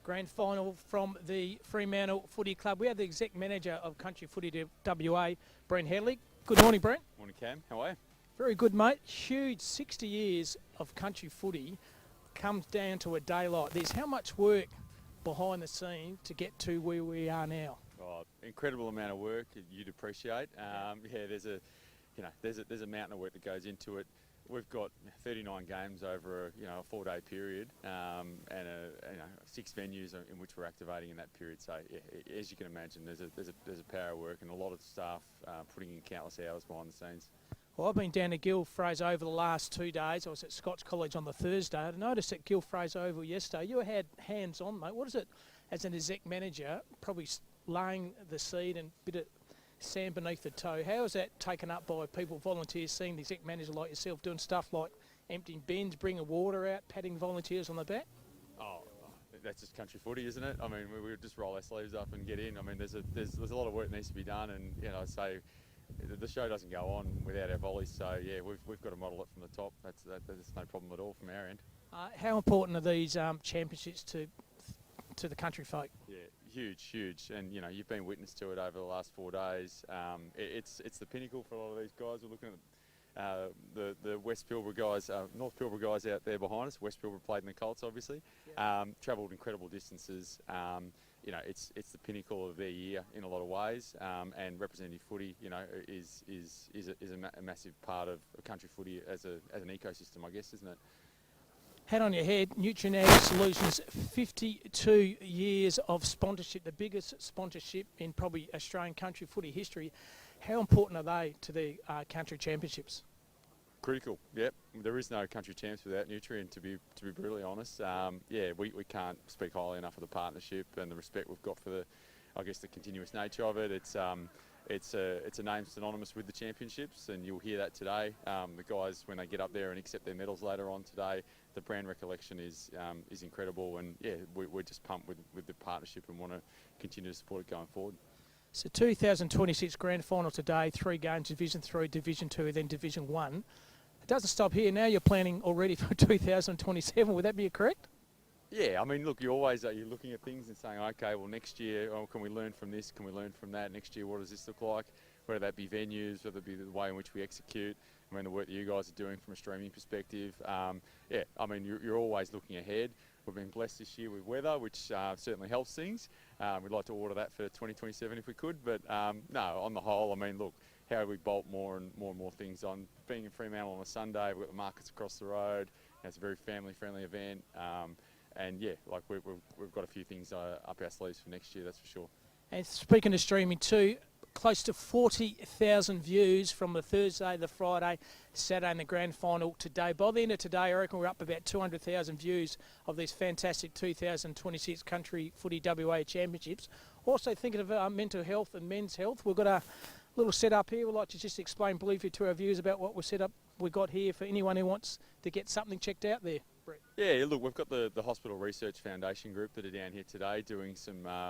Grand final from the Fremantle Footy Club. We have the exec manager of Country Footy WA, Brent Headley. Good morning, Brent. Morning, Cam. How are you? Very good, mate. Huge 60 years of country footy comes down to a day like this. How much work behind the scenes to get to where we are now? Oh, incredible amount of work you'd appreciate. There's a mountain of work that goes into it. We've got 39 games over a 4-day period, and 6 venues in which we're activating in that period. So as you can imagine, there's a power of work and a lot of staff putting in countless hours behind the scenes. Well, I've been down to Gil Fraser over the last 2 days. I was at Scots College on the Thursday. I noticed at Gil Fraser Oval yesterday, you had hands-on, mate. What is it, as an exec manager, probably laying the seed and a bit of sand beneath the toe? How is that taken up by people, volunteers, seeing the exec manager like yourself doing stuff like emptying bins, bringing water out, patting volunteers on the back? Oh, that's just country footy, isn't it? I mean, we just roll our sleeves up and get in. I mean, there's a lot of work that needs to be done, and I'd say the show doesn't go on without our volleys. So yeah, we've got to model it from the top. That's no problem at all from our end. How important are these championships to the country folk? Yeah, huge, and you've been witness to it over the last 4 days. It's the pinnacle for a lot of these guys. We're looking at the West Pilbara guys, North Pilbara guys out there behind us. West Pilbara played in the Colts, obviously. Yeah. Travelled incredible distances. It's the pinnacle of their year in a lot of ways, and representative footy, is a massive part of country footy as an ecosystem, I guess, isn't it? Hat on your head, Nutrien Ag Solutions, 52 years of sponsorship, the biggest sponsorship in probably Australian country footy history. How important are they to the country championships? Critical, yep. There is no country champs without Nutrien, to be brutally honest. We can't speak highly enough of the partnership and the respect we've got for the continuous nature of it. It's a name synonymous with the championships, and you'll hear that today. The guys, when they get up there and accept their medals later on today, the brand recollection is incredible, and we're just pumped with the partnership and want to continue to support it going forward. So 2026 Grand Final today, 3 games, Division 3, Division 2, then Division 1. It doesn't stop here. Now you're planning already for 2027. Would that be correct? Yeah, I mean, look, you're looking at things and saying, okay, well, next year, can we learn from this? Can we learn from that? Next year, what does this look like? Whether that be venues, whether it be the way in which we execute. I mean, the work that you guys are doing from a streaming perspective. You're always looking ahead. We've been blessed this year with weather, which certainly helps things. We'd like to order that for 2027 if we could, but no, on the whole, I mean, look, how do we bolt more and more things on? Being in Fremantle on a Sunday, we've got the markets across the road. It's a very family-friendly event. We've got a few things up our sleeves for next year, that's for sure. And speaking of streaming too, close to 40,000 views from the Thursday, the Friday, Saturday and the Grand Final today. By the end of today, I reckon we're up about 200,000 views of these fantastic 2026 Country Footy WA Championships. Also thinking of mental health and men's health, we've got a little setup here. We'd like to just explain briefly to our viewers about what we've got here for anyone who wants to get something checked out there. Yeah, look, we've got the Hospital Research Foundation group that are down here today doing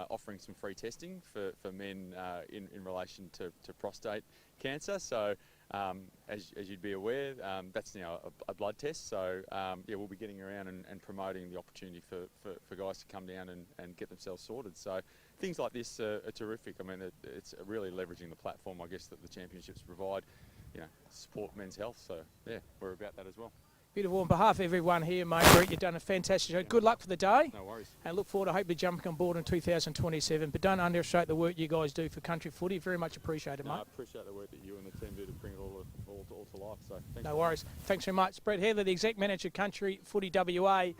offering some free testing for men in relation to prostate cancer. So as you'd be aware, that's now a blood test. So we'll be getting around and promoting the opportunity for guys to come down and get themselves sorted. So things like this are terrific. I mean, it's really leveraging the platform, I guess, that the championships provide, support men's health. So yeah, we're about that as well. Beautiful. On behalf of everyone here, mate, Brett, you've done a fantastic show. Good luck for the day. No worries. And look forward to hopefully jumping on board in 2027. But don't underestimate the work you guys do for country footy. Very much appreciated, mate. I appreciate the work that you and the team do to bring it all to life. So thanks. No worries. Thanks very much. Brett Headley, the exec manager of Country Footy WA. I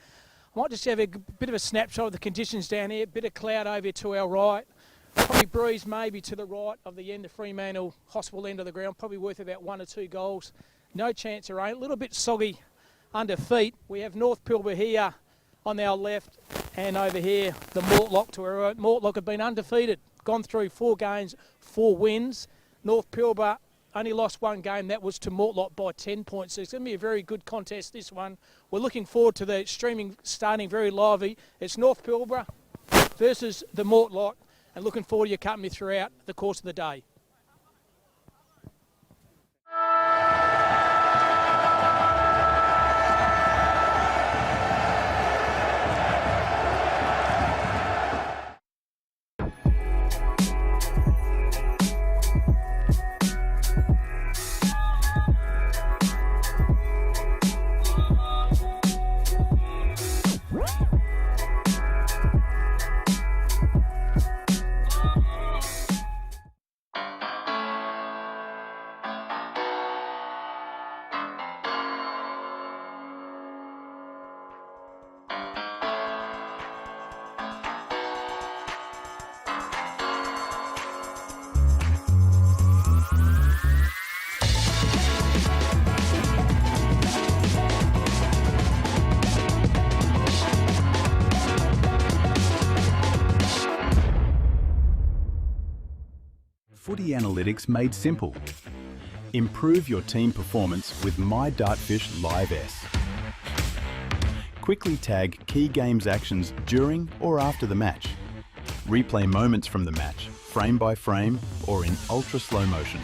might just have a bit of a snapshot of the conditions down here. Bit of cloud over here to our right. Probably breeze maybe to the right of the end of Fremantle Hospital end of the ground. Probably worth about 1 or 2 goals. No chance of rain. A little bit soggy under feet. We have North Pilbara here on our left, and over here the Mortlock to our right. Mortlock have been undefeated, gone through 4 games, 4 wins. North Pilbara only lost 1 game, that was to Mortlock by 10 points. So it's going to be a very good contest, this one. We're looking forward to the streaming starting very lively. It's North Pilbara versus the Mortlock, and looking forward to your company throughout the course of the day. Footy analytics made simple. Improve your team performance with My Dartfish Live S. Quickly tag key games actions during or after the match. Replay moments from the match, frame by frame or in ultra slow motion.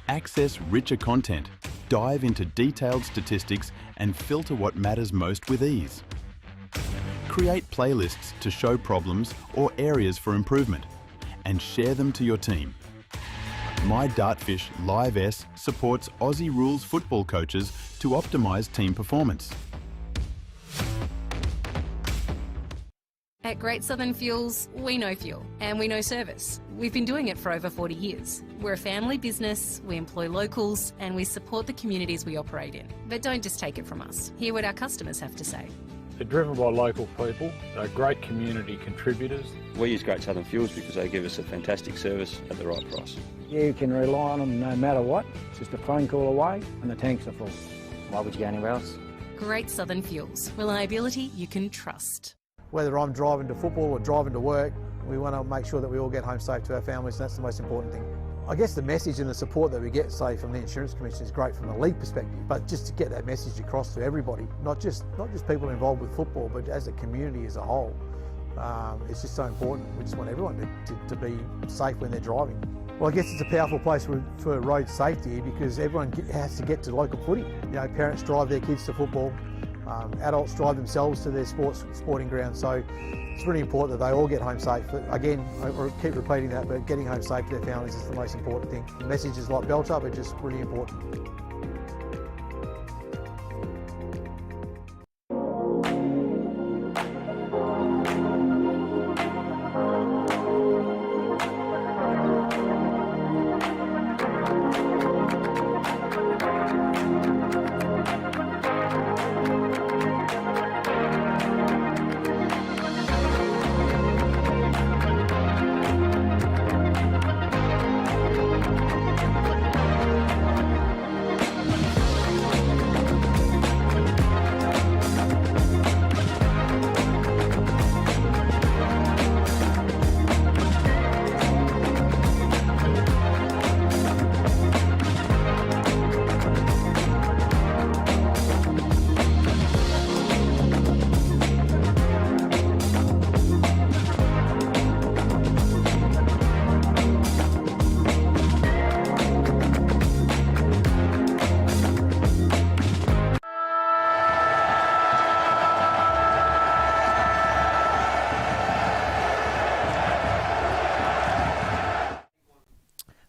Access richer content, dive into detailed statistics and filter what matters most with ease. Create playlists to show problems or areas for improvement and share them to your team. My Dartfish Live S supports Aussie rules football coaches to optimise team performance. At Great Southern Fuels, we know fuel and we know service. We've been doing it for over 40 years. We're a family business, we employ locals and we support the communities we operate in. But don't just take it from us. Hear what our customers have to say. They're driven by local people, they're great community contributors. We use Great Southern Fuels because they give us a fantastic service at the right price. You can rely on them no matter what. It's just a phone call away and the tanks are full. Why would you go anywhere else? Great Southern Fuels. Reliability you can trust. Whether I'm driving to football or driving to work, we want to make sure that we all get home safe to our families, and that's the most important thing. I guess the message and the support that we get, say, from the Insurance Commission is great from a league perspective, but just to get that message across to everybody, not just people involved with football, but as a community as a whole, it's just so important. We just want everyone to be safe when they're driving. Well, I guess it's a powerful place for road safety because everyone has to get to local footy. You know, parents drive their kids to football. Adults drive themselves to their sporting grounds, so it's really important that they all get home safe. But again, I keep repeating that, but getting home safe to their families is the most important thing. Messages like Belter are just really important.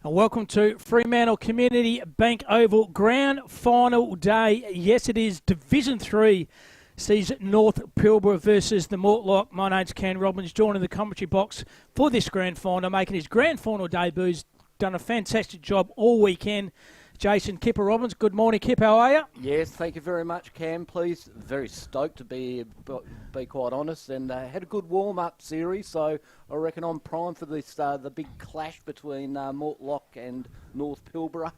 Welcome to Fremantle Community Bank Oval Grand Final Day. Yes, it is Division 3. Sees North Pilbara versus the Mortlock. My name's Ken Robbins, joining the commentary box for this grand final, making his grand final debut. He's done a fantastic job all weekend. Jason Kipper Robbins, good morning, Kip. How are you? Yes, thank you very much, Cam. Please, very stoked to be quite honest, and had a good warm-up series. So I reckon I'm primed for this the big clash between Mortlock and North Pilbara.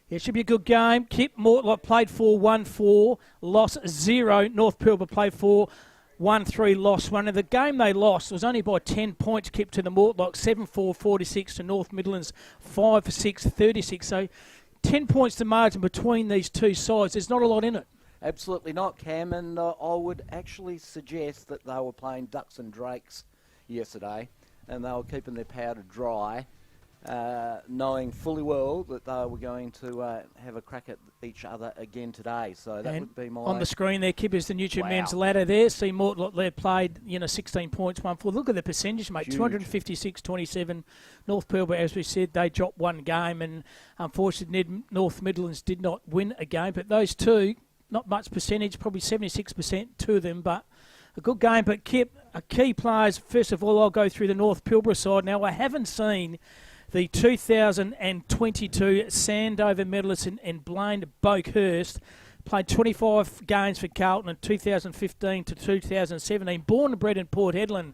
Yeah, it should be a good game. Kip, Mortlock played 4-1-4, lost 0. North Pilbara played 4-1-3, lost 1. And the game they lost was only by 10 points, Kip, to the Mortlock, 7-4-46 to North Midlands, 5-6-36. So 10 points to margin between these two sides. There's not a lot in it. Absolutely not, Cam, and I would actually suggest that they were playing ducks and drakes yesterday, and they were keeping their powder dry, knowing fully well that they were going to have a crack at each other again today. So that would be my... On the screen there, Kip, is the Nutrien men's ladder there. See Mortlock there played, 16 points, 1-4. Look at the percentage, mate. 256-27. North Pilbara, as we said, they dropped one game, and unfortunately North Midlands did not win a game. But those two, not much percentage, probably 76%, two of them, but a good game. But Kip, key players, first of all, I'll go through the North Pilbara side. Now, I haven't seen the 2022 Sandover medalist in Blaine Boakhurst. Played 25 games for Carlton in 2015 to 2017. Born and bred in Port Hedland.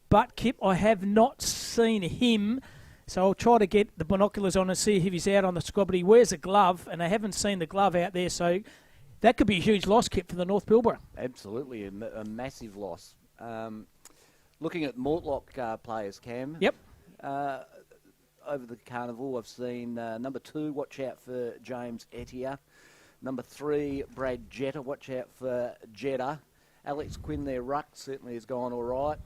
But, Kip, I have not seen him. So I'll try to get the binoculars on and see if he's out on the squad. But he wears a glove, and I haven't seen the glove out there. So that could be a huge loss, Kip, for the North Pilbara. Absolutely, a massive loss. Looking at Mortlock players, Cam. Yep. over the carnival, I've seen number 2, watch out for James Etier. Number 3, Brad Jetta, watch out for Jetta. Alex Quinn, their ruck, certainly has gone all right.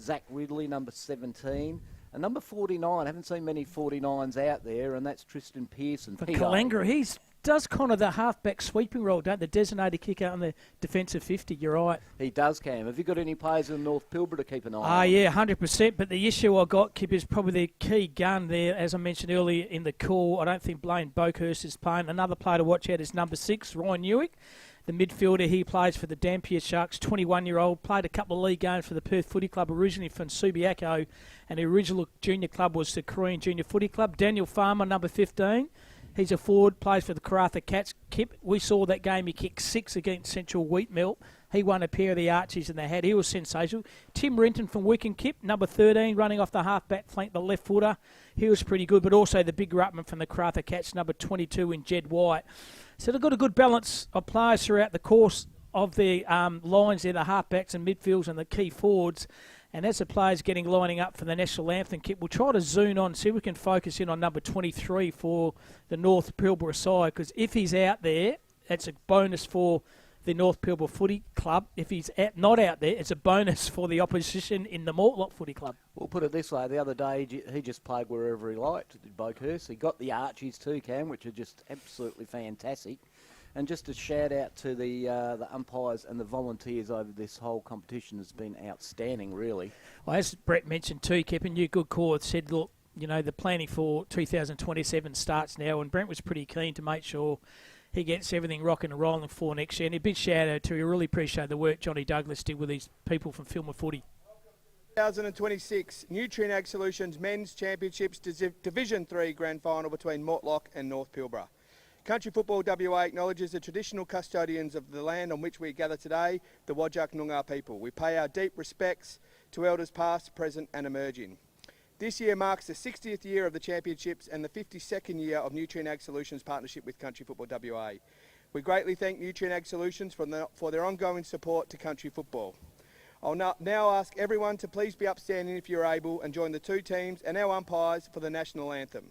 Zach Ridley, number 17. And number 49, I haven't seen many 49s out there, and that's Tristan Pearson. For Kalenga, he does kind of the halfback sweeping role, don't the designated kicker on the defensive 50, you're right. He does, Cam. Have you got any players in North Pilbara to keep an eye on? Yeah, 100%. But the issue I got, Kip, is probably the key gun there, as I mentioned earlier in the call. I don't think Blaine Boakhurst is playing. Another player to watch out is number 6, Ryan Newick. The midfielder, he plays for the Dampier Sharks, 21-year-old, played a couple of league games for the Perth Footy Club, originally from Subiaco, and the original junior club was the Korean Junior Footy Club. Daniel Farmer, number 15. He's a forward, plays for the Karratha Cats. Kip, we saw that game, he kicked 6 against Central Wheatmelt. He won a pair of the Archies in the hat. He was sensational. Tim Renton from Wickham, Kip, number 13, running off the half-back flank, the left footer. He was pretty good, but also the big ruckman from the Karratha Cats, number 22 in Jed White. So they've got a good balance of players throughout the course of the lines there, the halfbacks and midfields and the key forwards. And as the players getting lining up for the national anthem, Kip, we'll try to zoom on, see if we can focus in on number 23 for the North Pilbara side, because if he's out there, that's a bonus for the North Pilbara Footy Club. If he's not out there, it's a bonus for the opposition in the Mortlock Footy Club. We'll put it this way. The other day, he just played wherever he liked, Boakhurst. He got the Archies too, Cam, which are just absolutely fantastic. And just a shout out to the umpires and the volunteers over this whole competition has been outstanding, really. Well, as Brett mentioned too, Kip, and you good call, said, look, you know, the planning for 2027 starts now, and Brent was pretty keen to make sure he gets everything rocking and rolling for next year. And a big shout out to you. Really appreciate the work Johnny Douglas did with these people from Filmer Footy. 2026 Nutrien Ag Solutions Men's Championships Division 3 Grand Final between Mortlock and North Pilbara. Country Football WA acknowledges the traditional custodians of the land on which we gather today, the Whadjuk Noongar people. We pay our deep respects to elders past, present and emerging. This year marks the 60th year of the championships and the 52nd year of Nutrien Ag Solutions partnership with Country Football WA. We greatly thank Nutrien Ag Solutions for their ongoing support to country football. I'll now ask everyone to please be upstanding if you're able and join the two teams and our umpires for the national anthem.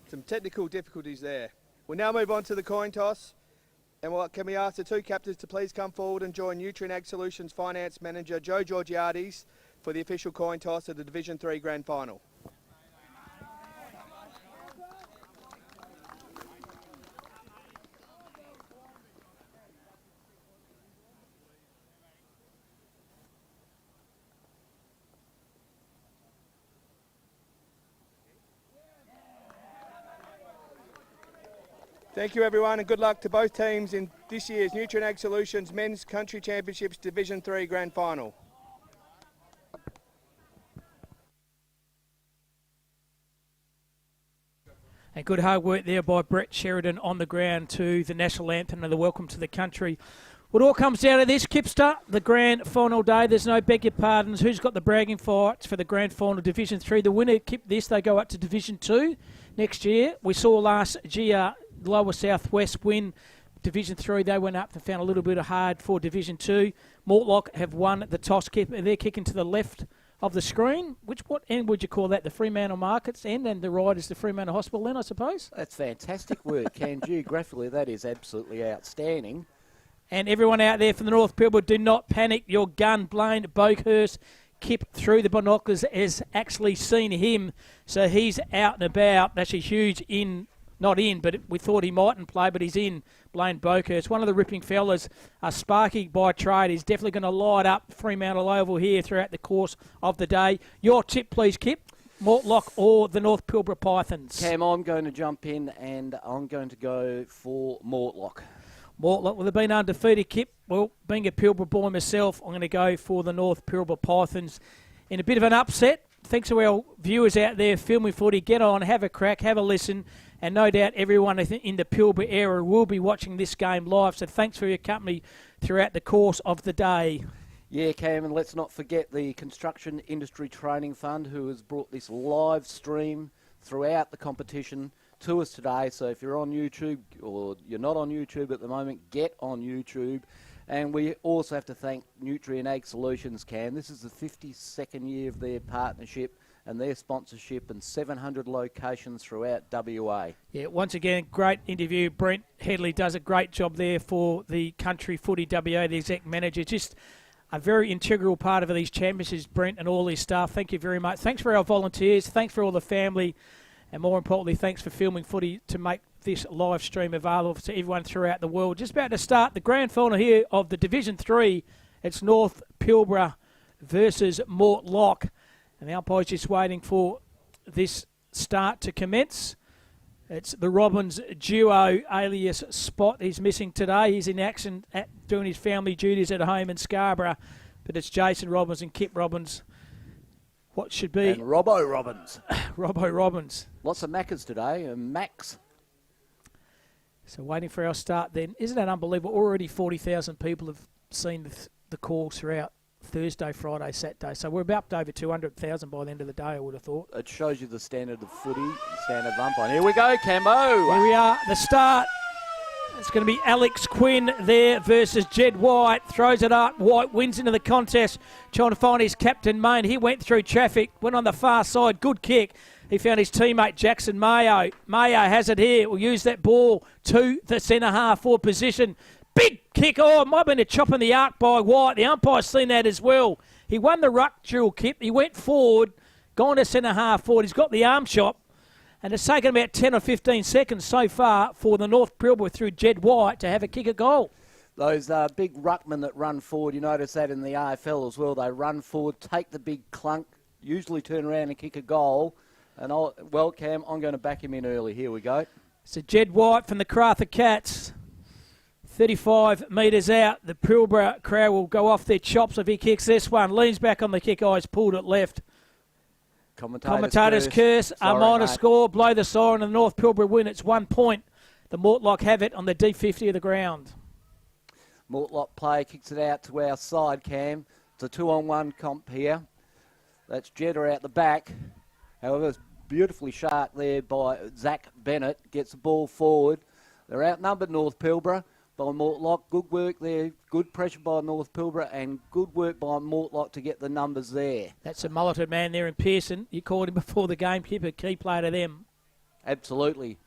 Some technical difficulties there. We'll now move on to the coin toss. And can we ask the two captains to please come forward and join Nutrien Ag Solutions Finance Manager Joe Georgiades for the official coin toss of the Division 3 Grand Final. Thank you everyone and good luck to both teams in this year's Nutrien Ag Solutions Men's Country Championships Division 3 Grand Final. And good hard work there by Brett Sheridan on the ground to the national anthem and the welcome to the country. What all comes down to this, Kipster, the grand final day. There's no beg your pardons. Who's got the bragging fights for the grand final Division 3? The winner, Kip this, they go up to Division 2 next year. We saw last year Lower Southwest win Division 3. They went up and found a little bit of hard for Division 2. Mortlock have won the toss. They're kicking to the left of the screen. What end would you call that? The Fremantle Markets end, and the right is the Fremantle Hospital then, I suppose? That's fantastic work, Ken. Geographically, that is absolutely outstanding. And everyone out there from the North Pilbara, do not panic. Your gun, Blaine Boakhurst, Kip through the binoculars has actually seen him. So he's out and about. That's a huge in not in, but we thought he mightn't play, but he's in, Blaine Boakhurst. One of the ripping fellas, Sparky by trade. He's definitely going to light up Fremantle Oval here throughout the course of the day. Your tip, please, Kip. Mortlock or the North Pilbara Pythons? Cam, I'm going to jump in and I'm going to go for Mortlock. Mortlock, well, they've been undefeated, Kip. Well, being a Pilbara boy myself, I'm going to go for the North Pilbara Pythons. In a bit of an upset, thanks to our viewers out there filming footy, get on, have a crack, have a listen, and no doubt everyone in the Pilbara area will be watching this game live. So thanks for your company throughout the course of the day. Yeah, Cam, and let's not forget the Construction Industry Training Fund, who has brought this live stream throughout the competition to us today. So if you're on YouTube or you're not on YouTube at the moment, get on YouTube. And we also have to thank Nutrien Ag Solutions, Cam. This is the 52nd year of their partnership and their sponsorship, and 700 locations throughout WA. Yeah, once again, great interview. Brent Headley does a great job there for the Country Footy WA, the exec manager. Just a very integral part of these championships, Brent, and all his staff. Thank you very much. Thanks for our volunteers. Thanks for all the family. And more importantly, thanks for filming footy to make this live stream available to everyone throughout the world. Just about to start the grand final here of the Division 3. It's North Pilbara versus Mortlock. And the umpire's just waiting for this start to commence. It's the Robbins duo, alias Spot. He's missing today. He's in action doing his family duties at home in Scarborough. But it's Jason Robbins and Kip Robbins. What should be... And Robbo Robbins. Robbo Robbins. Lots of Maccas today, and Max. So waiting for our start then. Isn't that unbelievable? Already 40,000 people have seen the calls throughout Thursday, Friday, Saturday. So we're about over 200,000 by the end of the day, I would have thought. It shows you the standard of footy, the standard of umpiring. Here we go, Cambo. Here we are, the start. It's going to be Alex Quinn there versus Jed White. Throws it up. White wins into the contest, trying to find his captain, Main. He went through traffic, went on the far side. Good kick. He found his teammate, Jackson Mayo. Mayo has it here. Will use that ball to the centre half forward position. Big kick. Oh, it might have been a chop in the arc by White. The umpire's seen that as well. He won the ruck duel, Kip. He went forward, gone to centre half forward. He's got the arm shot. And it's taken about 10 or 15 seconds so far for the North Pilbara through Jed White to have a kick a goal. Those big ruckmen that run forward, you notice that in the AFL as well. They run forward, take the big clunk, usually turn around and kick a goal. And Cam, I'm going to back him in early. Here we go. So Jed White from the Crather Cats. 35 metres out. The Pilbara crowd will go off their chops if he kicks this one. Leans back on the kick, eyes pulled it left. Commentators curse. A minor score. Blow the siren and the North Pilbara win. It's 1 point. The Mortlock have it on the D50 of the ground. Mortlock player kicks it out to our side, Cam. It's a 2-on-1 comp here. That's Jeddah out the back. However, it's beautifully sharp there by Zach Bennett. Gets the ball forward. They're outnumbered, North Pilbara, by Mortlock. Good work there. Good pressure by North Pilbara and good work by Mortlock to get the numbers there. That's a mulleted man there in Pearson. You called him before the game, Kip, a key player to them. Absolutely.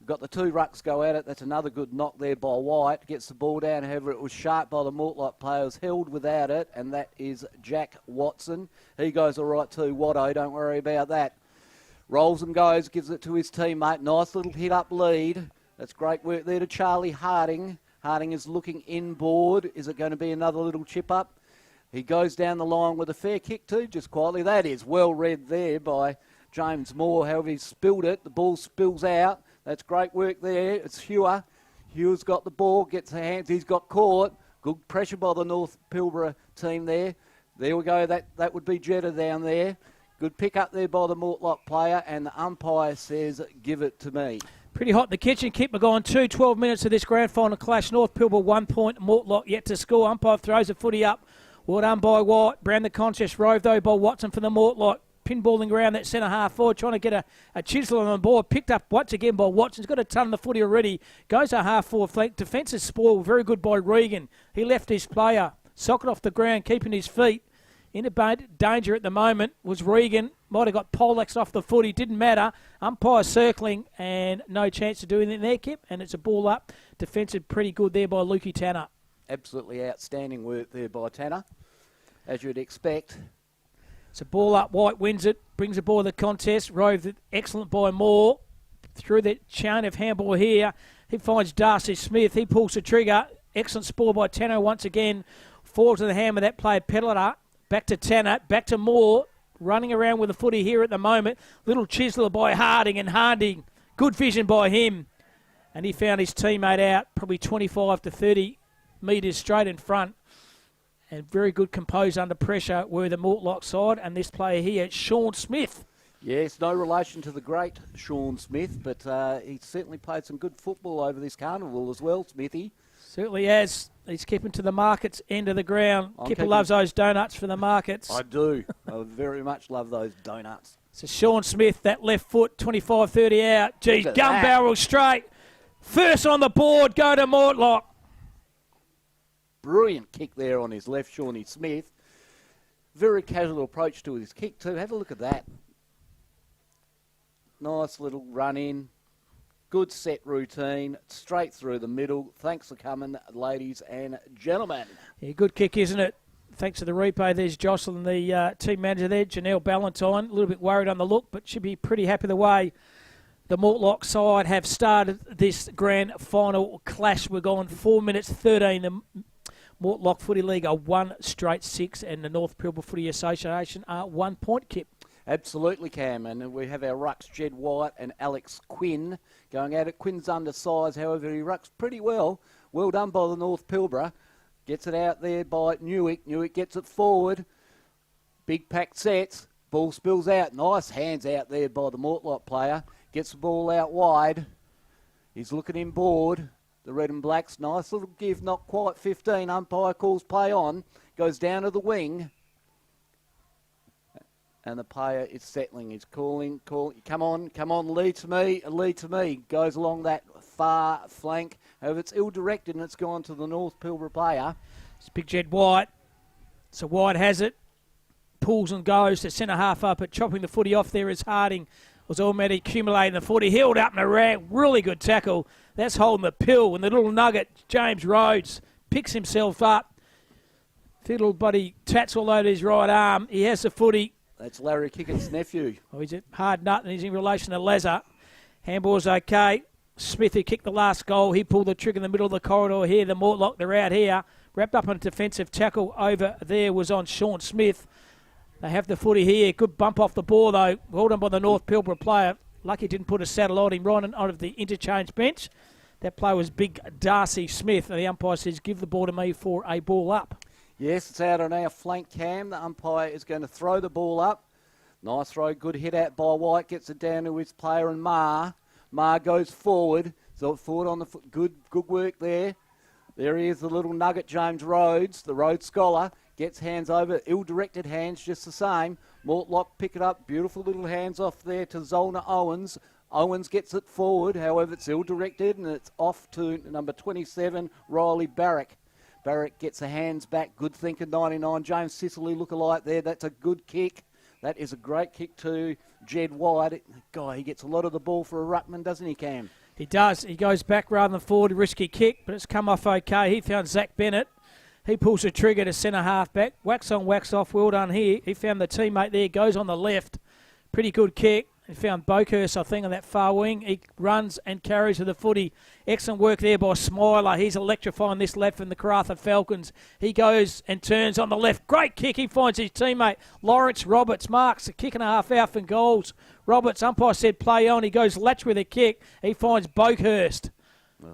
We've got the two rucks go at it. That's another good knock there by White. Gets the ball down. However, it was sharp by the Mortlock players. Held without it, and that is Jack Watson. He goes all right too. Watto, don't worry about that. Rolls and goes, gives it to his teammate. Nice little hit-up lead. That's great work there to Charlie Harding. Harding is looking inboard. Is it going to be another little chip-up? He goes down the line with a fair kick too, just quietly. That is well read there by James Moore. However, he spilled it. The ball spills out. That's great work there. It's Hewer. Hewer's got the ball, gets the hands. He's got caught. Good pressure by the North Pilbara team there. There we go. That would be Jeddah down there. Good pick up there by the Mortlock player, and the umpire says, give it to me. Pretty hot in the kitchen. Kip McGowan 12 minutes of this grand final clash. North Pilbara 1 point. Mortlock yet to score. Umpire throws a footy up. Well done by White. Brown the contest. Rove though by Watson for the Mortlock. Pinballing around that centre half forward, trying to get a chisel on the board. Picked up once again by Watson. He's got a ton of the footy already. Goes to half forward flank. Defensive spoil. Very good by Regan. He left his player. Socket off the ground, keeping his feet. In danger at the moment was Regan. Might have got poleaxed off the footy. Didn't matter. Umpire circling and no chance to do anything there, Kip. And it's a ball up. Defensive pretty good there by Lukey Tanner. Absolutely outstanding work there by Tanner, as you'd expect. It's a ball up. White wins it. Brings the ball to the contest. Rove, excellent by Moore. through the chain of handball here. He finds Darcy Smith. He pulls the trigger. Excellent spoil by Tanner once again. Forward to the hammer, that player Peddler. Back to Tanner, back to Moore. Running around with the footy here at the moment. Little chiseler by Harding, and Harding, good vision by him. And he found his teammate out probably 25 to 30 metres straight in front. And very good composed under pressure were the Mortlock side. And this player here, Sean Smith. Yes, no relation to the great Sean Smith, but he certainly played some good football over this carnival as well, Smithy. Certainly has. He's keeping to the markets end of the ground. Kipper loves those donuts for the markets. I do. I very much love those donuts. So Sean Smith, that left foot, 25-30 out. Geez, gun barrel straight. First on the board, go to Mortlock. Brilliant kick there on his left, Shawnee Smith. Very casual approach to his kick too. Have a look at that. Nice little run in. Good set routine. Straight through the middle. Thanks for coming, ladies and gentlemen. Yeah, good kick, isn't it? Thanks to the replay. There's Jocelyn, the team manager there, Janelle Ballantyne. A little bit worried on the look, but should be pretty happy the way the Mortlock side have started this grand final clash. We're going 4 minutes 13. The Mortlock Footy League are 1 straight 6, and the North Pilbara Footy Association are 1 point, Kip. Absolutely, Cam, and we have our rucks, Jed White and Alex Quinn, going at it. Quinn's undersized, however, he rucks pretty well. Well done by the North Pilbara. Gets it out there by Newick. Newick gets it forward. Big pack sets. Ball spills out. Nice hands out there by the Mortlock player. Gets the ball out wide. He's looking inboard. The red and blacks, nice little give, not quite 15. Umpire calls play on. Goes down to the wing. And the player is settling. He's calling. Come on, lead to me. Goes along that far flank. However, it's ill-directed and it's gone to the North Pilbara player. It's Big Jed White. So White has it. Pulls and goes to centre half up, but chopping the footy off there is Harding. Was already accumulating the footy. Held up in a rag. Really good tackle. That's holding the pill. And the little nugget, James Rhodes, picks himself up. Fiddle buddy tats all over his right arm. He has the footy. That's Larry Kickett's nephew. Oh, he's a hard nut, and he's in relation to Lazar. Handball's okay. Smith, who kicked the last goal, he pulled the trigger in the middle of the corridor here. The Mortlock, they're out here. Wrapped up on a defensive tackle over there was on Sean Smith. They have the footy here. Good bump off the ball, though. Well done by the North Pilbara player. Lucky didn't put a saddle on him right out of the interchange bench. That play was big Darcy Smith, and the umpire says, give the ball to me for a ball up. Yes, it's out on our flank, Cam. The umpire is going to throw the ball up. Nice throw, good hit out by White. Gets it down to his player and Ma. Ma goes forward. So forward on the foot. Good work there. There he is, the little nugget, James Rhodes, the Rhodes scholar. Gets hands over, ill-directed hands just the same. Mortlock pick it up. Beautiful little hands off there to Zolna Owens. Owens gets it forward. However, it's ill-directed and it's off to number 27, Riley Barrack. Barrack gets the hands back. Good thinker, 99. James Sicily look-alike there. That's a good kick. That is a great kick to Jed White. Guy, he gets a lot of the ball for a ruckman, doesn't he, Cam? He does. He goes back rather than forward. Risky kick, but it's come off okay. He found Zach Bennett. He pulls the trigger to centre half back. Wax on, wax off. Well done here. He found the teammate there. Goes on the left. Pretty good kick. He found Bokhurst, I think, on that far wing. He runs and carries to the footy. Excellent work there by Smiler. He's electrifying this left from the Karratha Falcons. He goes and turns on the left. Great kick. He finds his teammate, Lawrence Roberts. Marks a kick and a half out from goals. Roberts, umpire said play on. He goes latch with a kick. He finds Bokhurst,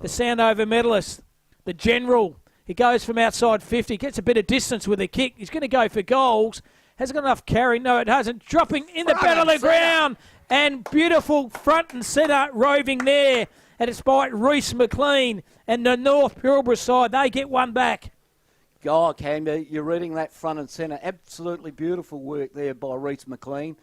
the Sandover medalist, the general. He goes from outside 50, gets a bit of distance with a kick. He's going to go for goals. Hasn't got enough carry. No, it hasn't. Dropping in the battle of the ground. And beautiful front and centre roving there. And it's by Reece McLean. And the North Pilbara side, they get one back. Oh, Cam, you're reading that front and centre. Absolutely beautiful work there by Reece McLean.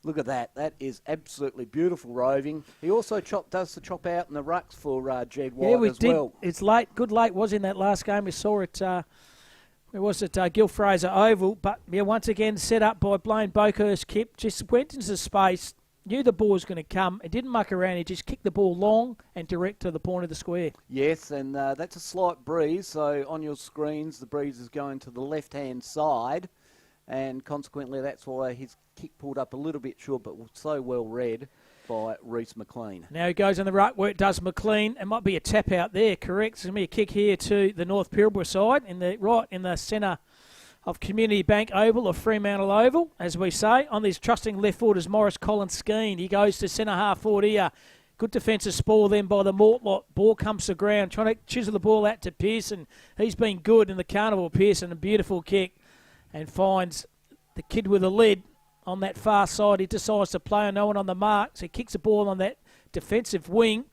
Look at that. That is absolutely beautiful roving. He also does the chop out in the rucks for Jed White as well. It's late. Good late was in that last game. We saw it. Where was it? Gil Fraser Oval. But yeah, once again set up by Blaine Bokhurst. Kip just went into space. Knew the ball was going to come. It didn't muck around. He just kicked the ball long and direct to the point of the square. Yes, and that's a slight breeze. So on your screens, the breeze is going to the left-hand side. And consequently, that's why his kick pulled up a little bit short, but was so well read. by Reece McLean. Now he goes on the right where it does McLean. It might be a tap out there, correct? It's going to be a kick here to the North Pilbara side, right in the centre of Community Bank Oval or Fremantle Oval, as we say. On this trusting left foot is Morris Collins Skeen. He goes to centre half forward here. Good defensive spoil then by the Mortlot. Ball comes to ground, trying to chisel the ball out to Pearson. He's been good in the carnival, Pearson. A beautiful kick, and finds the kid with a lid on that far side. He decides to play on no one on the mark, so he kicks the ball on that defensive wing.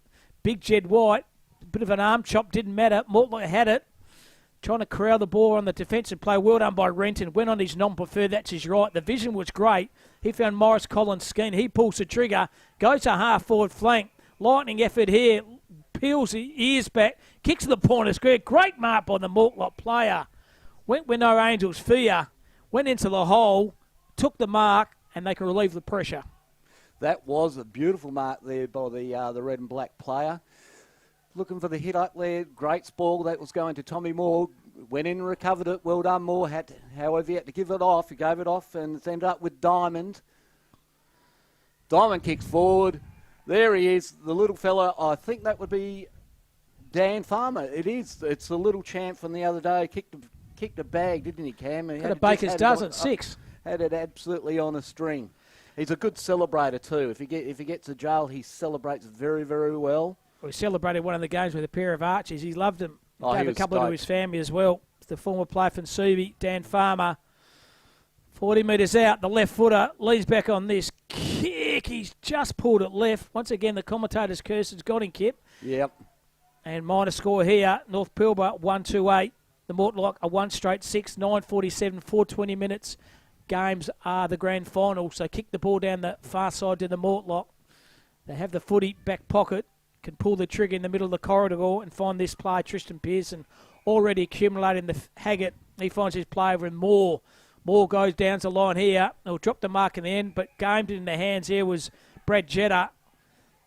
Big Jed White, a bit of an arm chop, didn't matter. Mortlot had it, trying to corral the ball on the defensive play. Well done by Renton. Went on his non-preferred, that's his right. The vision was great. He found Morris Collins Skeen. He pulls the trigger, goes to half-forward flank. Lightning effort here, peels the ears back, kicks to the point of square. Great mark by the Mortlot player. Went where no angels fear, went into the hole, took the mark, and they can relieve the pressure. That was a beautiful mark there by the red and black player. Looking for the hit up there. Great ball. That was going to Tommy Moore. Went in and recovered it. Well done, Moore. However, he had to give it off. He gave it off and it's ended up with Diamond. Diamond kicks forward. There he is, the little fella. I think that would be Dan Farmer. It is. It's the little champ from the other day. Kicked a bag, didn't he, Cam? Got a baker's dozen, 6. Had it absolutely on a string. He's a good celebrator too. If he gets to jail, he celebrates very, very well. We celebrated one of the games with a pair of Archies. He loved them. Gave He a couple to his family as well. The former player from Subi, Dan Farmer. 40 metres out, the left footer leads back on this kick. He's just pulled it left. Once again, the commentator's curse has got him, Kip. Yep. And minor score here, North Pilbara 1-2-8. The Mortlot a 1 straight 6, 9:47, 4:20 minutes. Games are the grand final. So kick the ball down the far side to the Mortlot. They have the footy back pocket, can pull the trigger in the middle of the corridor and find this player, Tristan Pearson, already accumulating the Haggett. He finds his play over in Moore. Moore goes down the line here. He'll drop the mark in the end, but gamed in the hands here was Brad Jetta.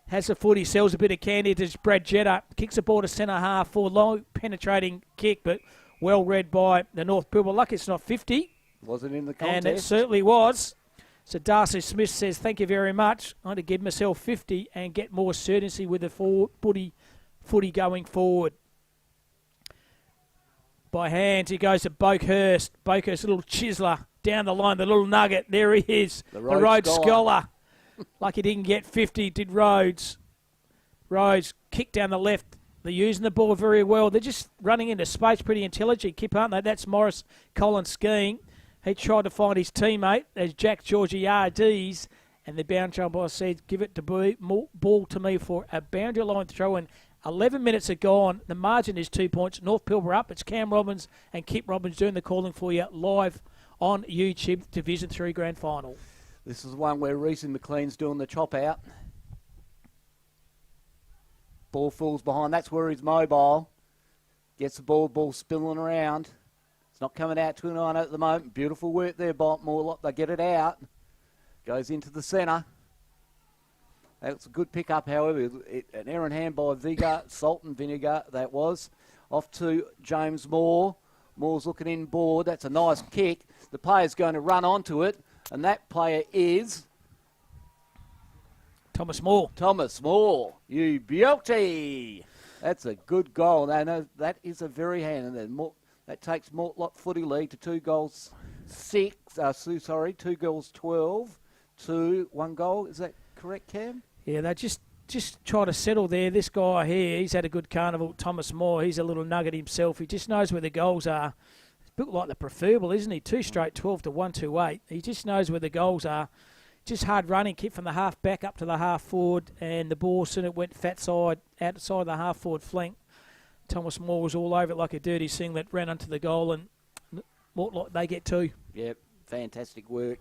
Has the footy, sells a bit of candy to Brad Jetta. Kicks the ball to centre half for low penetrating kick, but well read by the North Pilbara. Lucky it's not 50. Wasn't in the contest. And it certainly was. So Darcy Smith says, thank you very much. I'm going to give myself 50 and get more certainty with the footy going forward. By hands, he goes to Boakhurst. Boakhurst, little chiseler down the line, the little nugget. There he is, the Rhodes Scholar. Like he didn't get 50, did Rhodes. Rhodes kick down the left. They're using the ball very well. They're just running into space, pretty intelligent, Kip, aren't they? That's Morris Collins skiing. He tried to find his teammate as Jack Georgiades, and the boundary umpire said, give it to ball to me for a boundary line throw in. 11 minutes are gone. The margin is 2 points. North Pilbara up. It's Cam Robbins and Kip Robbins doing the calling for you live on YouTube, Division 3 Grand Final. This is one where Reece McLean's doing the chop out. Ball falls behind. That's where he's mobile. Gets the ball spilling around. It's not coming out to an iron at the moment. Beautiful work there by Mortlot. They get it out. Goes into the centre. That's a good pick-up, however. An errant hand by Vigar, salt and vinegar, that was. Off to James Moore. Moore's looking inboard. That's a nice kick. The player's going to run onto it, and that player is... Thomas Moore. Thomas Moore. You beauty! That's a good goal. That is a very hand. And then that takes Mortlot Footy League to 2 goals 2 goals 12 to 1 goal. Is that correct, Cam? Yeah, they just try to settle there. This guy here, he's had a good carnival. Thomas Moore, he's a little nugget himself. He just knows where the goals are. It's a bit like the preferable, isn't he? 2 straight 12 to 1-2-8. He just knows where the goals are. Just hard running, kick from the half back up to the half forward, and the ball soon it went fat side, outside the half forward flank. Thomas Moore was all over it like a dirty singlet, ran onto the goal, and Mortlot, they get 2. Yep, fantastic work.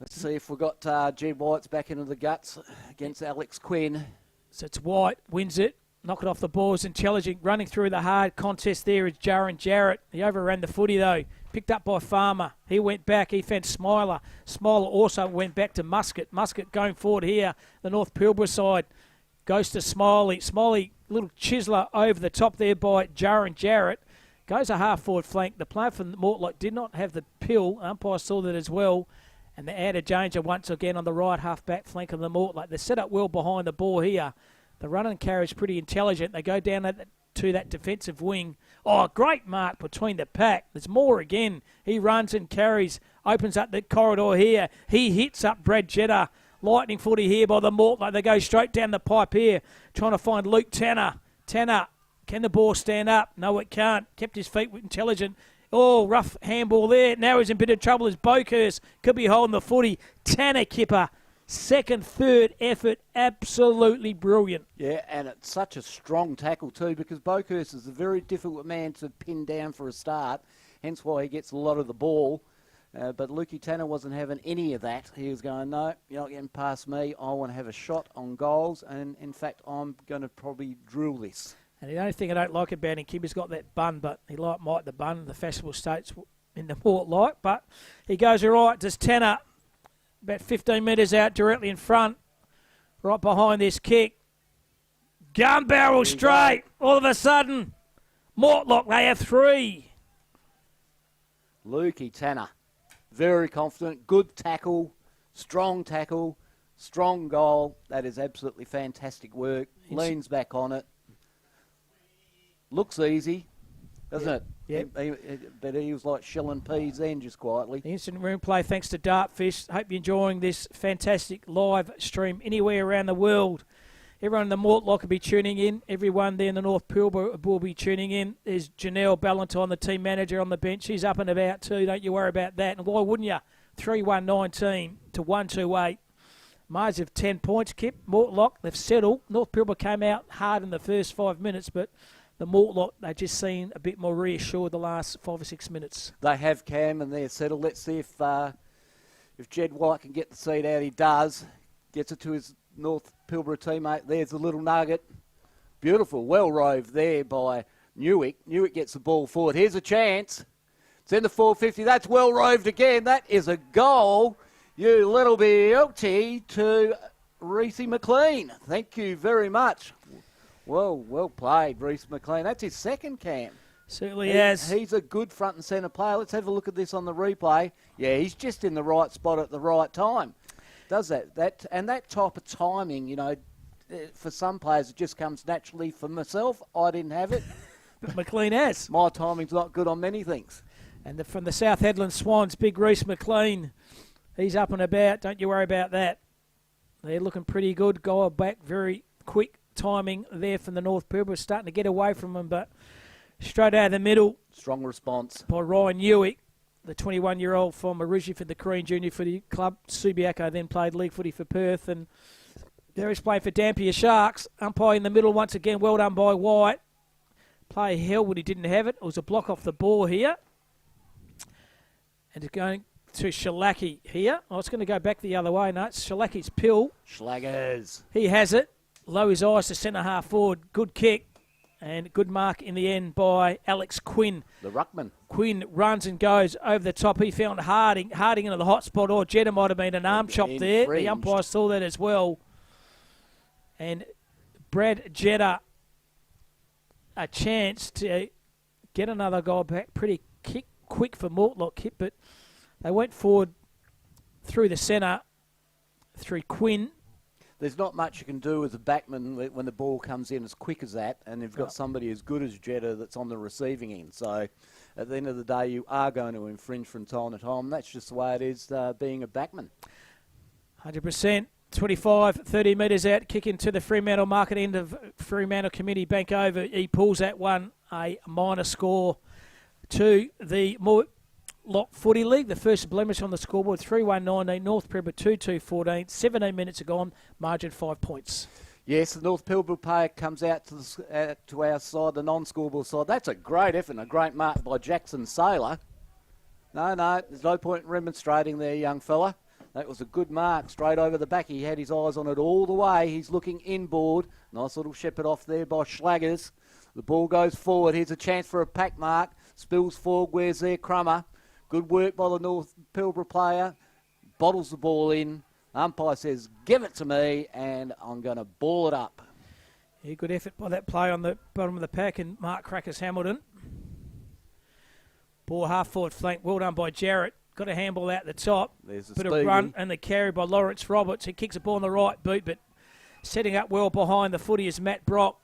Let's see if we've got Jed White's back into the guts against Alex Quinn. So it's White, wins it. Knock it off the ball. Is intelligent. Running through the hard contest there is Jaron Jarrett. He overran the footy, though. Picked up by Farmer. He went back. He fenced Smiler. Smiler also went back to Muscat. Muscat going forward here. The North Pilbara side goes to Smiley. Smiley, little chiseler over the top there by Jaron Jarrett. Goes a half-forward flank. The player from Mortlot did not have the pill. Umpire saw that as well. And the added danger once again on the right half-back flank of the Mortlake. They're set up well behind the ball here. The run and carry is pretty intelligent. They go down to that defensive wing. Oh, great mark between the pack. There's more again. He runs and carries, opens up the corridor here. He hits up Brad Jetta. Lightning footy here by the Mortlake. They go straight down the pipe here, trying to find Luke Tanner. Tanner, can the ball stand up? No, it can't. Kept his feet intelligent. Oh, rough handball there. Now he's in a bit of trouble as Bokhurst could be holding the footy. Tanner Kipper, second, third effort, absolutely brilliant. Yeah, and it's such a strong tackle too, because Bokhurst is a very difficult man to pin down for a start, hence why he gets a lot of the ball. But Lukey Tanner wasn't having any of that. He was going, no, you're not getting past me. I want to have a shot on goals, and in fact, I'm going to probably drill this. And the only thing I don't like about him, Kim, he's got that bun, but he might the bun in the fashionable states in the Mortlake. But he goes all right. Does Tanner about 15 metres out, directly in front, right behind this kick. Gun barrel straight. All of a sudden, Mortlake, they have 3. Lukey Tanner, very confident, good tackle, strong goal. That is absolutely fantastic work. Leans back on it. Looks easy, doesn't it? Yeah. But he was like shelling peas then, just quietly. The instant replay thanks to Dartfish. Hope you're enjoying this fantastic live stream anywhere around the world. Everyone in the Mortlake will be tuning in. Everyone there in the North Pilbara will be tuning in. There's Janelle Ballantyne, the team manager, on the bench. She's up and about too. Don't you worry about that. And why wouldn't you? 3-1-19 to 1-2-8. Mars have 10 points, Kip. Mortlake, they've settled. North Pilbara came out hard in the first 5 minutes, but the Mortlake, they've just seen a bit more reassured the last 5 or 6 minutes. They have, Cam, and they're settled. Let's see if Jed White can get the seat out. He does. Gets it to his North Pilbara teammate. There's a little nugget. Beautiful. Well roved there by Newick. Newick gets the ball forward. Here's a chance. It's in the 450. That's well roved again. That is a goal. You little beauty to Reese McLean. Thank you very much. Well played, Reese McLean. That's his second, Cam. Certainly has. He's a good front and centre player. Let's have a look at this on the replay. Yeah, he's just in the right spot at the right time. Does that type of timing, you know, for some players it just comes naturally. For myself, I didn't have it. But McLean has. My timing's not good on many things. And from the South Headland Swans, big Reese McLean. He's up and about. Don't you worry about that. They're looking pretty good. Goal back, very quick timing there from the North Pilbara. Starting to get away from them, but straight out of the middle. Strong response. By Ryan Newick, the 21-year-old from originally for the Korean Junior Footy Club. Subiaco then played league footy for Perth, and there he's playing for Dampier Sharks. Umpire in the middle once again. Well done by White. Player held when he didn't have it. It was a block off the ball here. And it's going to Shalaki here. I was going to go back the other way. No, it's Shalaki's pill. Schlaggers. He has it. Low his eyes to centre half forward. Good kick. And good mark in the end by Alex Quinn. The ruckman. Quinn runs and goes over the top. He found Harding into the hot spot. Or Jetta might have been an arm chop there. The umpire saw that as well. And Brad Jetta, a chance to get another goal back. Pretty quick for Mortlake, but they went forward through the centre, through Quinn. There's not much you can do as a backman when the ball comes in as quick as that, and you've got somebody as good as Jetta that's on the receiving end. So at the end of the day, you are going to infringe from time to time. That's just the way it is being a backman. 100%. 25, 30 metres out, kick into the Fremantle market end of Fremantle Community Bank over. He pulls that one, a minor score to the Mortlake Footy League. The first blemish on the scoreboard, 3-1-19, North Pilbara 2-2-14, 17 minutes are gone, margin 5 points. Yes, the North Pilbara player comes out to our side, the non-scoreboard side. That's a great effort and a great mark by Jackson Saylor. No, there's no point in remonstrating there, young fella. That was a good mark, straight over the back. He had his eyes on it all the way. He's looking inboard. Nice little shepherd off there by Schlaggers. The ball goes forward. Here's a chance for a pack mark. Spills forward. Where's there? Crummer. Good work by the North Pilbara player. Bottles the ball in. Umpire says, give it to me, and I'm going to ball it up. Yeah, good effort by that player on the bottom of the pack, and Mark Crackers Hamilton. Ball half forward flank. Well done by Jarrett. Got a handball out the top. There's a bit of speedy. run and the carry by Lawrence Roberts. He kicks a ball on the right boot, but setting up well behind the footy is Matt Brock.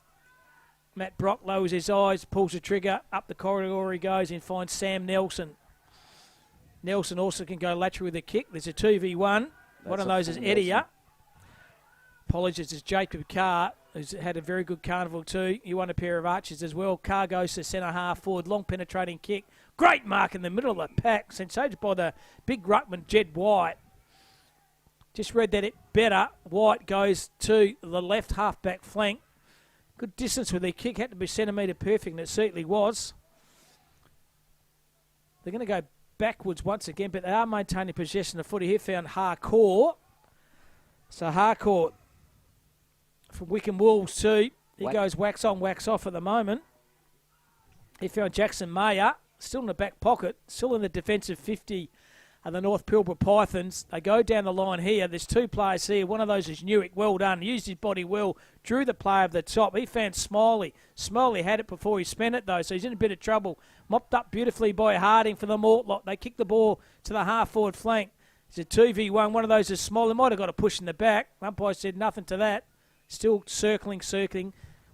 Matt Brock lowers his eyes, pulls the trigger, up the corridor he goes and finds Sam Nelson. Nelson also can go lateral with a kick. There's a 2v1. One of those is Edia. Apologies, it's Jacob Carr, who's had a very good carnival too. He won a pair of arches as well. Carr goes to centre half forward, long penetrating kick. Great mark in the middle of the pack. Sensation by the big ruckman, Jed White. Just read that it better. White goes to the left half-back flank. Good distance with the kick. Had to be centimetre perfect, and it certainly was. They're going to go backwards once again, but they are maintaining possession of footy. Here found Harcourt. So Harcourt from Wickham Wolves too. He goes wax on, wax off at the moment. He found Jackson Mayer, still in the back pocket, still in the defensive 50 of the North Pilbara Pythons. They go down the line here. There's two players here. One of those is Newick. Well done. Used his body well. Drew the player of the top. He found Smiley. Smiley had it before he spent it, though, so he's in a bit of trouble. Mopped up beautifully by Harding for the Mortlock. They kick the ball to the half-forward flank. It's a 2v1. One of those is Smiley. Might have got a push in the back. Umpire said nothing to that. Still circling.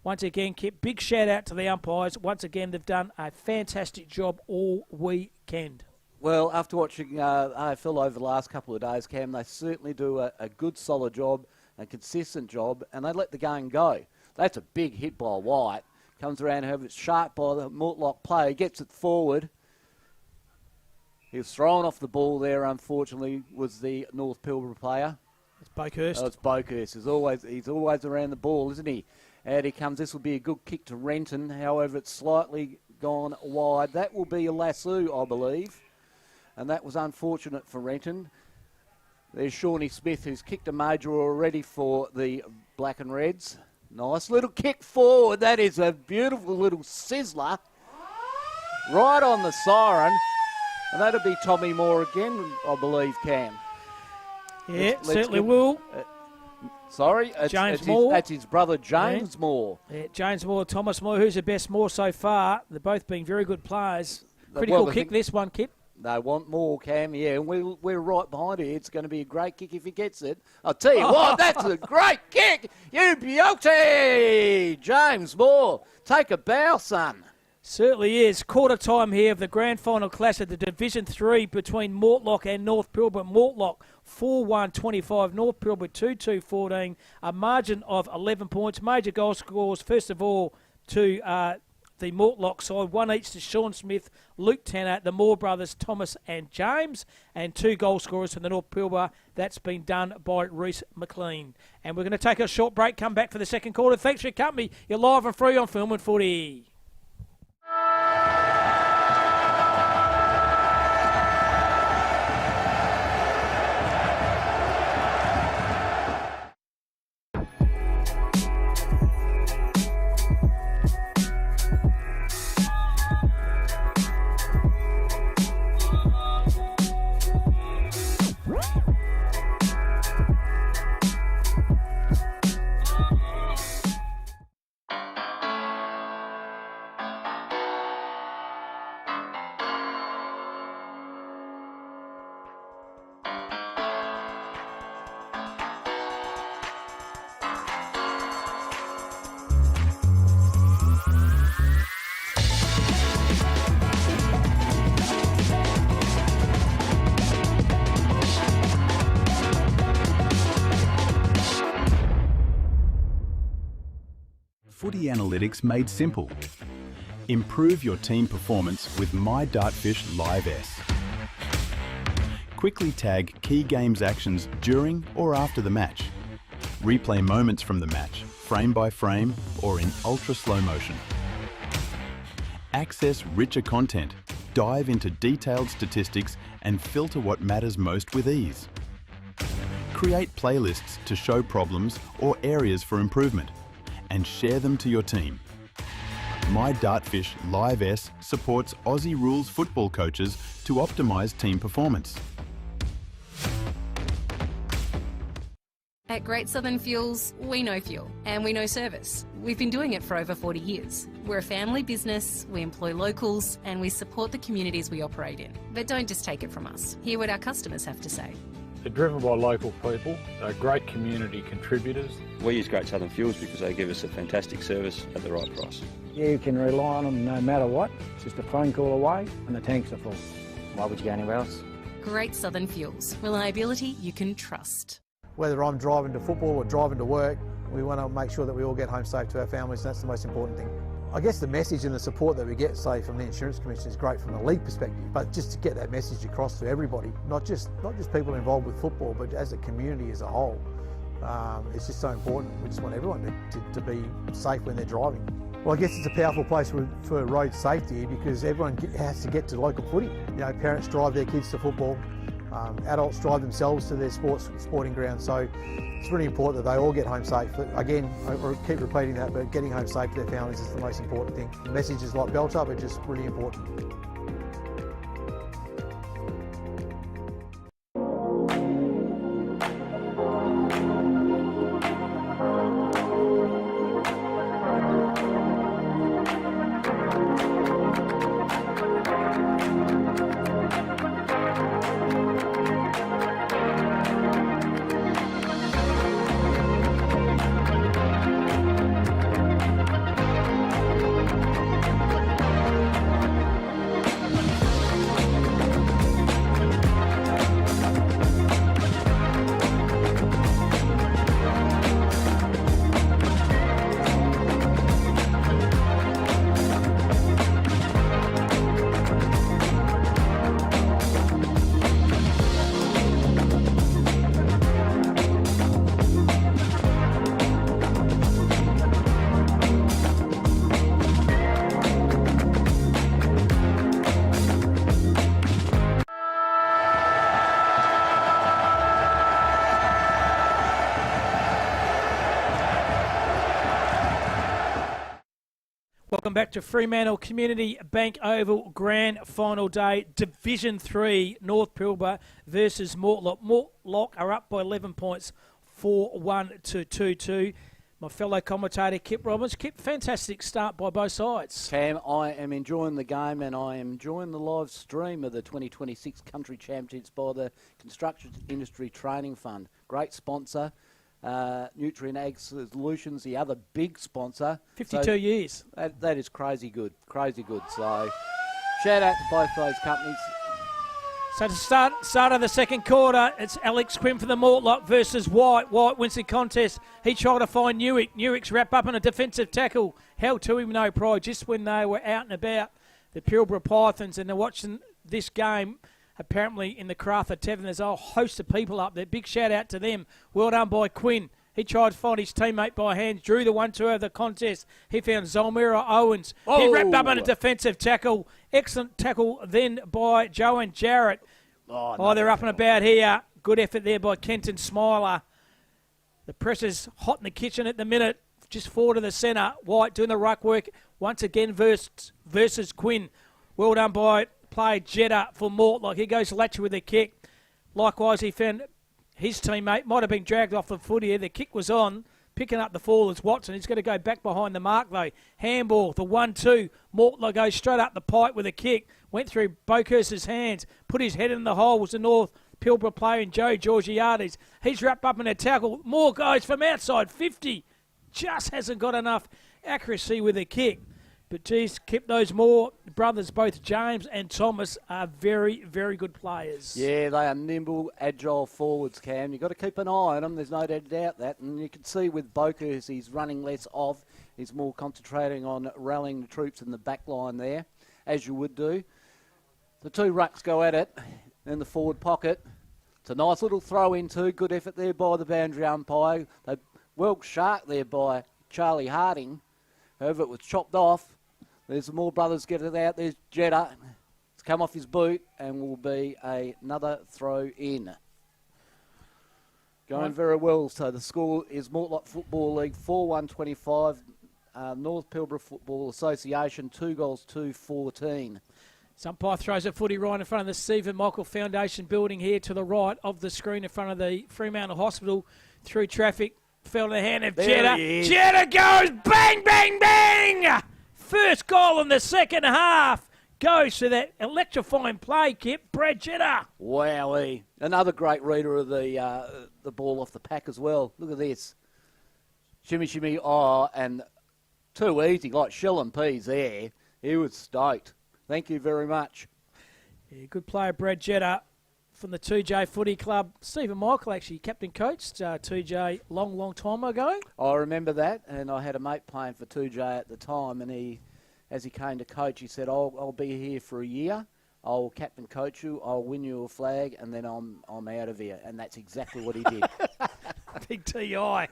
Once again, Kip, big shout out to the umpires. Once again, they've done a fantastic job all weekend. Well, after watching AFL over the last couple of days, Cam, they certainly do a good, solid job, a consistent job, and they let the game go. That's a big hit by White. Comes around, have it sharp by the Mortlock player, gets it forward. He was thrown off the ball there, unfortunately, was the North Pilbara player. It's Boakhurst. Oh, it's Boakhurst. He's always around the ball, isn't he? Out he comes. This will be a good kick to Renton. However, it's slightly gone wide. That will be a lasso, I believe. And that was unfortunate for Renton. There's Shawnee Smith, who's kicked a major already for the Black and Reds. Nice little kick forward. That is a beautiful little sizzler. Right on the siren. And that'll be Tommy Moore again, I believe, Cam. Yeah, certainly will. Sorry, James Moore. That's his brother, James Moore. Yeah, James Moore, Thomas Moore. Who's the best Moore so far? They've both been very good players. Critical kick, this one, Kip. They want more, Cam, yeah, and we're right behind it. It's going to be a great kick if he gets it. I'll tell you what, that's a great kick. You beauty! James Moore, take a bow, son. Certainly is. Quarter time here of the grand final clash of the Division 3 between Mortlock and North Pilbara. Mortlock 4-1-25, North Pilbara 2-2-14, a margin of 11 points. Major goal scores, first of all, to the Mortlock side, one each to Sean Smith, Luke Tanner, the Moore brothers, Thomas and James, and two goal scorers from the North Pilbara. That's been done by Reece McLean. And we're going to take a short break, come back for the second quarter. Thanks for your company. You're live and free on Film and Footy. Footy analytics made simple. Improve your team performance with My Dartfish Live S. Quickly tag key games actions during or after the match. Replay moments from the match, frame by frame or in ultra slow motion. Access richer content, dive into detailed statistics and filter what matters most with ease. Create playlists to show problems or areas for improvement and share them to your team. My Dartfish Live S supports Aussie rules football coaches to optimise team performance. At Great Southern Fuels, we know fuel and we know service. We've been doing it for over 40 years. We're a family business, we employ locals and we support the communities we operate in. But don't just take it from us. Hear what our customers have to say. They're driven by local people, they're great community contributors. We use Great Southern Fuels because they give us a fantastic service at the right price. Yeah, you can rely on them no matter what. It's just a phone call away and the tanks are full. Why would you go anywhere else? Great Southern Fuels. Reliability you can trust. Whether I'm driving to football or driving to work, we want to make sure that we all get home safe to our families, and that's the most important thing. I guess the message and the support that we get, say, from the Insurance Commission is great from a league perspective, but just to get that message across to everybody, not just people involved with football, but as a community as a whole, it's just so important. We just want everyone to be safe when they're driving. Well, I guess it's a powerful place for road safety because everyone has to get to local footy. You know, parents drive their kids to football, adults drive themselves to their sporting grounds, so it's really important that they all get home safe. But again, I keep repeating that, but getting home safe to their families is the most important thing. Messages like belt up are just really important. Welcome back to Fremantle Community Bank Oval Grand Final Day, Division 3, North Pilbara versus Mortlock. Mortlock are up by 11 points, 4-1 to 2-2. My fellow commentator, Kip Roberts. Kip, fantastic start by both sides. Cam, I am enjoying the game and I am enjoying the live stream of the 2026 Country Championships by the Construction Industry Training Fund. Great sponsor. Nutrien Ag Solutions, the other big sponsor. 52 years. That is crazy good, crazy good. So shout out to both those companies. So to start of the second quarter, it's Alex Quinn for the Mortlock versus White. White wins the contest. He tried to find Newick. Newick's wrapped up in a defensive tackle. Held to him, no pride, just when they were out and about. The Pilbara Pythons, and they're watching this game apparently in the Crathur Tavern. There's a whole host of people up there. Big shout out to them. Well done by Quinn. He tried to find his teammate by hand, drew the 1-2 of the contest. He found Zolmira Owens. Oh. He wrapped up in a defensive tackle. Excellent tackle then by Joanne Jarrett. Oh, they're up and about here. Good effort there by Kenton Smiler. The pressure's hot in the kitchen at the minute. Just forward to the centre. White doing the ruck work once again versus Quinn. Well done by player Jetta for Mortlock. He goes Latcher with a kick. Likewise, he found his teammate. Might have been dragged off the foot here. The kick was on. Picking up the fall is Watson. He's going to go back behind the mark, though. Handball, the 1-2. Mortlock goes straight up the pipe with a kick. Went through Bokhurst's hands. Put his head in the hole. Was the North Pilbara player in Joe Georgiades. He's wrapped up in a tackle. Moore goes from outside 50. Just hasn't got enough accuracy with a kick. But, geez, keep those Moore brothers, both James and Thomas, are very, very good players. Yeah, they are nimble, agile forwards, Cam. You've got to keep an eye on them. There's no doubt that. And you can see with Bokhurst, he's running less off. He's more concentrating on rallying the troops in the back line there, as you would do. The two rucks go at it in the forward pocket. It's a nice little throw in too. Good effort there by the boundary umpire. They well shark there by Charlie Harding. However, it was chopped off. There's the Moore brothers get it out. There's Jetta. It's come off his boot and will be another throw in. Going very well. So the score is Mortlock Football League 4-1-25. North Pilbara Football Association 2-2-14. Umpire throws a footy right in front of the Stephen Michael Foundation building here to the right of the screen in front of the Fremantle Hospital. through traffic. Fell in the hand of There Jetta. he is. Jetta goes bang, bang, bang! First goal in the second half goes to that electrifying play, Kip. Brad Jetta. Wowee. Another great reader of the ball off the pack as well. Look at this. Shimmy, shimmy, and too easy, like shell and peas there. He was stoked. Thank you very much. Yeah, good player, Brad Jetta from the 2J Footy Club. Stephen Michael actually captain coached 2J long time ago. I remember that, and I had a mate playing for 2J at the time, and as he came to coach, he said, I'll be here for a year. I'll captain coach you. I'll win you a flag, and then I'm out of here. And that's exactly what he did. Big TI.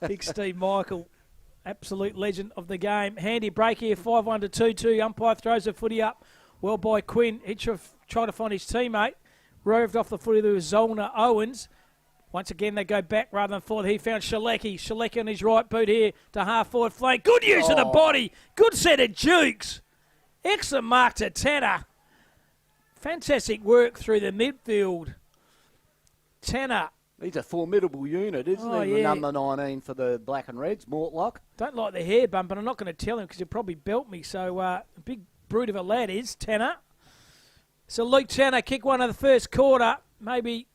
Big Steve Michael. Absolute legend of the game. Handy break here, 5-1 to 2-2. Umpire throws the footy up. Well by Quinn. He tried to find his teammate. Roved off the footy to Zolna Owens. Once again, they go back rather than forward. He found Shalecki. Shalecki on his right boot here to half-forward flank. Good use of the body. Good set of jukes. Excellent mark to Tanner. Fantastic work through the midfield. Tanner. He's a formidable unit, isn't he? The number 19 for the Black and Reds, Mortlock. Don't like the hair bump, but I'm not going to tell him because he'll probably belt me. So a big brute of a lad is Tanner. So Luke Tanner kick one of the first quarter. Maybe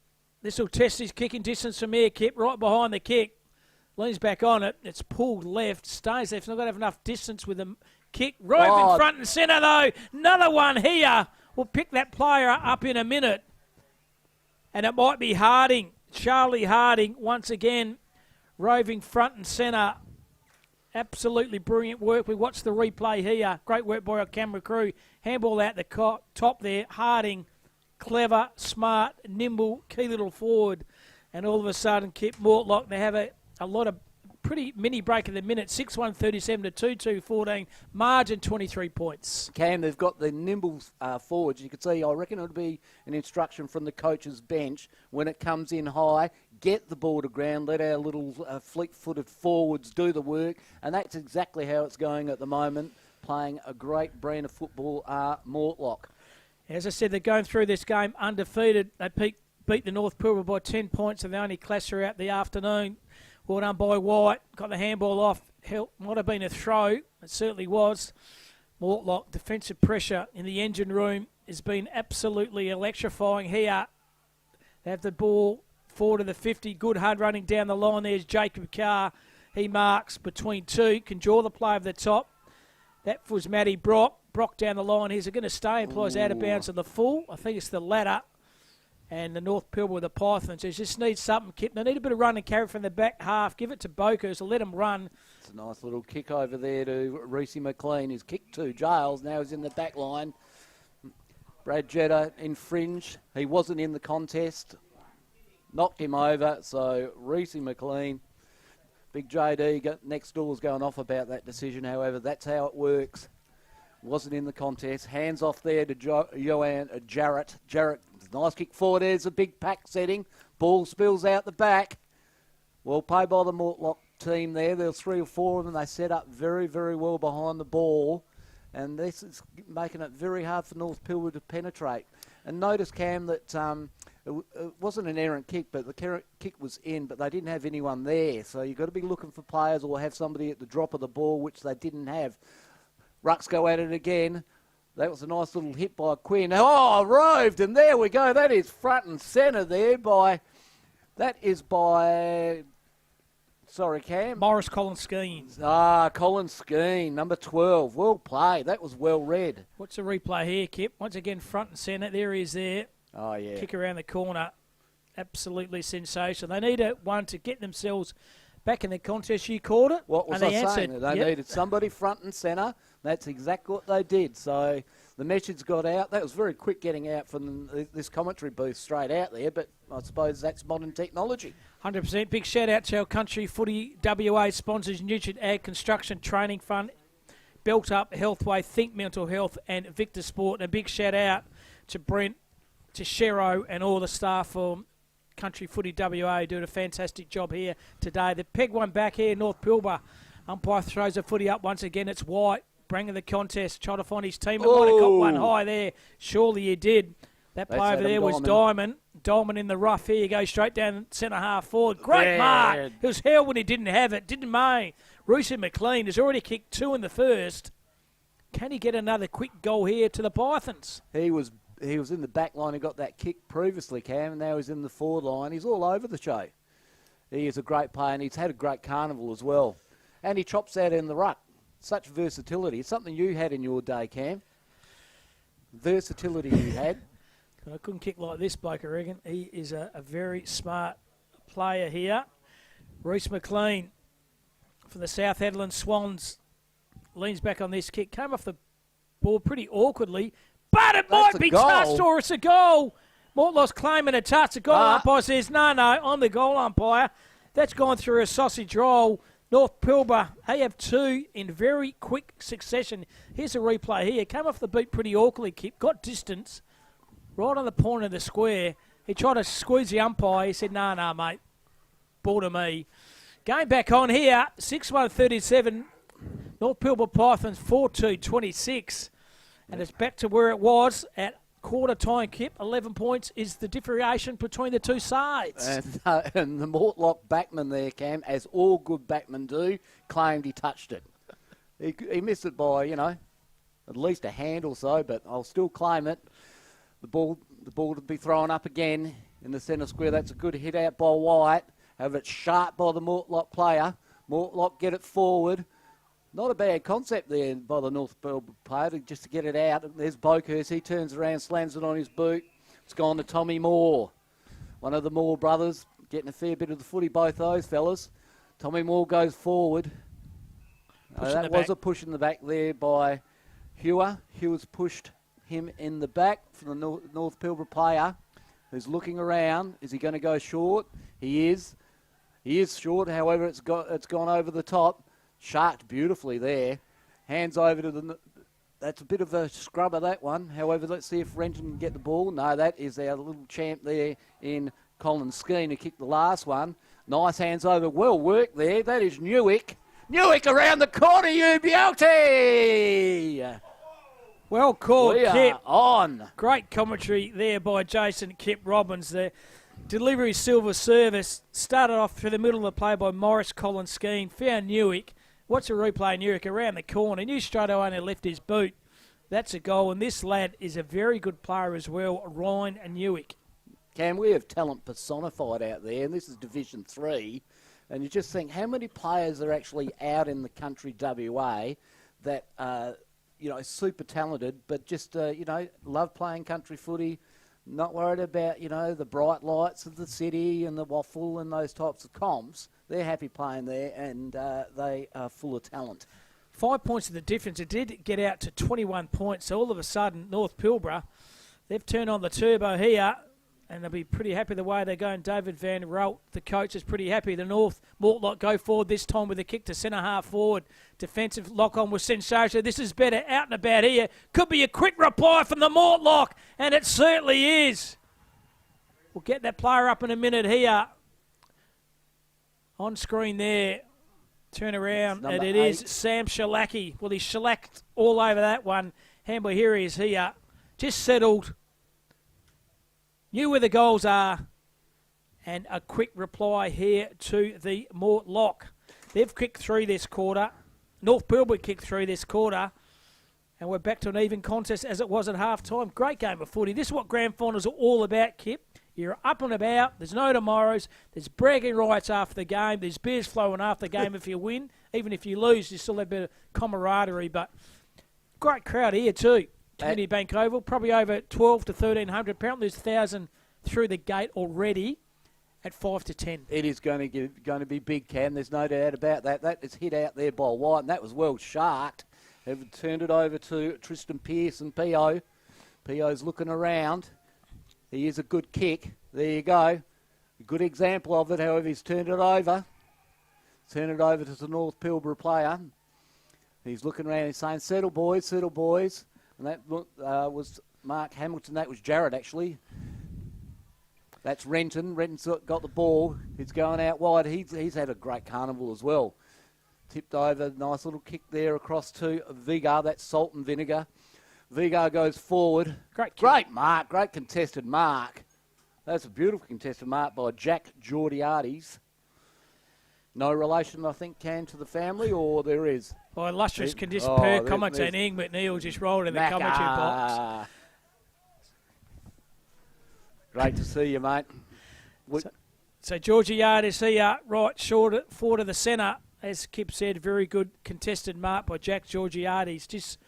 this will test his kicking distance from here, Kip. Right behind the kick. Leans back on it. It's pulled left. Stays left. It's not going to have enough distance with the kick. Right in front and centre, though. Another one here. We'll pick that player up in a minute. And it might be Harding. Charlie Harding, once again, roving front and centre. Absolutely brilliant work. We watched the replay here. Great work by our camera crew. Handball out the top there. Harding, clever, smart, nimble, key little forward. And all of a sudden, Kip Mortlock, they have a lot of pretty mini break of the minute. 6-1, 37 to 2-2, 14. Margin 23 points. Cam, they've got the nimble forwards. You can see, I reckon it would be an instruction from the coach's bench when it comes in high. Get the ball to ground, let our little fleet-footed forwards do the work, and that's exactly how it's going at the moment, playing a great brand of football, Mortlock. As I said, they're going through this game undefeated. They beat the North Pilbara by 10 points, and they only clashed throughout the afternoon. Well done by White, got the handball off. Might have been a throw, it certainly was. Mortlock, defensive pressure in the engine room has been absolutely electrifying here. They have the ball forward to the 50. Good hard running down the line. There's Jacob Carr. He marks between two. Can draw the play over the top. That was Matty Brock. Brock down the line. He's going to stay. Implies out of bounds on the full. I think it's the ladder. And the North Pilbara with the Pythons. They just need something, Kip. They need a bit of run and carry from the back half. Give it to Boker, so let him run. It's a nice little kick over there to Reese McLean. He's kicked to Giles. Now he's in the back line. Brad Jetta in fringe. He wasn't in the contest. Knocked him over. So Reese McLean, big JD next door's going off about that decision. However, that's how it works. Wasn't in the contest. Hands off there to Jarrett. Jarrett, nice kick forward. There's a big pack setting. Ball spills out the back. Well played by the Mortlock team there. There's 3 or 4 of them. They set up very, very well behind the ball. And this is making it very hard for North Pilbara to penetrate. And notice, Cam, that it wasn't an errant kick, but the kick was in, but they didn't have anyone there. So you've got to be looking for players or have somebody at the drop of the ball, which they didn't have. Rucks go at it again. That was a nice little hit by Quinn. Oh, roved, and there we go. That is front and centre there by... That is by... Sorry, Cam. Morris Colin Skeen. Colin Skeen, number 12. Well played. That was well read. What's the replay here, Kip? Once again, front and centre. There he is there. Oh, yeah. Kick around the corner. Absolutely sensational. They need one to get themselves back in the contest. You called it. What was I saying? They needed somebody front and centre. That's exactly what they did. So the message got out. That was very quick getting out from this commentary booth straight out there, but I suppose that's modern technology. 100%. Big shout out to our Country Footy WA sponsors, Nutrien Ag Construction Training Fund, Built Up Healthway, Think Mental Health, and Victor Sport. And a big shout out to Brent, to Shero, and all the staff from Country Footy WA doing a fantastic job here today. The peg one back here, North Pilbara. Umpire throws the footy up once again. It's White, bringing the contest, trying to find his team. But might have got one high there. Surely he did. That That's play over Adam there was Diamond. Diamond in the rough here. You go straight down centre half forward. Great mark. It was hell when he didn't have it, didn't May? Rooster McLean has already kicked 2 in the first. Can he get another quick goal here to the Pythons? He was in the back line. He got that kick previously, Cam, and now he's in the forward line. He's all over the show. He is a great player, and he's had a great carnival as well. And he chops out in the ruck. Such versatility. It's something you had in your day, Cam. Versatility you had. I couldn't kick like this bloke, I reckon. He is a very smart player here. Reece McLean from the South Hedland Swans leans back on this kick. Came off the ball pretty awkwardly, but it might be touched or it's a goal. Mortlock's claiming a touch. The goal umpire says, no, I'm the goal umpire. That's gone through a sausage roll. North Pilbara, they have 2 in very quick succession. Here's a replay here. Came off the beat pretty awkwardly, got distance, right on the point of the square. He tried to squeeze the umpire. He said, no, mate. Ball to me. Going back on here, 6-1-37. North Pilbara Pythons 4-2-26. And it's back to where it was at quarter time, Kip. 11 points is the differentiation between the two sides. And the Mortlock backman there, Cam, as all good backmen do, claimed he touched it. He missed it by, at least a hand or so, but I'll still claim it. The ball to be thrown up again in the centre square. That's a good hit out by White. Have it sharp by the Mortlock player. Mortlock get it forward. Not a bad concept there by the North Pilbara player just to get it out. There's Bokhurst. He turns around, slams it on his boot. It's gone to Tommy Moore. One of the Moore brothers getting a fair bit of the footy, both those fellas. Tommy Moore goes forward. That was a push in the back there by Hewer. Hewer's pushed him in the back from the North Pilbara player who's looking around. Is he going to go short? He is. He is short. However, it's gone over the top. Sharked beautifully there. Hands over to that's a bit of a scrubber, that one. However, let's see if Renton can get the ball. No, that is our little champ there in Colin Skeen who kicked the last one. Nice hands over. Well worked there. That is Newick. Newick around the corner, you beauty! Well called, we Kip. Are on. Great commentary there by Jason Kip Robbins there. Delivery silver service. Started off through the middle of the play by Morris Colin Skeen. Found Newick. Watch a replay, Newick around the corner. Knew straight away and left his boot. That's a goal. And this lad is a very good player as well, Ryan Newick. Cam, we have talent personified out there, and this is Division 3. And you just think, how many players are actually out in the country WA that are, super talented, but just, love playing country footy, not worried about, the bright lights of the city and the waffle and those types of comps. They're happy playing there, and they are full of talent. 5 points of the difference. It did get out to 21 points. So all of a sudden, North Pilbara, they've turned on the turbo here, and they'll be pretty happy the way they're going. David Van Ralt, the coach, is pretty happy. The North Mortlock go forward this time with a kick to centre half forward. Defensive lock-on was sensational. This is better out and about here. Could be a quick reply from the Mortlock, and it certainly is. We'll get that player up in a minute here. On screen there. Turn around, and it is Sam Shalaki. Well, he shellacked all over that one. Handball, here he is here. Just settled. Knew where the goals are. And a quick reply here to the Mortlock. They've kicked through this quarter. North Pilbara kicked through this quarter. And we're back to an even contest as it was at half-time. Great game of footy. This is what grand finals are all about, Kip. You're up and about. There's no tomorrows. There's bragging rights after the game. There's beers flowing after the game if you win. Even if you lose, you still have a bit of camaraderie. But great crowd here too. Community Bank Oval, probably over 12 to 1,300. Apparently there's 1,000 through the gate already at 5 to 10. It is going to be big, Cam. There's no doubt about that. That is hit out there by White, and that was well sharked. Have turned it over to Tristan Pearce and P.O. P.O.'s looking around. He is a good kick. There you go. A good example of it. However, he's turned it over. Turned it over to the North Pilbara player. He's looking around. He's saying, settle, boys, settle, boys. And that was Mark Hamilton. That was Jared, actually. That's Renton. Renton's got the ball. He's going out wide. He's had a great carnival as well. Tipped over. Nice little kick there across to Vigar. That's salt and vinegar Vigo goes forward. Great mark, great contested mark. That's a beautiful contested mark by Jack Georgiades. No relation, I think, Can, to the family, or there is? Well, illustrious condition per commentator, and Ian McNeil just rolled in the commentary box. Great to see you, mate. So Georgiades here, right short forward of the centre. As Kip said, very good contested mark by Jack Georgiades. Just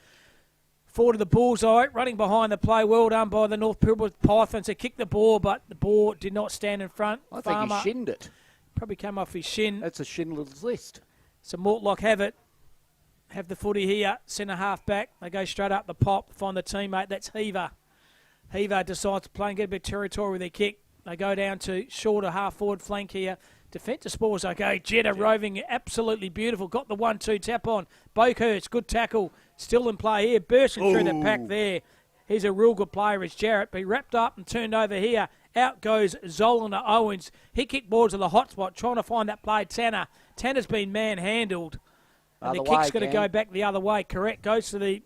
forward of the bullseye, running behind the play. Well done by the North Pilbara Pythons. They kicked the ball, but the ball did not stand in front. I think he shinned it. Probably came off his shin. That's a shinless list. So Mortlock have it. Have the footy here. Centre half back. They go straight up the pop. Find the teammate. That's Heaver. Heaver decides to play and get a bit of territory with their kick. They go down to shorter half forward flank here. Defensive spoils okay. Jetta roving, absolutely beautiful. Got the 1-2 tap on. Boakhurst, good tackle. Still in play here. Bursting through the pack there. He's a real good player, is Jarrett. Be wrapped up and turned over here. Out goes Zolan to Owens. He kicked balls to the hot spot, trying to find that play. Tanner's been manhandled. And the kick's going to go back the other way. Correct. Goes to the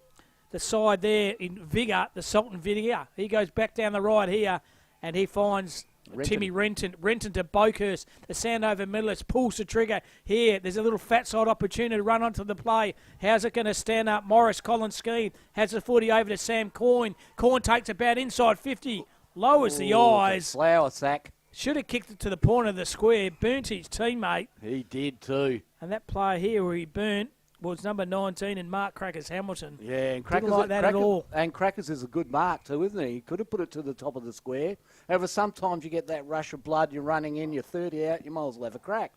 side there in Vigor, the Sultan Vigor. He goes back down the right here, and he finds Timmy Renton to Boakhurst. The Sandover medalist pulls the trigger here. There's a little fat side opportunity to run onto the play. How's it going to stand up? Morris Collins Skeen has the footy over to Sam Coyne. Coyne takes about inside 50. Lowers the eyes. Flower sack. Should have kicked it to the point of the square. Burnt his teammate. He did too. And that player here where he burnt was number 19 and Mark Crackers Hamilton. Yeah, and Crackers didn't like that at all. And Crackers is a good mark too, isn't he? He could have put it to the top of the square. However, sometimes you get that rush of blood, you're running in, you're 30 out, you might as well have a crack.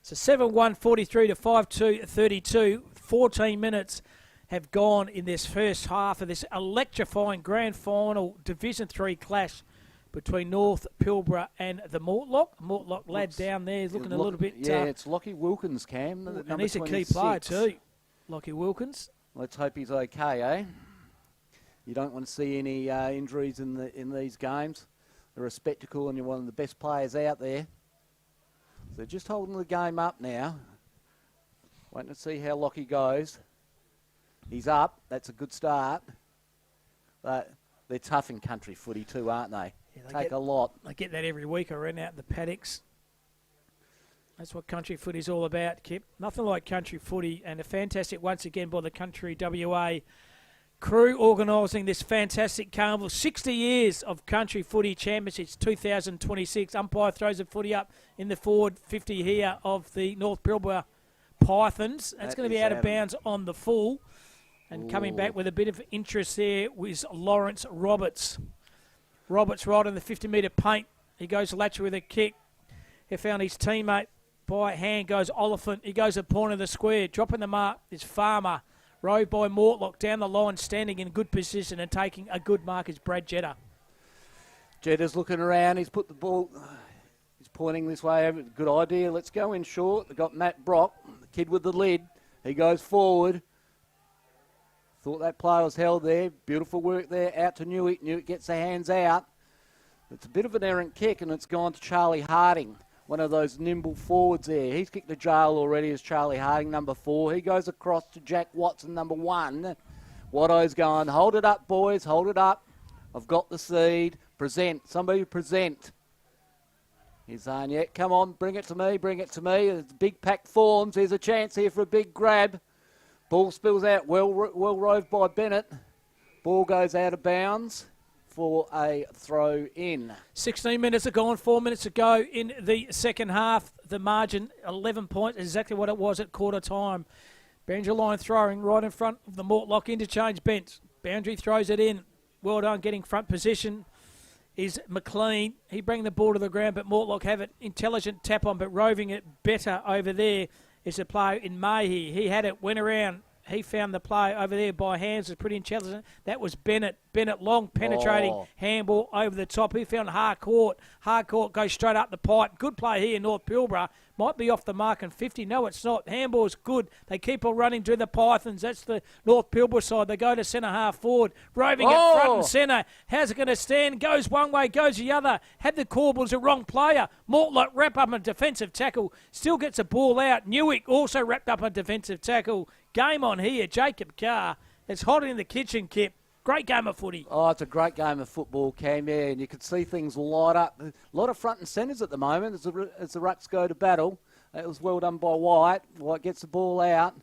So 7-1-43 to 5-2-32. 14 minutes have gone in this first half of this electrifying grand final Division 3 clash between North Pilbara and the Mortlock. Mortlock lad down there is looking a little bit... Yeah, it's Lockie Wilkins, Cam. And he's a key player too, Lockie Wilkins. Let's hope he's okay, eh? You don't want to see any injuries in these games. They're a spectacle and you're one of the best players out there. So they're just holding the game up now. Waiting to see how Lockie goes. He's up. That's a good start. But they're tough in country footy too, aren't they? Yeah, Take a lot. They get that every week. I ran out in the paddocks. That's what country footy's all about, Kip. Nothing like country footy, and a fantastic once again by the Country WA crew organising this fantastic carnival. 60 years of country footy championships, 2026. Umpire throws the footy up in the forward 50 here of the North Pilbara Pythons. That's going to be out of bounds on the full. And coming back with a bit of interest there was Lawrence Roberts. Roberts right in the 50-metre paint. He goes lateral with a kick. He found his teammate by hand, goes Oliphant. He goes at point of the square. Dropping the mark is Farmer. Rowed by Mortlock down the line, standing in good position and taking a good mark is Brad Jetta. Jetta's looking around. He's put the ball... He's pointing this way. Good idea. Let's go in short. They've got Matt Brock, the kid with the lid. He goes forward. Thought that play was held there. Beautiful work there. Out to Newick. Newick gets the hands out. It's a bit of an errant kick, and it's gone to Charlie Harding, one of those nimble forwards there. He's kicked the jail already as Charlie Harding, number 4. He goes across to Jack Watson, number 1. Watto's going, hold it up, boys, hold it up. I've got the seed. Present. Somebody present. He's saying, yeah, come on, bring it to me, bring it to me. As big pack forms, there's a chance here for a big grab. Ball spills out, well roved by Bennett. Ball goes out of bounds for a throw in. 16 minutes are gone, 4 minutes to go in the second half. The margin, 11 points, exactly what it was at quarter time. Boundary line throwing right in front of the Mortlock interchange bench. Boundary throws it in. Well done, getting front position is McLean. He bring the ball to the ground, but Mortlock have it. Intelligent tap on, but roving it better over there is a play in Mayhe. He had it, went around. He found the play over there by hands. Was pretty intelligent. That was Bennett. Bennett long penetrating handball over the top. He found Harcourt. Harcourt goes straight up the pipe. Good play here in North Pilbara. Might be off the mark in 50. No, it's not. Handball's good. They keep on running to the Pythons. That's the North Pilbara side. They go to centre half forward. Roving it front and centre. How's it going to stand? Goes one way, goes the other. Had the call, but was the wrong player. Mortlock wrap up a defensive tackle. Still gets a ball out. Newick also wrapped up a defensive tackle. Game on here. Jacob Carr. It's hot in the kitchen, Kip. Great game of footy. Oh, it's a great game of football, Cam, yeah, and you can see things light up. A lot of front and centres at the moment as the Rucks go to battle. It was well done by White. White gets the ball out.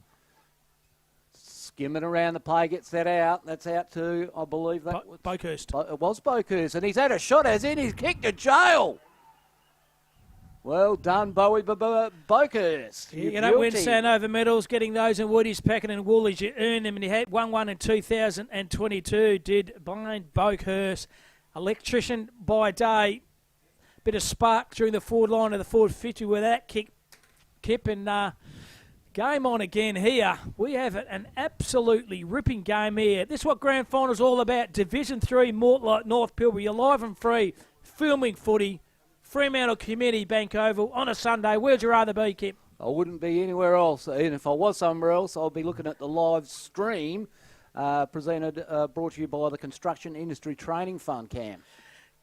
Skimming around the play, gets that out. That's out to, I believe, that was Boakhurst. It was Boakhurst, and he's had a shot, has he? And he's kicked to jail. Well done, Boakhurst. You don't win Sanover medals, getting those in Woody's, Packet and Woolies. You earn them, and he had won one in 2022, did Blind Boakhurst. Electrician by day. Bit of spark during the forward line of the forward 50 with that kick. Kip, and game on again here. We have an absolutely ripping game here. This is what Grand Final's all about. Division 3, Mortlake, North Pilbara. You're live and free, filming footy. Fremantle Community Bank Oval on a Sunday. Where'd you rather be, Kip? I wouldn't be anywhere else. And if I was somewhere else, I'll be looking at the live stream brought to you by the Construction Industry Training Fund, Cam.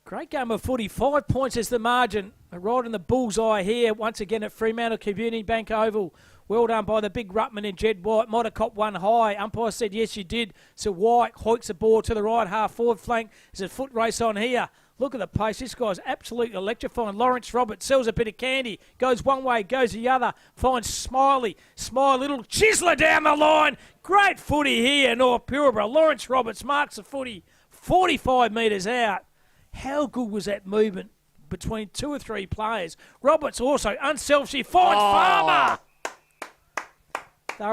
Great game of footy. 5 points is the margin. Right in the bullseye here, once again at Fremantle Community Bank Oval. Well done by the big Ruttman and Jed White. Might have copped one high. Umpire said, yes, you did. So White hoiks the ball to the right half forward flank. There's a foot race on here. Look at the pace. This guy's absolutely electrifying. Lawrence Roberts sells a bit of candy. Goes one way, goes the other. Finds Smiley. Little chiseler down the line. Great footy here, North Pilbara. Lawrence Roberts marks the footy 45 metres out. How good was that movement between two or three players? Roberts also unselfishly finds Farmer. They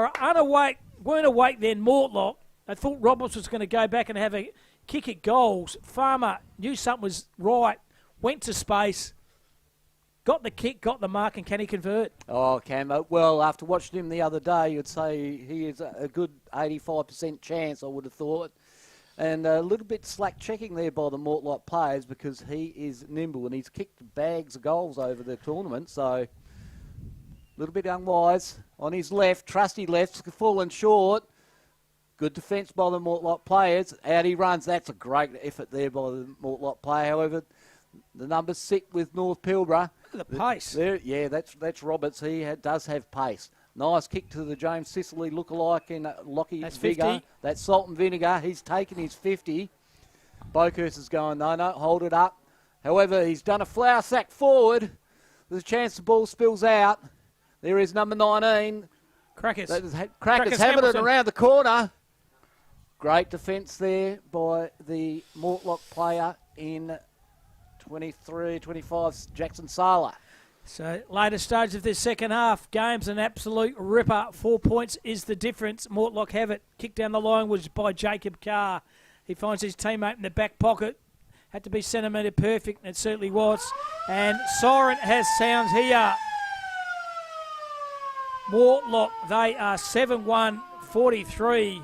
weren't awake then, Mortlake. They thought Roberts was going to go back and have a kick at goals. Farmer knew something was right, went to space, got the kick, got the mark, and can he convert? Oh, Cam, well, after watching him the other day, you'd say he is a good 85% chance, I would have thought. And a little bit slack checking there by the Mortlake players because he is nimble and he's kicked bags of goals over the tournament, so a little bit unwise. On his left, trusty left, fallen short. Good defence by the Mortlake players. Out he runs. That's a great effort there by the Mortlake player. However, the numbers sit with North Pilbara. Look at the pace. Yeah, that's Roberts. He does have pace. Nice kick to the James Sicily lookalike in Lockie Vigor. 50. That's Salt and Vinegar. He's taken his 50. Boakhurst is going, no, hold it up. However, he's done a flower sack forward. There's a chance the ball spills out. There is number 19. Crackers Hamilton around the corner. Great defence there by the Mortlake player in 23-25, Jackson Sala. So, later stage of this second half, game's an absolute ripper. 4 points is the difference. Mortlake have it. Kick down the line was by Jacob Carr. He finds his teammate in the back pocket. Had to be centimetre perfect, and it certainly was. And Siren has sounds here. Mortlake, they are 7-1, 43.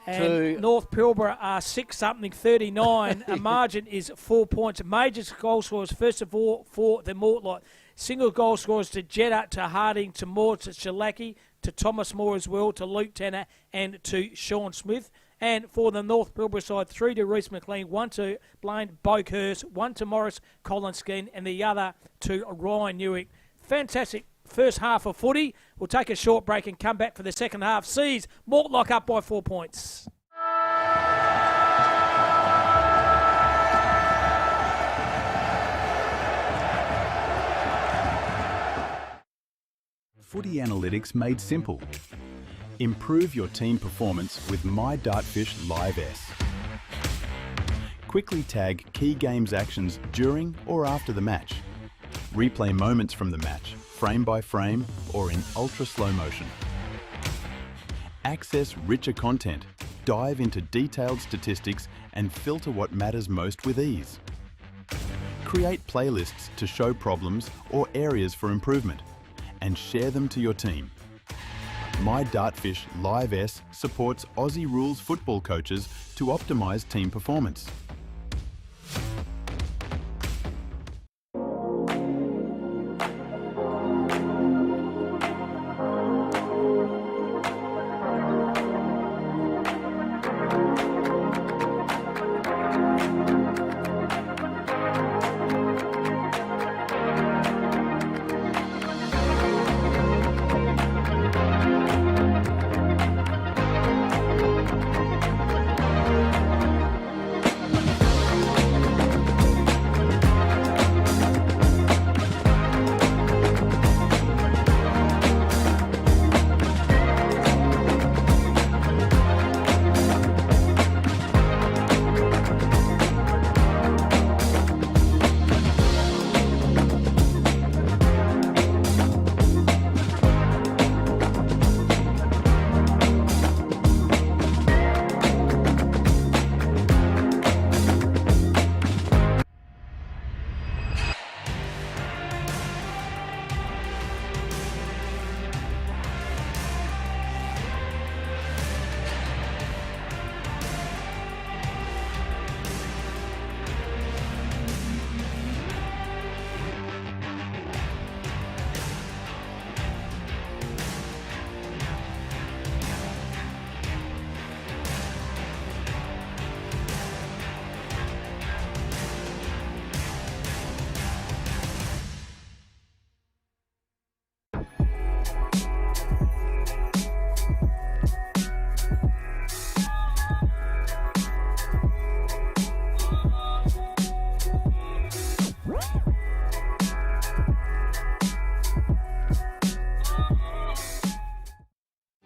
And North Pilbara are 6-something, 39. A margin is 4 points. Major goal scorers, first of all, for the Mortlake. Single goal scorers to Jeddah, to Harding, to Moore, to Shalaki, to Thomas Moore as well, to Luke Tanner, and to Sean Smith. And for the North Pilbara side, 3 to Reece McLean, 1 to Blaine Boakhurst, 1 to Morris Collinskeen, and the other to Ryan Newick. Fantastic first half of footy. We'll take a short break and come back for the second half. Sees Mortlake up by 4 points. Footy analytics made simple. Improve your team performance with My Dartfish Live S. Quickly tag key games actions during or after the match. Replay moments from the match, frame by frame or in ultra slow motion. Access richer content, dive into detailed statistics and filter what matters most with ease. Create playlists to show problems or areas for improvement and share them to your team. My Dartfish Live S supports Aussie rules football coaches to optimise team performance.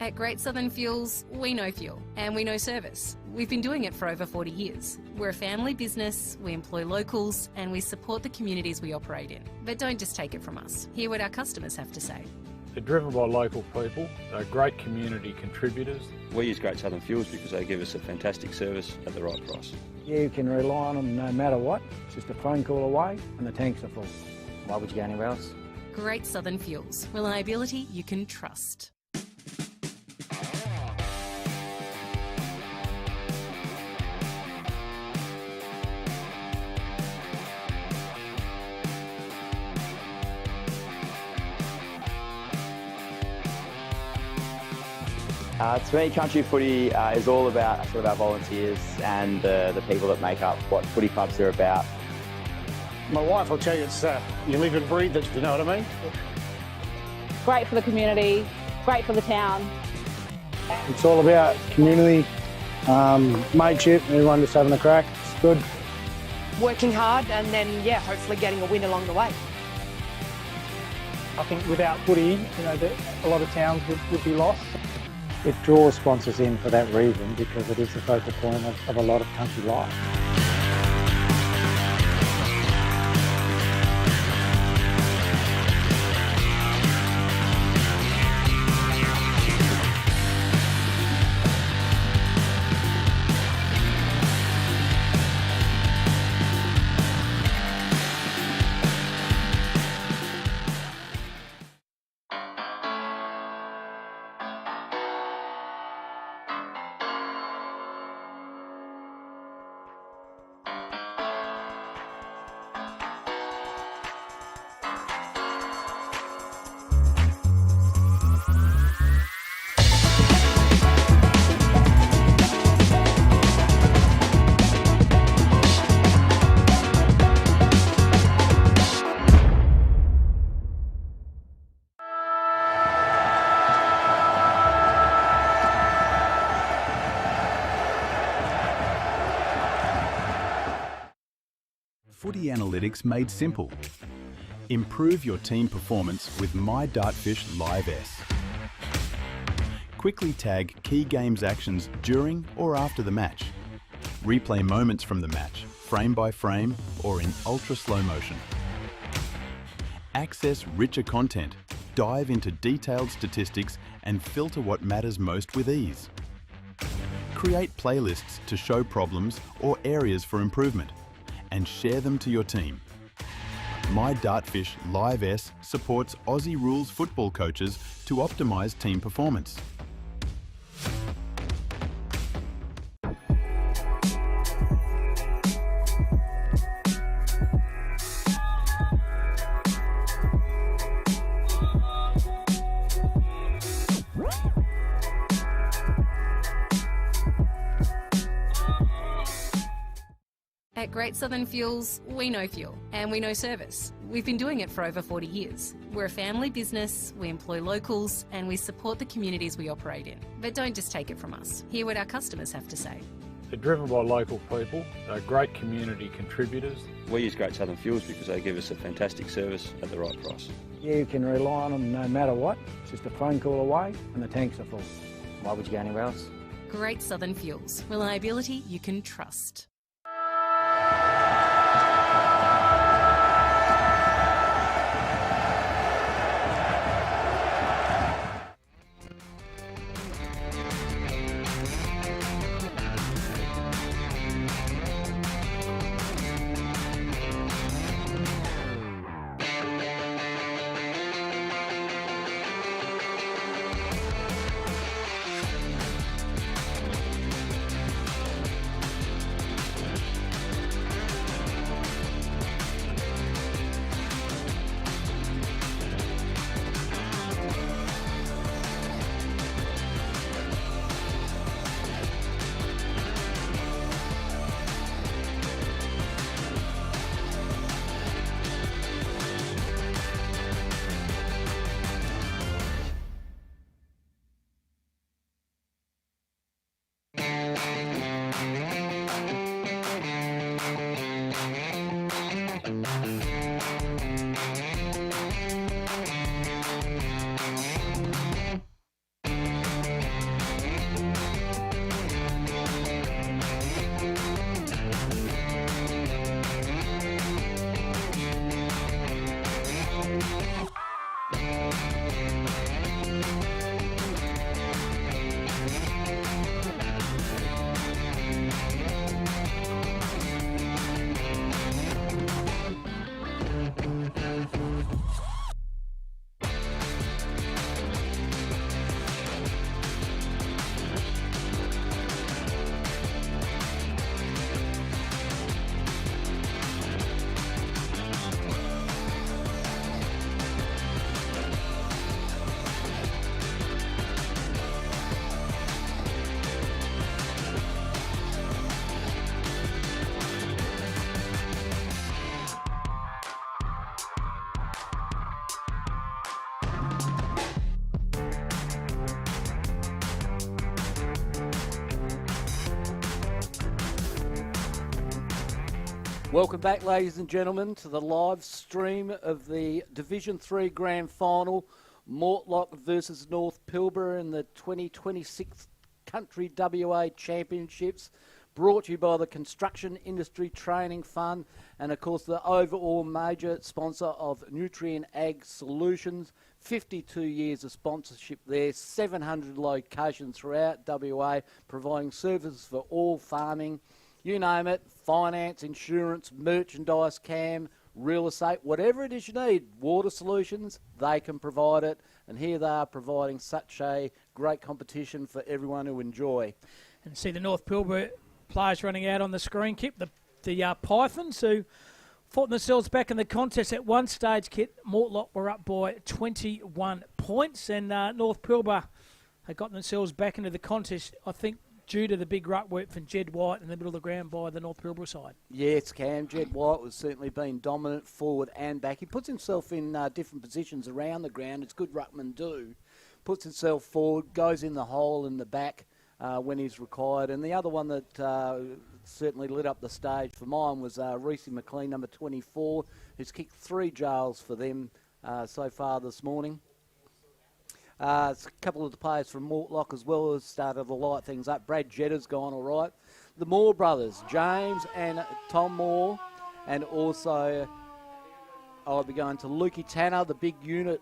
At Great Southern Fuels, we know fuel and we know service. We've been doing it for over 40 years. We're a family business, we employ locals and we support the communities we operate in. But don't just take it from us. Hear what our customers have to say. They're driven by local people, they're great community contributors. We use Great Southern Fuels because they give us a fantastic service at the right price. You can rely on them no matter what. It's just a phone call away and the tanks are full. Why would you go anywhere else? Great Southern Fuels. Reliability you can trust. To me, country footy is all about sort of our volunteers and the people that make up what footy clubs are about. My wife will tell you it's you live and breathe it, you know what I mean? Great for the community, great for the town. It's all about community, mateship, everyone just having a crack. It's good. Working hard and then, hopefully getting a win along the way. I think without footy, a lot of towns would be lost. It draws sponsors in for that reason because it is the focal point of a lot of country life. Footy analytics made simple. Improve your team performance with My Dartfish Live S. Quickly tag key games actions during or after the match. Replay moments from the match, frame by frame or in ultra slow motion. Access richer content, dive into detailed statistics and filter what matters most with ease. Create playlists to show problems or areas for improvement and share them to your team. My Dartfish Live S supports Aussie rules football coaches to optimise team performance. At Great Southern Fuels, we know fuel and we know service. We've been doing it for over 40 years. We're a family business, we employ locals and we support the communities we operate in. But don't just take it from us. Hear what our customers have to say. They're driven by local people, they're great community contributors. We use Great Southern Fuels because they give us a fantastic service at the right price. You can rely on them no matter what. It's just a phone call away and the tanks are full. Why would you go anywhere else? Great Southern Fuels. Reliability you can trust. Welcome back, ladies and gentlemen, to the live stream of the Division 3 Grand Final, Mortlock versus North Pilbara in the 2026 Country WA Championships, brought to you by the Construction Industry Training Fund and, of course, the overall major sponsor of Nutrien Ag Solutions. 52 years of sponsorship there, 700 locations throughout WA, providing services for all farming. You name it, finance, insurance, merchandise, cam, real estate, whatever it is you need, water solutions, they can provide it. And here they are providing such a great competition for everyone to enjoy. And see the North Pilbara players running out on the screen, Kip, the Pythons who fought themselves back in the contest at one stage, Kip. Mortlock were up by 21 points and North Pilbara had got themselves back into the contest, I think, due to the big ruck work from Jed White in the middle of the ground by the North Pilbara side. Yes, Cam. Jed White was certainly been dominant forward and back. He puts himself in different positions around the ground. It's good ruckmen do. Puts himself forward, goes in the hole in the back when he's required. And the other one that certainly lit up the stage for mine was Reece McLean, number 24, who's kicked 3 jails for them so far this morning. A couple of the players from Mortlock as well has started to light things up. Brad Jetta's gone all right. The Moore brothers, James and Tom Moore, and also I'll be going to Lukey Tanner, the big unit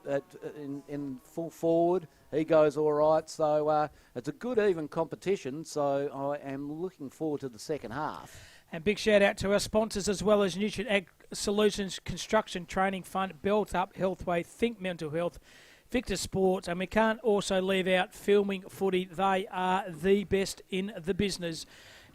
in full forward. He goes all right. So it's a good even competition. So I am looking forward to the second half. And big shout out to our sponsors as well as Nutrien Ag Solutions, Construction Training Fund, Built Up, Healthway, Think Mental Health, Victor Sports, and we can't also leave out Filming Footy. They are the best in the business.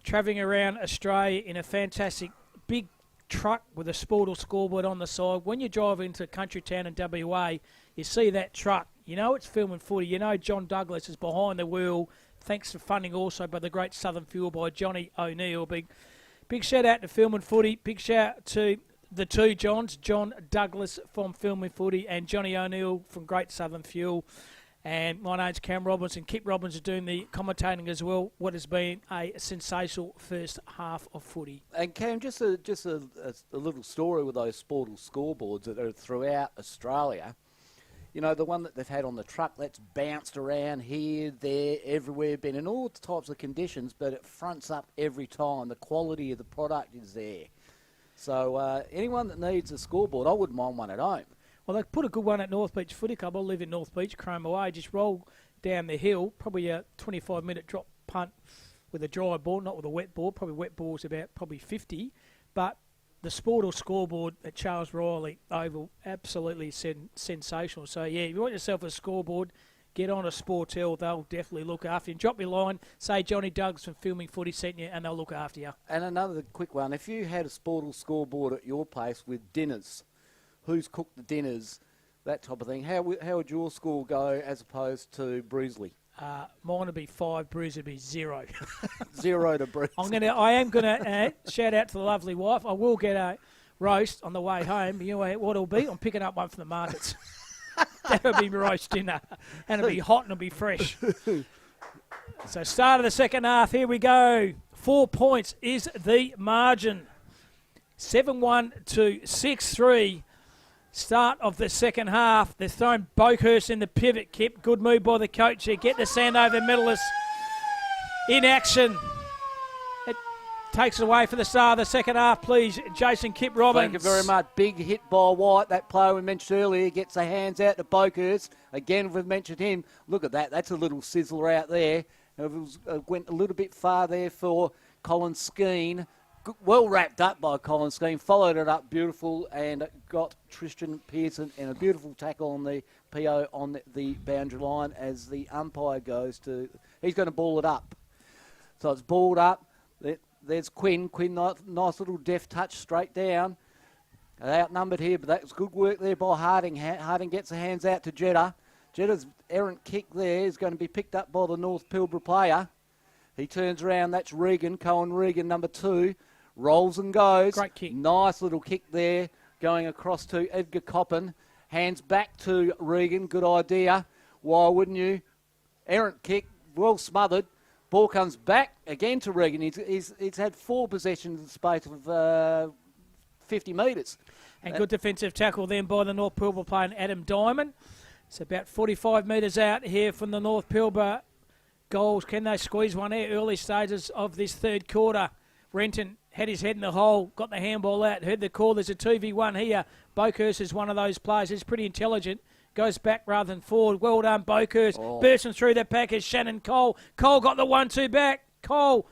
Travelling around Australia in a fantastic big truck with a Sportal scoreboard on the side. When you drive into country town in WA, you see that truck. You know it's Filming Footy. You know John Douglas is behind the wheel. Thanks for funding also by the great Southern Fuel by Johnny O'Neill. Big shout out to Filming Footy. Big shout out to the two Johns, John Douglas from Filming Footy and Johnny O'Neill from Great Southern Fuel. And my name's Cam Robbins, and Kip Robbins is doing the commentating as well. What has been a sensational first half of footy. And Cam, just a little story with those Sportal scoreboards that are throughout Australia. You know, the one that they've had on the truck, that's bounced around here, there, everywhere, been in all types of conditions, but it fronts up every time. The quality of the product is there. So anyone that needs a scoreboard, I wouldn't mind one at home. Well, they put a good one at North Beach Footy Club. I live in North Beach, Chrome Away. Just roll down the hill, probably a 25-minute drop punt with a dry ball, not with a wet ball. Probably wet ball's about 50. But the Sportal scoreboard at Charles Riley Oval, absolutely sensational. So, yeah, if you want yourself a scoreboard, get on a Sportel. They'll definitely look after you. Drop your line, say Johnny Douglas from Filming Footy sent you, and they'll look after you. And another quick one. If you had a Sportal scoreboard at your place with dinners, who's cooked the dinners, that type of thing, how would your score go as opposed to Breesley? Mine would be 5, Bruce would be 0. 0 to Bruce. I am gonna shout out to the lovely wife. I will get a roast on the way home. You know what it'll be? I'm picking up one from the markets. That'll be my roast dinner, and it'll be hot and it'll be fresh. So start of the second half. Here we go. 4 points is the margin. 7-1 to 6-3. Start of the second half. They're throwing Boakhurst in the pivot, Kip. Good move by the coach here. Get the Sandover medalists in action. It takes it away for the start of the second half, please. Jason Kip Robbins. Thank you very much. Big hit by White. That player we mentioned earlier gets the hands out to Boakhurst. Again, we've mentioned him. Look at that. That's a little sizzler out there. It went a little bit far there for Colin Skeen. Well wrapped up by Colin Skeen, followed it up beautiful and got Tristan Pearson in a beautiful tackle on the PO on the boundary line as the umpire goes to, he's going to ball it up. So it's balled up. There's Quinn. Quinn, nice little deft touch straight down. Outnumbered here, but that was good work there by Harding. Harding gets the hands out to Jetta. Jetta's errant kick there is going to be picked up by the North Pilbara player. He turns around, that's Regan, Cohen Regan, number 2. Rolls and goes. Great kick. Nice little kick there, going across to Edgar Coppin. Hands back to Regan, good idea. Why wouldn't you? Errant kick, well smothered. Ball comes back again to Regan. He's had 4 possessions in the space of 50 metres. And good defensive tackle then by the North Pilbara player Adam Diamond. It's about 45 metres out here from the North Pilbara goals. Can they squeeze one here? Early stages of this third quarter. Renton had his head in the hole, got the handball out, heard the call. There's a 2v1 here. Boakhurst is one of those players. He's pretty intelligent. Goes back rather than forward. Well done, Boakhurst. Bursting through the pack is Shannon Cole. Cole got the 1-2 back. Cole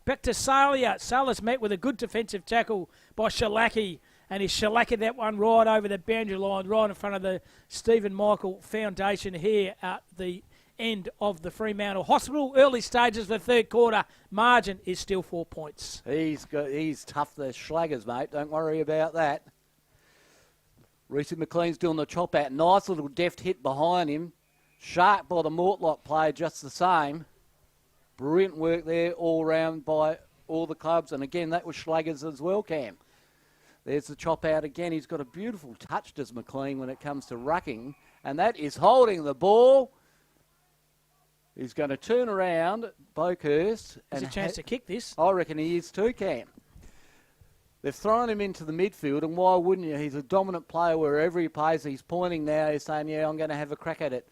back to Salia. Sala's met with a good defensive tackle by Shalaki. And he shellackered that one right over the boundary line, right in front of the Stephen Michael Foundation here at the end of the Fremantle Hospital. Early stages of the third quarter. Margin is still 4 points. He's tough, the Schlaggers, mate. Don't worry about that. Reese McLean's doing the chop out. Nice little deft hit behind him. Sharp by the Mortlock player, just the same. Brilliant work there all round by all the clubs. And again, that was Schlaggers as well, Cam. There's the chop out again. He's got a beautiful touch, does McLean, when it comes to rucking. And that is holding the ball. He's going to turn around, Boakhurst. There's a chance to kick this. I reckon he is too, Cam. They've thrown him into the midfield, and why wouldn't you? He's a dominant player wherever he plays. He's pointing now. He's saying, yeah, I'm going to have a crack at it.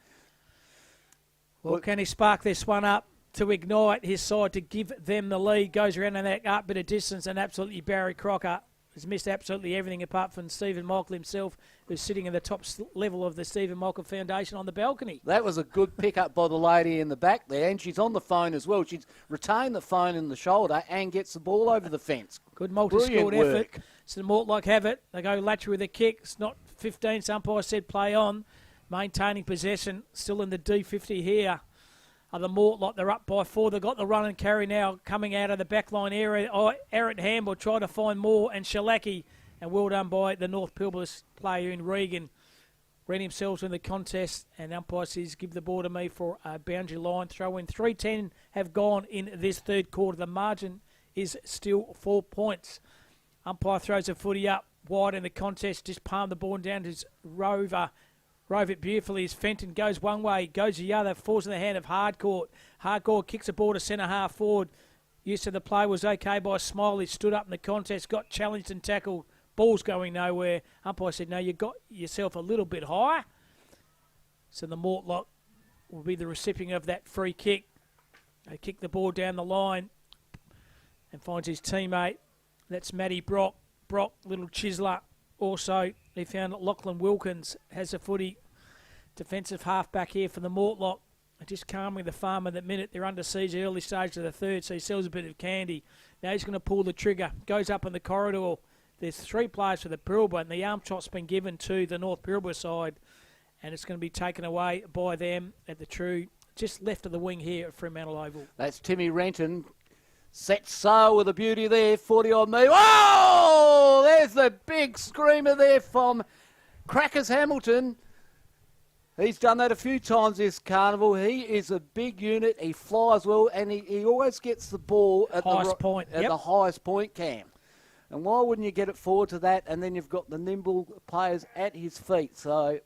Well, can he spark this one up to ignite his side to give them the lead? Goes around in that up bit of distance, and absolutely Barry Crocker has missed absolutely everything apart from Stephen Michael himself, who's sitting in the top level of the Stephen Michael Foundation on the balcony. That was a good pick-up by the lady in the back there, and she's on the phone as well. She's retained the phone in the shoulder and gets the ball over the fence. Good multi-skilled effort. So the Mortlock have it. They go Latcher with a kick. It's not 15. Some umpire said play on. Maintaining possession. Still in the D50 here. The Mortlock, they're up by 4. They've got the run and carry now coming out of the backline area. Aaron Hamble tried to find more, and Shalaki, and well done by the North Pilbara player in Regan. Ran himself in the contest, and umpire says give the ball to me for a boundary line throw in. 3:10 have gone in this third quarter. The margin is still 4 points. Umpire throws a footy up wide in the contest, just palmed the ball down to Rover. Rove it beautifully as Fenton goes one way, goes the other, falls in the hand of Hardcourt. Hardcourt kicks the ball to centre half forward. Use of the play was okay by Smiley. Stood up in the contest, got challenged and tackled. Ball's going nowhere. Umpire said, no, you got yourself a little bit high. So the Mortlock will be the recipient of that free kick. They kick the ball down the line and finds his teammate. That's Matty Brock. Brock, little chiseler. Also, he found that Lachlan Wilkins has a footy. Defensive half back here for the Mortlock. Just calming the farm at the minute. They're under siege early stage of the third, so he sells a bit of candy. Now he's going to pull the trigger. Goes up in the corridor. There's 3 players for the Pilbara, and the arm shot's been given to the North Pilbara side, and it's going to be taken away by them at the true, just left of the wing here at Fremantle Oval. That's Timmy Renton. Set sail with a beauty there, 40-odd metres. Oh, there's the big screamer there from Crackers Hamilton. He's done that a few times this carnival. He is a big unit. He flies well, and he always gets the ball at the highest point, Cam. And why wouldn't you get it forward to that? And then you've got the nimble players at his feet. So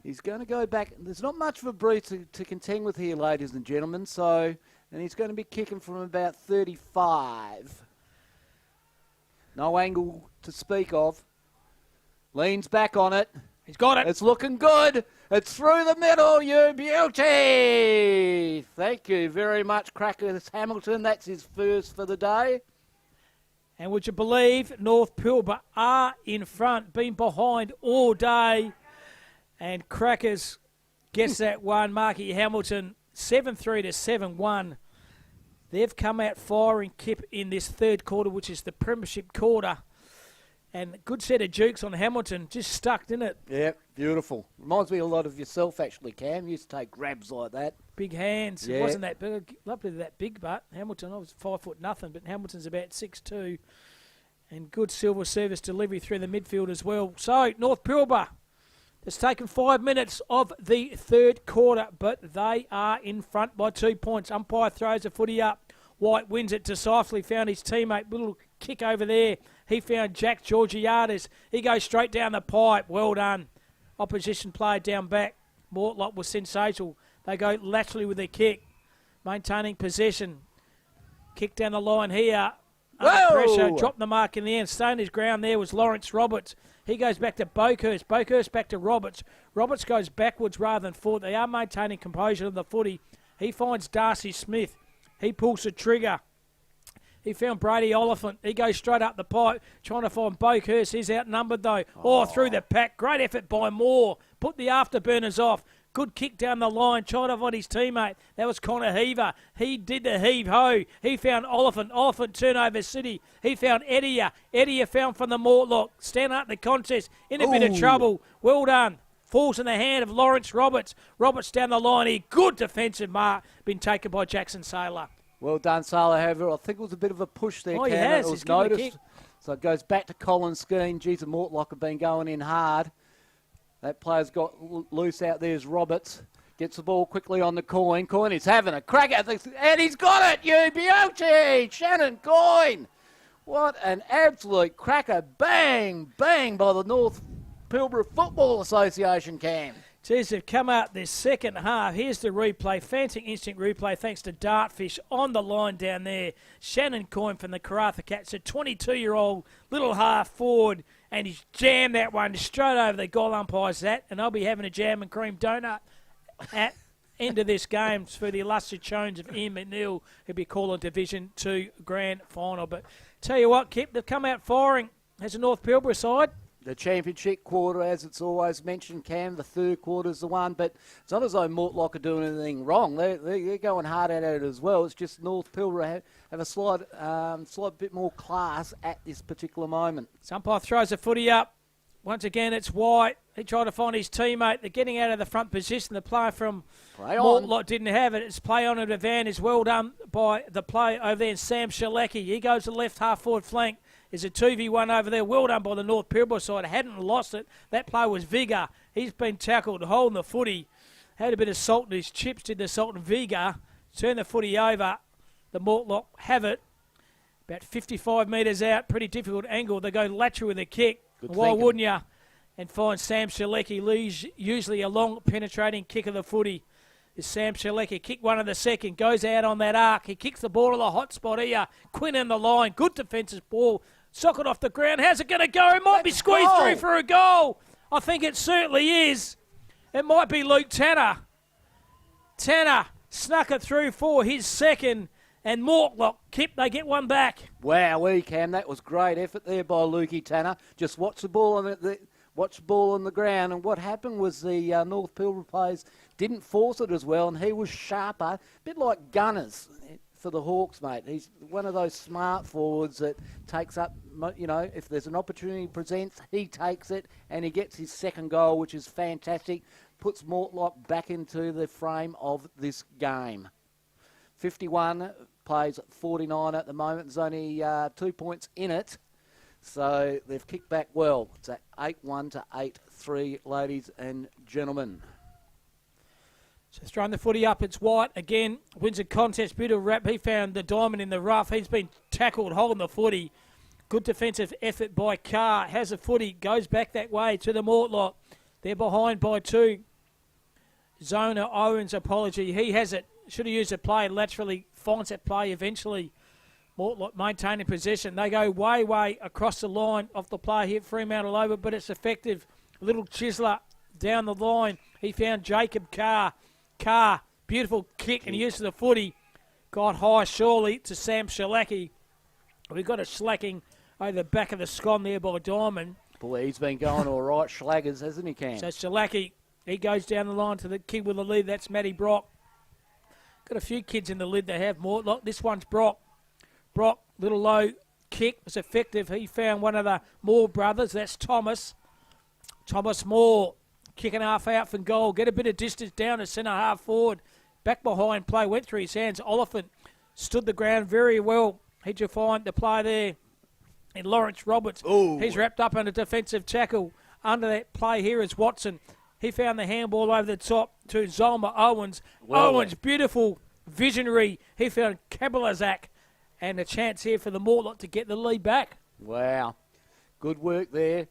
he's going to go back. There's not much of a breeze to contend with here, ladies and gentlemen. So, and he's going to be kicking from about 35. No angle to speak of. Leans back on it. He's got it. It's looking good. It's through the middle, you beauty. Thank you very much, Crackers Hamilton. That's his first for the day. And would you believe North Pilbara are in front, been behind all day. And Crackers gets that one. Marky Hamilton, 7-3 to 7-1. They've come out firing Kip in this third quarter, which is the premiership quarter. And good set of jukes on Hamilton, just stuck, didn't it? Yeah, beautiful. Reminds me a lot of yourself, actually, Cam. You used to take grabs like that. Big hands. Yeah. It wasn't that big. Lovely that big, but Hamilton, I was 5 foot nothing, but Hamilton's about 6'2". And good silver service delivery through the midfield as well. So, North Pilbara, it's taken 5 minutes of the third quarter, but they are in front by 2 points. Umpire throws a footy up. White wins it decisively, found his teammate, little kick over there. He found Jack Georgiades. He goes straight down the pipe. Well done. Opposition player down back. Mortlock was sensational. They go laterally with their kick. Maintaining possession. Kick down the line here. under pressure, dropped the mark in the end. Staying his ground there was Lawrence Roberts. He goes back to Boakhurst. Boakhurst back to Roberts. Roberts goes backwards rather than forward. They are maintaining composure of the footy. He finds Darcy Smith. He pulls the trigger. He found Brady Oliphant. He goes straight up the pipe, trying to find Boakhurst. He's outnumbered, though. Through the pack. Great effort by Moore. Put the afterburners off. Good kick down the line. Tried to find his teammate. That was Connor Heaver. He did the heave-ho. He found Oliphant. Oliphant turnover city. He found Edia. Edia found from the Mortlock. Stand up the contest. In a bit of trouble. Well done. Falls in the hand of Lawrence Roberts. Roberts down the line here. Good defensive mark. Been taken by Jackson Saylor. Well done, Saylor. However, I think it was a bit of a push there, Oh, Cam. he has. It was He's given a noticed. kick. So it goes back to Colin Skeen. Geez, the Mortlock have been going in hard. That player's got loose out there is Roberts. Gets the ball quickly on the Coyne. Coyne is having a crack at this. And he's got it, you beauty! Shannon Coyne. What an absolute cracker. Bang, bang by the North Pilbara Football Association, Cam. Geez, they've come out this second half. Here's the replay. Fantastic instant replay thanks to Dartfish on the line down there. Shannon Coyne from the Karratha Cats, a 22-year-old little half forward, and he's jammed that one straight over the goal umpire's that, and I'll be having a jam and cream donut at end of this game for the illustrious Chones of Ian McNeil, who'll be calling Division 2 Grand Final. But tell you what, Kip, they've come out firing as a North Pilbara side. The championship quarter, as it's always mentioned, Cam, the third quarter's the one, but it's not as though Mortlock are doing anything wrong. They're going hard at it as well. It's just North Pilbara have a slight bit more class at this particular moment. Umpire throws the footy up. Once again, it's White. He tried to find his teammate. They're getting out of the front position. The player from Mortlock didn't have it. It's play on at Van is well done by the play over there. Sam Shalecki. He goes to the left half forward flank. There's a 2v1 over there. Well done by the North Pilbara side. Hadn't lost it. That play was Vigor. He's been tackled, holding the footy. Had a bit of salt in his chips, did the salt and Vigor. Turn the footy over. The Mortlock have it. About 55 metres out. Pretty difficult angle. They go lateral with a kick. Why wouldn't you? And find Sam Shalecki. Leaves usually a long penetrating kick of the footy. Is Sam Shalecki. Kick one of the second. Goes out on that arc. He kicks the ball to the hot spot here. Quinn in the line. Good defensive ball. Sock it off the ground. How's it going to go? It might be squeezed through for a goal. I think it certainly is. It might be Luke Tanner. Tanner snuck it through for his second. And Mortlock, Kip, they get one back. Wow, Cam, that was great effort there by Lukey Tanner. Just watch the ball on the ground. And what happened was the North Pilbara players didn't force it as well, and he was sharper. A bit like Gunners for the Hawks, mate. He's one of those smart forwards that takes up, if there's an opportunity presents, he takes it, and he gets his second goal, which is fantastic. Puts Mortlock back into the frame of this game. 51 plays 49 at the moment. There's only 2 points in it. So they've kicked back well. It's at 8-1 to 8-3, ladies and gentlemen. So throwing the footy up, it's White again. Wins a contest, bit of rap. He found the diamond in the rough. He's been tackled, holding the footy. Good defensive effort by Carr. Has the footy, goes back that way to the Mortlock. They're behind by 2. Zona Owens, apology. He has it. Should have used a play laterally. Finds that play eventually. Mortlock maintaining possession. They go way across the line off the play here. Fremantle over, but it's effective. Little chiseler down the line. He found Jacob Carr. Carr, beautiful kick and use of the footy. Got high surely to Sam Shalecki. We've got a slacking over the back of the scon there by Diamond. Boy, he's been going all right, Schlaggers, hasn't he, Cam? So Shalecki, he goes down the line to the kid with the lead. That's Matty Brock. Got a few kids in the lid that have Mortlock. This one's Brock. Brock, little low kick, was effective. He found one of the Moore brothers. That's Thomas. Thomas Moore kicking half out from goal. Get a bit of distance down to centre half forward. Back behind play. Went through his hands. Oliphant stood the ground very well. He'd you find the play there in Lawrence Roberts. Ooh. He's wrapped up in a defensive tackle. Under that play here is Watson. He found the handball over the top to Zolma Owens. Owens, beautiful, visionary. He found Kabalazak. And a chance here for the Mortlock to get the lead back. Wow. Good work there.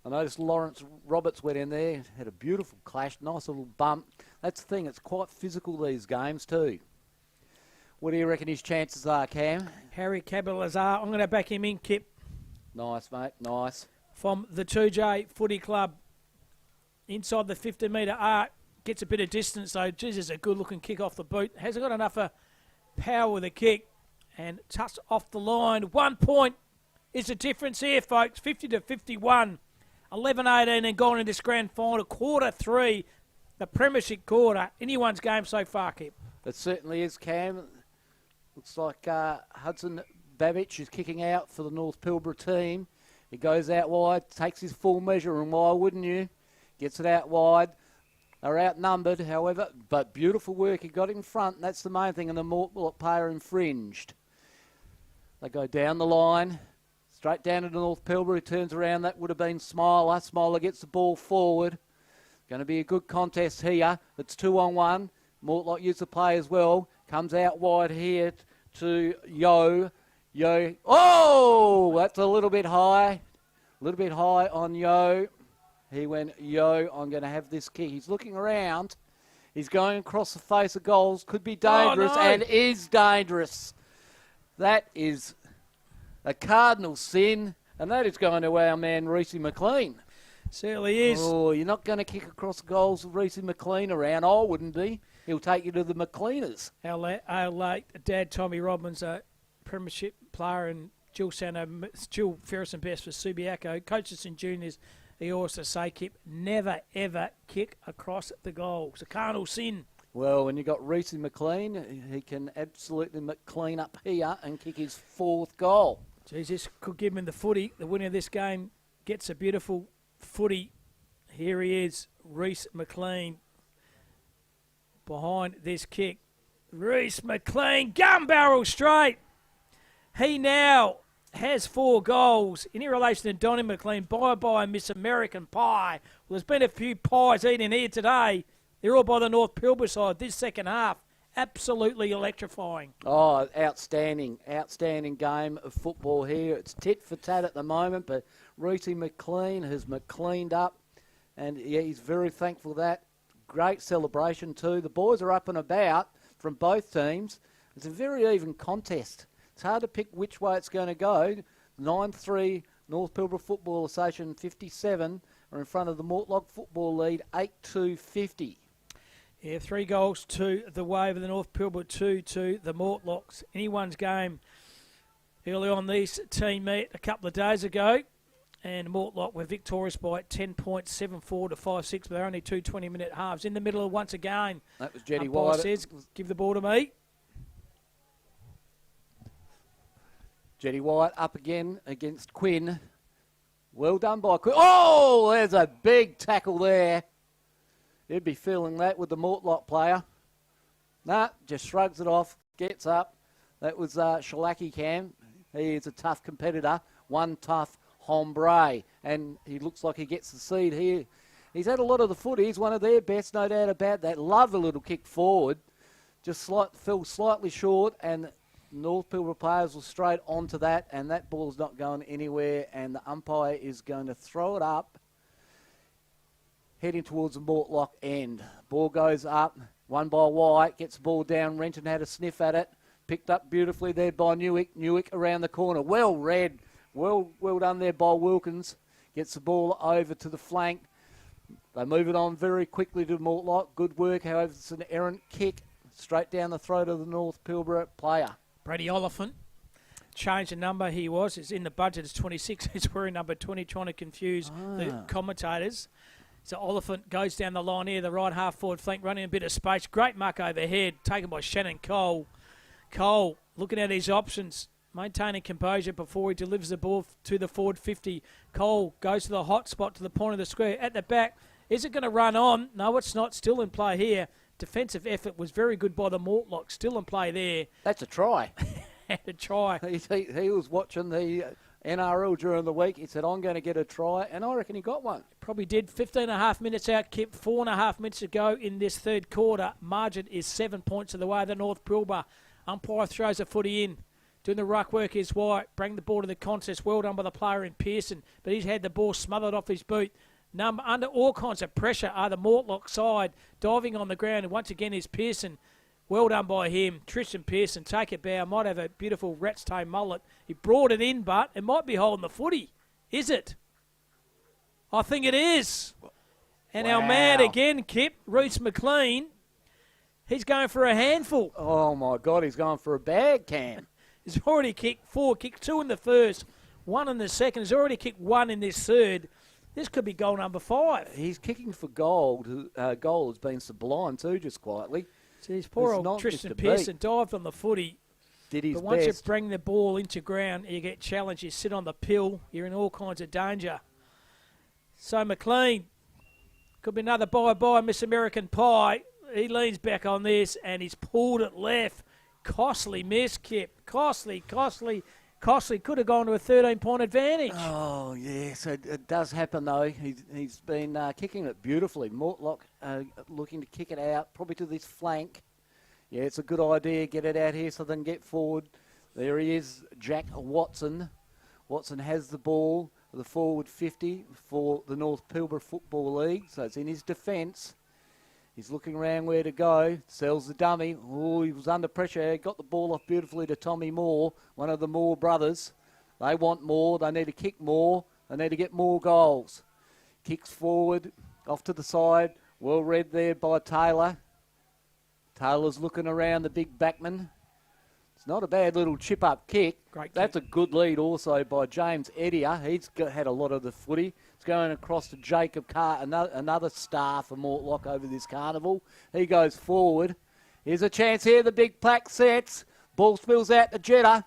I noticed Lawrence Roberts went in there. Had a beautiful clash. Nice little bump. That's the thing. It's quite physical, these games, too. What do you reckon his chances are, Cam? Harry Cabalazar, I'm going to back him in, Kip. Nice, mate, nice. From the 2J Footy Club. Inside the 50-metre arc. Gets a bit of distance, though. Jesus, a good-looking kick off the boot. Hasn't got enough power with the kick. And touched off the line. 1 point is the difference here, folks. 50 to 51. 11-18 and gone in this grand final. Quarter 3, the premiership quarter. Anyone's game so far, Kip. It certainly is, Cam. Looks like Hudson Babbage is kicking out for the North Pilbara team. He goes out wide, takes his full measure, and why wouldn't you? Gets it out wide. They're outnumbered, however, but beautiful work. He got in front, and that's the main thing, and the Mortlock player infringed. They go down the line, straight down to North Pilbara. He turns around. That would have been Smiler. Smiler gets the ball forward. Going to be a good contest here. It's 2-on-1. Mortlock used to play as well. Comes out wide here to Yo. Yo. Oh, that's a little bit high. A little bit high on Yo. He went, Yo, I'm going to have this kick. He's looking around. He's going across the face of goals. Could be dangerous and is dangerous. That is a cardinal sin, and that is going to our man, Reece McLean. Certainly is. Oh, you're not going to kick across the goals with Reece McLean around. I wouldn't be. He'll take you to the McLeaners. Our late dad, Tommy Robbins, a premiership player, and Jill Ferris and Best for Subiaco. Coaches and juniors, he also say, Kip, never, ever kick across the goals. A cardinal sin. Well, when you've got Reece McLean, he can absolutely clean up here and kick his 4th goal. Jesus, could give him the footy. The winner of this game gets a beautiful footy. Here he is, Reece McLean, behind this kick. Reece McLean, gun barrel straight. He now has 4 goals. In relation to Donnie McLean, bye-bye Miss American Pie. Well, there's been a few pies eaten here today. They're all by the North Pilbara side this second half. Absolutely electrifying. Oh, outstanding game of football here. It's tit for tat at the moment, but Reece McLean has McLeaned up, and yeah, he's very thankful for that. Great celebration too. The boys are up and about from both teams. It's a very even contest. It's hard to pick which way it's going to go. 9-3 North Pilbara Football Association 57 are in front of the Mortlock Football lead 8-2 50. Yeah, 3 goals to the Wave of the North Pilbara, 2 to the Mortlocks. Anyone's game early on this team meet a couple of days ago. And Mortlock were victorious by 10.74 to 5-6, but they're only 2 20-minute halves. In the middle of once again. That was Jetty White. Says, give the ball to me. Jetty White up again against Quinn. Well done by Quinn. Oh, there's a big tackle there. He'd be feeling that with the Mortlock player. Nah, just shrugs it off, gets up. That was Shalaki Cam. He is a tough competitor, one tough hombre, and he looks like he gets the seed here. He's had a lot of the footy. He's one of their best, no doubt about that. Love a little kick forward. Just fell slightly short, and North Pilbara players will straight onto that, and that ball's not going anywhere, and the umpire is going to throw it up, heading towards the Mortlock end. Ball goes up, won by White, gets the ball down. Renton had a sniff at it, picked up beautifully there by Newick. Newick around the corner, well read, well done there by Wilkins. Gets the ball over to the flank. They move it on very quickly to Mortlock. Good work, however, it's an errant kick straight down the throat of the North Pilbara player. Brady Oliphant changed the number he was. It's in the budget. It's 26. He's wearing number 20, trying to confuse the commentators. So Oliphant goes down the line here, the right half forward flank, running a bit of space. Great muck overhead, taken by Shannon Cole. Cole looking at his options, maintaining composure before he delivers the ball to the forward 50. Cole goes to the hot spot to the point of the square. At the back, is it going to run on? No, it's not. Still in play here. Defensive effort was very good by the Mortlock. Still in play there. That's a try. A try. He was watching the NRL during the week. He said, I'm going to get a try, and I reckon he got one. Probably did. 15.5 minutes out, Kip. 4.5 minutes to go in this third quarter. Margin is 7 points of the way of the North Pilbara. Umpire throws a footy in. Doing the ruck work is White. Bring the ball to the contest. Well done by the player in Pearson, but he's had the ball smothered off his boot. Under all kinds of pressure are the Mortlock side, diving on the ground, and once again is Pearson. Well done by him. Tristan Pearson, take it bow. Might have a beautiful rat's tail mullet. He brought it in, but it might be holding the footy. Is it? I think it is. And our man again, Kip, Reece McLean, he's going for a handful. Oh, my God, he's going for a bag, Cam. He's already kicked 4, kicked 2 in the first, 1 in the second. He's already kicked 1 in this third. This could be goal number 5. He's kicking for goal. Goal has been sublime too, just quietly. Jeez, poor old Tristan Pearson dived on the footy. Did his But once best. you bring the ball into ground, you get challenged, you sit on the pill, you're in all kinds of danger. So McLean, could be another bye-bye Miss American Pie. He leans back on this and he's pulled it left. Costly miss, Kip. Costly. Could have gone to a 13-point advantage. Oh, yes, it does happen, though. He's been kicking it beautifully. Mortlock looking to kick it out, probably to this flank. Yeah, it's a good idea. Get it out here so they can get forward. There he is, Jack Watson. Watson has the ball, the forward 50 for the North Pilbara Football League, so it's in his defence. He's looking around where to go. Sells the dummy. Oh, he was under pressure. He got the ball off beautifully to Tommy Moore, one of the Moore brothers. They want more. They need to kick more. They need to get more goals. Kicks forward, off to the side. Well read there by Taylor. Taylor's looking around the big backman. It's not a bad little chip-up kick. Great That's a good lead also by James Edier. He's had a lot of the footy. It's going across to Jacob Carr, another star for Mortlock over this carnival. He goes forward. Here's a chance here. The big plaque sets. Ball spills out to Jetta.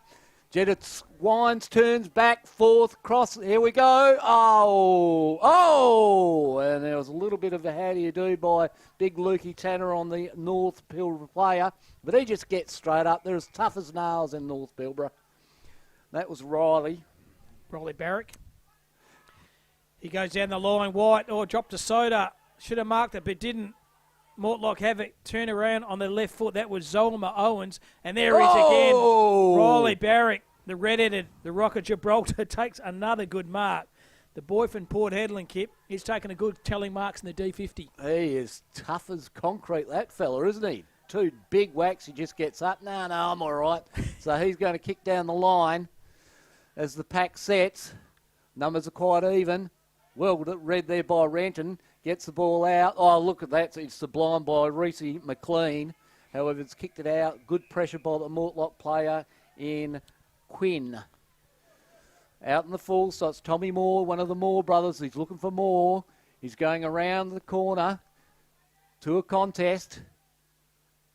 Jetta winds, turns back, fourth, cross. Here we go. Oh! And there was a little bit of a how do you do by big Lukey Tanner on the North Pilbara player. But he just gets straight up. They're as tough as nails in North Pilbara. That was Riley. Riley Barrick. He goes down the line, White, dropped a soda. Should have marked it, but didn't. Mortlock have it turn around on the left foot. That was Zolma Owens. And there he is again. Riley Barrick, the red-headed, the Rock of Gibraltar, takes another good mark. The boy from Port Hedland, Kip, he's taken a good telling marks in the D50. He is tough as concrete, that fella, isn't he? 2 big whacks, he just gets up. No, I'm all right. So he's going to kick down the line as the pack sets. Numbers are quite even. Well read there by Renton. Gets the ball out. Oh, look at that. It's sublime by Reece McLean. However, it's kicked it out. Good pressure by the Mortlock player in Quinn. Out in the full, so it's Tommy Moore, one of the Moore brothers. He's looking for more. He's going around the corner to a contest.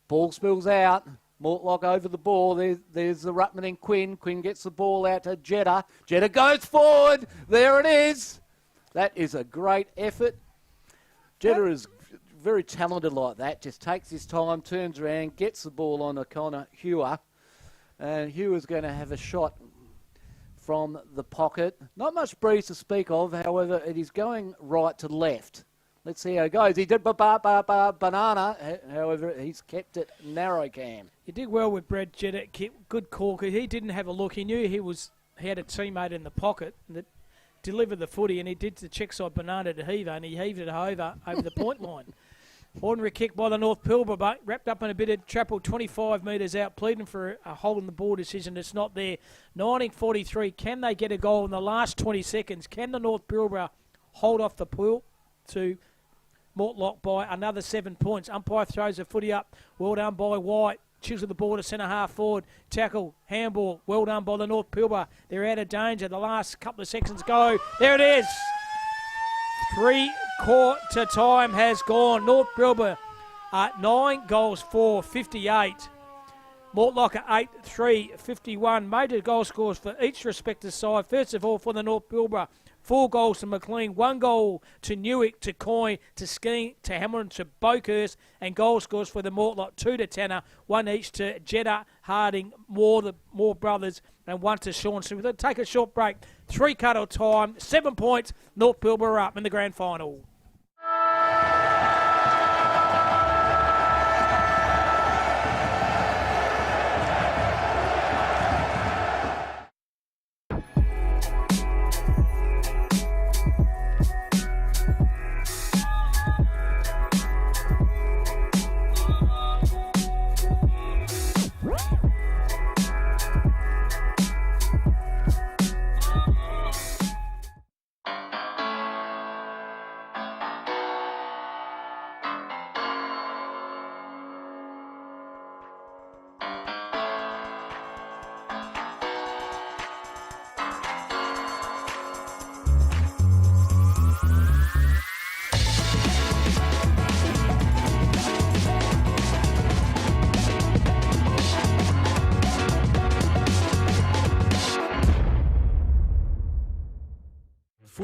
Ball spills out. Mortlock over the ball. There's the Ruttman in Quinn. Quinn gets the ball out to Jetta. Jetta goes forward. There it is. That is a great effort. Jetta is very talented like that. Just takes his time, turns around, gets the ball on O'Connor Hewer. And Hewer's going to have a shot from the pocket. Not much breeze to speak of. However, it is going right to left. Let's see how it goes. He did banana. However, he's kept it narrow, Cam. He did well with Brad Jetta. Good call, because he didn't have a look. He knew he had a teammate in the pocket that delivered the footy, and he did the check side banana to Heaver, and he heaved it over the point line. Ordinary kick by the North Pilbara, but wrapped up in a bit of trouble, 25 metres out, pleading for a hole in the ball decision. It's not there. 19:43. Can they get a goal in the last 20 seconds? Can the North Pilbara hold off the pool to Mortlock by another 7 points? Umpire throws the footy up. Well done by White. Chisel the ball to centre half forward. Tackle, handball. Well done by the North Pilbara. They're out of danger. The last couple of seconds go. There it is. 3/4 time has gone. North Pilbara 9 goals for 58. Mortlock 8-3, 51. Major goal scores for each respective side. First of all, for the North Pilbara, 4 goals to McLean, 1 goal to Newick, to Coyne, to Skeen, to Hamilton, to Boakhurst, and goal scores for the Mortlock, 2 to Tanner, 1 each to Jetta, Harding, the Moore brothers, and 1 to Sean. So we'll take a short break. 3 cut-off time, 7 points. North Pilbara up in the grand final.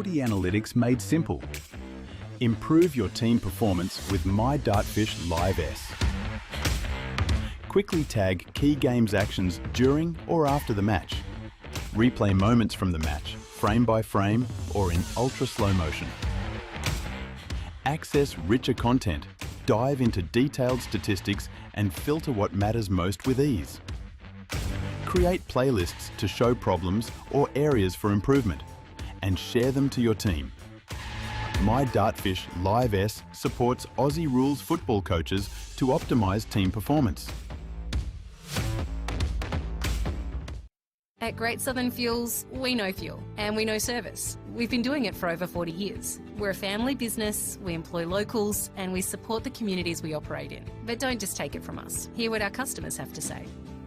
footy analytics made simple. Improve your team performance with My Dartfish Live S. Quickly tag key games actions during or after the match. Replay moments from the match, frame by frame or in ultra slow motion. Access richer content, dive into detailed statistics and filter what matters most with ease. Create playlists to show problems or areas for improvement and share them to your team. My Dartfish Live S supports Aussie rules football coaches to optimise team performance. At Great Southern Fuels, we know fuel and we know service. We've been doing it for over 40 years. We're a family business, we employ locals and we support the communities we operate in. But don't just take it from us. Hear what our customers have to say.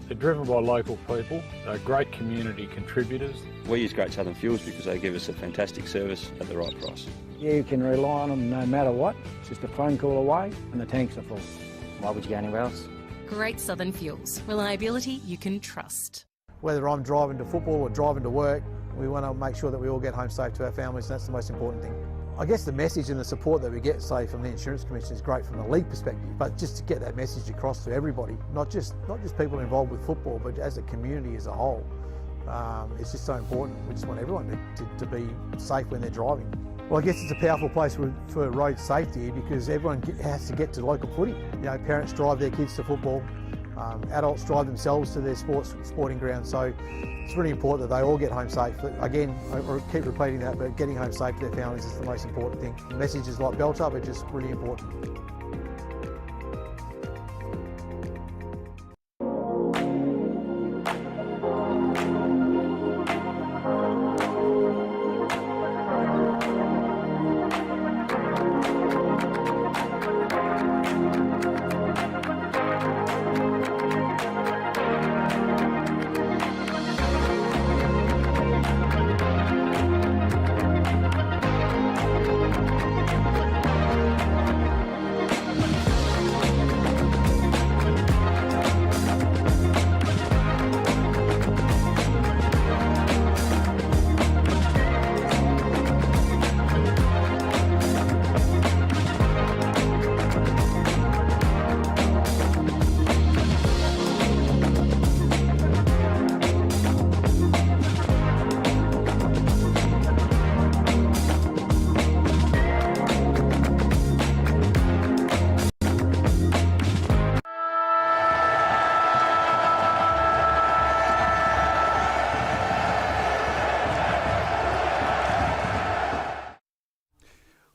They're driven by local people, they're great community contributors. We use Great Southern Fuels because they give us a fantastic service at the right price. You can rely on them no matter what. It's just a phone call away and the tanks are full. Why would you go anywhere else? Great Southern Fuels. Reliability you can trust. Whether I'm driving to football or driving to work, we want to make sure that we all get home safe to our families, and that's the most important thing. I guess the message and the support that we get, say, from the Insurance Commission is great from the league perspective, but just to get that message across to everybody, not just people involved with football, but as a community as a whole, it's just so important. We just want everyone to be safe when they're driving. Well, I guess it's a powerful place for road safety because everyone has to get to local footy. You know, parents drive their kids to football. Adults drive themselves to their sporting grounds, so it's really important that they all get home safe. Again, I keep repeating that, but getting home safe to their families is the most important thing. Messages like belt up are just really important.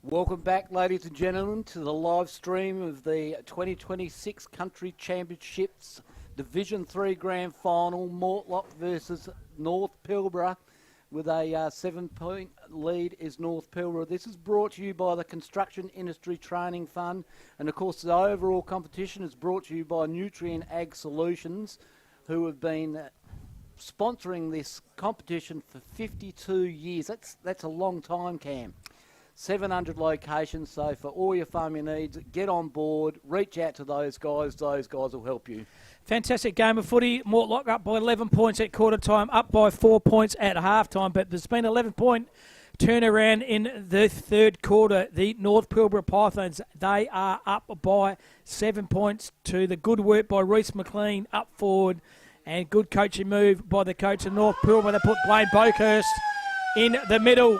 Welcome back, ladies and gentlemen, to the live stream of the 2026 Country Championships Division 3 Grand Final, Mortlock versus North Pilbara. With a 7-point lead is North Pilbara. This is brought to you by the Construction Industry Training Fund. And of course, the overall competition is brought to you by Nutrien Ag Solutions, who have been sponsoring this competition for 52 years. That's a long time, Cam. 700 locations, so for all your farming needs, get on board, reach out to those guys will help you. Fantastic game of footy. Mortlock up by 11 points at quarter time, up by 4 points at half time, but there's been 11-point turnaround in the third quarter. The North Pilbara Pythons, they are up by 7 points to the good work by Reece McLean up forward, and good coaching move by the coach of North Pilbara. They put Blaine Boakhurst in the middle.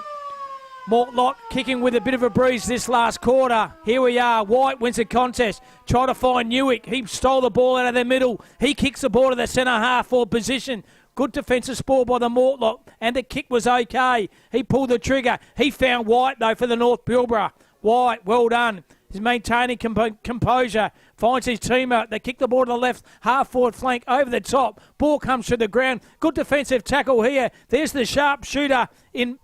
Mortlock kicking with a bit of a breeze this last quarter. Here we are. White wins the contest. Try to find Newick. He stole the ball out of the middle. He kicks the ball to the centre half forward position. Good defensive sport by the Mortlock. And the kick was okay. He pulled the trigger. He found White, though, for the North Pilbara. White, well done. He's maintaining composure. Finds his teammate. They kick the ball to the left. Half forward flank over the top. Ball comes to the ground. Good defensive tackle here. There's the sharp shooter in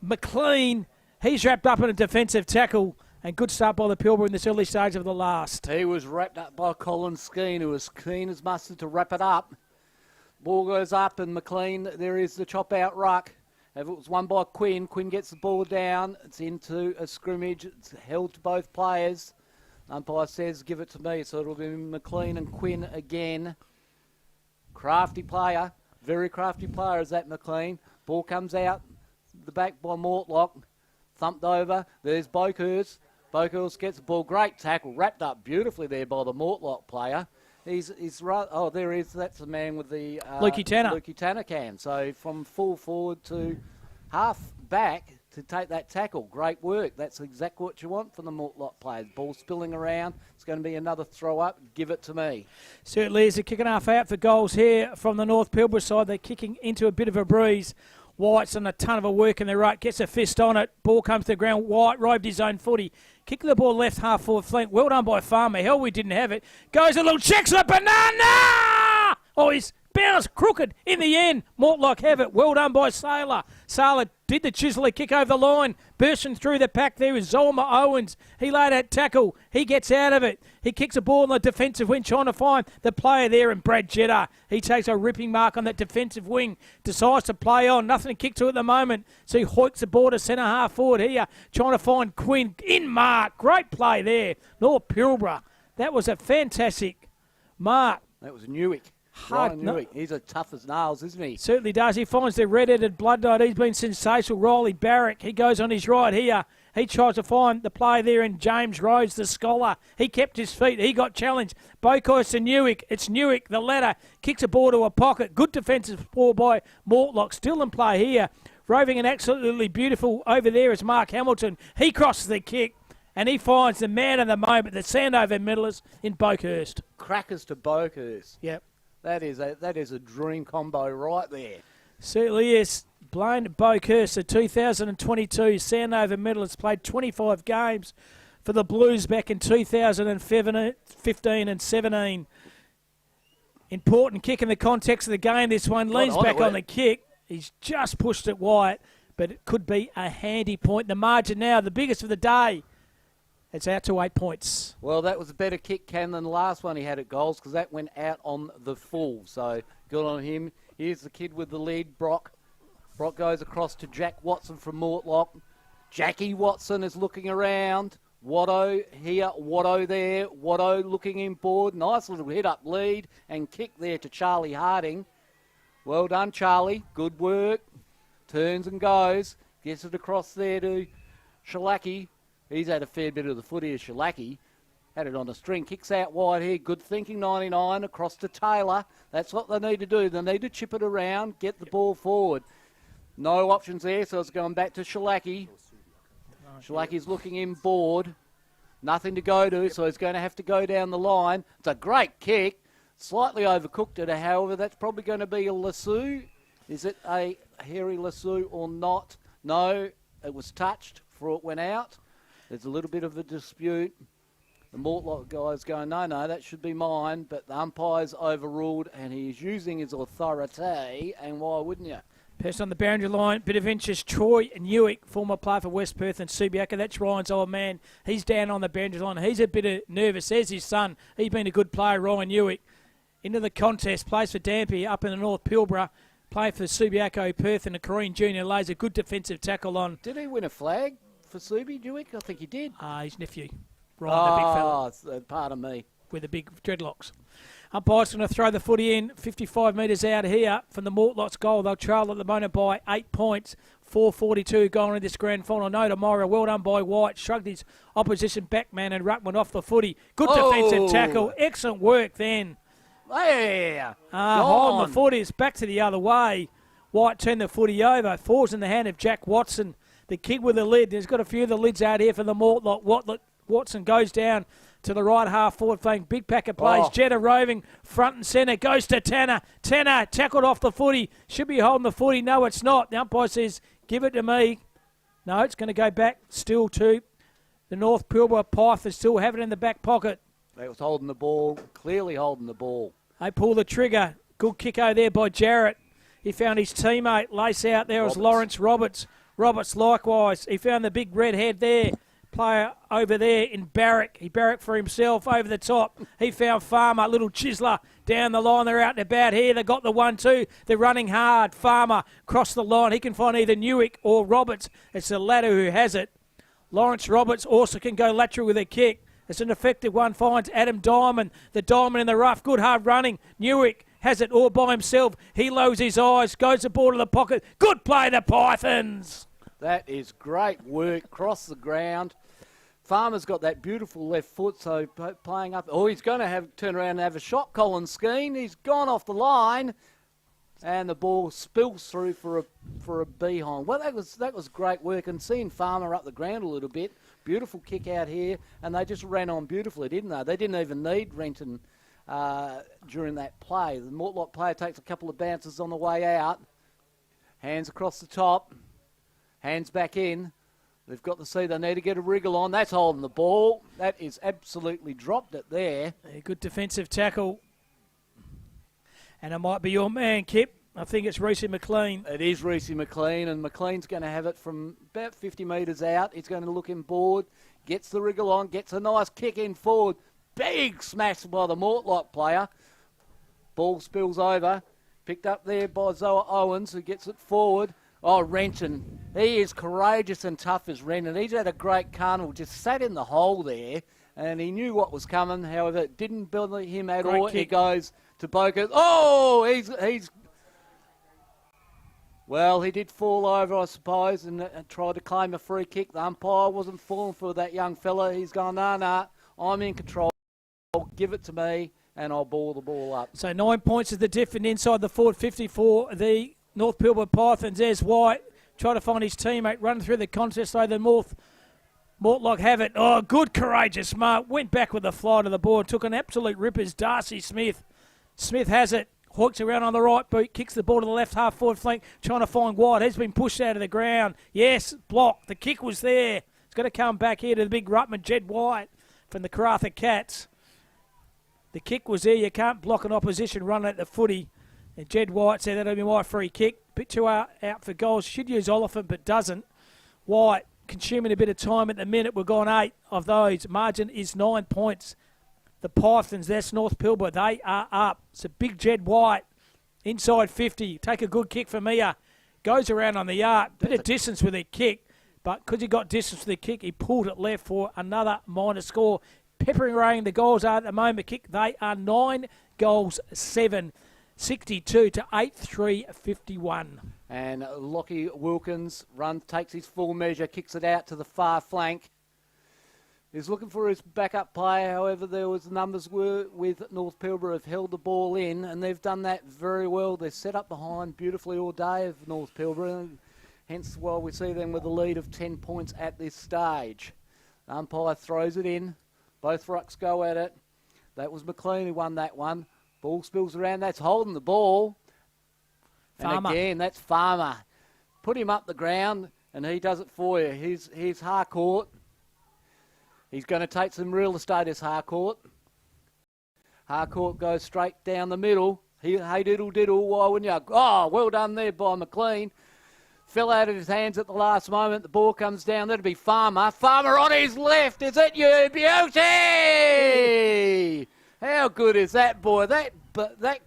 McLean. He's wrapped up in a defensive tackle, and good start by the Pilbara in this early stage of the last. He was wrapped up by Colin Skeen, who was keen as mustard to wrap it up. Ball goes up, and McLean, there is the chop out ruck. If it was won by Quinn, Quinn gets the ball down. It's into a scrimmage. It's held to both players. Umpire says, give it to me. So it'll be McLean and Quinn again. Crafty player, very crafty player is that McLean. Ball comes out. the back by Mortlock. Thumped over. There's Bokhurst. Bokhurst gets the ball. Great tackle. Wrapped up beautifully there by the Mortlock player. He's right. Oh, there he is. That's the man with the Lukey Tanner. Lukey Tanner can. So from full forward to half back to take that tackle. Great work. That's exactly what you want from the Mortlock players. Ball spilling around. It's going to be another throw up. Give it to me. Certainly is a kick and a half out for goals here from the North Pilbara side. They're kicking into a bit of a breeze. White's done a ton of a work in the right. Gets a fist on it. Ball comes to the ground. White roved his own footy. Kicking the ball left half forward flank. Well done by Farmer. Hell, we didn't have it. Goes a little checks the banana. Oh, he's bounced crooked in the end. Mortlock have it. Well done by Sailor. Sailor did the chiseler kick over the line. Bursting through the pack there is Zolma Owens. He laid that tackle. He gets out of it. He kicks a ball on the defensive wing, trying to find the player there, and Brad Jetta. He takes a ripping mark on that defensive wing. Decides to play on. Nothing to kick to at the moment. So he hoiks the ball to centre half forward here, trying to find Quinn in mark. Great play there. North Pilbara. That was a fantastic mark. That was Newick. Hard Newick. He's as tough as nails, isn't he? Certainly does. He finds the red-headed blood knight. He's been sensational. Riley Barrack. He goes on his right here. He tries to find the play there in James Rose, the scholar. He kept his feet. He got challenged. Bokhurst and Newick. It's Newick, the ladder. Kicks a ball to a pocket. Good defensive ball by Mortlock. Still in play here. Roving and absolutely beautiful over there is Mark Hamilton. He crosses the kick. And he finds the man of the moment, the Sandover medalist in Bokhurst. Crackers to Bokhurst. Yep. That is a dream combo right there. Certainly is. Blaine Bokhurst, the 2022 Sandover medalist, played 25 games for the Blues back in 2015 and 17. Important kick in the context of the game, this one. Leans back on the kick. He's just pushed it wide, but it could be a handy point. The margin now, the biggest of the day. It's out to 8 points. Well, that was a better kick, Ken, than the last one he had at goals because that went out on the full. So good on him. Here's the kid with the lead, Brock. Brock goes across to Jack Watson from Mortlock. Jackie Watson is looking around. Watto here, Watto there. Watto looking inboard. Nice little hit-up lead and kick there to Charlie Harding. Well done, Charlie. Good work. Turns and goes. Gets it across there to Shalaki. He's had a fair bit of the footy as Shalaki. Had it on a string. Kicks out wide here. Good thinking, 99. Across to Taylor. That's what they need to do. They need to chip it around, get the ball forward. No options there, so it's going back to Shalaki. Shalaki's looking inboard. Nothing to go to, so he's going to have to go down the line. It's a great kick. Slightly overcooked it, however. That's probably going to be a Lassou. Is it a Harry Lassou or not? No, it was touched before it went out. There's a little bit of a dispute. The Mortlock guy's going, no, that should be mine. But the umpire's overruled, and he's using his authority. And why wouldn't you? Person on the boundary line, bit of interest. Troy Newick, former player for West Perth and Subiaco. That's Ryan's old man. He's down on the boundary line. He's a bit nervous. There's his son. He's been a good player, Ryan Newick. Into the contest, plays for Dampier up in the North Pilbara. Playing for Subiaco, Perth, and the Korean Junior. Lays a good defensive tackle on. Did he win a flag for Subi, Newick? I think he did. His nephew, Ryan, the big fella. Pardon me. With the big dreadlocks. Umpire's going to throw the footy in 55 metres out here from the Mortlock's goal. They'll trail at the moment by 8 points. 4:42 going into this grand final. No tomorrow. Well done by White. Shrugged his opposition backman and Ruckman off the footy. Good defensive tackle. Excellent work then. Yeah. Holding the footy. It's back to the other way. White turned the footy over. Falls in the hand of Jack Watson. The kid with the lid. There's got a few of the lids out here for the Mortlock. Watson goes down to the right half forward flank. Big packet plays. Jetta roving front and centre. Goes to Tanner. Tanner tackled off the footy. Should be holding the footy. No, it's not. The umpire says, give it to me. No, it's going to go back still to the North Pilbara Pyth. They still have it in the back pocket. They was holding the ball. Clearly holding the ball. They pull the trigger. Good kick over there by Jarrett. He found his teammate. Lace out there was Lawrence Roberts. Roberts likewise. He found the big red head there. Player over there in Barrack. He barracked for himself over the top. He found Farmer, little chiseler down the line. They're out and about here. They got the 1-2. They're running hard. Farmer crossed the line. He can find either Newick or Roberts. It's the latter who has it. Lawrence Roberts also can go lateral with a kick. It's an effective one. Finds Adam Diamond. The Diamond in the rough. Good hard running. Newick has it all by himself. He lowers his eyes. Goes the ball to the pocket. Good play, the Pythons. That is great work across the ground. Farmer's got that beautiful left foot, so playing up. Oh, he's going to turn around and have a shot, Colin Skeen. He's gone off the line, and the ball spills through for a behind. Well, that was great work, and seeing Farmer up the ground a little bit. Beautiful kick out here, and they just ran on beautifully, didn't they? They didn't even need Renton during that play. The Mortlock player takes a couple of bounces on the way out. Hands across the top. Hands back in. They've got to see they need to get a wriggle on. That's holding the ball. That is absolutely dropped it there. A good defensive tackle. And it might be your man, Kip. I think it's Reece McLean. It is Reece McLean, and McLean's going to have it from about 50 metres out. He's going to look in board, gets the wriggle on, gets a nice kick in forward. Big smash by the Mortlock player. Ball spills over. Picked up there by Zoa Owens, who gets it forward. Oh, Renton. He is courageous and tough as Renton. He's had a great carnival, just sat in the hole there, and he knew what was coming. However, it didn't bother him at all. He goes to Boca. Oh, he's... Well, he did fall over, I suppose, and tried to claim a free kick. The umpire wasn't falling for that young fella. He's gone, nah, I'm in control. Give it to me, and I'll ball the ball up. So 9 points is the difference inside the forward 50 for the North Pilbara Pythons. There's White trying to find his teammate, run through the contest, so the Mortlock have it. Oh, good, courageous mark. Went back with the fly to the ball, took an absolute rippers. Darcy Smith. Smith has it. Hoiks around on the right boot, kicks the ball to the left half forward flank, trying to find White. He's been pushed out of the ground. Yes, blocked. The kick was there. It's got to come back here to the big Rutman, Jed White from the Karratha Cats. The kick was there. You can't block an opposition running at the footy. And Jed White said that'll be my free kick. Bit too out for goals. Should use Oliphant, but doesn't. White consuming a bit of time at the minute. We've gone 8 of those. Margin is 9 points. The Pythons, that's North Pilbara, they are up. It's a big Jed White, inside 50. Take a good kick from Mia. Goes around on the arc. Bit of distance with a kick, but because he got distance with the kick, he pulled it left for another minor score. Peppering Rain, the goals are at the moment kick. They are 9 goals, 7. 62 to 8-3, 51. And Lockie Wilkins takes his full measure, kicks it out to the far flank. He's looking for his backup player. However, there was the numbers were with North Pilbara have held the ball in, and they've done that very well. They're set up behind beautifully all day of North Pilbara, and hence why we see them with a lead of 10 points at this stage. The umpire throws it in. Both rucks go at it. That was McLean who won that one. Ball spills around. That's holding the ball. Farmer. And again, that's Farmer. Put him up the ground, and he does it for you. Here's Harcourt. He's going to take some real estate as Harcourt. Harcourt goes straight down the middle. Hey diddle diddle, why wouldn't you? Oh, well done there by McLean. Fell out of his hands at the last moment. The ball comes down. That'll be Farmer. Farmer on his left. Is it you, beauty? How good is that, boy? That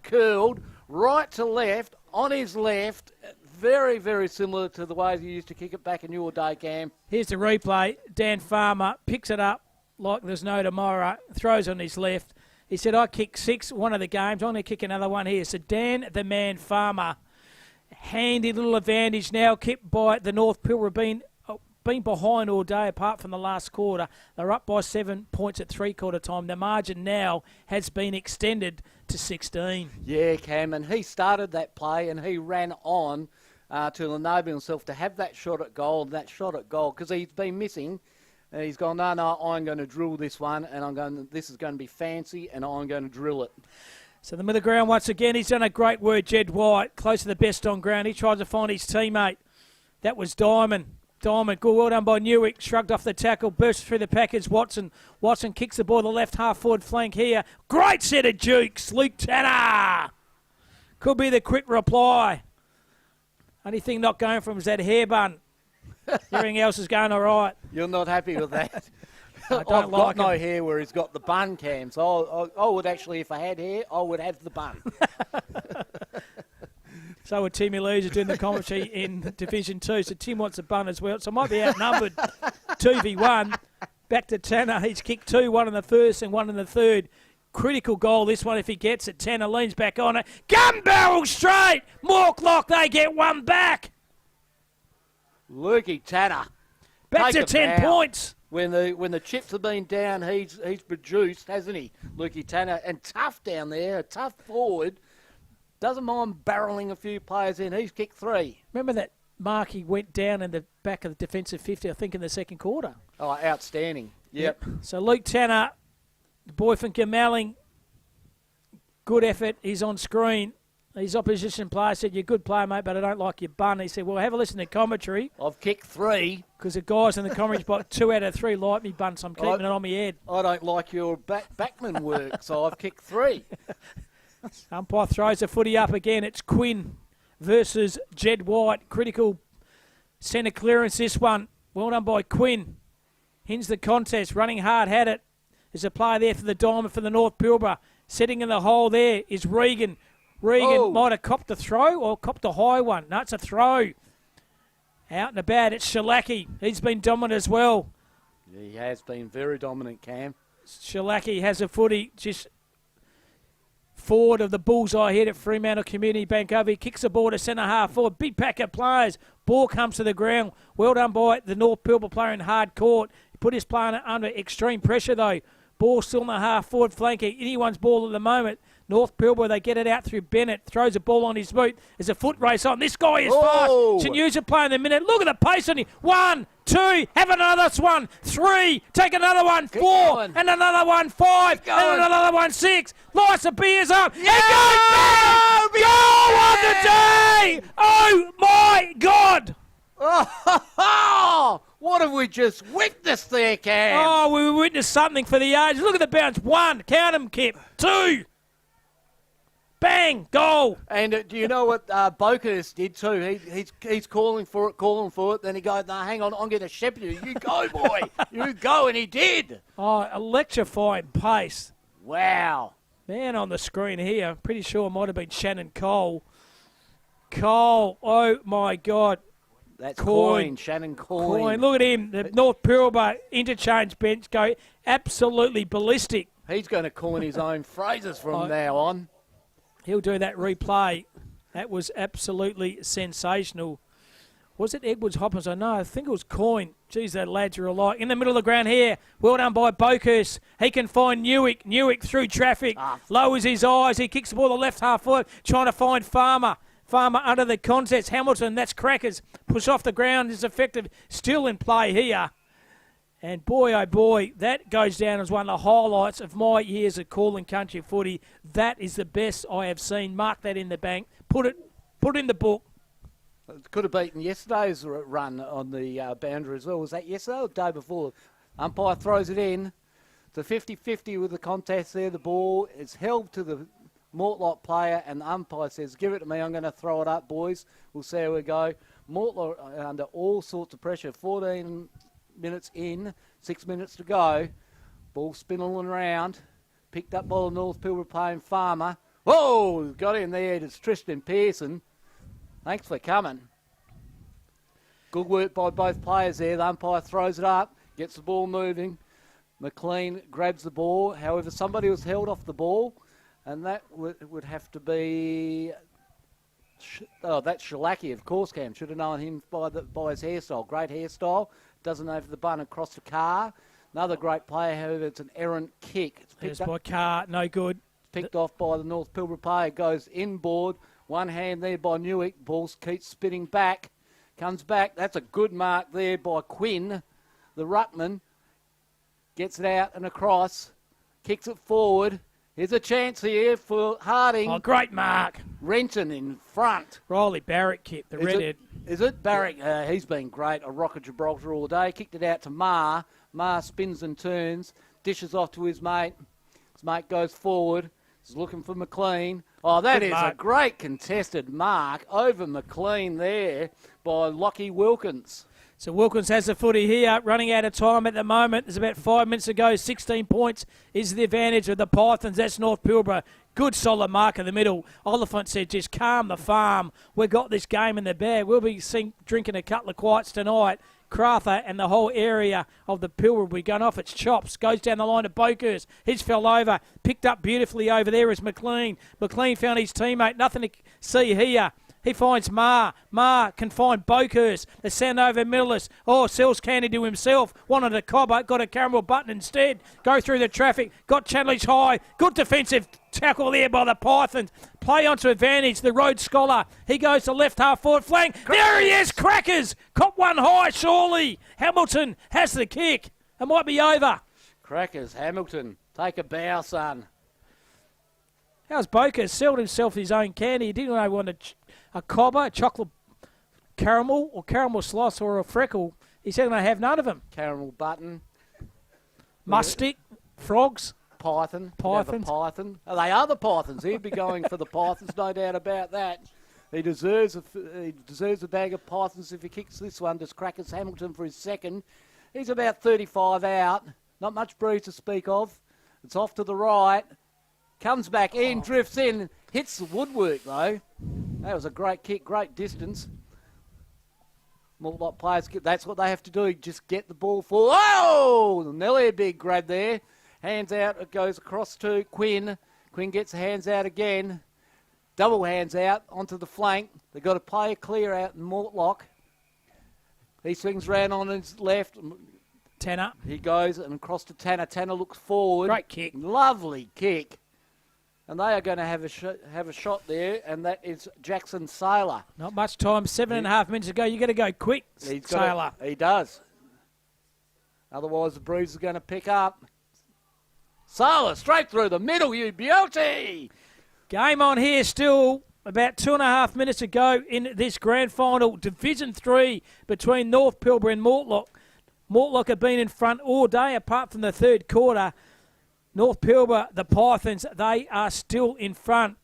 curled right to left on his left. Very, very similar to the way you used to kick it back in your day, Cam. Here's the replay. Dan Farmer picks it up like there's no tomorrow, throws on his left. He said, I kicked 6 one of the games. I'm going to kick another one here. So Dan the man Farmer. Handy little advantage now kept by the North Pilbara, been behind all day apart from the last quarter. They're up by 7 points at three-quarter time. The margin now has been extended to 16. Yeah, Cam, and he started that play and he ran on to enable himself to have that shot at goal, because he's been missing. And he's gone, no, I'm going to drill this one, and this is going to be fancy, and I'm going to drill it. So the middle ground once again. He's done a great work, Jed White, close to the best on ground. He tries to find his teammate. That was Diamond. Good, well done by Newick. Shrugged off the tackle, burst through the package. Watson kicks the ball to the left half forward flank here. Great set of jukes. Luke Tanner. Could be the quick reply. Only thing not going from is that hair bun. Everything else is going all right. You're not happy with that? I've got no hair where he's got the bun, Cam. So I would actually, if I had hair, I would have the bun. So would Timmy Lees doing the commentary in Division 2. So Tim wants a bun as well. So I might be outnumbered 2v1. Back to Tanner. He's kicked 2, 1 in the first and 1 in the third. Critical goal, this one, if he gets it. Tanner leans back on it. Gun barrel straight. Mortlock, they get one back. Lukey Tanner. Back Take to him 10 out. points. When the chips have been down, he's produced, hasn't he, Lukey Tanner? And tough down there, a tough forward. Doesn't mind barrelling a few players in. He's kicked 3. Remember that mark he went down in the back of the defensive 50, I think, in the second quarter. Oh, outstanding. Yep. So Luke Tanner, the boy from Gamelling, good effort. He's on screen. His opposition player said, "You're a good player, mate, but I don't like your bun." He said, "Well, have a listen to commentary." I've kicked 3. Because the guys in the commentary box, 2 out of 3 like me bun, so I'm keeping it on my head. I don't like your backman work, so I've kicked 3. Umpire throws the footy up again. It's Quinn versus Jed White. Critical centre clearance this one. Well done by Quinn. Hins the contest. Running hard, had it. There's a player there for the Diamond for the North Pilbara. Sitting in the hole there is Regan. Regan might have copped a throw or copped a high one. No, it's a throw. Out and about, it's Shalaki. He's been dominant as well. He has been very dominant, Cam. Shalaki has a footy just forward of the bullseye hit at Fremantle Community Bank over. He kicks the ball to centre half forward. Big pack of players. Ball comes to the ground. Well done by the North Pilbara player in hard court. He put his player under extreme pressure though. Ball still in the half forward flank. Anyone's ball at the moment. North Pilbara, they get it out through Bennett. Throws a ball on his boot. There's a foot race on. This guy is fast. Chanusa playing the minute. Look at the pace on him. 1, 2, have another one. 3, take another one. 4, and another one. 5, and another one. 6. Lights the beers up. Yeah! Goal of the day! Oh, my God! Oh, what have we just witnessed there, Cam? Oh, we witnessed something for the age. Look at the bounce. 1, count them, Kip. 2. Bang! Goal! And do you know what Bokus did too? He's calling for it. Then he goes, "No, hang on, I'm going to shepherd you. You go, boy. You go," and he did. Oh, electrifying pace. Wow. Man on the screen here. Pretty sure it might have been Shannon Cole. Cole, oh my God. That's Coyne, Shannon Coyne. Look at him. The North Pilbara interchange bench go absolutely ballistic. He's going to coin his own phrases from now on. He'll do that replay. That was absolutely sensational. Was it Edwards Hoppers? I know. I think it was Coyne. Geez, that lads are alike. In the middle of the ground here. Well done by Bokus. He can find Newick. Newick through traffic. Lowers his eyes. He kicks the ball the left half foot. Trying to find Farmer. Farmer under the contest. Hamilton, that's crackers. Push off the ground is effective. Still in play here. And boy, oh boy, that goes down as one of the highlights of my years of calling country footy. That is the best I have seen. Mark that in the bank. Put it in the book. It could have beaten yesterday's run on the boundary as well. Was that yesterday or the day before? Umpire throws it in. It's a 50-50 with the contest there. The ball is held to the Mortlock player, and the umpire says, "Give it to me. I'm going to throw it up, boys. We'll see how we go." Mortlock under all sorts of pressure. 14 minutes in, 6 minutes to go. Ball spinning around. Picked up by the North Pilbara playing Farmer. Whoa! Got in there. It's Tristan Pearson. Thanks for coming. Good work by both players there. The umpire throws it up, gets the ball moving. McLean grabs the ball. However, somebody was held off the ball, and that would have to be... Oh, that's Shalaki, of course, Cam. Should have known him by his hairstyle. Great hairstyle. Doesn't over the bun across the car. Another great player, however, it's an errant kick. It's picked up by Carr, no good. Picked off by the North Pilbara player. Goes inboard. One hand there by Newick. Ball keeps spinning back. Comes back. That's a good mark there by Quinn. The ruckman gets it out and across. Kicks it forward. Here's a chance here for Harding. Oh, great mark. Renton in front. Riley Barrett kicked the redhead. Is it? Barrett, he's been great. A rock of Gibraltar all day. Kicked it out to Marr. Marr spins and turns. Dishes off to his mate. His mate goes forward. He's looking for McLean. Oh, that is a great contested mark over McLean there by Lockie Wilkins. So Wilkins has the footy here, running out of time at the moment. There's about 5 minutes to go. 16 points is the advantage of the Pythons. That's North Pilbara. Good solid mark in the middle. Oliphant said, just calm the farm. We've got this game in the bag. We'll be drinking a couple of quiets tonight. Crather and the whole area of the Pilbara will be going off its chops. Goes down the line to Bokus. He's fell over. Picked up beautifully over there is McLean. McLean found his teammate. Nothing to see here. He finds Ma. Ma can find Bokhurst. They send over Middlers. Oh, sells candy to himself. Wanted a cobber. Got a caramel button instead. Go through the traffic. Got Chandler's high. Good defensive tackle there by the Pythons. Play onto advantage. The Rhodes Scholar. He goes to left half forward flank. There he is. Crackers. Cop one high, surely. Hamilton has the kick. It might be over. Crackers, Hamilton. Take a bow, son. How's Bokhurst? Sold himself his own candy. He didn't know he wanted a cobber, a chocolate caramel, or caramel slice, or a freckle. He said, I have none of them. Caramel button. Mustic, frogs. Python. Pythons. Python. Oh, they are the Pythons. He'd be going for the Pythons, no doubt about that. He deserves a bag of Pythons if he kicks this one. Does Crackers Hamilton for his second. He's about 35 out. Not much breeze to speak of. It's off to the right. Comes back in, drifts in, hits the woodwork though. That was a great kick, great distance. Mortlock players, that's what they have to do, just get the ball forward. Oh! Nearly a big grab there. Hands out, it goes across to Quinn. Quinn gets hands out again. Double hands out onto the flank. They've got a player clear out in Mortlock. He swings round on his left. Tanner. He goes and across to Tanner. Tanner looks forward. Great kick. Lovely kick. And they are going to have a shot there, and that is Jackson Saylor. Not much time, 7.5 minutes to go. You got to go quick, Saylor. He does. Otherwise, the breeze is going to pick up. Saylor straight through the middle, you beauty! Game on here still. About 2.5 minutes to go in this grand final, Division 3 between North Pilbara and Mortlock. Mortlock have been in front all day, apart from the third quarter. North Pilbara, the Pythons, they are still in front.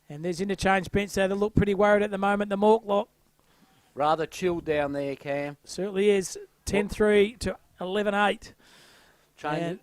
And there's interchange bench there. They look pretty worried at the moment, the Mortlock. Rather chilled down there, Cam. Certainly is. 10-3 to 11-8.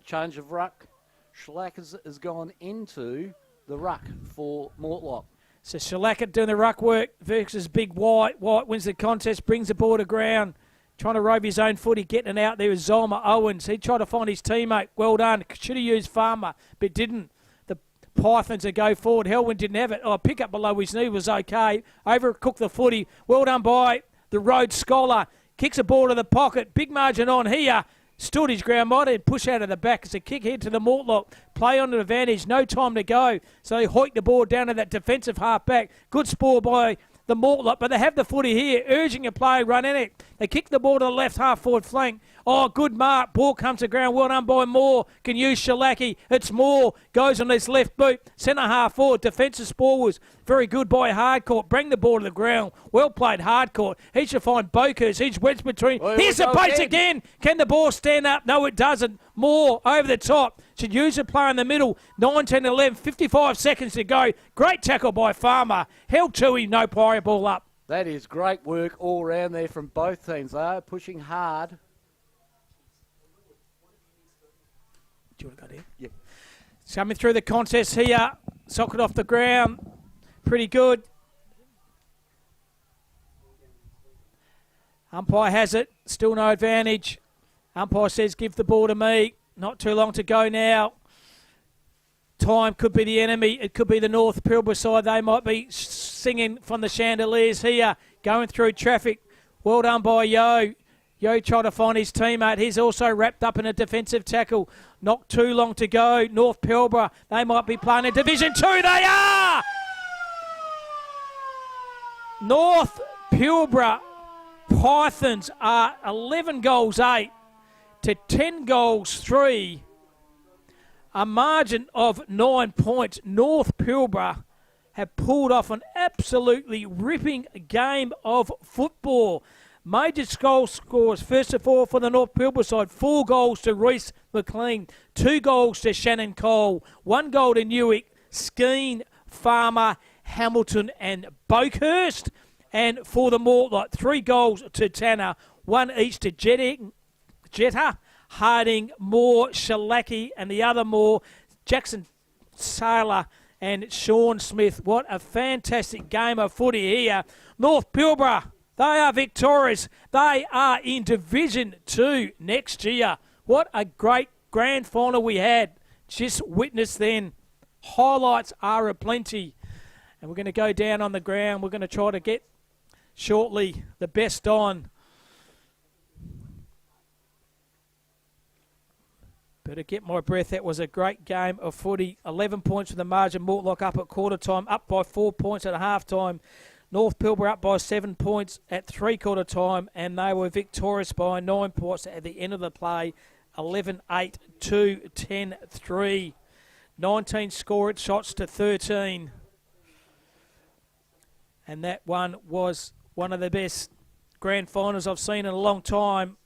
Change of ruck. Shellac has gone into the ruck for Mortlock. So Shellac doing the ruck work versus Big White. White wins the contest, brings the ball to ground. Trying to rove his own footy, getting it out there is Zolma Owens. He tried to find his teammate. Well done. Should have used Farmer, but didn't. The Pythons that go forward. Helwyn didn't have it. Oh, pick up below his knee was okay. Overcooked the footy. Well done by the Rhodes Scholar. Kicks a ball to the pocket. Big margin on here. Stood his ground. Might have push out of the back. It's a kick head to the Mortlock. Play on the advantage. No time to go. So they hoik the ball down to that defensive half back. Good spoil by the Mortlock, but they have the footy here, urging a play, run in it. They kick the ball to the left half forward flank. Oh, good mark. Ball comes to ground. Well done by Moore. Can use Shalaki. It's Moore. Goes on his left boot. Centre half forward. Defensive spoil was very good by Hardcourt. Bring the ball to the ground. Well played Hardcourt. He should find Bokhurst. He's wedged between. Here's the pace again. Can the ball stand up? No, it doesn't. Moore over the top. Should use a player in the middle. 19-11. 55 seconds to go. Great tackle by Farmer. Held to him. No prior ball up. That is great work all round there from both teams. They are pushing hard. Do you want to go there? Yep. It's coming through the contest here. Socket off the ground. Pretty good. Umpire has it. Still no advantage. Umpire says give the ball to me. Not too long to go now. Time could be the enemy. It could be the North Pilbara side. They might be singing from the chandeliers here. Going through traffic. Well done by Yo. Yo trying to find his teammate. He's also wrapped up in a defensive tackle. Not too long to go. North Pilbara, they might be playing in Division 2. They are! North Pilbara Pythons are 11 goals 8 to 10 goals 3. A margin of 9 points. North Pilbara have pulled off an absolutely ripping game of football. Major goal scores, first of all, for the North Pilbara side. 4 goals to Reese McLean, 2 goals to Shannon Cole, 1 goal to Newick, Skeen, Farmer, Hamilton and Bokhurst. And for the Mortlock, 3 goals to Tanner, 1 each to Jetta, Harding, Moore, Shalaki, and the other Moore, Jackson Saylor and Sean Smith. What a fantastic game of footy here. North Pilbara, they are victorious. They are in Division 2 next year. What a great grand final we had. Just witness then. Highlights are aplenty. And we're going to go down on the ground. We're going to try to get shortly the best on. Better get my breath. That was a great game of footy. 11 points for the margin. Mortlock up at quarter time, up by 4 points at half time. North Pilbara up by 7 points at three-quarter time, and they were victorious by 9 points at the end of the play. 11-8, 2, 10, 3. 19 scored shots to 13. And that one was one of the best grand finals I've seen in a long time.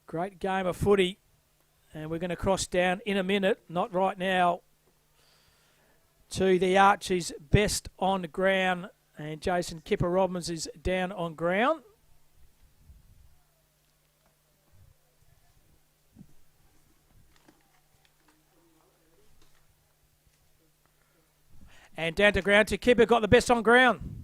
Great game of footy. And we're going to cross down in a minute, not right now, to the Archies best on ground. And Jason Kipper-Robbins is down on ground. And down to ground to Kipper, got the best on ground.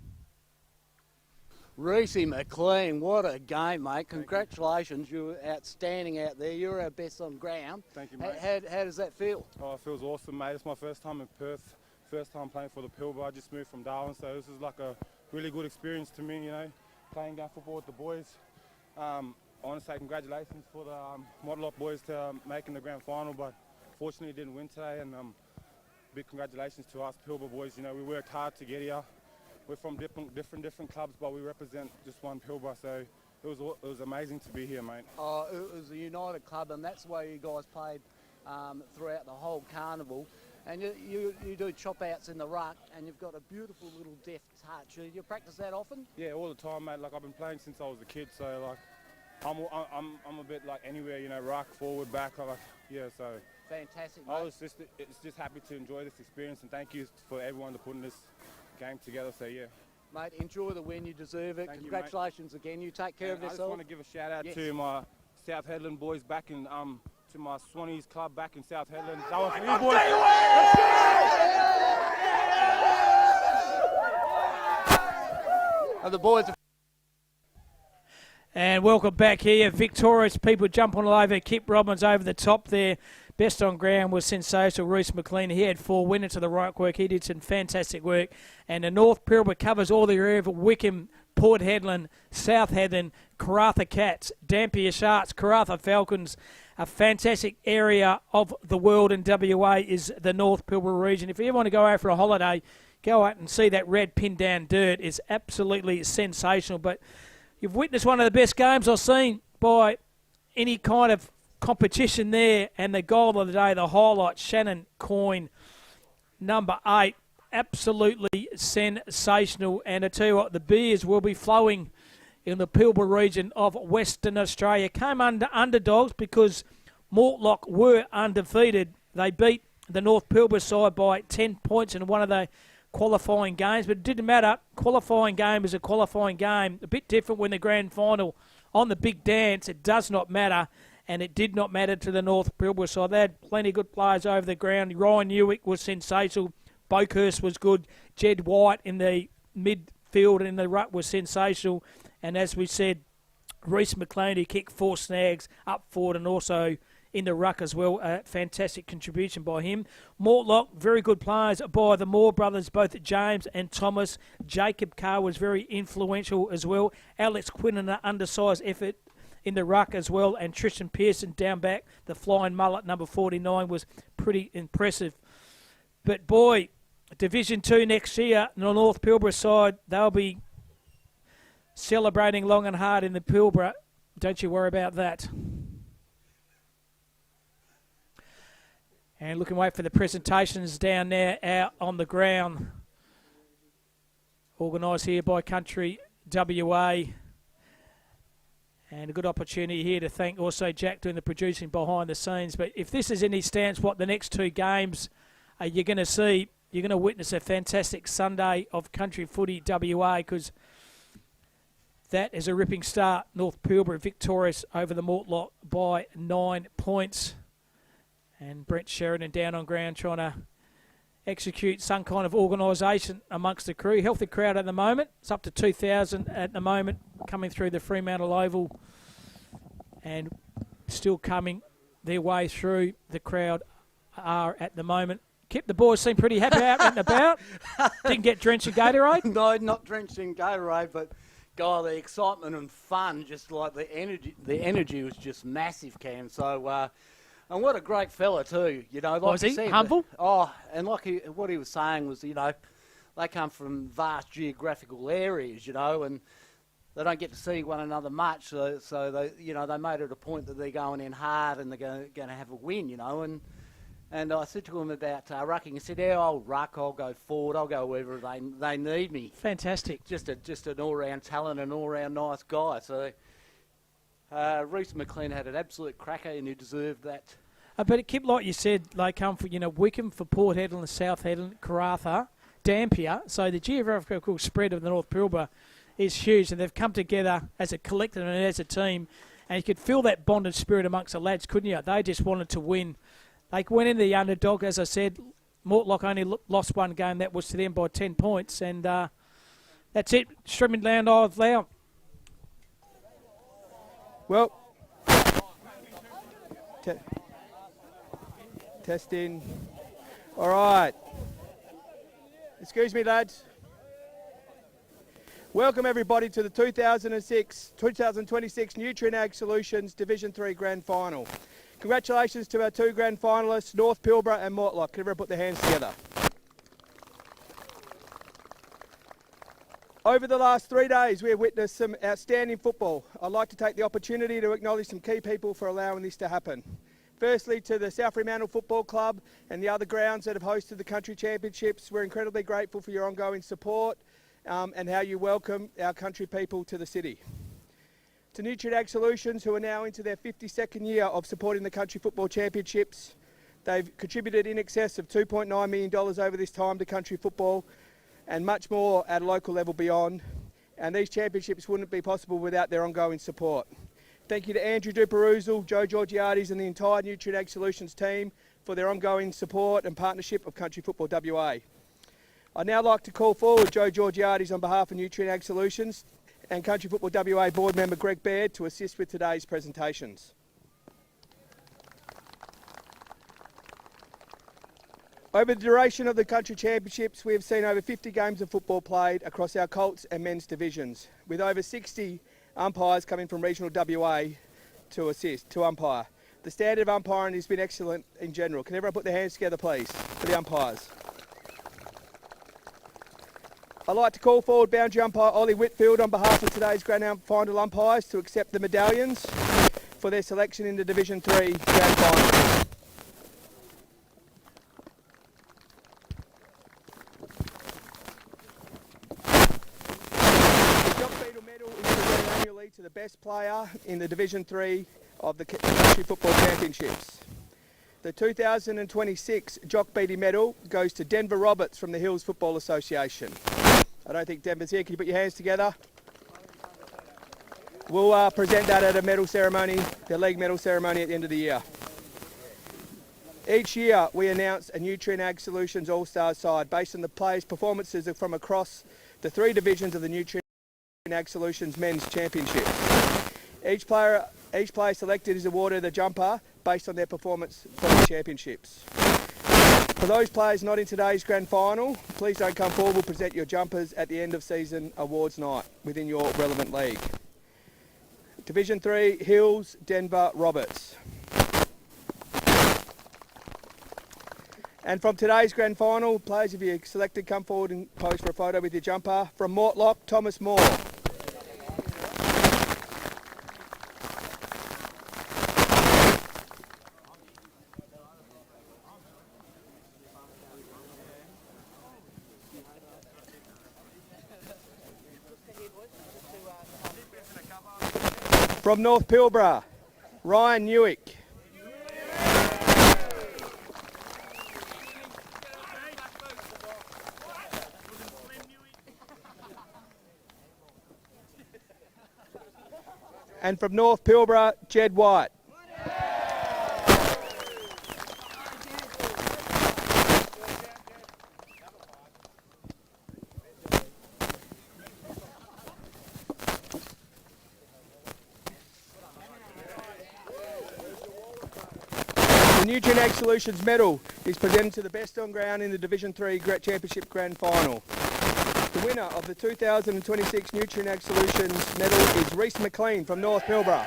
Reese McLean, what a game, mate. Congratulations. You were outstanding out there. You were our best on ground. Thank you, mate. How does that feel? Oh, it feels awesome, mate. It's my first time in Perth. First time playing for the Pilbara. I just moved from Darwin, so this is like a really good experience to me, you know, playing game football with the boys. I want to say congratulations for the Model boys to making the grand final, but fortunately didn't win today, and big congratulations to us Pilbara boys. You know, we worked hard to get here. We're from different clubs, but we represent just one Pilbara, so it was amazing to be here, mate. Oh, it was a united club, and that's why you guys played throughout the whole carnival. And you do chop-outs in the ruck, and you've got a beautiful little deft touch. You practice that often? Yeah, all the time, mate. Like, I've been playing since I was a kid, so like I'm a bit like anywhere, you know, ruck, forward, back, yeah. So fantastic, mate. It's just happy to enjoy this experience, and thank you for everyone to putting this game together. So yeah, mate, enjoy the win. You deserve it. Thank Congratulations again. You take care of yourself. I just want to give a shout out to my South Headland boys back in to my Swannies club back in South Headland. That one for you boys. And the boys. And welcome back here. Victorious people jumping all over. Kip Robbins over the top there. Best on ground was sensational. Reese McLean, he had 4. Went into the right work. He did some fantastic work. And the North Pilbara covers all the area of Wickham, Port Hedland, South Hedland, Karratha Cats, Dampier Sharks, Karratha Falcons. A fantastic area of the world in WA is the North Pilbara region. If you ever want to go out for a holiday, go out and see that red pinned down dirt. It's absolutely sensational. But you've witnessed one of the best games I've seen by any kind of competition there. And the goal of the day, the highlight, Shannon Coyne, number 8. Absolutely sensational. And I tell you what, the beers will be flowing in the Pilbara region of Western Australia. Came under underdogs because Mortlock were undefeated. They beat the North Pilbara side by 10 points in one of the qualifying games, but it didn't matter. Qualifying game is a qualifying game. A bit different when the grand final on the big dance. It does not matter, and it did not matter to the North Pilbara side. They had plenty of good players over the ground. Ryan Newick was sensational. Boakhurst was good. Jed White in the midfield and in the ruck was sensational. And as we said, Reese McLean, he kicked 4 snags up forward and also in the ruck as well. A fantastic contribution by him. Mortlock, very good players by the Moore brothers, both James and Thomas. Jacob Carr was very influential as well. Alex Quinn in an undersized effort in the ruck as well. And Tristan Pearson down back, the flying mullet, number 49, was pretty impressive. But boy, Division 2 next year, the North Pilbara side, they'll be celebrating long and hard in the Pilbara. Don't you worry about that. And looking wait for the presentations down there out on the ground. Organised here by Country WA. And a good opportunity here to thank also Jack doing the producing behind the scenes. But if this is any stance what the next 2 games you're going to see, you're going to witness a fantastic Sunday of country footy WA, because that is a ripping start. North Pilbara victorious over the Mortlock by 9 points. And Brent Sheridan down on ground trying to execute some kind of organisation amongst the crew. Healthy crowd at the moment. It's up to 2,000 at the moment coming through the Fremantle Oval and still coming their way through. The crowd are at the moment. Kip, the boys seem pretty happy out and about. Didn't get drenched in Gatorade? No, not drenched in Gatorade, but God, the excitement and fun, just like the energy was just massive, Cam. So, and what a great fella too, you know. Like Was he said, humble? And like what he was saying was, you know, they come from vast geographical areas, you know, and they don't get to see one another much. So they, you know, they made it a point that they're going in hard and they're going to have a win, you know. And I said to him about rucking. He said, "Yeah, I'll ruck. I'll go forward. I'll go wherever they need me." Fantastic. Just an all-round talent, an all-round nice guy. So Reece McLean had an absolute cracker, and he deserved that. But Kip, like you said, they come from Wickham, for Port Hedland, South Hedland, Karratha, Dampier. So the geographical spread of the North Pilbara is huge, and they've come together as a collective and as a team. And you could feel that bonded spirit amongst the lads, couldn't you? They just wanted to win. They went in the underdog, as I said. Mortlock only lost one game. That was to them by 10 points. And that's it. Streaming down live now. Well, testing. All right. Excuse me, lads. Welcome everybody to the 2026 Nutrien Ag Solutions Division 3 Grand Final. Congratulations to our two grand finalists, North Pilbara and Mortlock. Can everyone put their hands together? Over the last 3 days, we have witnessed some outstanding football. I'd like to take the opportunity to acknowledge some key people for allowing this to happen. Firstly, to the South Fremantle Football Club and the other grounds that have hosted the country championships. We're incredibly grateful for your ongoing support and how you welcome our country people to the city. To Nutrien Ag Solutions, who are now into their 52nd year of supporting the Country Football Championships. They've contributed in excess of $2.9 million over this time to country football and much more at a local level beyond. And these championships wouldn't be possible without their ongoing support. Thank you to Andrew Duperuzal, Joe Georgiades and the entire Nutrien Ag Solutions team for their ongoing support and partnership of Country Football WA. I'd now like to call forward Joe Georgiades on behalf of Nutrien Ag Solutions and Country Football WA board member Greg Baird to assist with today's presentations. Over the duration of the country championships, we have seen over 50 games of football played across our Colts and men's divisions, with over 60 umpires coming from regional WA to umpire. The standard of umpiring has been excellent in general. Can everyone put their hands together, please, for the umpires? I'd like to call forward boundary umpire Ollie Whitfield on behalf of today's Grand Final umpires to accept the medallions for their selection in the Division 3 Grand Final. The Jock Beadle Medal is presented annually to the best player in the Division 3 of the Country Football Championships. The 2026 Jock Beatty Medal goes to Denver Roberts from the Hills Football Association. I don't think Denver's here. Can you put your hands together? We'll present that at a medal ceremony, the league medal ceremony at the end of the year. Each year we announce a Nutrien Ag Solutions All-Star side based on the players' performances from across the three divisions of the Nutrien Ag Solutions Men's Championship. Each player selected is awarded a jumper based on their performance for the championships. For those players not in today's grand final, please don't come forward. We'll present your jumpers at the end of season awards night within your relevant league. Division 3, Hills, Denver, Roberts. And from today's grand final, players, if you're selected, come forward and pose for a photo with your jumper. From Mortlock, Thomas Moore. From North Pilbara, Ryan Newick. And from North Pilbara, Jed White. Nutrien Ag Solutions medal is presented to the best on ground in the Division 3 Championship Grand Final. The winner of the 2026 Nutrien Ag Solutions medal is Reece McLean from North Pilbara.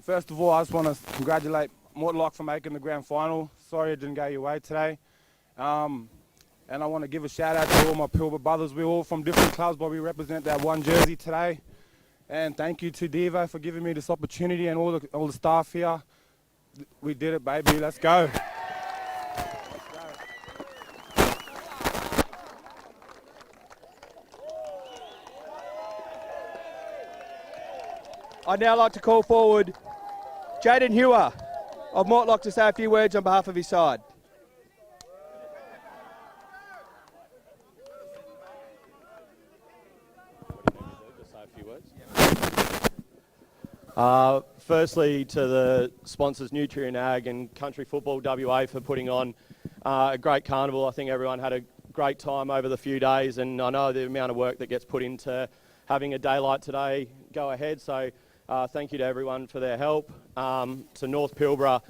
First of all, I just want to congratulate Mortlock for making the grand final. Sorry it didn't go your way today. And I want to give a shout out to all my Pilbara brothers. We're all from different clubs, but we represent that one jersey today. And thank you to Devo for giving me this opportunity and all the staff here. We did it, baby. Let's go. I'd now like to call forward Jaden Hewer of Mortlock to say a few words on behalf of his side. Firstly, to the sponsors Nutrien Ag and Country Football WA for putting on a great carnival. I think everyone had a great time over the few days, and I know the amount of work that gets put into having a day like today go ahead. So thank you to everyone for their help. To North Pilbara,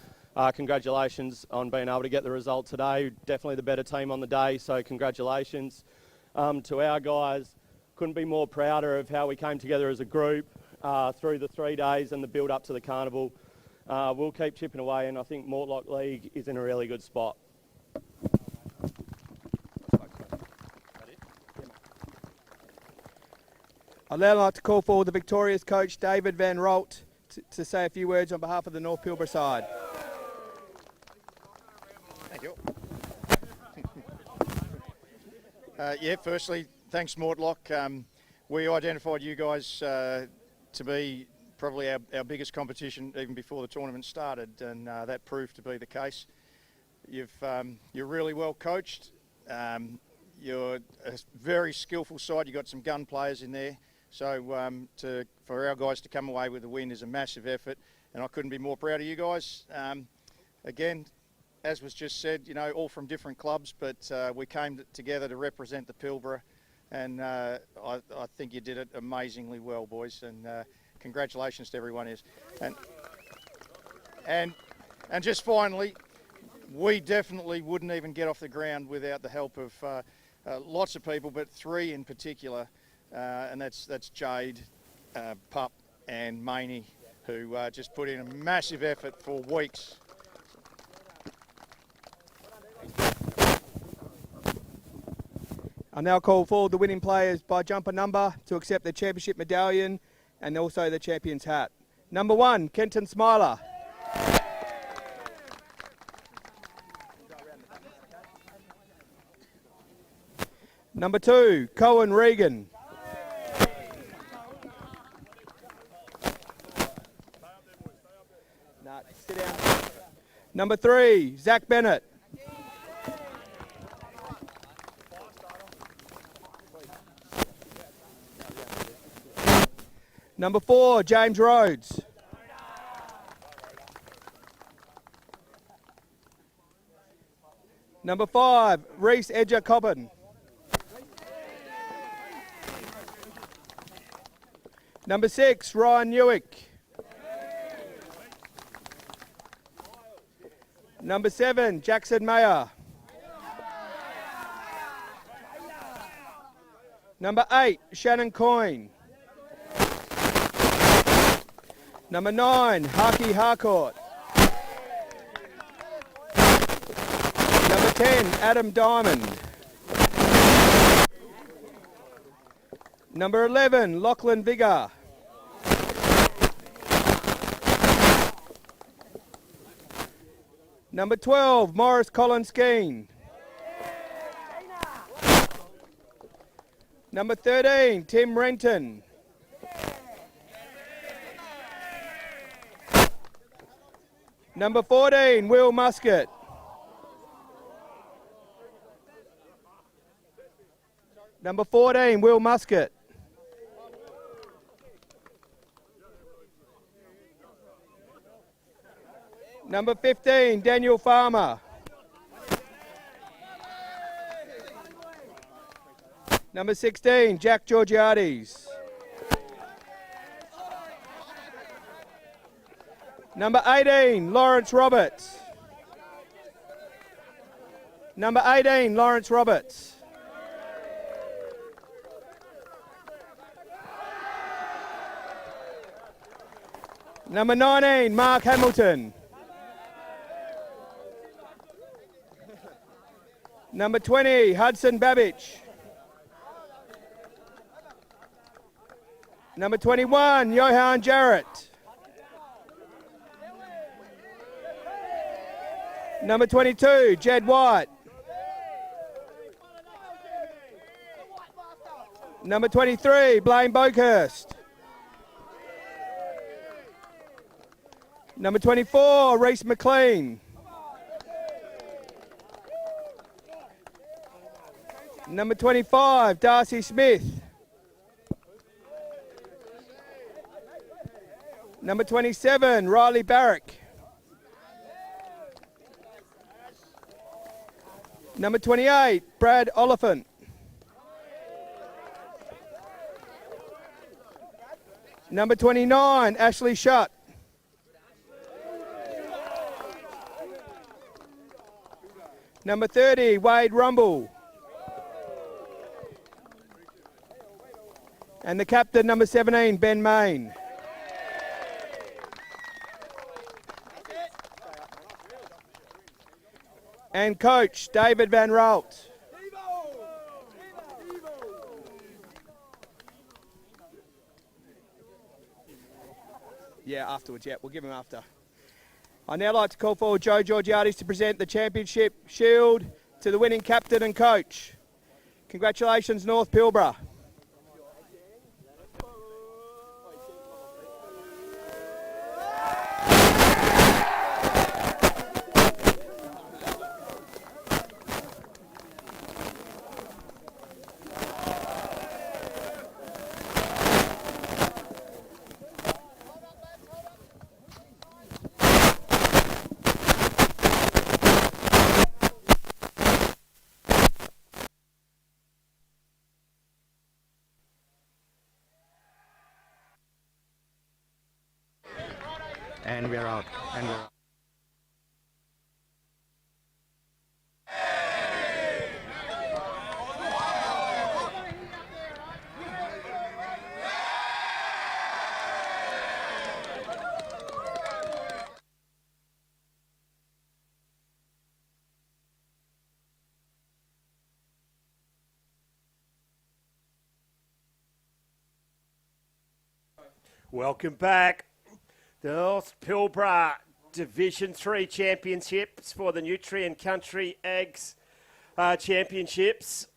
congratulations on being able to get the result today. Definitely the better team on the day, so congratulations. To our guys, couldn't be more prouder of how we came together as a group through the 3 days and the build up to the carnival. We'll keep chipping away, and I think Mortlock League is in a really good spot. I'd now like to call forward the Victorious coach David Van Rolt to say a few words on behalf of the North Pilbara side. Thank you. Firstly, thanks Mortlock. We identified you guys to be probably our biggest competition even before the tournament started, and that proved to be the case. You're really well coached. You're a very skillful side. You've got some gun players in there. So for our guys to come away with a win is a massive effort, and I couldn't be more proud of you guys. Again, as was just said, you know, all from different clubs, but we came together to represent the Pilbara, and I think you did it amazingly well, boys, and congratulations to everyone else. And just finally, we definitely wouldn't even get off the ground without the help of lots of people, but three in particular. And that's Jade, Pup and Maney, who just put in a massive effort for weeks. I now call forward the winning players by jumper number to accept the championship medallion and also the champion's hat. Number 1, Kenton Smiler. Number 2, Cohen Regan. Sit down. Number 3, Zach Bennett. Number 4, James Rhodes. Number 5, Reese Edger Cobbin. Number 6, Ryan Newick. Number 7, Jackson Mayer. Number 8, Shannon Coyne. Number 9, Harky Harcourt. Number 10, Adam Diamond. Number 11, Lachlan Vigor. Number 12, Morris Collins Skeen. Number 13, Tim Renton. Number 14, Will Muscat. Number 14, Will Muscat. Number 15, Daniel Farmer. Number 16, Jack Georgiades. Number 18, Lawrence Roberts. Number 18, Lawrence Roberts. Number 19, Mark Hamilton. Number 20, Hudson Babbage. Number 21, Johan Jarrett. Number 22, Jed White. Number 23, Blaine Boakhurst. Number 24, Reece McLean. Number 25, Darcy Smith. Number 27, Riley Barrick. Number 28, Brad Oliphant. Number 29, Ashley Shutt. Number 30, Wade Rumble. And the captain, number 17, Ben Main. And coach, David Van Ralt. Yeah, afterwards, yeah, we'll give him after. I'd now like to call forward Joe Georgiades to present the championship shield to the winning captain and coach. Congratulations, North Pilbara. And we're out. And we're out. Welcome back. The North Pilbara Division 3 Championships for the Nutrien Country Ags Championships.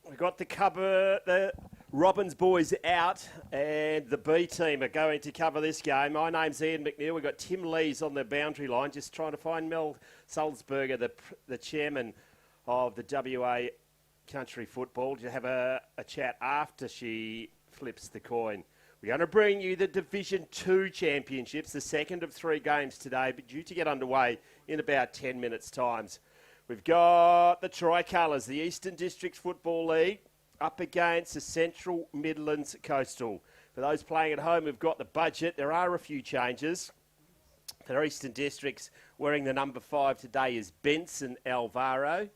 We've got the Robbins boys out, and the B team are going to cover this game. My name's Ian McNeil. We've got Tim Lees on the boundary line, just trying to find Mel Salzberger, the chairman of the WA Country Football, to have a chat after she flips the coin. We're going to bring you the Division 2 Championships, the second of 3 games today, but due to get underway in about 10 minutes' times. We've got the Tricolours, the Eastern Districts Football League, up against the Central Midlands Coastal. For those playing at home, we've got the budget. There are a few changes. For Eastern Districts, wearing the number 5 today is Benson Alvaro,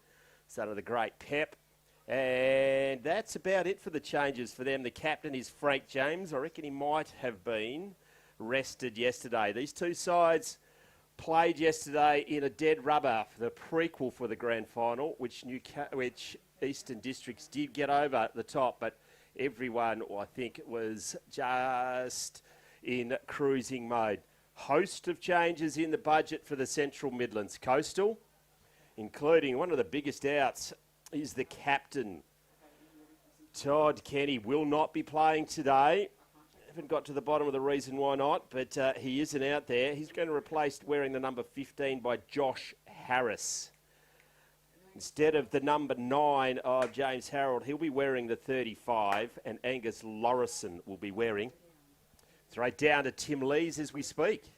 son of the great Pep. And that's about it for the changes for them. The captain is Frank James. I reckon he might have been rested yesterday. These two sides played yesterday in a dead rubber for the prequel for the grand final, which Eastern Districts did get over the top, but everyone, I think, was just in cruising mode. Host of changes in the budget for the Central Midlands Coastal, including one of the biggest outs is the captain. Todd Kenny will not be playing today. Haven't got to the bottom of the reason why not, but he isn't out there. He's going to replace wearing the number 15 by Josh Harris. Instead of the number 9 of James Harold, he'll be wearing the 35, and Angus Lorison will be wearing. It's right down to Tim Lees as we speak.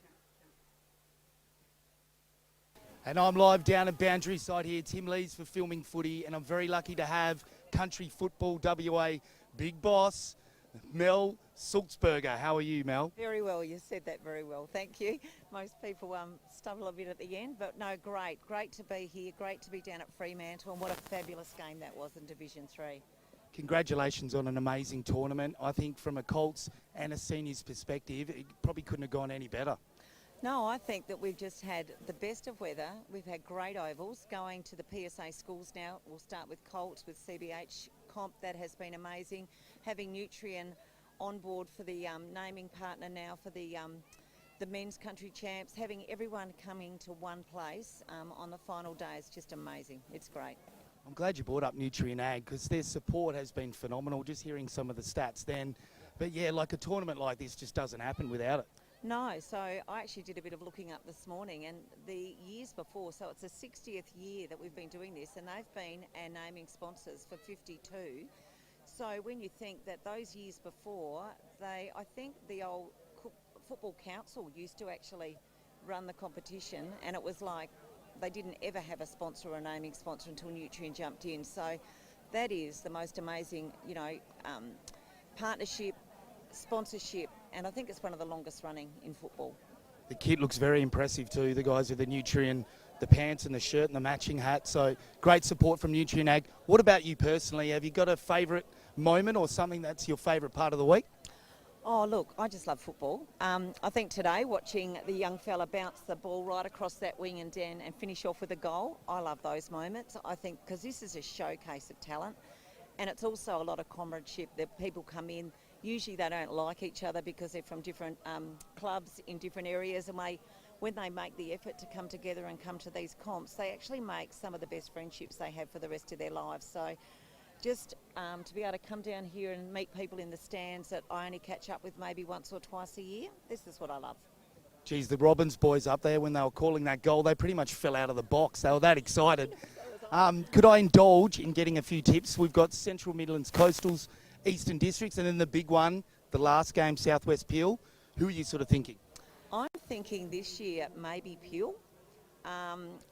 And I'm live down at Boundary Side here. Tim Lees for Filming Footy, and I'm very lucky to have Country Football WA big boss, Mel Sulzberger. How are you, Mel? Very well. You said that very well. Thank you. Most people stumble a bit at the end, but no, great. Great to be here. Great to be down at Fremantle, and what a fabulous game that was in Division 3. Congratulations on an amazing tournament. I think from a Colts and a seniors perspective, it probably couldn't have gone any better. No, I think that we've just had the best of weather. We've had great ovals. Going to the PSA schools now, we'll start with Colts, with CBH comp. That has been amazing. Having Nutrien on board for the naming partner now for the men's country champs. Having everyone coming to one place on the final day is just amazing. It's great. I'm glad you brought up Nutrien Ag because their support has been phenomenal, just hearing some of the stats then. But yeah, like a tournament like this just doesn't happen without it. No, so I actually did a bit of looking up this morning, and the years before, so it's the 60th year that we've been doing this, and they've been our naming sponsors for 52. So when you think that those years before, I think the old Football Council used to actually run the competition, and it was like they didn't ever have a sponsor or a naming sponsor until Nutrien jumped in. So that is the most amazing, partnership, sponsorship, and I think it's one of the longest running in football. The kit looks very impressive too, the guys with the Nutrien, the pants and the shirt and the matching hat, so great support from Nutrien Ag. What about you personally? Have you got a favourite moment or something that's your favourite part of the week? Oh, look, I just love football. I think today, watching the young fella bounce the ball right across that wing and finish off with a goal, I love those moments. I think because this is a showcase of talent, and it's also a lot of comradeship that people come in. Usually they don't like each other because they're from different clubs in different areas, and when they make the effort to come together and come to these comps, they actually make some of the best friendships they have for the rest of their lives. So just to be able to come down here and meet people in the stands that I only catch up with maybe once or twice a year, this is what I love. Geez, the Robbins boys up there, when they were calling that goal, they pretty much fell out of the box. They were that excited. Could I indulge in getting a few tips? We've got Central Midlands Coastals, Eastern Districts, and then the big one, the last game, Southwest Peel. Who are you sort of thinking? I'm thinking this year maybe Peel,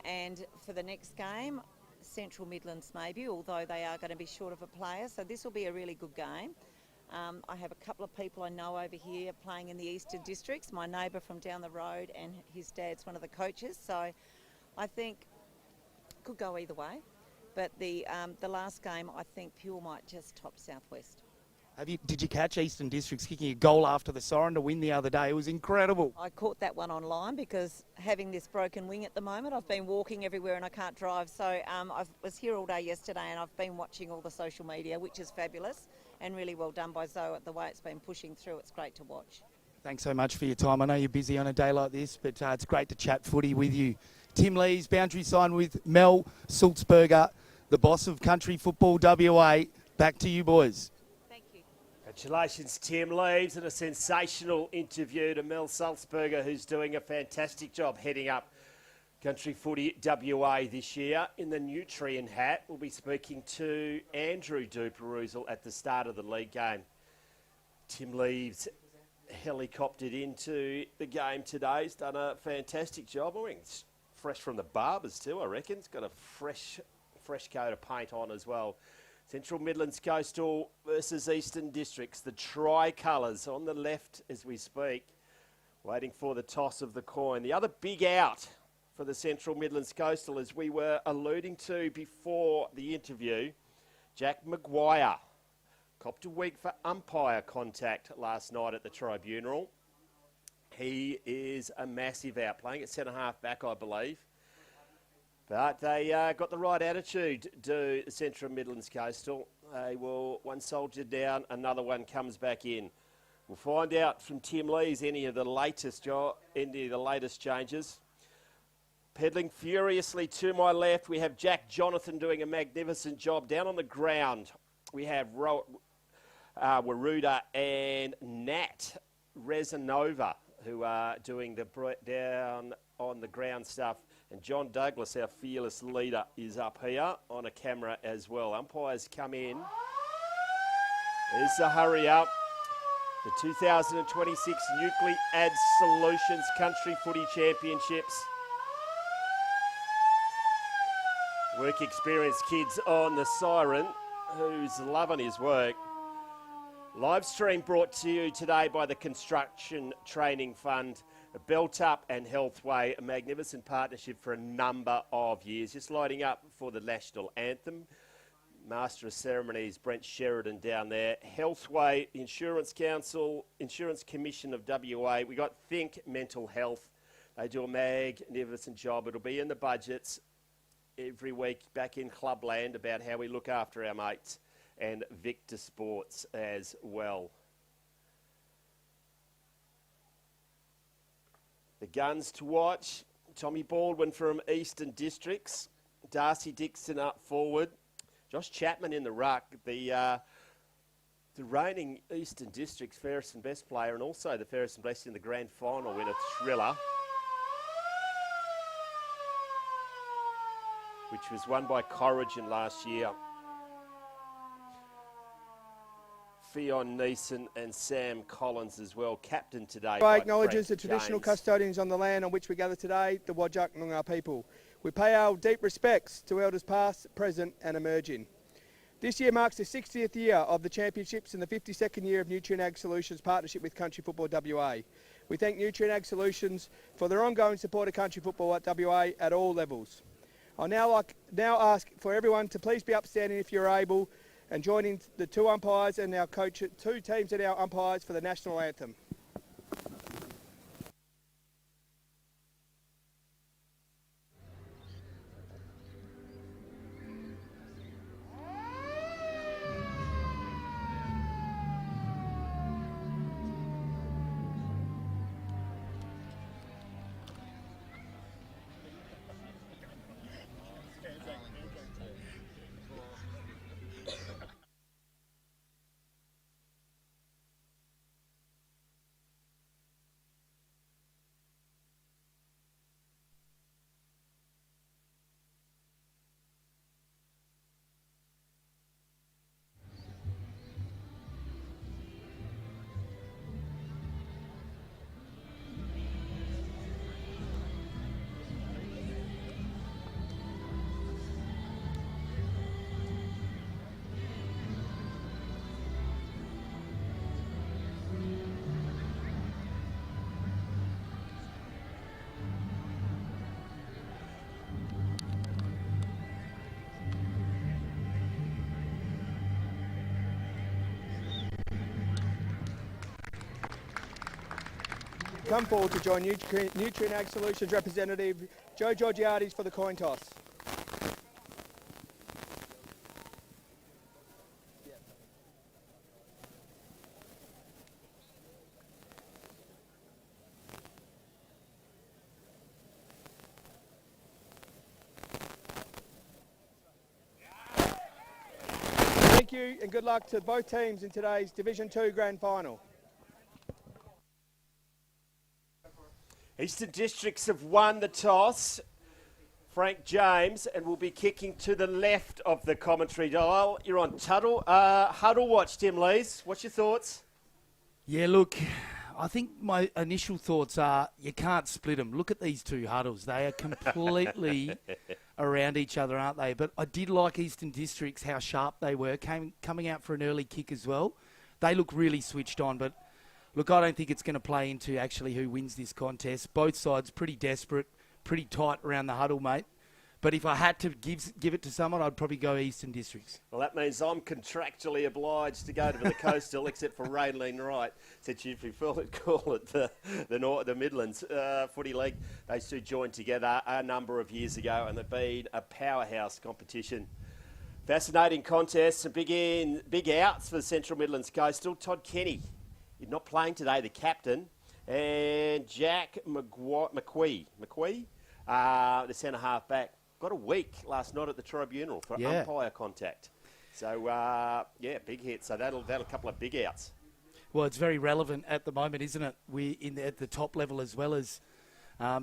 and for the next game, Central Midlands maybe, although they are going to be short of a player, so this will be a really good game. I have a couple of people I know over here playing in the Eastern Districts, my neighbour from down the road, and his dad's one of the coaches, so I think it could go either way. But the last game, I think Peel might just top Southwest. Did you catch Eastern Districts kicking a goal after the siren to win the other day? It was incredible. I caught that one online because having this broken wing at the moment, I've been walking everywhere and I can't drive. So I was here all day yesterday and I've been watching all the social media, which is fabulous and really well done by Zoe. The way it's been pushing through, it's great to watch. Thanks so much for your time. I know you're busy on a day like this, but it's great to chat footy with you. Tim Lees, Boundary Sign with Mel Sulzberger, the boss of Country Football WA. Back to you, boys. Congratulations, Tim Lees, and a sensational interview to Mel Sulzberger, who's doing a fantastic job heading up Country Footy WA this year. In the Nutrien hat, we'll be speaking to Andrew Duperuzal at the start of the league game. Tim Lees helicoptered into the game today. He's done a fantastic job. I think it's fresh from the barbers too, I reckon. It's got a fresh coat of paint on as well. Central Midlands Coastal versus Eastern Districts. The tricolours on the left as we speak, waiting for the toss of the coin. The other big out for the Central Midlands Coastal, as we were alluding to before the interview, Jack Maguire copped a week for umpire contact last night at the tribunal. He is a massive out, playing at centre-half back, I believe. But they got the right attitude, do Central Midlands Coastal. They will, one soldier down, another one comes back in. We'll find out from Tim Lees any of the latest changes. Peddling furiously to my left, we have Jack Jonathan doing a magnificent job. Down on the ground, we have Waruda and Nat Rezanova, who are doing the down on the ground stuff. And John Douglas, our fearless leader, is up here on a camera as well. Umpires come in. There's the hurry up. The 2026 Nuclear Ad Solutions Country Footy Championships. Work experienced kids on the siren, who's loving his work. Live stream brought to you today by the Construction Training Fund, Built Up and Healthway, a magnificent partnership for a number of years. Just lighting up for the National Anthem. Master of Ceremonies, Brent Sheridan down there. Healthway, Insurance Council, Insurance Commission of WA. We got Think Mental Health. They do a magnificent job. It'll be in the budgets every week back in Clubland about how we look after our mates, and Victor Sports as well. The guns to watch, Tommy Baldwin from Eastern Districts, Darcy Dixon up forward, Josh Chapman in the ruck, the reigning Eastern Districts fairest and best player, and also the fairest and best in the grand final winner, Thriller, which was won by Corrigan last year. Fionn Neeson and Sam Collins as well, captain today. Acknowledges the traditional custodians on the land on which we gather today, the Whadjuk Noongar people. We pay our deep respects to elders past, present and emerging. This year marks the 60th year of the championships and the 52nd year of Nutrien Ag Solutions partnership with Country Football WA. We thank Nutrien Ag Solutions for their ongoing support of country football at WA at all levels. I'll now ask for everyone to please be upstanding if you're able, and joining the two umpires and our coach, two teams and our umpires for the national anthem. Come forward to join Nutrien Ag Solutions representative Joe Georgiades for the coin toss. Thank you and good luck to both teams in today's Division 2 Grand Final. Eastern Districts have won the toss. Frank James, and will be kicking to the left of the commentary dial. You're on Huddle Watch, Tim Lees. What's your thoughts? Yeah, look, I think my initial thoughts are you can't split them. Look at these two huddles. They are completely around each other, aren't they? But I did like Eastern Districts, how sharp they were, coming out for an early kick as well. They look really switched on, but look, I don't think it's going to play into actually who wins this contest. Both sides pretty desperate, pretty tight around the huddle, mate. But if I had to give it to someone, I'd probably go Eastern Districts. Well, that means I'm contractually obliged to go to the Coastal, except for Raylene Wright. Said you prefer to call it the Midlands Footy League. Those two joined together a number of years ago, and they've been a powerhouse competition. Fascinating contest, some big outs for the Central Midlands Coastal. Todd Kenny, he's not playing today, the captain, and Jack McQuee, the centre half back. Got a week last night at the tribunal for umpire contact. So, big hit. So that'll a couple of big outs. Well, it's very relevant at the moment, isn't it? We're at the top level as well as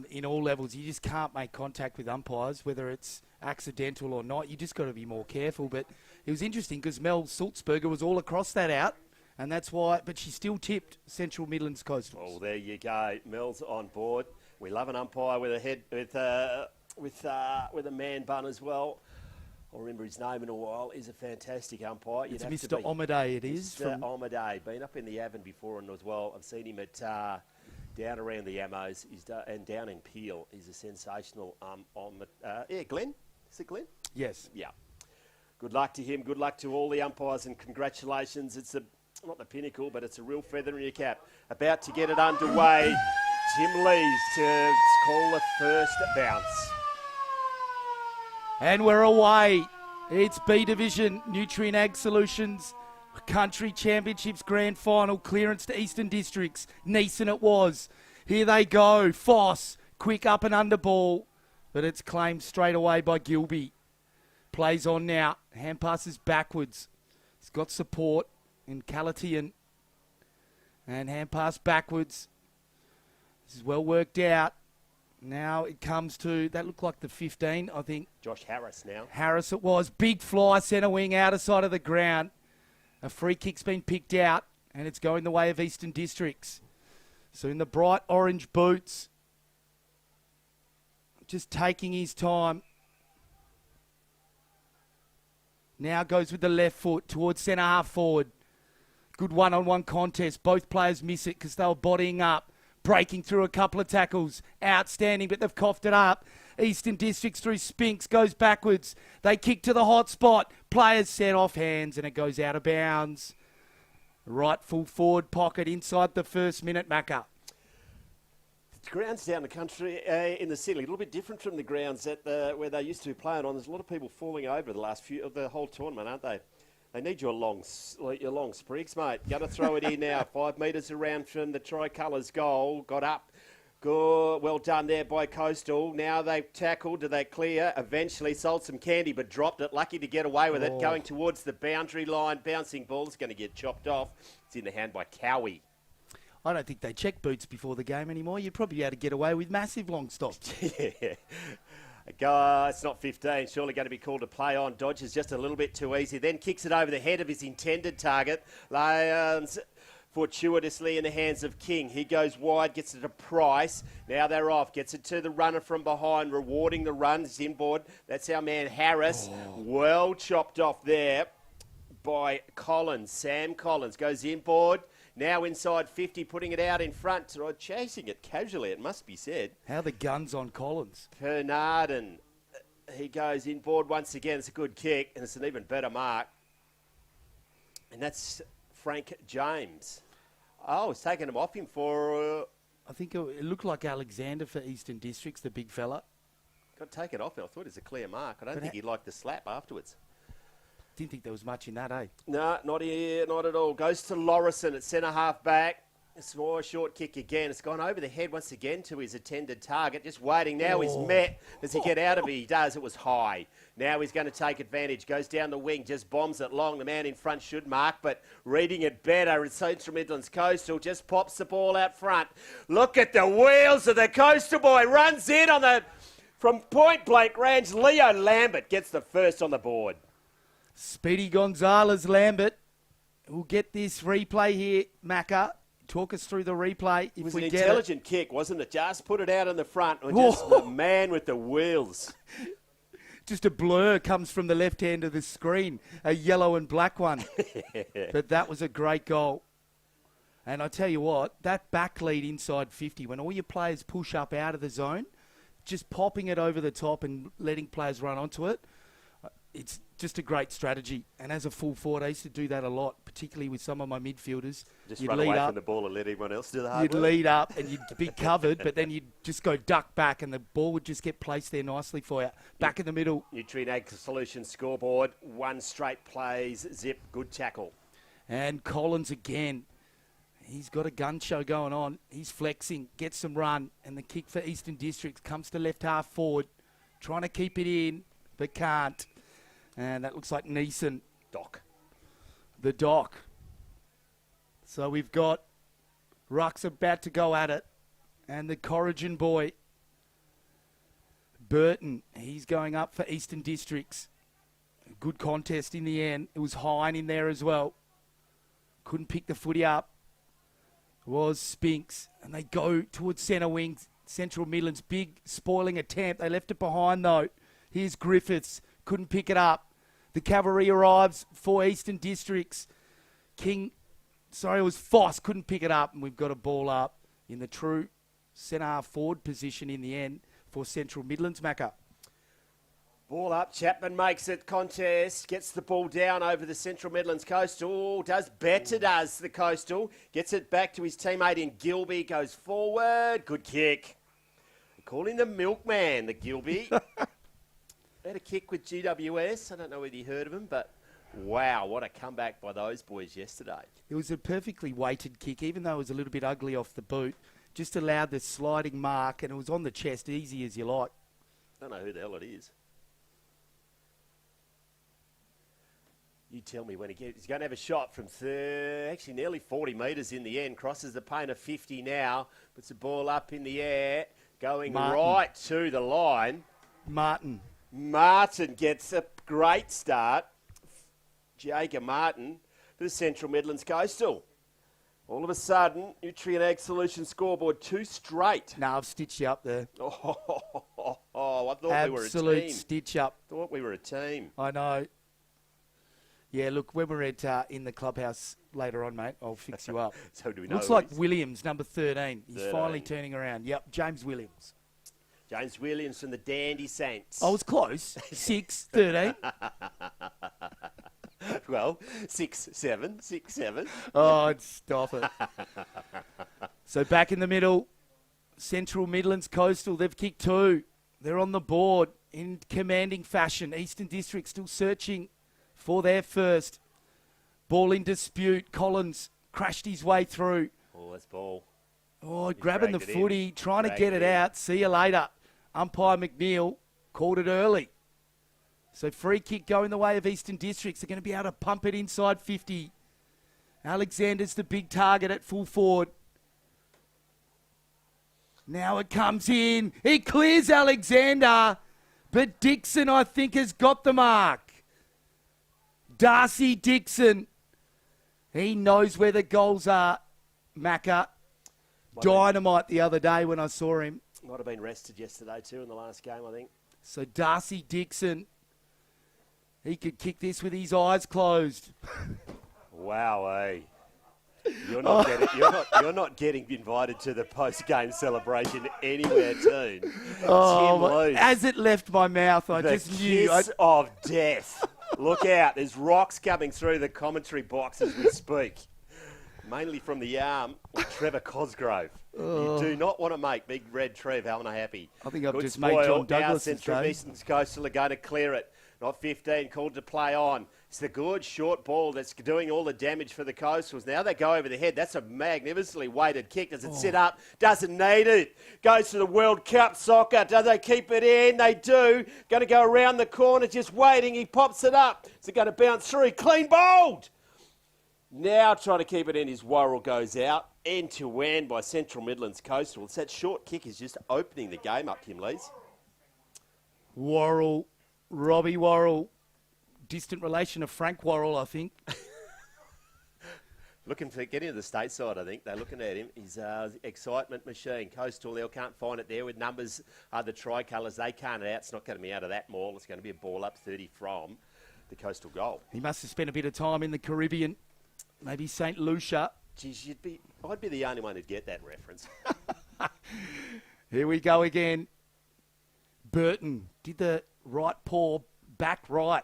in all levels. You just can't make contact with umpires, whether it's accidental or not. You just got to be more careful. But it was interesting because Mel Sulzberger was all across that out. And that's why, but she still tipped Central Midlands Coastals. Oh, there you go. Mel's on board. We love an umpire with a head with a man bun as well. I'll remember his name in a while. He's a fantastic umpire. It's Mr. Omaday, it is. Mr. Omaday. Been up in the Avon before and as well. I've seen him at down around the Ammos and down in Peel. He's a sensational Glenn? Is it Glenn? Yes. Yeah. Good luck to him. Good luck to all the umpires and congratulations. It's not the pinnacle, but it's a real feather in your cap. About to get it underway. Tim Lees to call the first bounce. And we're away. It's B Division, Nutrien Ag Solutions, Country Championships Grand Final, clearance to Eastern Districts. Neeson it was. Here they go. Foss, quick up and under ball, but it's claimed straight away by Gilby. Plays on now. Hand passes backwards. He's got support in Calatian. And hand pass backwards. This is well worked out. Now it comes to, that looked like the 15, I think. Josh Harris now. Harris it was. Big fly, centre wing, outer side of the ground. A free kick's been picked out, and it's going the way of Eastern Districts. So in the bright orange boots, just taking his time. Now goes with the left foot towards centre half forward. Good one-on-one contest. Both players miss it because they were bodying up. Breaking through a couple of tackles. Outstanding, but they've coughed it up. Eastern Districts through Spinks, goes backwards. They kick to the hot spot. Players set off hands and it goes out of bounds. Right full forward pocket inside the first minute, Macca. The grounds down the country in the city, a little bit different from the grounds where they used to be playing on. There's a lot of people falling over the last few of the whole tournament, aren't they? They need your long sprigs, mate. Going to throw it in now. 5 metres around from the Tricolours' goal. Got up. Good. Well done there by Coastal. Now they've tackled. Do they clear? Eventually sold some candy but dropped it. Lucky to get away with it. Going towards the boundary line. Bouncing ball's going to get chopped off. It's in the hand by Cowie. I don't think they check boots before the game anymore. You'd probably be able to get away with massive long stops. Yeah. It's not 15. Surely going to be called a play on. Dodges just a little bit too easy. Then kicks it over the head of his intended target. Lions fortuitously in the hands of King. He goes wide, gets it to Price. Now they're off. Gets it to the runner from behind, rewarding the run. It's inboard. That's our man Harris. Well chopped off there by Collins. Sam Collins goes inboard. Now inside 50, putting it out in front, or chasing it casually, it must be said. How the guns on Collins. Bernardin, he goes inboard once again. It's a good kick, and it's an even better mark. And that's Frank James. Oh, it's taken him off him for... I think it looked like Alexander for Eastern Districts, the big fella. Got taken off him. I thought it was a clear mark. I don't think he liked the slap afterwards. Didn't think there was much in that, eh? No, not here, not at all. Goes to Lorison at centre half back. A small short kick again. It's gone over the head once again to his intended target. Just waiting now. He's met. Does he get out of it? He does. It was high. Now he's going to take advantage. Goes down the wing. Just bombs it long. The man in front should mark, but reading it better. It's Central Midlands Coastal. Just pops the ball out front. Look at the wheels of the Coastal boy. Runs in on the... From point blank range, Leo Lambert gets the first on the board. Speedy Gonzalez Lambert will get this replay here. Macca, talk us through the replay. It was an intelligent kick, wasn't it? Just put it out in the front. And just the man with the wheels. Just a blur comes from the left hand of the screen, a yellow and black one. But that was a great goal. And I tell you what, that back lead inside 50, when all your players push up out of the zone, just popping it over the top and letting players run onto it, it's just a great strategy. And as a full forward, I used to do that a lot, particularly with some of my midfielders. Just run away from the ball and let everyone else do the hard work. You'd lead up and you'd be covered, but then you'd just go duck back and the ball would just get placed there nicely for you. Back in the middle. Nutrien Ag Solutions scoreboard. 1 straight plays. Zip. Good tackle. And Collins again. He's got a gun show going on. He's flexing, gets some run, and the kick for Eastern Districts comes to left half forward. Trying to keep it in, but can't. And that looks like Neeson. Doc. The Doc. So we've got Ruck's about to go at it. And the Corrigan boy, Burton, he's going up for Eastern Districts. Good contest in the end. It was Hine in there as well. Couldn't pick the footy up. It was Spinks. And they go towards centre wing. Central Midlands, big spoiling attempt. They left it behind though. Here's Griffiths. couldn't pick it up. The cavalry arrives for Eastern Districts. It was Foss, couldn't pick it up, and we've got a ball up in the true centre forward position in the end for Central Midlands, Macca. Ball up, Chapman makes it contest, gets the ball down over the Central Midlands Coastal, does the Coastal, gets it back to his teammate in Gilby, goes forward, good kick. Calling the milkman, the Gilby. Had a kick with GWS, I don't know whether you heard of him, but wow, what a comeback by those boys yesterday. It was a perfectly weighted kick, even though it was a little bit ugly off the boot. Just allowed the sliding mark, and it was on the chest, easy as you like. I don't know who the hell it is. You tell me when he's going to have a shot from actually nearly 40 metres in the end. Crosses the paint of 50 now. Puts the ball up in the air. Going right to the line. Martin gets a great start. Jager Martin for the Central Midlands Coastal. All of a sudden, Nutrien Ag Solutions scoreboard 2 straight. No, I've stitched you up there. I thought we were a team. Absolute stitch up. Thought we were a team. I know. Yeah, look, when we're in the clubhouse later on, mate, I'll fix you up. So do we know? Looks like Williams, number 13. He's finally turning around. Yep, James Williams. James Williams from the Dandy Saints. I was close. 6, 13. Well, 6-7. Oh, stop it. So back in the middle, Central Midlands Coastal, they've kicked 2. They're on the board in commanding fashion. Eastern District still searching for their first. Ball in dispute. Collins crashed his way through. Oh, that's ball. Oh, grabbing the footy, trying to get it out. See you later. Umpire McNeil called it early. So free kick going the way of Eastern Districts. They're going to be able to pump it inside 50. Alexander's the big target at full forward. Now it comes in. He clears Alexander. But Dixon, I think, has got the mark. Darcy Dixon. He knows where the goals are. Macca. Dynamite the other day when I saw him. Might have been rested yesterday too in the last game, I think. So Darcy Dixon, he could kick this with his eyes closed. Wow, you're not getting invited to the post-game celebration anywhere soon. As it left my mouth, I just knew. The kiss of death. Look out, there's rocks coming through the commentary box as we speak. Mainly from the arm of Trevor Cosgrove. You do not want to make Big Red Trev unhappy. I think I've just made John Douglas. Central Eastern Coastal are going to clear it. Not 15, called to play on. It's the good short ball that's doing all the damage for the Coastals. Now they go over the head. That's a magnificently weighted kick. Does it sit up? Doesn't need it. Goes to the World Cup soccer. Do they keep it in? They do. Going to go around the corner, just waiting. He pops it up. Is it going to bounce through? Clean bowled. Now trying to keep it in. His Worrell goes out. End to end by Central Midlands Coastal. It's that short kick is just opening the game up, Kim Lees. Worrell. Robbie Worrell, distant relation of Frank Worrell, I think. Looking for getting to the stateside, I think. They're looking at him. He's excitement machine. Coastal, they can't find it there with numbers. The tricolours, they can't it out. It's not going to be out of that maul. It's going to be a ball up 30 from the Coastal goal. He must have spent a bit of time in the Caribbean. Maybe St. Lucia. Geez, I'd be the only one who'd get that reference. Here we go again. Burton did the right paw back right.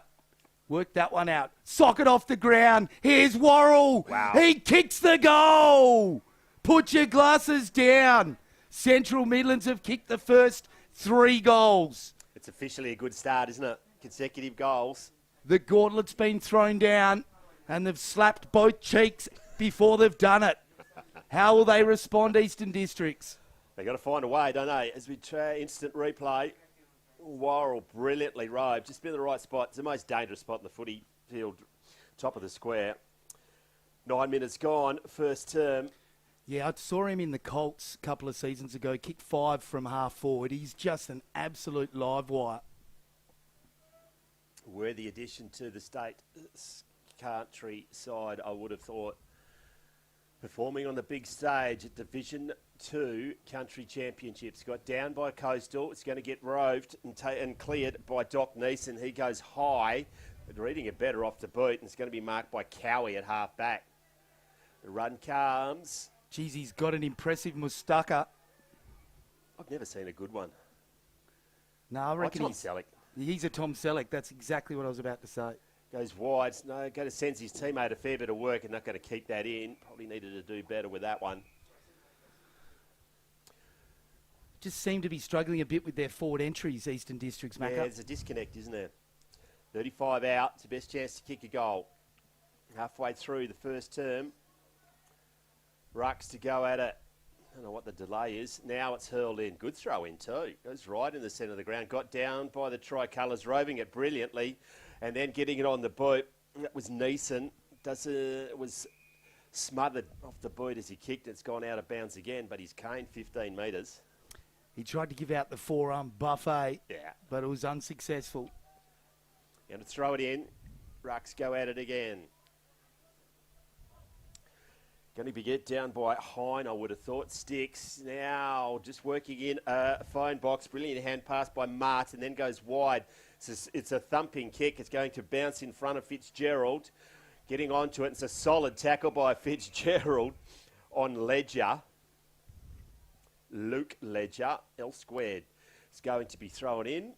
Worked that one out. Socket off the ground. Here's Worrell. Wow. He kicks the goal. Put your glasses down. Central Midlands have kicked the first 3 goals. It's officially a good start, isn't it? Consecutive goals. The gauntlet's been thrown down and they've slapped both cheeks before they've done it. How will they respond, Eastern Districts? They've got to find a way, don't they? As we try instant replay. Worrell brilliantly rode. Just been in the right spot. It's the most dangerous spot in the footy field, top of the square. 9 minutes gone, first term. Yeah, I saw him in the Colts a couple of seasons ago. Kicked 5 from half forward. He's just an absolute live wire. Worthy addition to the state country side, I would have thought. Performing on the big stage at Division 2 Country Championships. Got down by Coastal. It's going to get roved and cleared by Doc Neeson. He goes high, but reading it better off the boot, and it's going to be marked by Cowie at half back. The run comes. Geez, he's got an impressive mustaka. I've never seen a good one. No, I reckon Tom Selleck. He's a Tom Selleck. That's exactly what I was about to say. Goes wide. No, going to sense his teammate a fair bit of work and not going to keep that in. Probably needed to do better with that one. Just seem to be struggling a bit with their forward entries, Eastern Districts, Macca. Yeah, there's a disconnect, isn't there? 35 out. It's the best chance to kick a goal. Halfway through the first term. Rucks to go at it. I don't know what the delay is. Now it's hurled in. Good throw in too. Goes right in the centre of the ground. Got down by the tricolours, roving it brilliantly, and then getting it on the boot. That was Neeson. It was smothered off the boot as he kicked. It's gone out of bounds again, but he's caned 15 metres. He tried to give out the forearm buffet, yeah, but it was unsuccessful. Going to throw it in. Rucks go at it again. Going to be get down by Hine, I would have thought. Sticks now just working in a phone box. Brilliant hand pass by Mart and then goes wide. It's a thumping kick. It's going to bounce in front of Fitzgerald. Getting onto it. It's a solid tackle by Fitzgerald on Ledger. Luke Ledger, L squared. It's going to be thrown in.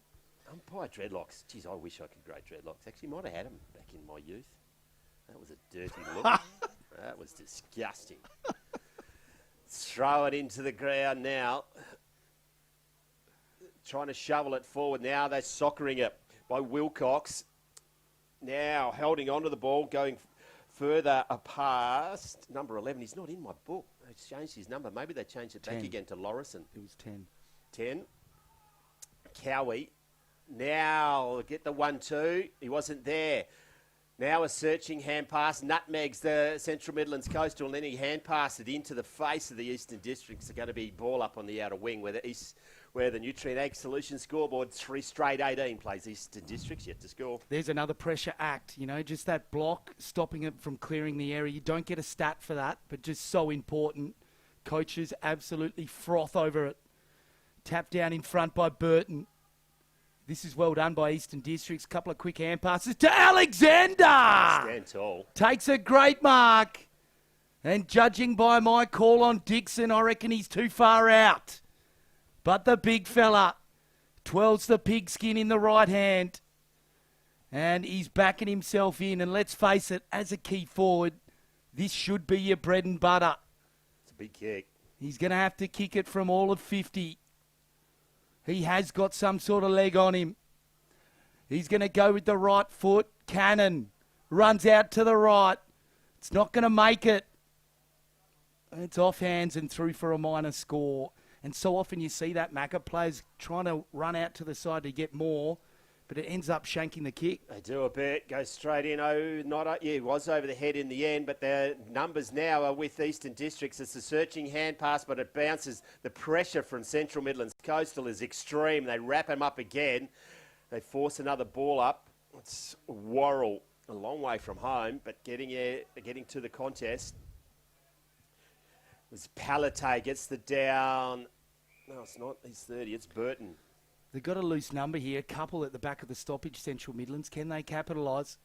Umpire dreadlocks. Geez, I wish I could grow dreadlocks. Actually, might have had them back in my youth. That was a dirty look. That was disgusting. Throw it into the ground now. Trying to shovel it forward. Now they're soccering it by Wilcox. Now holding onto the ball, going further past number 11. He's not in my book. They changed his number. Maybe they changed it 10. Back again to Lorison. It was 10. 10. Cowie. Now get the 1-2. He wasn't there. Now a searching hand pass, nutmegs the Central Midlands Coastal, and then he hand passed it into the face of the Eastern Districts. They're going to be ball up on the outer wing where the Nutrien Ag Solutions scoreboard 3 straight 18 plays Eastern Districts yet to score. There's another pressure act, just that block, stopping it from clearing the area. You don't get a stat for that, but just so important. Coaches absolutely froth over it. Tap down in front by Burton. This is well done by Eastern Districts. Couple of quick hand passes to Alexander. Stand tall. Takes a great mark. And judging by my call on Dixon, I reckon he's too far out. But the big fella twirls the pigskin in the right hand. And he's backing himself in. And let's face it, as a key forward, this should be your bread and butter. It's a big kick. He's going to have to kick it from all of 50. He has got some sort of leg on him. He's going to go with the right foot. Cannon runs out to the right. It's not going to make it. It's off hands and through for a minor score. And so often you see that, Macca, players trying to run out to the side to get more, but it ends up shanking the kick. They do a bit, goes straight in. It was over the head in the end, but the numbers now are with Eastern Districts. It's a searching hand pass, but it bounces. The pressure from Central Midlands Coastal is extreme. They wrap him up again. They force another ball up. It's Worrell, a long way from home, but getting to the contest. It was Palatay gets the down. No, it's not. He's 30. It's Burton. They've got a loose number here. A couple at the back of the stoppage, Central Midlands. Can they capitalise?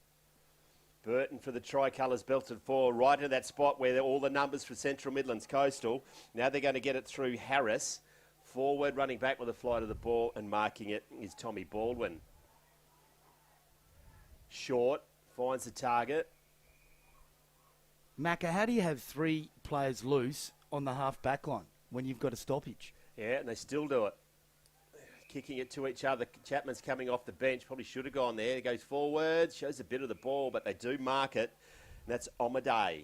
Burton for the tricolours belted forward right in that spot where all the numbers for Central Midlands Coastal. Now they're going to get it through Harris. Forward, running back with a flight of the ball and marking it is Tommy Baldwin. Short, finds the target. Macca, how do you have 3 players loose on the half back line when you've got a stoppage? Yeah, and they still do it. Kicking it to each other. Chapman's coming off the bench. Probably should have gone there. He goes forward, shows a bit of the ball, but they do mark it. And that's Omaday.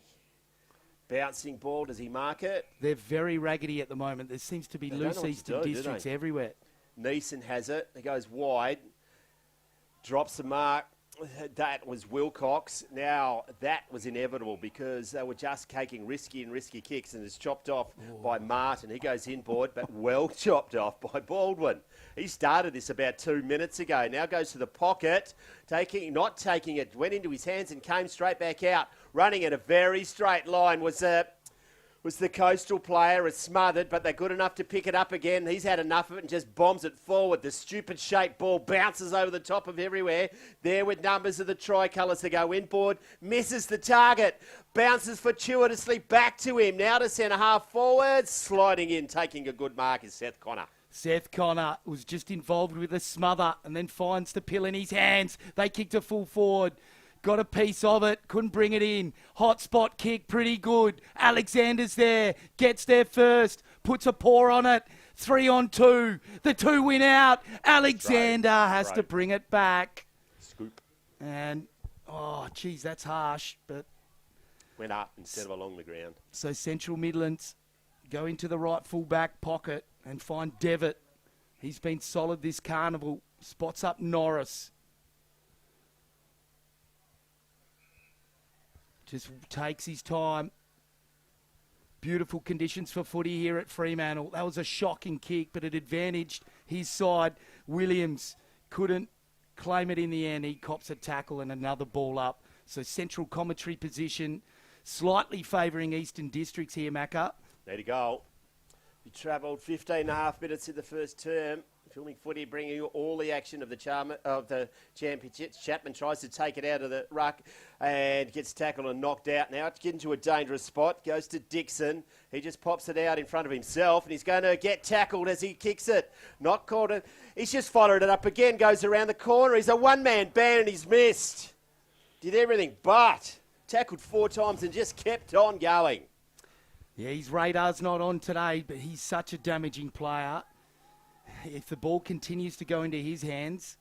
Bouncing ball, does he mark it? They're very raggedy at the moment. There seems to be loose Eastern Districts everywhere. Neeson has it. He goes wide. Drops the mark. That was Wilcox. Now, that was inevitable because they were just taking risky kicks, and it's chopped off by Martin. He goes inboard, but well chopped off by Baldwin. He started this about 2 minutes ago. Now goes to the pocket, not taking it, went into his hands and came straight back out. Running at a very straight line was was the Coastal player. It's smothered, but they're good enough to pick it up again. He's had enough of it and just bombs it forward. The stupid shaped ball bounces over the top of everywhere. There with numbers of the tricolours to go inboard. Misses the target. Bounces fortuitously back to him. Now to centre half forward. Sliding in, taking a good mark is Seth Connor. Seth Connor was just involved with a smother and then finds the pill in his hands. They kicked a full forward. Got a piece of it, couldn't bring it in. Hot spot kick, pretty good. Alexander's there, gets there first, puts a paw on it. 3 on 2. The 2 win out. Alexander has to bring it back. Scoop. And, oh, geez, that's harsh. But went up instead of along the ground. So Central Midlands go into the right full-back pocket and find Devitt. He's been solid this carnival. Spots up Norris. Just takes his time. Beautiful conditions for footy here at Fremantle. That was a shocking kick, but it advantaged his side. Williams couldn't claim it in the end. He cops a tackle and another ball up. So central commentary position, slightly favouring Eastern Districts here, Macca. There you go. We travelled 15.5 minutes in the first term. Filming footy, bringing you all the action of the championships. Chapman tries to take it out of the ruck and gets tackled and knocked out. Now it's getting to a dangerous spot. Goes to Dixon. He just pops it out in front of himself and he's going to get tackled as he kicks it. Not caught it. He's just followed it up again. Goes around the corner. He's a one-man band and he's missed. Did everything but tackled 4 times and just kept on going. Yeah, his radar's not on today, but he's such a damaging player. If the ball continues to go into his hands,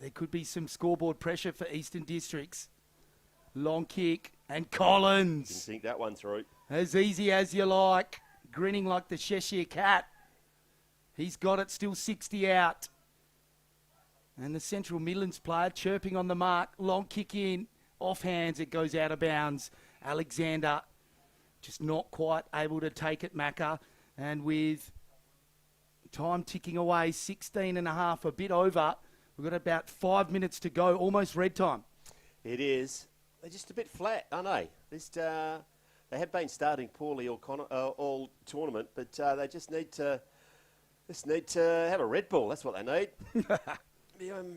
there could be some scoreboard pressure for Eastern Districts. Long kick, and Collins. Didn't think that one through. As easy as you like. Grinning like the Cheshire Cat. He's got it, still 60 out. And the Central Midlands player chirping on the mark. Long kick in, off hands, it goes out of bounds. Alexander just not quite able to take it, Macca. And with time ticking away, 16 and a half, a bit over. We've got about 5 minutes to go, almost red time. It is. They're just a bit flat, aren't they? They have been starting poorly all tournament, but they just need to have a Red Bull. That's what they need.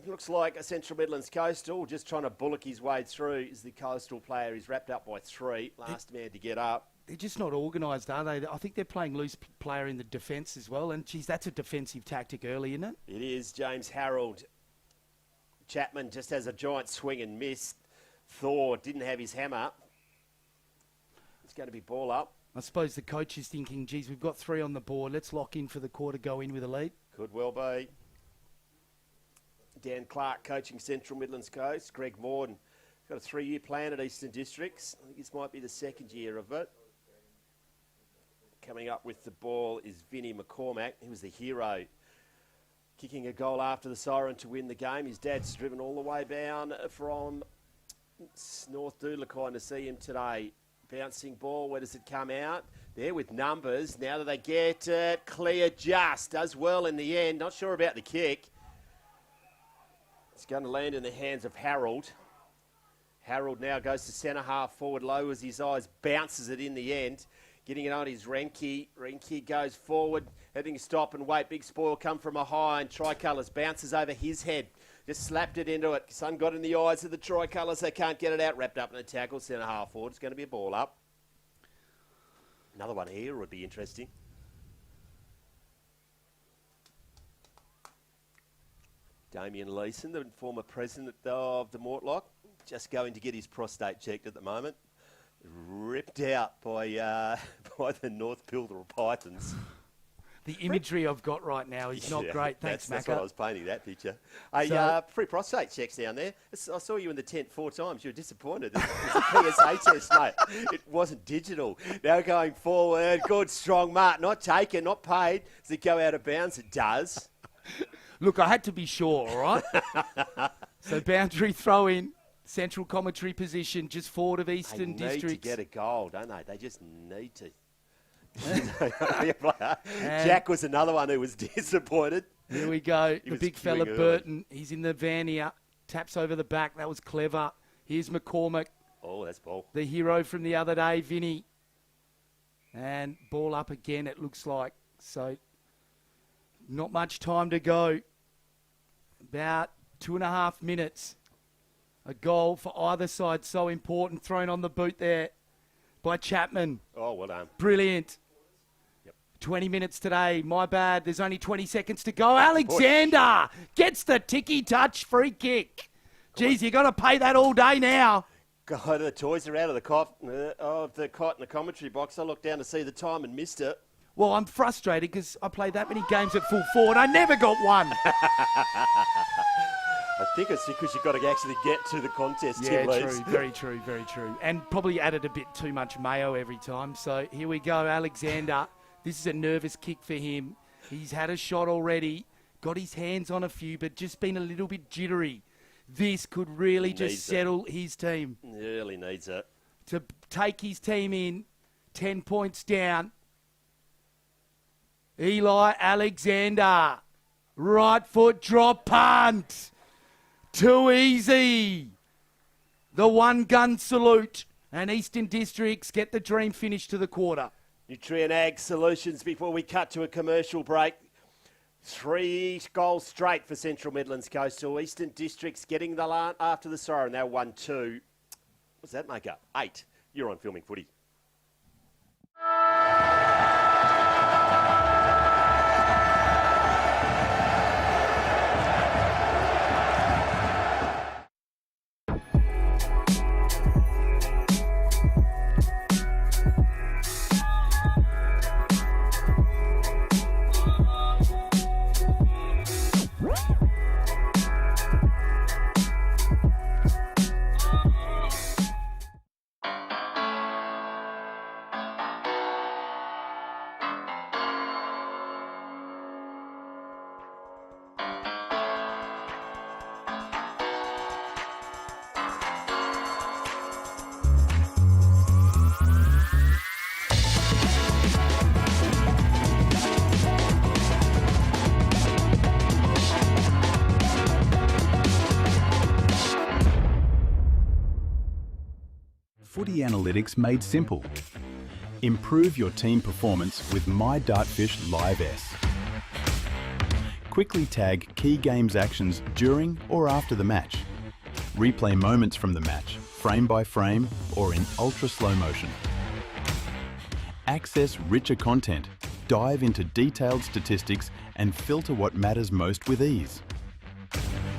Looks like a Central Midlands Coastal just trying to bullock his way through. Is the Coastal player? He's wrapped up by 3. Last man to get up. They're just not organised, are they? I think they're playing loose player in the defence as well. And, geez, that's a defensive tactic early, isn't it? It is. James Harold. Chapman just has a giant swing and miss. Thor didn't have his hammer. It's going to be ball up. I suppose the coach is thinking, geez, we've got 3 on the board. Let's lock in for the quarter, go in with a lead. Could well be. Dan Clark coaching Central Midlands Coast. Greg Morden got a 3-year plan at Eastern Districts. I think this might be the 2nd year of it. Coming up with the ball is Vinnie McCormack. He was the hero, kicking a goal after the siren to win the game. His dad's driven all the way down from North Doodlakine to see him today. Bouncing ball, where does it come out? There with numbers. Now that they get it clear, just does well in the end. Not sure about the kick. It's going to land in the hands of Harold. Harold now goes to centre half forward, lowers his eyes, bounces it in the end. Getting it on his Renke. Renke goes forward, heading stop and wait. Big spoil come from behind. Tricolours bounces over his head. Just slapped it into it. Sun got in the eyes of the Tricolours. They can't get it out. Wrapped up in a tackle. Centre half forward. It's going to be a ball up. Another one here would be interesting. Damien Leeson, the former president of the Mortlock, just going to get his prostate checked at the moment. Ripped out by the North Pilbara Pythons. The imagery I've got right now is not great. Thanks, That's Macca. what I was painting, that picture. Hey, free prostate checks down there. I saw you in the tent 4 times. You were disappointed. It was a PSA test, mate. It wasn't digital. Now going forward. Good, strong mark. Not taken, not paid. Does it go out of bounds? It does. Look, I had to be sure, all right? So boundary throw in. Central commentary position, just forward of Eastern Districts. They need to get a goal, don't they? They just need to. Jack was another one who was disappointed. Here we go. The big fella, Burton. He's in the van here. Taps over the back. That was clever. Here's McCormack. Oh, that's ball. The hero from the other day, Vinny. And ball up again, it looks like. So not much time to go. About 2.5 minutes. A goal for either side, so important. Thrown on the boot there by Chapman. Oh, well done. Brilliant. 20 minutes today. My bad. There's only 20 seconds to go. Alexander gets the ticky touch free kick. Geez, you got to pay that all day now. God, the toys are out of the cot in the commentary box. I looked down to see the time and missed it. Well, I'm frustrated because I played that many games at full forward. I never got one. I think it's because you've got to actually get to the contest, Yeah, Tim Leeds. true, very true, very true. And probably added a bit too much mayo every time. So here we go, Alexander. This is a nervous kick for him. He's had a shot already, got his hands on a few, but just been a little bit jittery. This could really just settle his team. He really needs it. To take his team in, 10 points down. Eli Alexander. Right foot drop punt. Too easy. The one gun salute. And Eastern Districts get the dream finish to the quarter. Nutrien Ag Solutions before we cut to a commercial break. 3 goals straight for Central Midlands Coastal. Eastern Districts getting the line after the siren. They won 2. What's that make up? 8. You're on Filming Footy. Footy analytics made simple. Improve your team performance with My Dartfish Live S. Quickly tag key games actions during or after the match. Replay moments from the match, frame by frame or in ultra slow motion. Access richer content, dive into detailed statistics and filter what matters most with ease.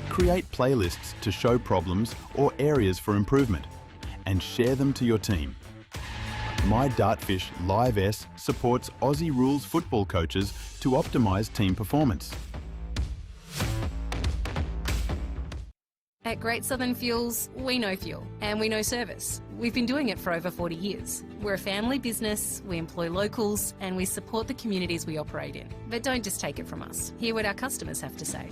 Create playlists to show problems or areas for improvement and share them to your team. My Dartfish Live S supports Aussie rules football coaches to optimise team performance. At Great Southern Fuels, we know fuel and we know service. We've been doing it for over 40 years. We're a family business, we employ locals and we support the communities we operate in. But don't just take it from us. Hear what our customers have to say.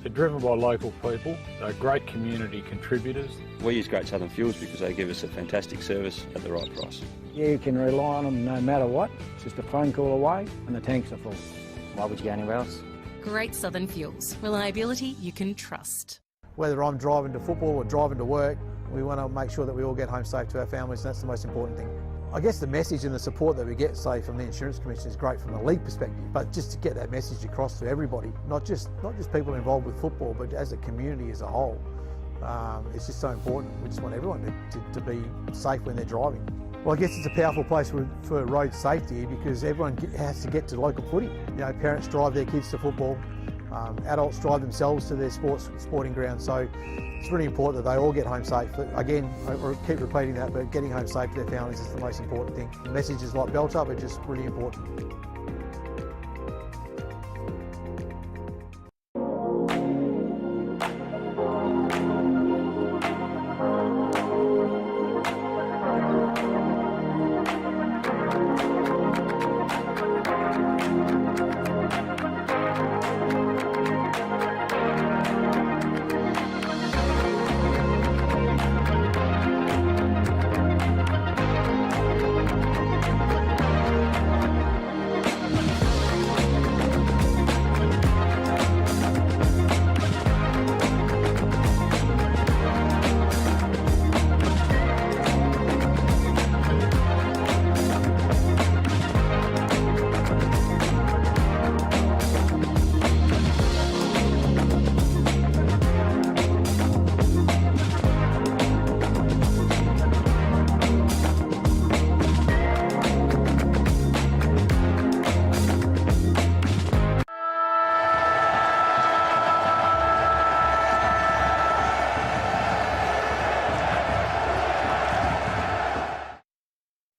They're driven by local people, they're great community contributors. We use Great Southern Fuels because they give us a fantastic service at the right price. Yeah, you can rely on them no matter what. It's just a phone call away and the tanks are full. Why would you go anywhere else? Great Southern Fuels. Reliability you can trust. Whether I'm driving to football or driving to work, we want to make sure that we all get home safe to our families, and that's the most important thing. I guess the message and the support that we get, say, from the Insurance Commission is great from the league perspective, but just to get that message across to everybody, not just people involved with football, but as a community as a whole, it's just so important. We just want everyone to be safe when they're driving. Well, I guess it's a powerful place for road safety because everyone has to get to local footy. You know, parents drive their kids to football, adults drive themselves to their sporting grounds, so it's really important that they all get home safe. But again, I keep repeating that, but getting home safe to their families is the most important thing. Messages like belt up are just really important.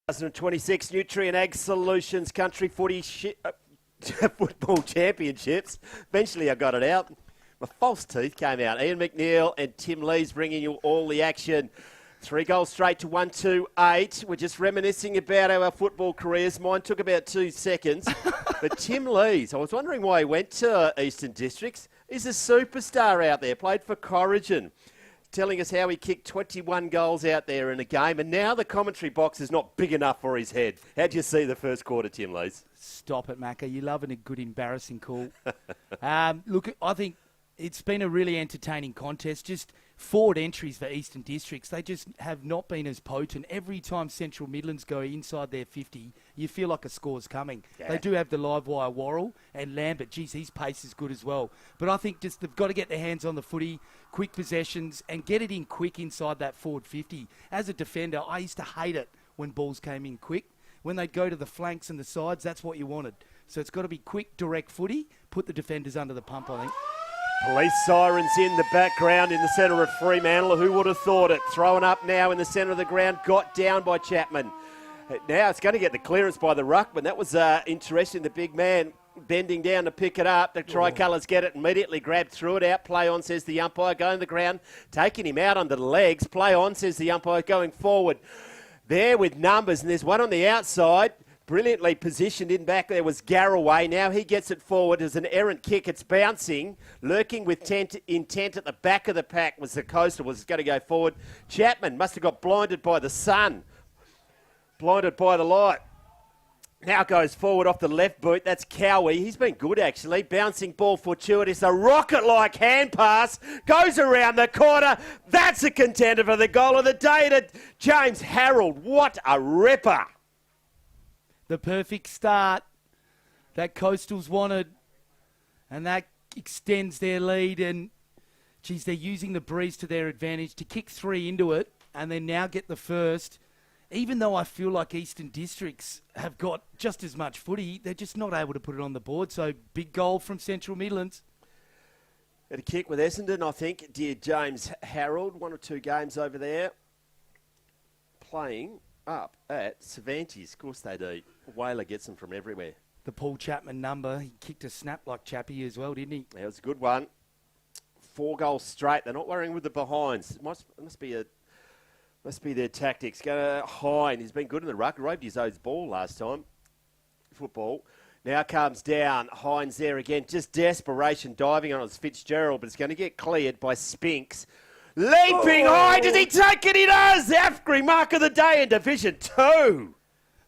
2026 Nutrien Ag Solutions Country Football Championships. Eventually I got it out. My false teeth came out. Ian McNeil and Tim Lees bringing you all the action. 3 goals straight to 1-2-8. We're just reminiscing about our football careers. Mine took about 2 seconds. But Tim Lees, I was wondering why he went to Eastern Districts. He's a superstar out there, played for Corrigan, telling us how he kicked 21 goals out there in a game, and now the commentary box is not big enough for his head. How'd you see the first quarter, Tim Lees? Stop it, Macca. You're loving a good embarrassing call. Look, I think it's been a really entertaining contest. Just forward entries for Eastern Districts. They just have not been as potent. Every time Central Midlands go inside their 50, you feel like a score's coming. Yeah. They do have the live wire Worrell and Lambert. Geez, his pace is good as well. But I think just they've got to get their hands on the footy, quick possessions, and get it in quick inside that forward 50. As a defender, I used to hate it when balls came in quick. When they'd go to the flanks and the sides, that's what you wanted. So it's got to be quick, direct footy, put the defenders under the pump, I think. Police sirens in the background in the centre of Fremantle. Who would have thought it? Thrown up now in the centre of the ground. Got down by Chapman. Now it's going to get the clearance by the ruckman. That was interesting. The big man bending down to pick it up. The Tricolours get it immediately. Grabbed through it. Out. Play on, says the umpire. Going to the ground. Taking him out under the legs. Play on, says the umpire. Going forward. There with numbers. And there's one on the outside. Brilliantly positioned in back there was Garraway. Now he gets it forward as an errant kick. It's bouncing. Lurking with intent at the back of the pack was the coastal. Was going to go forward. Chapman must have got blinded by the sun. Blinded by the light. Now goes forward off the left boot. That's Cowie. He's been good, actually. Bouncing ball fortuitous. A rocket-like hand pass. Goes around the corner. That's a contender for the goal of the day to James Harold. What a ripper. The perfect start that Coastals wanted, and that extends their lead. And, geez, they're using the breeze to their advantage to kick 3 into it and then now get the first. Even though I feel like Eastern Districts have got just as much footy, they're just not able to put it on the board. So, big goal from Central Midlands. At a kick with Essendon, I think, dear James Harold. 1 or 2 games over there. Playing up at Cervantes. Of course they do. Whaler gets them from everywhere. The Paul Chapman number. He kicked a snap like Chappie as well, didn't he? That was a good one. 4 goals straight. They're not worrying with the behinds. It must be their tactics. Go to Hine. He's been good in the ruck. Roved his own ball last time. Football. Now comes down. Hines there again. Just desperation diving on his Fitzgerald, but it's going to get cleared by Spinks. Leaping high, does he take it? He does! Afgri, mark of the day in Division 2.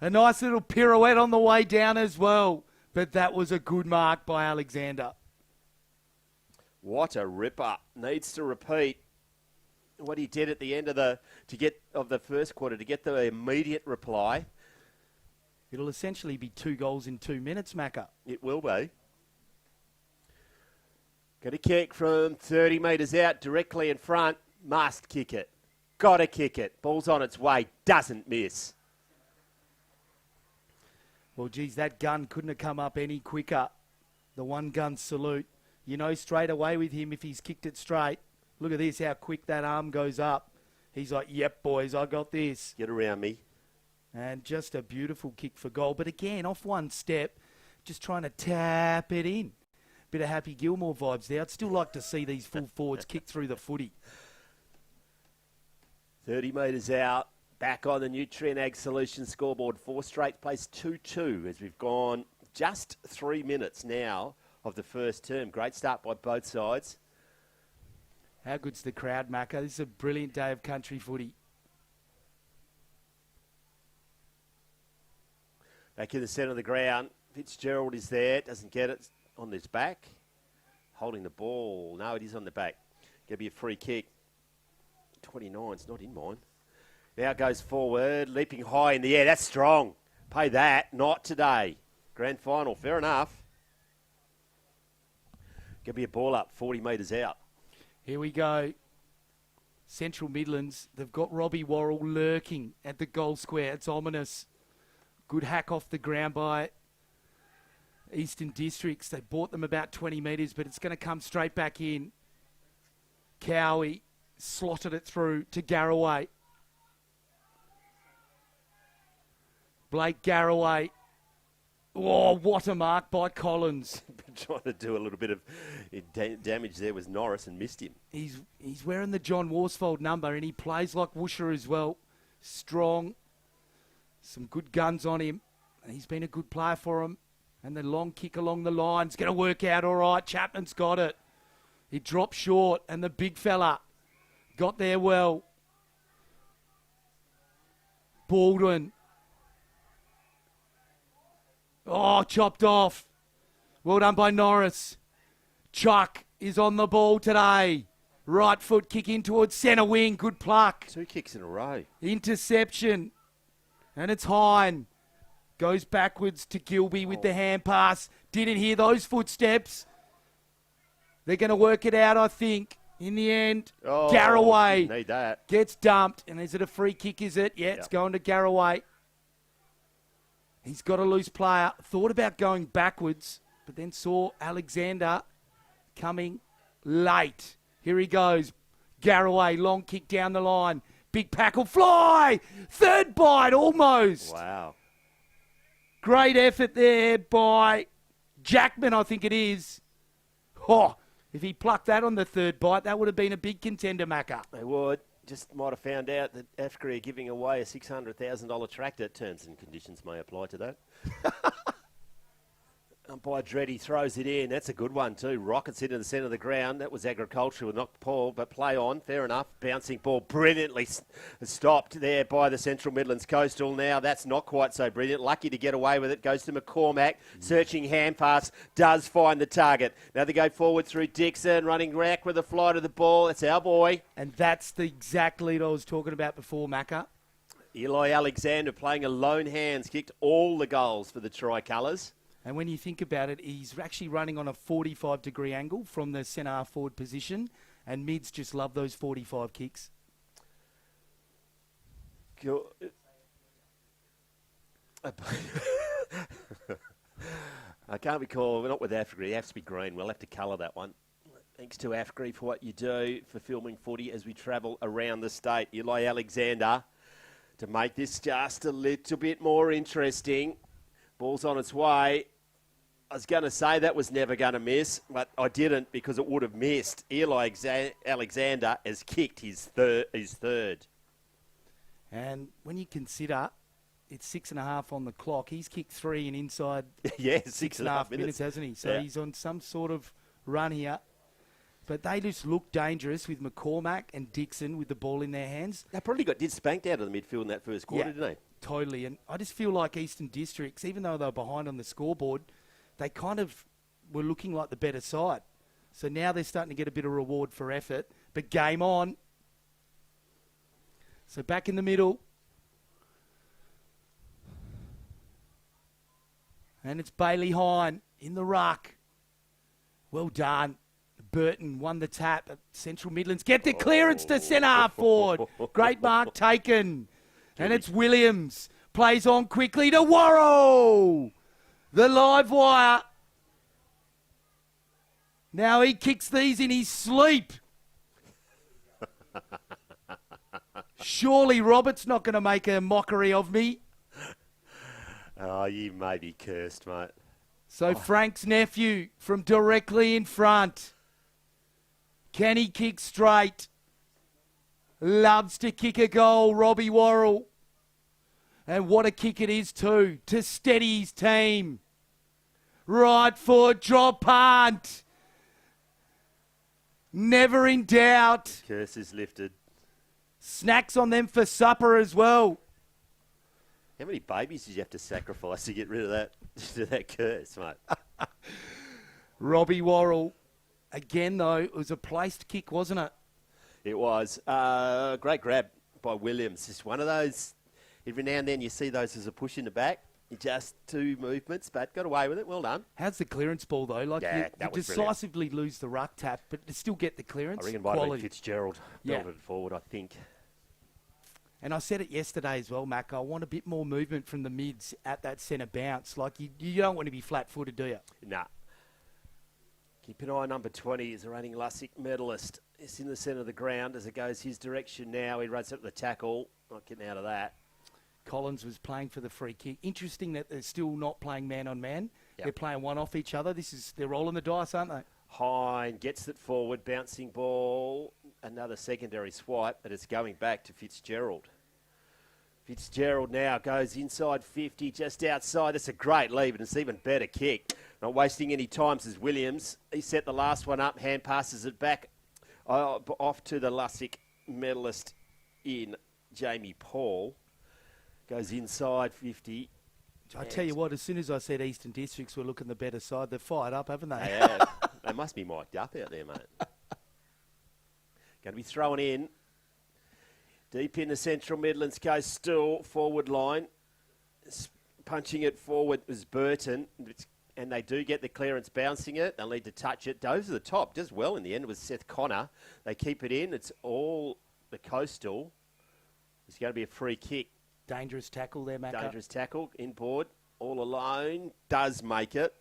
A nice little pirouette on the way down as well. But that was a good mark by Alexander. What a ripper. Needs to repeat what he did at the end of the first quarter to get the immediate reply. It'll essentially be 2 goals in 2 minutes, Macca. It will be. Got a kick from 30 metres out, directly in front. Must kick it. Got to kick it. Ball's on its way. Doesn't miss. Well, geez, that gun couldn't have come up any quicker. The one-gun salute. You know straight away with him if he's kicked it straight. Look at this, how quick that arm goes up. He's like, yep, boys, I got this. Get around me. And just a beautiful kick for goal. But again, off one step, just trying to tap it in. Bit of Happy Gilmore vibes there. I'd still like to see these full forwards kick through the footy. 30 metres out. Back on the Nutrien Ag Solutions scoreboard. 4 straight plays 2-2 as we've gone just 3 minutes now of the first term. Great start by both sides. How good's the crowd, Macca? This is a brilliant day of country footy. Back in the centre of the ground. Fitzgerald is there. Doesn't get it. On his back. Holding the ball. No, it is on the back. Going to be a free kick. 29's not in mine. Now goes forward. Leaping high in the air. That's strong. Pay that. Not today. Grand final. Fair enough. Going to be a ball up 40 metres out. Here we go. Central Midlands. They've got Robbie Worrell lurking at the goal square. It's ominous. Good hack off the ground by Eastern Districts. They bought them about 20 metres, but it's going to come straight back in. Cowie slotted it through to Garraway. Blake Garraway. Oh, what a mark by Collins. Been trying to do a little bit of damage there with Norris and missed him. He's wearing the John Worsfold number and he plays like Woosher as well. Strong. Some good guns on him. And he's been a good player for him. And the long kick along the line's going to work out all right. Chapman's got it. He dropped short and the big fella got there well. Baldwin. Oh, chopped off. Well done by Norris. Chuck is on the ball today. Right foot kick in towards centre wing. Good pluck. 2 kicks in a row. Interception. And it's Hine. Goes backwards to Gilby with the hand pass. Didn't hear those footsteps. They're going to work it out, I think, in the end. Oh, Garraway need that. gets dumped. And is it a free kick, is it? Yeah, it's going to Garraway. He's got a loose player. Thought about going backwards, but then saw Alexander coming late. Here he goes. Garraway, long kick down the line. Big pack will fly. Third bite, almost. Wow. Great effort there by Jackman, I think it is. Oh, if he plucked that on the third bite, that would have been a big contender, Macca. They would. Just might have found out that AFCRE are giving away a $600,000 tractor. Terms and conditions may apply to that. Umpire Dreddy throws it in. That's a good one too. Rockets into the centre of the ground. That was agricultural, not Paul, but play on. Fair enough. Bouncing ball brilliantly stopped there by the Central Midlands Coastal. Now that's not quite so brilliant. Lucky to get away with it. Goes to McCormack. Searching hand pass. Does find the target. Now they go forward through Dixon. Running rack with a fly to the ball. It's our boy. And that's the exact lead I was talking about before, Macca. Eli Alexander playing a lone hands. Kicked all the goals for the Tricolours. And when you think about it, he's actually running on a 45-degree angle from the centre forward position, and mids just love those 45 kicks. I can't recall. We're not with AFCRE. It has to be green. We'll have to colour that one. Thanks to AFCRE for what you do for filming footy as we travel around the state. Eli Alexander to make this just a little bit more interesting. Ball's on its way. I was going to say that was never going to miss, but I didn't because it would have missed. Eli Alexander has kicked his third. And when you consider it's 6.5 on the clock, he's kicked 3 in inside yeah, 6.5 minutes, hasn't he? So yeah. He's on some sort of run here. But they just look dangerous with McCormack and Dixon with the ball in their hands. They probably did spanked out of the midfield in that first quarter, didn't they? Totally. And I just feel like Eastern Districts, even though they were behind on the scoreboard, they kind of were looking like the better side. So now they're starting to get a bit of reward for effort. But game on. So back in the middle. And it's Bailey Hine in the ruck. Well done. Burton won the tap at Central Midlands. Get the clearance to centre half forward. Great mark taken. And it's Williams. Plays on quickly to Worrell. The live wire. Now he kicks these in his sleep. Surely Robert's not going to make a mockery of me. Oh, you may be cursed, mate. So Frank's nephew from directly in front. Can he kick straight? Loves to kick a goal, Robbie Worrell. And what a kick it is too, to steady his team. Right foot, drop punt. Never in doubt. Curse is lifted. Snacks on them for supper as well. How many babies did you have to sacrifice to get rid of that curse, mate? Robbie Worrell. Again, though, it was a placed kick, wasn't it? It was. Great grab by Williams. Just one of those, every now and then you see those as a push in the back. Just 2 movements, but got away with it. Well done. How's the clearance ball, though? Like you decisively lose the ruck tap, but to still get the clearance. I reckon Vitamin Fitzgerald belted it forward, I think. And I said it yesterday as well, Mac. I want a bit more movement from the mids at that centre bounce. Like, you don't want to be flat-footed, do you? Nah. Keep an eye on number 20 is the reigning Lussick medalist. It's in the centre of the ground as it goes his direction now. He runs up the tackle. Not getting out of that. Collins was playing for the free kick. Interesting that they're still not playing man-on-man. Yep. They're playing one off each other. They're rolling the dice, aren't they? Hine gets it forward, bouncing ball. Another secondary swipe, but it's going back to Fitzgerald. Fitzgerald now goes inside 50, just outside. It's a great lead, and it's an even better kick. Not wasting any time as Williams. He set the last one up, hand passes it back off to the Lussick medalist in Jamie Paul. Goes inside 50. I tell you what, as soon as I said Eastern Districts were looking the better side, they're fired up, haven't they? They have. They must be mic'd up out there, mate. Going to be thrown in. Deep in the Central Midlands Coast, still forward line. Punching it forward was Burton, and they do get the clearance, bouncing it. They'll need to touch it. Goes to the top, does well in the end. It was Seth Connor. They keep it in. It's all the Coastal. It's going to be a free kick. Dangerous tackle there, Macca. Dangerous tackle, inboard, all alone. Does make it.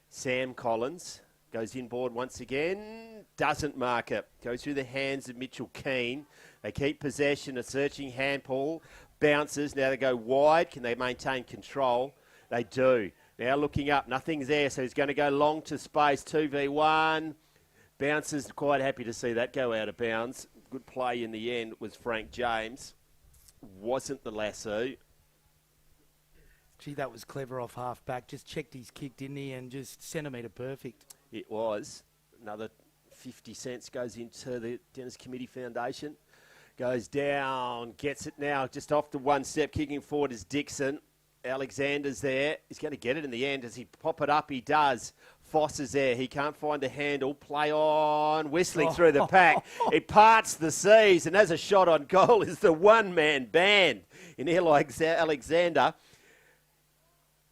Sam Collins goes inboard once again. Doesn't mark it. Goes through the hands of Mitchell Keane. They keep possession. A searching handball. Bounces. Now they go wide. Can they maintain control? They do. Now looking up. Nothing's there. So he's going to go long to space. 2v1. Bounces. Quite happy to see that go out of bounds. Good play in the end was Frank James. Wasn't the lasso. Gee, that was clever off half back. Just checked his kick, didn't he? And just centimetre perfect. It was. Another 50 cents goes into the Dennis Committee Foundation. Goes down, gets it now just off the one step. Kicking forward is Dixon. Alexander's there. He's going to get it in the end. Does he pop it up? He does. Foss is there. He can't find the handle. Play on. Whistling through the pack. It parts the seas. And as a shot on goal is the one-man band in Eli Alexander.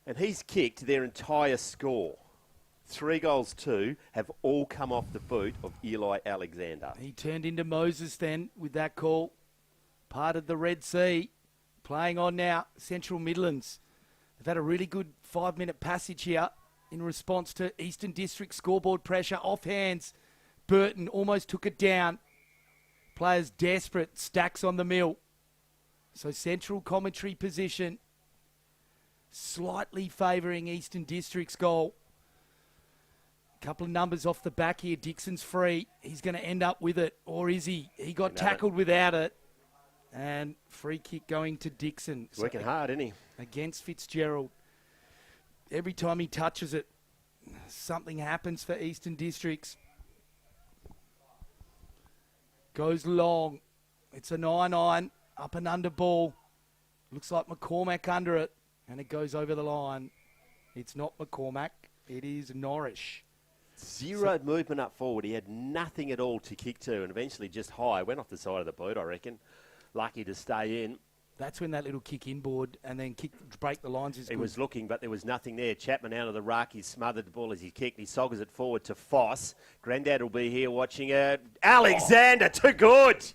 And he's kicked their entire score. 3 goals, 2 have all come off the boot of Eli Alexander. He turned into Moses then with that call. Parted the Red Sea. Playing on now, Central Midlands. They've had a really good 5-minute passage here in response to Eastern District scoreboard pressure. Off hands. Burton almost took it down. Players desperate. Stacks on the mill. So Central commentary position. Slightly favouring Eastern District's goal. Couple of numbers off the back here. Dixon's free. He's going to end up with it. Or is he? He got tackled without it. And free kick going to Dixon. He's working hard, isn't he? Against Fitzgerald. Every time he touches it, something happens for Eastern Districts. Goes long. It's a 9-9. Up and under ball. Looks like McCormack under it. And it goes over the line. It's not McCormack. It is Norrish. Zero movement up forward. He had nothing at all to kick to, and eventually just high. Went off the side of the boot, I reckon. Lucky to stay in. That's when that little kick inboard and then break the lines is good. He was looking, but there was nothing there. Chapman out of the ruck. He smothered the ball as he kicked. He soggers it forward to Foss. Grandad will be here watching it. Alexander, too good.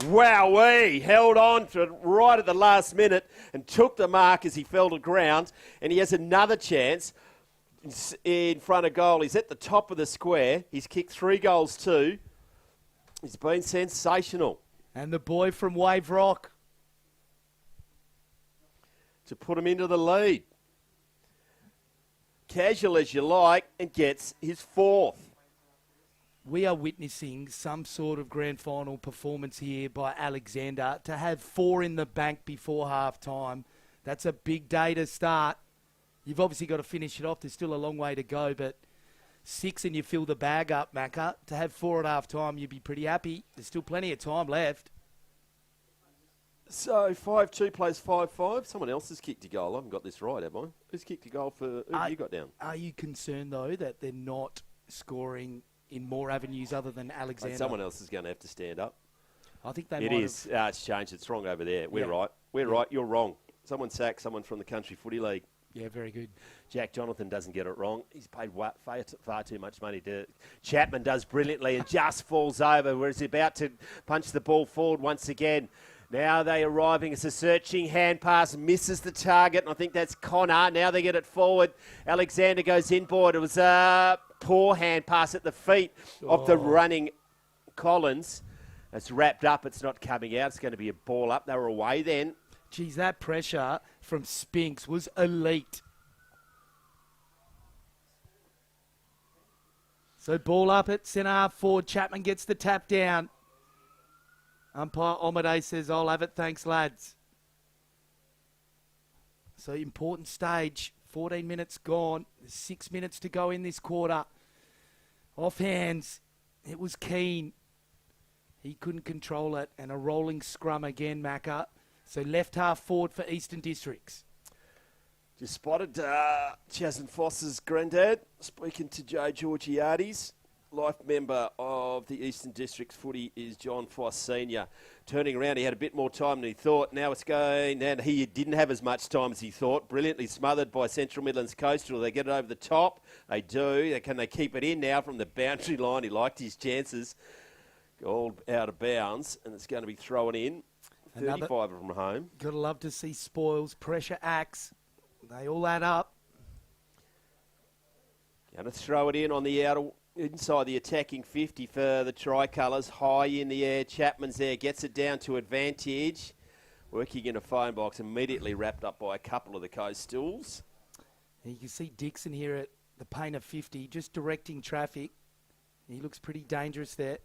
Wowee, held on to it right at the last minute and took the mark as he fell to ground. And he has another chance in front of goal. He's at the top of the square. He's kicked 3 goals, 2. He's been sensational. And the boy from Wave Rock to put him into the lead. Casual as you like, and gets his 4th. We are witnessing some sort of grand final performance here by Alexander. To have 4 in the bank before half time, that's a big day to start. You've obviously got to finish it off. There's still a long way to go, but 6 and you fill the bag up, Macca. To have 4 at half time, you'd be pretty happy. There's still plenty of time left. So 5-2 plays 5-5. Someone else has kicked a goal. I haven't got this right, have I? Who's kicked a goal for who have you got down? Are you concerned, though, that they're not scoring in more avenues other than Alexander? And someone else is going to have to stand up. I think they It might is. It's changed. It's wrong over there. We're Yeah. right. We're right. You're wrong. Someone sacked someone from the Country Footy League. Yeah, very good. Jack Jonathan doesn't get it wrong. He's paid far too much money to it. Chapman does brilliantly and just falls over, whereas he's about to punch the ball forward once again. Now they arriving. It's a searching hand pass, misses the target, and I think that's Connor. Now they get it forward. Alexander goes inboard. It was a poor hand pass at the feet of the running Collins. It's wrapped up. It's not coming out. It's going to be a ball up. They were away then. Geez, that pressure from Spinks was elite. So ball up at centre half forward. Chapman gets the tap down. Umpire Omade says, I'll have it, thanks lads. So important stage. 14 minutes gone. There's 6 minutes to go in this quarter. Off hands. It was Keane. He couldn't control it. And a rolling scrum again, Macca. So left half forward for Eastern Districts. Just spotted Chas and Foss's granddad speaking to Joe Georgiades. Life member of the Eastern Districts footy is John Foss Sr. Turning around, he had a bit more time than he thought. Now it's going, and he didn't have as much time as he thought. Brilliantly smothered by Central Midlands Coastal. They get it over the top. They do. Can they keep it in now from the boundary line? He liked his chances. All out of bounds, and it's going to be thrown in. 35 from home. Gotta love to see spoils, pressure acts. They all add up. Going to throw it in on the outer, inside the attacking 50 for the tricolours. High in the air. Chapman's there. Gets it down to advantage. Working in a phone box. Immediately wrapped up by a couple of the Coastals. You can see Dixon here at the painter 50, just directing traffic. He looks pretty dangerous there.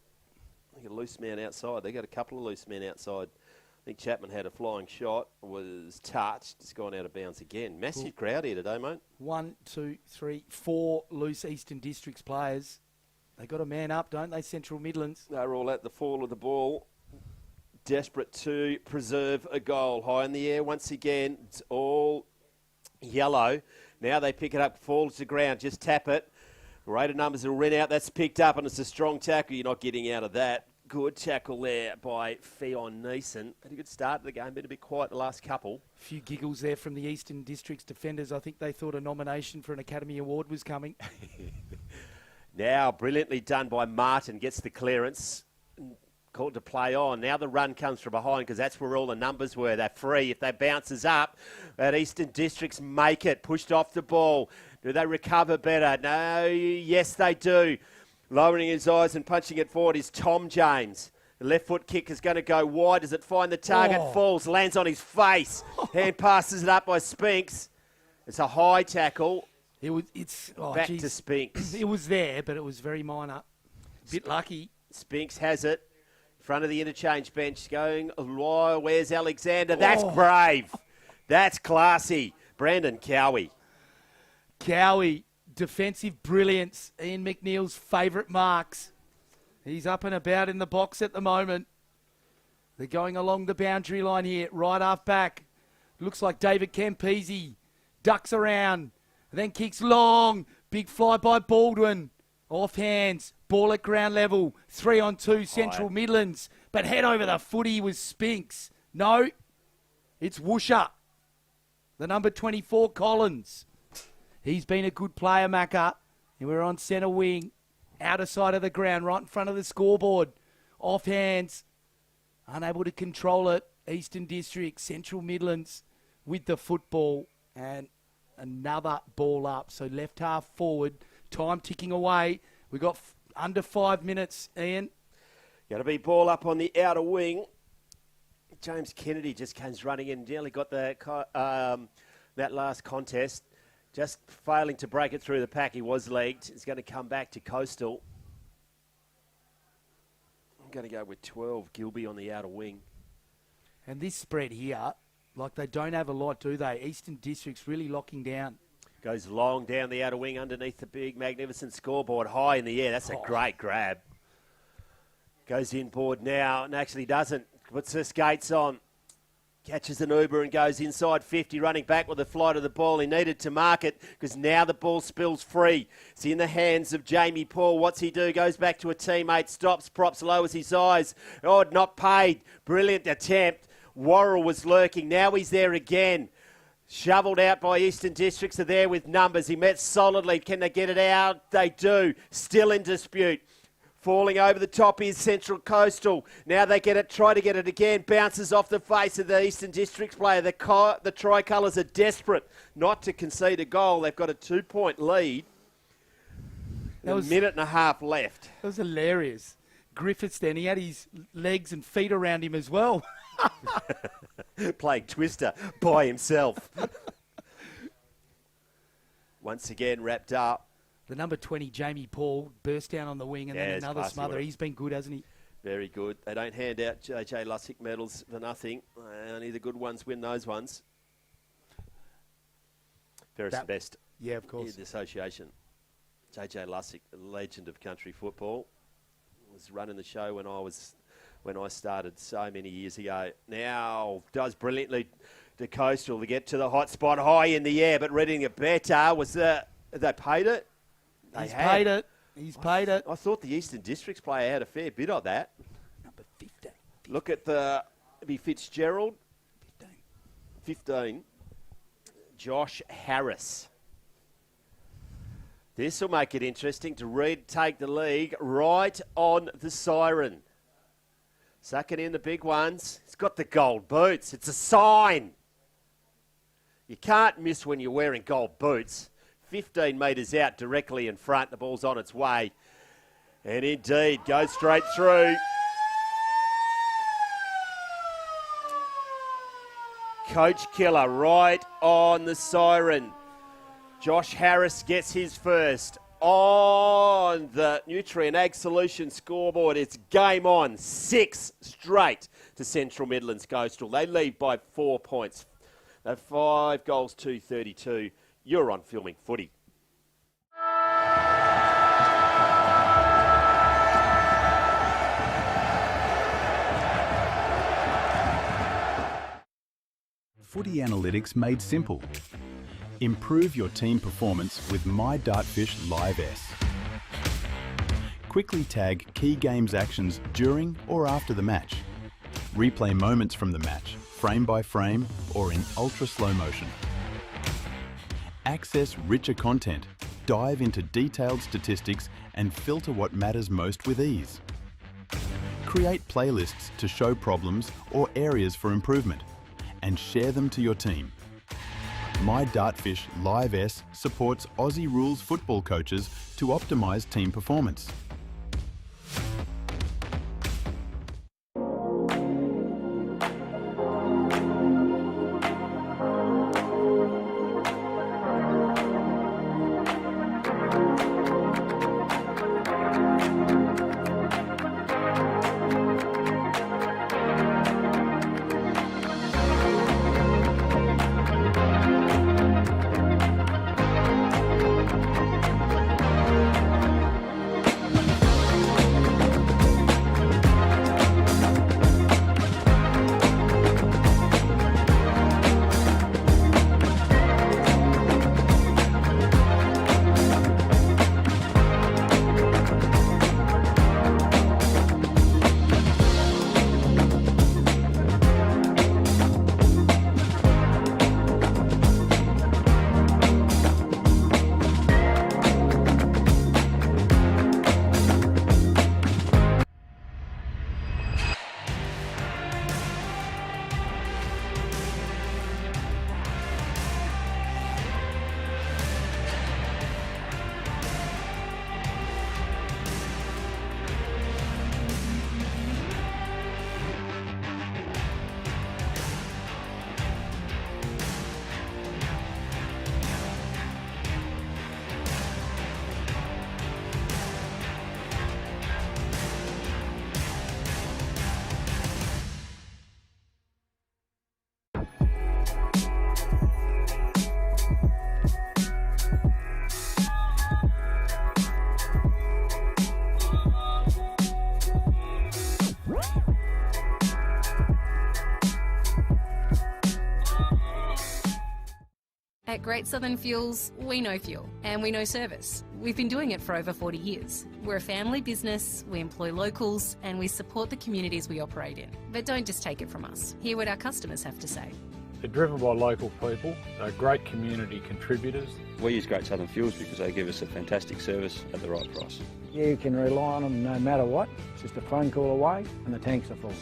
They got a loose man outside. They got a couple of loose men outside. I think Chapman had a flying shot, was touched. It's gone out of bounds again. Massive crowd here today, mate. 1, 2, 3, 4 loose Eastern Districts players. They got a man up, don't they, Central Midlands? They're all at the fall of the ball. Desperate to preserve a goal. High in the air once again. It's all yellow. Now they pick it up, falls to ground. Just tap it. Greater numbers will run out. That's picked up, and it's a strong tackle. You're not getting out of that. Good tackle there by Theon Neeson. Had a good start to the game, been a bit quiet the last couple. A few giggles there from the Eastern Districts defenders. I think they thought a nomination for an Academy Award was coming. Now, brilliantly done by Martin. Gets the clearance. Called to play on. Now the run comes from behind because that's where all the numbers were. They're free. If they bounces up, that Eastern Districts make it. Pushed off the ball. Do they recover better? No, yes they do. Lowering his eyes and punching it forward is Tom James. The left foot kick is going to go wide. Does it find the target? Falls, lands on his face. Hand passes it up by Spinks. It's a high tackle. Back to Spinks. It was there, but it was very minor. Bit lucky. Spinks has it. Front of the interchange bench going. Where's Alexander? That's brave. That's classy. Brandon Cowie. Cowie. Defensive brilliance. Ian McNeil's favourite marks. He's up and about in the box at the moment. They're going along the boundary line here. Right half back. Looks like David Campese. Ducks around. Then kicks long. Big fly by Baldwin. Off hands. Ball at ground level. 3-on-2 Central Midlands. But head over the footy was Spinks. No. It's Woosher. The number 24 Collins. He's been a good player, Macca. And we're on centre wing. Outer side of the ground, right in front of the scoreboard. Off hands. Unable to control it. Eastern District, Central Midlands with the football. And another ball up. So left half forward. Time ticking away. We've got under 5 minutes, Ian. Got to be ball up on the outer wing. James Kennedy just comes running in. Nearly got that last contest. Just failing to break it through the pack. He was legged. He's going to come back to Coastal. I'm going to go with 12. Gilby on the outer wing. And this spread here, like they don't have a lot, do they? Eastern District's really locking down. Goes long down the outer wing underneath the big, magnificent scoreboard. High in the air. That's a great grab. Goes inboard now and actually doesn't. Puts the skates on. Catches an Uber and goes inside 50, running back with the flight of the ball. He needed to mark it because now the ball spills free. It's in the hands of Jamie Paul. What's he do? Goes back to a teammate, stops, props, lowers his eyes. Oh, not paid. Brilliant attempt. Worrell was lurking. Now he's there again. Shovelled out by Eastern Districts are there with numbers. He met solidly. Can they get it out? They do. Still in dispute. Falling over the top is Central Coastal. Now they get it, try to get it again. Bounces off the face of the Eastern Districts player. The tricolours are desperate not to concede a goal. They've got a 2-point lead. A minute and a half left. That was hilarious. Griffiths then, he had his legs and feet around him as well. Playing Twister by himself. Once again, wrapped up. The number 20, Jamie Paul, burst down on the wing and then it's another classy, smother. wasn't it? He's been good, hasn't he? Very good. They don't hand out JJ Lussick medals for nothing. Only the good ones win those ones. Fairest and best. Yeah, of course. In the association. JJ Lussick, a legend of country football, was running the show when I started so many years ago. Now does brilliantly to Coastal to get to the hot spot, high in the air, but reading it better. They paid it? He's paid it. He's paid it. I thought the Eastern Districts player had a fair bit of that. Number 15. Look at the Fitzgerald. 15. Josh Harris. This will make it interesting to take the league right on the siren. Sucking in the big ones. He's got the gold boots. It's a sign. You can't miss when you're wearing gold boots. 15 metres out directly in front. The ball's on its way. And indeed, goes straight through. Coach Killer right on the siren. Josh Harris gets his first on the Nutrien Ag Solutions scoreboard. It's game on. 6 straight to Central Midlands Coastal. They lead by 4 points. They're 5 goals to 32. You're on Filming Footy. Footy analytics made simple. Improve your team performance with My Dartfish Live S. Quickly tag key games actions during or after the match. Replay moments from the match, frame by frame or in ultra slow motion. Access richer content, dive into detailed statistics and filter what matters most with ease. Create playlists to show problems or areas for improvement and share them to your team. My Dartfish Live S supports Aussie rules football coaches to optimise team performance. At Great Southern Fuels, we know fuel and we know service. We've been doing it for over 40 years. We're a family business, we employ locals and we support the communities we operate in. But don't just take it from us. Hear what our customers have to say. They're driven by local people. They're great community contributors. We use Great Southern Fuels because they give us a fantastic service at the right price. You can rely on them no matter what. It's just a phone call away and the tanks are full.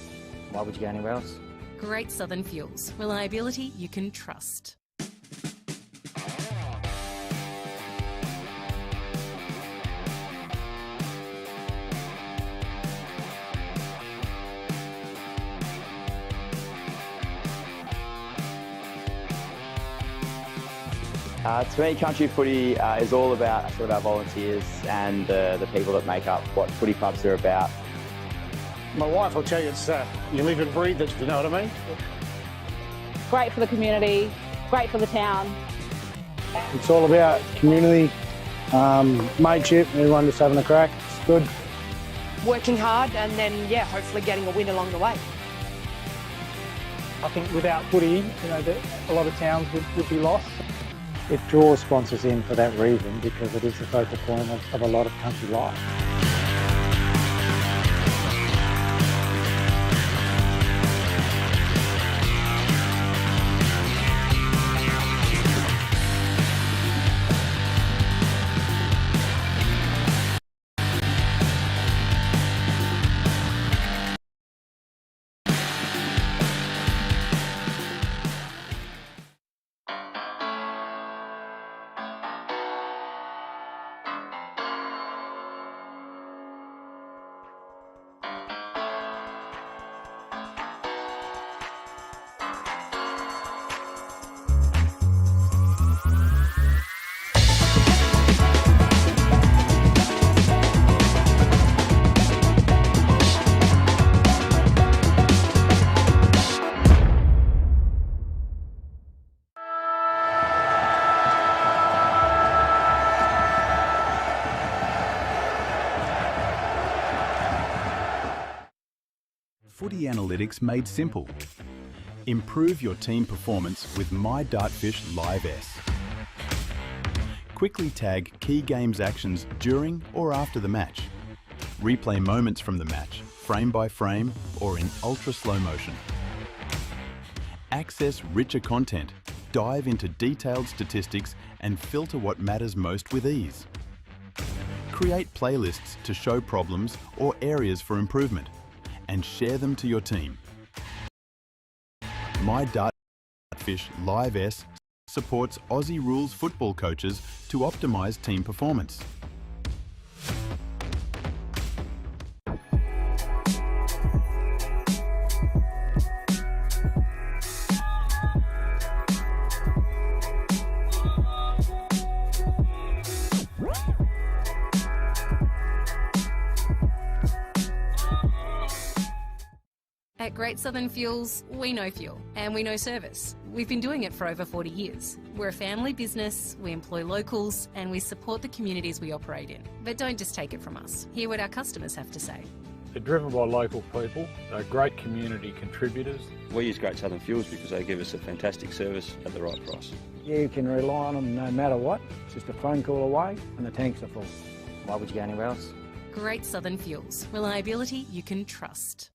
Why would you go anywhere else? Great Southern Fuels. Reliability you can trust. To me, country footy is all about sort of our volunteers and the people that make up what footy clubs are about. My wife will tell you it's you live and breathe it, if you know what I mean. Great for the community, great for the town. It's all about community, mateship, everyone just having a crack. It's good. Working hard and then, hopefully getting a win along the way. I think without footy, a lot of towns would be lost. It draws sponsors in for that reason because it is the focal point of a lot of country life. Footy analytics made simple. Improve your team performance with My Dartfish Live S. Quickly tag key games actions during or after the match. Replay moments from the match, frame by frame or in ultra slow motion. Access richer content, dive into detailed statistics and filter what matters most with ease. Create playlists to show problems or areas for improvement and share them to your team. My Dartfish Live S supports Aussie rules football coaches to optimise team performance. At Great Southern Fuels, we know fuel and we know service. We've been doing it for over 40 years. We're a family business, we employ locals and we support the communities we operate in. But don't just take it from us. Hear what our customers have to say. They're driven by local people, they're great community contributors. We use Great Southern Fuels because they give us a fantastic service at the right price. You can rely on them no matter what. It's just a phone call away and the tanks are full. Why would you go anywhere else? Great Southern Fuels. Reliability you can trust.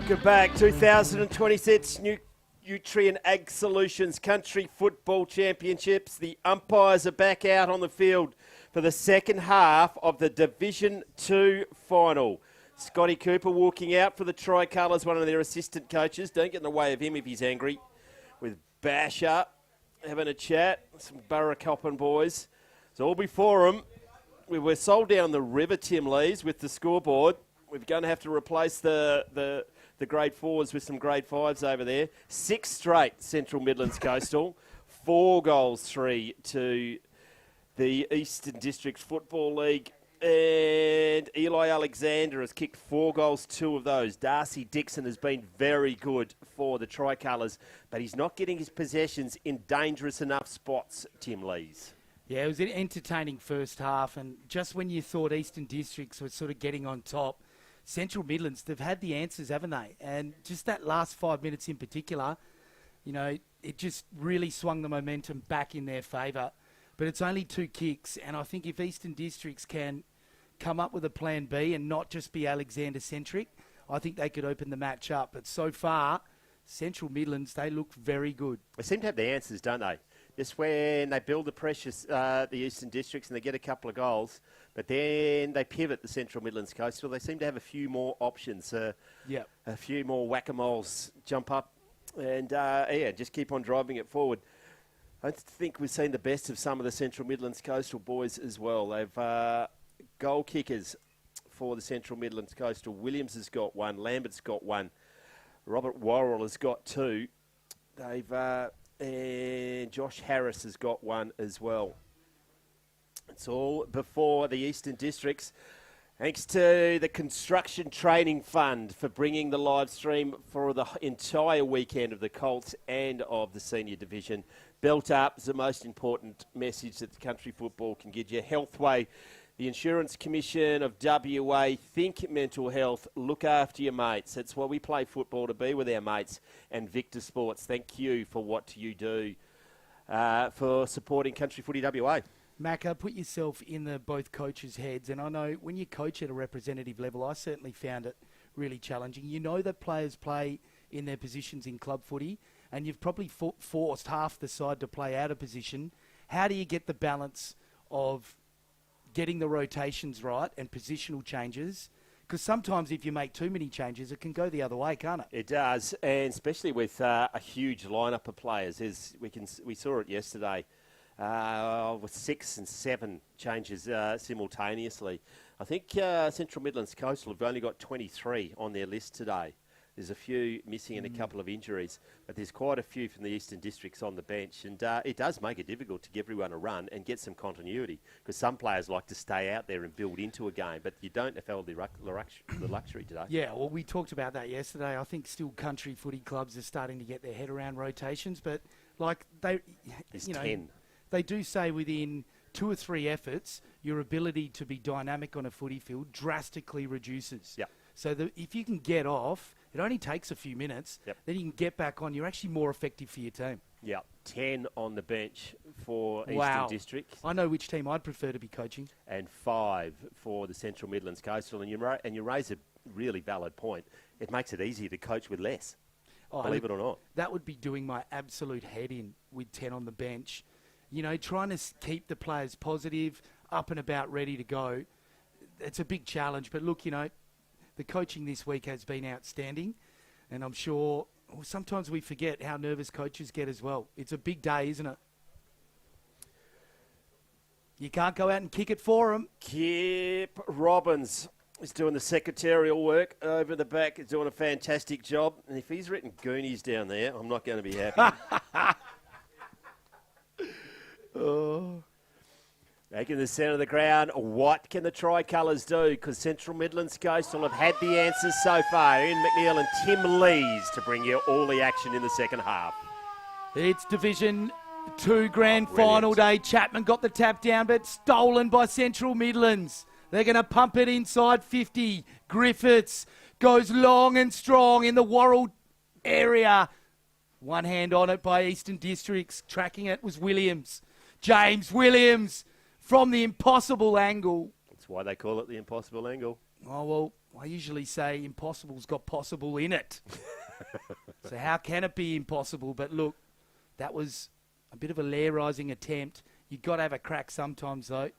Welcome back. 2026 Nutrien Ag Solutions Country Football Championships. The umpires are back out on the field for the second half of the Division 2 final. Scotty Cooper walking out for the Tricolours, one of their assistant coaches. Don't get in the way of him if he's angry. With Basher having a chat. Some Burracoppin boys. It's all before them. We were sold down the river, Tim Lees, with the scoreboard. We're going to have to replace the grade 4s with some grade 5s over there. 6 straight Central Midlands Coastal. 4 goals, 3 to the Eastern District Football League. And Eli Alexander has kicked 4 goals, 2 of those. Darcy Dixon has been very good for the Tricolours, but he's not getting his possessions in dangerous enough spots, Tim Lees. Yeah, it was an entertaining first half, and just when you thought Eastern Districts were sort of getting on top, Central Midlands, they've had the answers, haven't they? And just that last 5 minutes in particular, you know, it just really swung the momentum back in their favour. But it's only 2 kicks, and I think if Eastern Districts can come up with a plan B and not just be Alexander-centric, I think they could open the match up. But so far, Central Midlands, they look very good. They seem to have the answers, don't they? Just when they build the pressure, the Eastern Districts, and they get a couple of goals, but then they pivot the Central Midlands Coastal. They seem to have a few more options, a few more whack-a-moles jump up, and just keep on driving it forward. I think we've seen the best of some of the Central Midlands Coastal boys as well. They've goal kickers for the Central Midlands Coastal. Williams has got 1, Lambert's got 1, Robert Worrell has got 2. And Josh Harris has got 1 as well. It's all before the Eastern Districts. Thanks to the Construction Training Fund for bringing the live stream for the entire weekend of the Colts and of the Senior Division. Belt up is the most important message that the country football can give you. Healthway, the Insurance Commission of WA, think mental health, look after your mates. That's why we play football, to be with our mates. And Victor Sports, thank you for what you do for supporting Country Footy WA. Macca, put yourself in the both coaches' heads, and I know when you coach at a representative level, I certainly found it really challenging. You know that players play in their positions in club footy, and you've probably forced half the side to play out of position. How do you get the balance of getting the rotations right and positional changes? Because sometimes if you make too many changes, it can go the other way, can't it? It does, and especially with a huge lineup of players. We saw it yesterday with 6 and 7 changes simultaneously. I think Central Midlands Coastal have only got 23 on their list today. There's a few missing and a couple of injuries, but there's quite a few from the Eastern Districts on the bench, and it does make it difficult to give everyone a run and get some continuity, because some players like to stay out there and build into a game, but you don't have the luxury today. Yeah, well, we talked about that yesterday. I think still country footy clubs are starting to get their head around rotations, but like they do say within 2 or 3 efforts, your ability to be dynamic on a footy field drastically reduces. Yeah. So if you can get off, it only takes a few minutes, then you can get back on. You're actually more effective for your team. Yeah, 10 on the bench for Wow. Eastern District. I know which team I'd prefer to be coaching. And 5 for the Central Midlands Coastal. And you raise a really valid point. It makes it easier to coach with less, believe it or not. That would be doing my absolute head in with 10 on the bench. You know, trying to keep the players positive, up and about, ready to go. It's a big challenge. But look, you know, the coaching this week has been outstanding. And I'm sure sometimes we forget how nervous coaches get as well. It's a big day, isn't it? You can't go out and kick it for them. Kip Robbins is doing the secretarial work over the back. He's doing a fantastic job. And if he's written Goonies down there, I'm not going to be happy. Back in the centre of the ground, what can the Tricolours do? Because Central Midlands Coastal have had the answers so far. Ian McNeil and Tim Lees to bring you all the action in the second half. It's Division 2 Grand Final day. Chapman got the tap down, but stolen by Central Midlands. They're going to pump it inside 50. Griffiths goes long and strong in the Worrell area. One hand on it by Eastern Districts. Tracking it was Williams. James Williams from the impossible angle. That's why they call it the impossible angle. Oh, well, I usually say impossible's got possible in it. So how can it be impossible? But look, that was a bit of a lair-rising attempt. You've got to have a crack sometimes, though.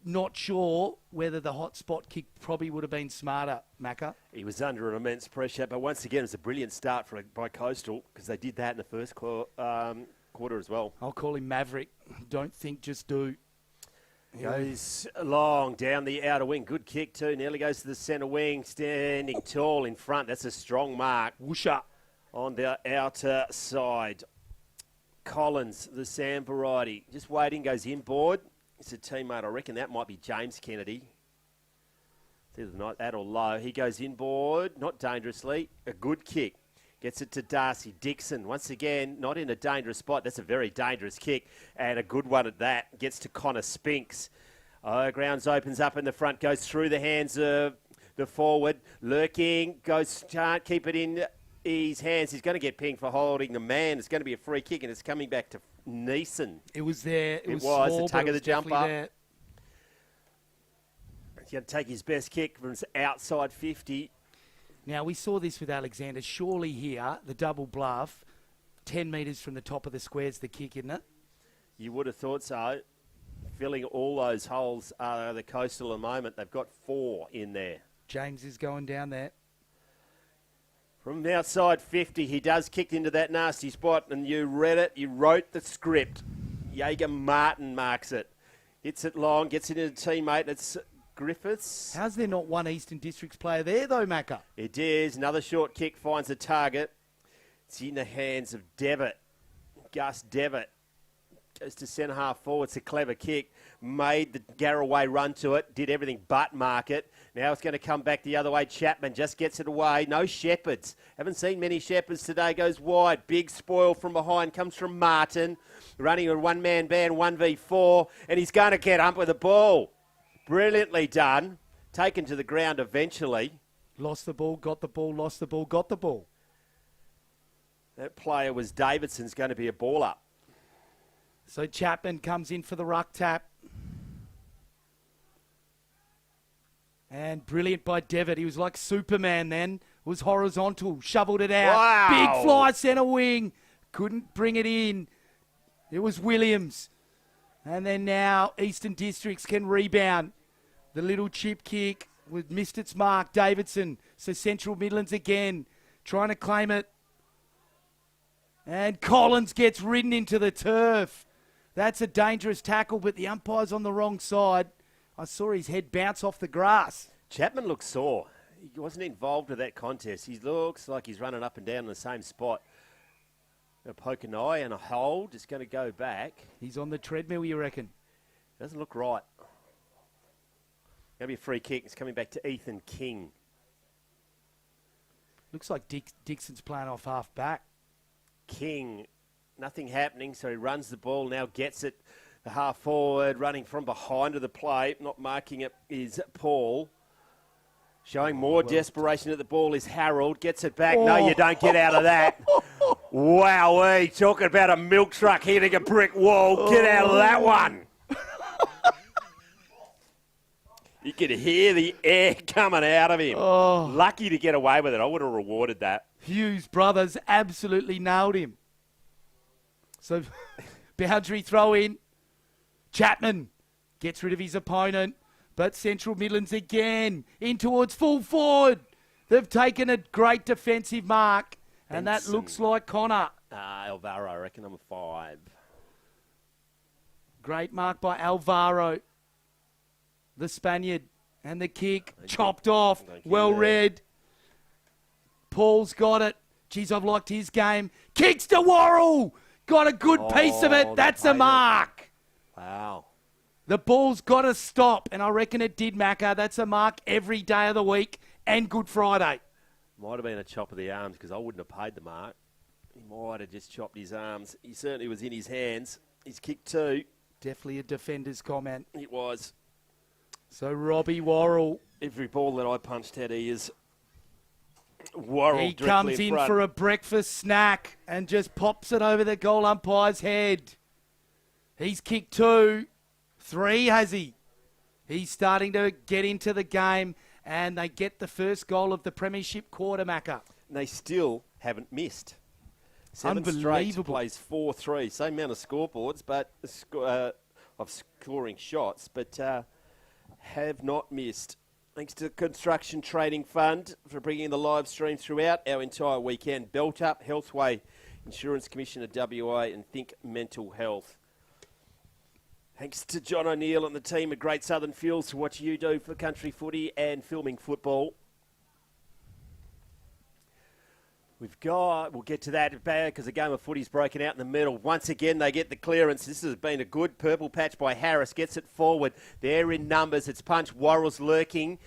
Not sure whether the hot spot kick probably would have been smarter, Macca. He was under immense pressure, but once again, it's a brilliant start by Coastal because they did that in the first quarter as well. I'll call him Maverick. Don't think, just do. Goes long down the outer wing. Good kick too. Nearly goes to the centre wing. Standing tall in front. That's a strong mark. Whoosha. On the outer side. Collins, the Sam variety. Just waiting, goes inboard. It's a teammate. I reckon that might be James Kennedy. It's either not that or low. He goes inboard. Not dangerously. A good kick. Gets it to Darcy Dixon. Once again, not in a dangerous spot. That's a very dangerous kick. And a good one at that. Gets to Connor Spinks. Grounds opens up in the front. Goes through the hands of the forward. Lurking. Can't keep it in his hands. He's going to get pinged for holding the man. It's going to be a free kick. And it's coming back to Neeson. It was there. It was small, the tug of the jump up. There. He's going to take his best kick from outside 50. Now, we saw this with Alexander. Surely here, the double bluff, 10 metres from the top of the square's the kick, isn't it? You would have thought so. Filling all those holes are the Coastal at the moment. They've got 4 in there. James is going down there. From outside 50, he does kick into that nasty spot, and you read it. You wrote the script. Jaeger Martin marks it. Hits it long, gets it into a teammate. It's Griffiths. How's there not one Eastern Districts player there, though, Macca? It is. Another short kick finds the target. It's in the hands of Devitt. Gus Devitt goes to centre half forward. It's a clever kick. Made the Garraway run to it. Did everything but mark it. Now it's going to come back the other way. Chapman just gets it away. No Shepherds. Haven't seen many Shepherds today. Goes wide. Big spoil from behind. Comes from Martin. Running a one-man band, 1v4. And he's going to get up with the ball. Brilliantly done. Taken to the ground eventually. Lost the ball, got the ball, lost the ball, got the ball. That player was Davidson's going to be a ball up. So Chapman comes in for the ruck tap. And brilliant by Devitt. He was like Superman then. Was horizontal, shoveled it out. Wow. Big fly centre wing. Couldn't bring it in. It was Williams. And then now Eastern Districts can rebound. The little chip kick missed its mark. Davidson. So Central Midlands again trying to claim it. And Collins gets ridden into the turf. That's a dangerous tackle, but the umpire's on the wrong side. I saw his head bounce off the grass. Chapman looks sore. He wasn't involved with that contest. He looks like he's running up and down in the same spot. A poke an eye and a hold. It's going to go back. He's on the treadmill, you reckon? Doesn't look right. Going to be a free kick. It's coming back to Ethan King. Looks like Dixon's playing off half back. King, nothing happening, so he runs the ball, now gets it. The half forward, running from behind of the play. Not marking it is Paul. Showing more desperation at the ball is Harold. Gets it back. No, you don't get out of that. Wowee. Talking about a milk truck hitting a brick wall. Get out of that one. You could hear the air coming out of him. Lucky to get away with it. I would have rewarded that. Hughes brothers absolutely nailed him. So, boundary throw in. Chapman gets rid of his opponent. But Central Midlands again in towards full forward. They've taken a great defensive mark. And that looks like Connor. Alvaro, I reckon, number 5. Great mark by Alvaro. The Spaniard. And the kick chopped off. Well read. Paul's got it. Geez, I've liked his game. Kicks to Worrell. Got a good piece of it. That's a mark. Wow. The ball's got to stop, and I reckon it did, Macca. That's a mark every day of the week and Good Friday. Might have been a chop of the arms because I wouldn't have paid the mark. He might have just chopped his arms. He certainly was in his hands. He's kicked 2. Definitely a defender's comment. It was. So Robbie Worrell. Every ball that I punched at, he is Worrell. He comes in for a breakfast snack and just pops it over the goal umpire's head. He's kicked 2. 3, has he? He's starting to get into the game, and they get the first goal of the premiership quarter, Macca. And they still haven't missed. 7 straight Unbelievable. plays 4-3. Same amount of scoreboards, but of scoring shots, but have not missed. Thanks to the Construction Trading Fund for bringing the live stream throughout our entire weekend. Belt Up, Healthway, Insurance Commissioner WA, and Think Mental Health. Thanks to John O'Neill and the team at Great Southern Fuels for what you do for country footy and filming football. We'll get to that because the game of footy's broken out in the middle. Once again, they get the clearance. This has been a good purple patch by Harris. Gets it forward. They're in numbers. It's punch. Worrell's lurking.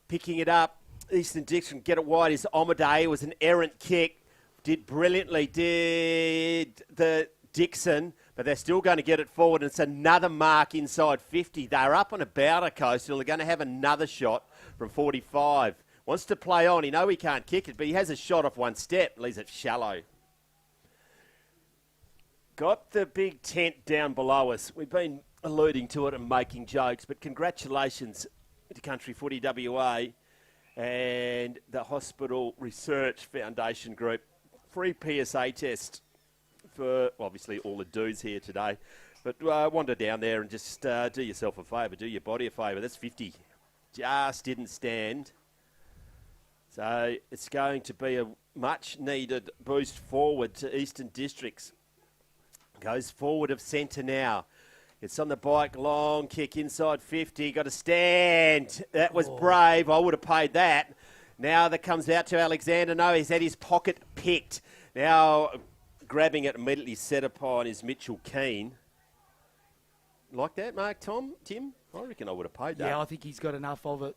Picking it up. Eastern Dixon get it wide is Omaday. It was an errant kick. Did brilliantly. Did the Dixon. But they're still going to get it forward. And it's another mark inside 50. They're up on a Bowder coast. And they're going to have another shot from 45. Wants to play on. He know he can't kick it, but he has a shot off one step. Leaves it shallow. Got the big tent down below us. We've been alluding to it and making jokes, but congratulations to Country Footy WA and the Hospital Research Foundation Group. Free PSA test for, obviously, all the dudes here today. But wander down there and just do yourself a favour, do your body a favour. That's 50. Just didn't stand. So it's going to be a much-needed boost forward to Eastern Districts. Goes forward of centre now. It's on the bike, long kick inside 50. Got to stand. That was brave. I would have paid that. Now that comes out to Alexander. No, he's had his pocket picked. Now grabbing it immediately set upon is Mitchell Keane. Like that, Mark, Tim? I reckon I would have paid that. Yeah, I think he's got enough of it.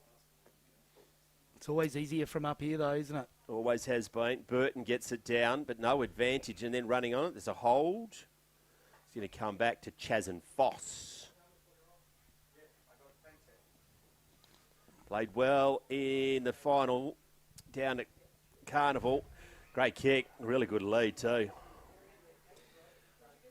It's always easier from up here, though, isn't it? Always has been. Burton gets it down, but no advantage. And then running on it, there's a hold. He's going to come back to Chaz and Foss. Played well in the final down at Carnival. Great kick. Really good lead, too.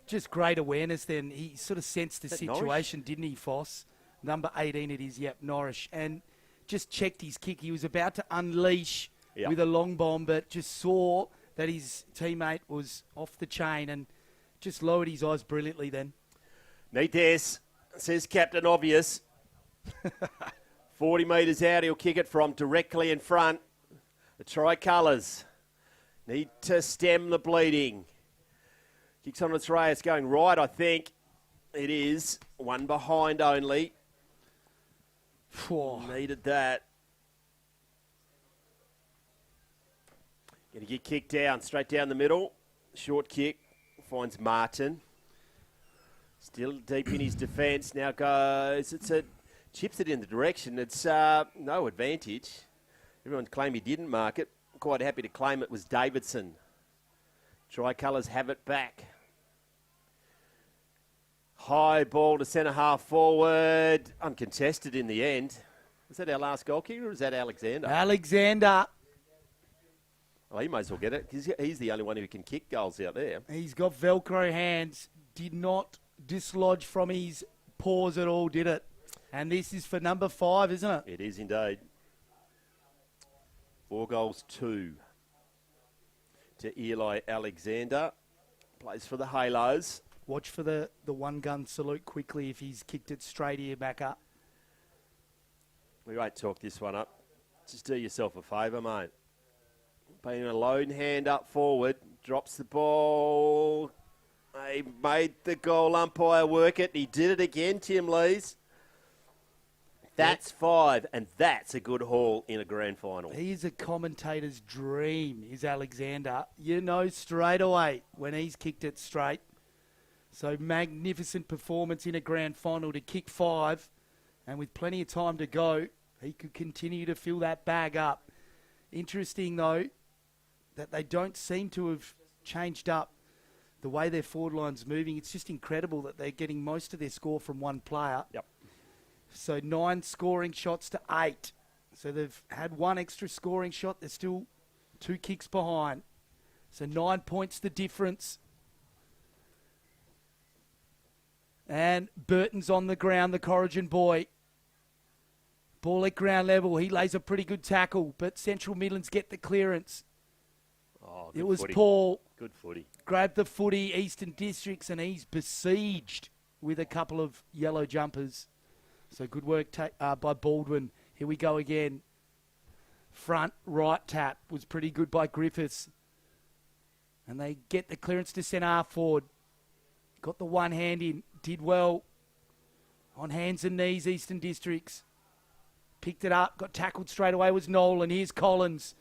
Just great awareness then. He sort of sensed the situation, Norwich? didn't he, Foss? Number 18 it is, yep, Norwich. And just checked his kick. He was about to unleash with a long bomb, but just saw that his teammate was off the chain and just lowered his eyes brilliantly then. Need this, says Captain Obvious. 40 metres out, he'll kick it from directly in front. The Tricolours need to stem the bleeding. Kicks on its way, it's going right, I think. It is. One behind only. Needed that. Going to get kicked down, straight down the middle. Short kick, finds Martin. Still deep in his defence. Now goes, chips it in the direction. It's no advantage. Everyone claimed he didn't mark it. Quite happy to claim it was Davidson. Tricolours have it back. High ball to centre half forward. Uncontested in the end. Was that our last goal kicker or is that Alexander? Alexander. Well, he might as well get it because he's the only one who can kick goals out there. He's got Velcro hands. Did not dislodge from his paws at all, did it? And this is for number 5, isn't it? It is indeed. 4 goals, 2 to Eli Alexander. Plays for the Halos. Watch for the one-gun salute quickly if he's kicked it straight here back up. We won't talk this one up. Just do yourself a favour, mate. Being a lone hand up forward. Drops the ball. He made the goal umpire work it. He did it again, Tim Lees. That's 5, and that's a good haul in a grand final. He's a commentator's dream, is Alexander. You know straight away when he's kicked it straight. So magnificent performance in a grand final to kick 5. And with plenty of time to go, he could continue to fill that bag up. Interesting, though, that they don't seem to have changed up the way their forward line's moving. It's just incredible that they're getting most of their score from one player. Yep. So 9 scoring shots to 8. So they've had 1 extra scoring shot. They're still 2 kicks behind. So 9 points the difference. And Burton's on the ground, the Corrigan boy. Ball at ground level. He lays a pretty good tackle, but Central Midlands get the clearance. Oh, It was footy. Paul. Good footy. Grabbed the footy, Eastern Districts, and he's besieged with a couple of yellow jumpers. So good work by Baldwin. Here we go again. Front right tap was pretty good by Griffiths. And they get the clearance to centre half forward. Got the one hand in. Did well. On hands and knees, Eastern Districts. Picked it up. Got tackled straight away was Nolan. Here's Collins.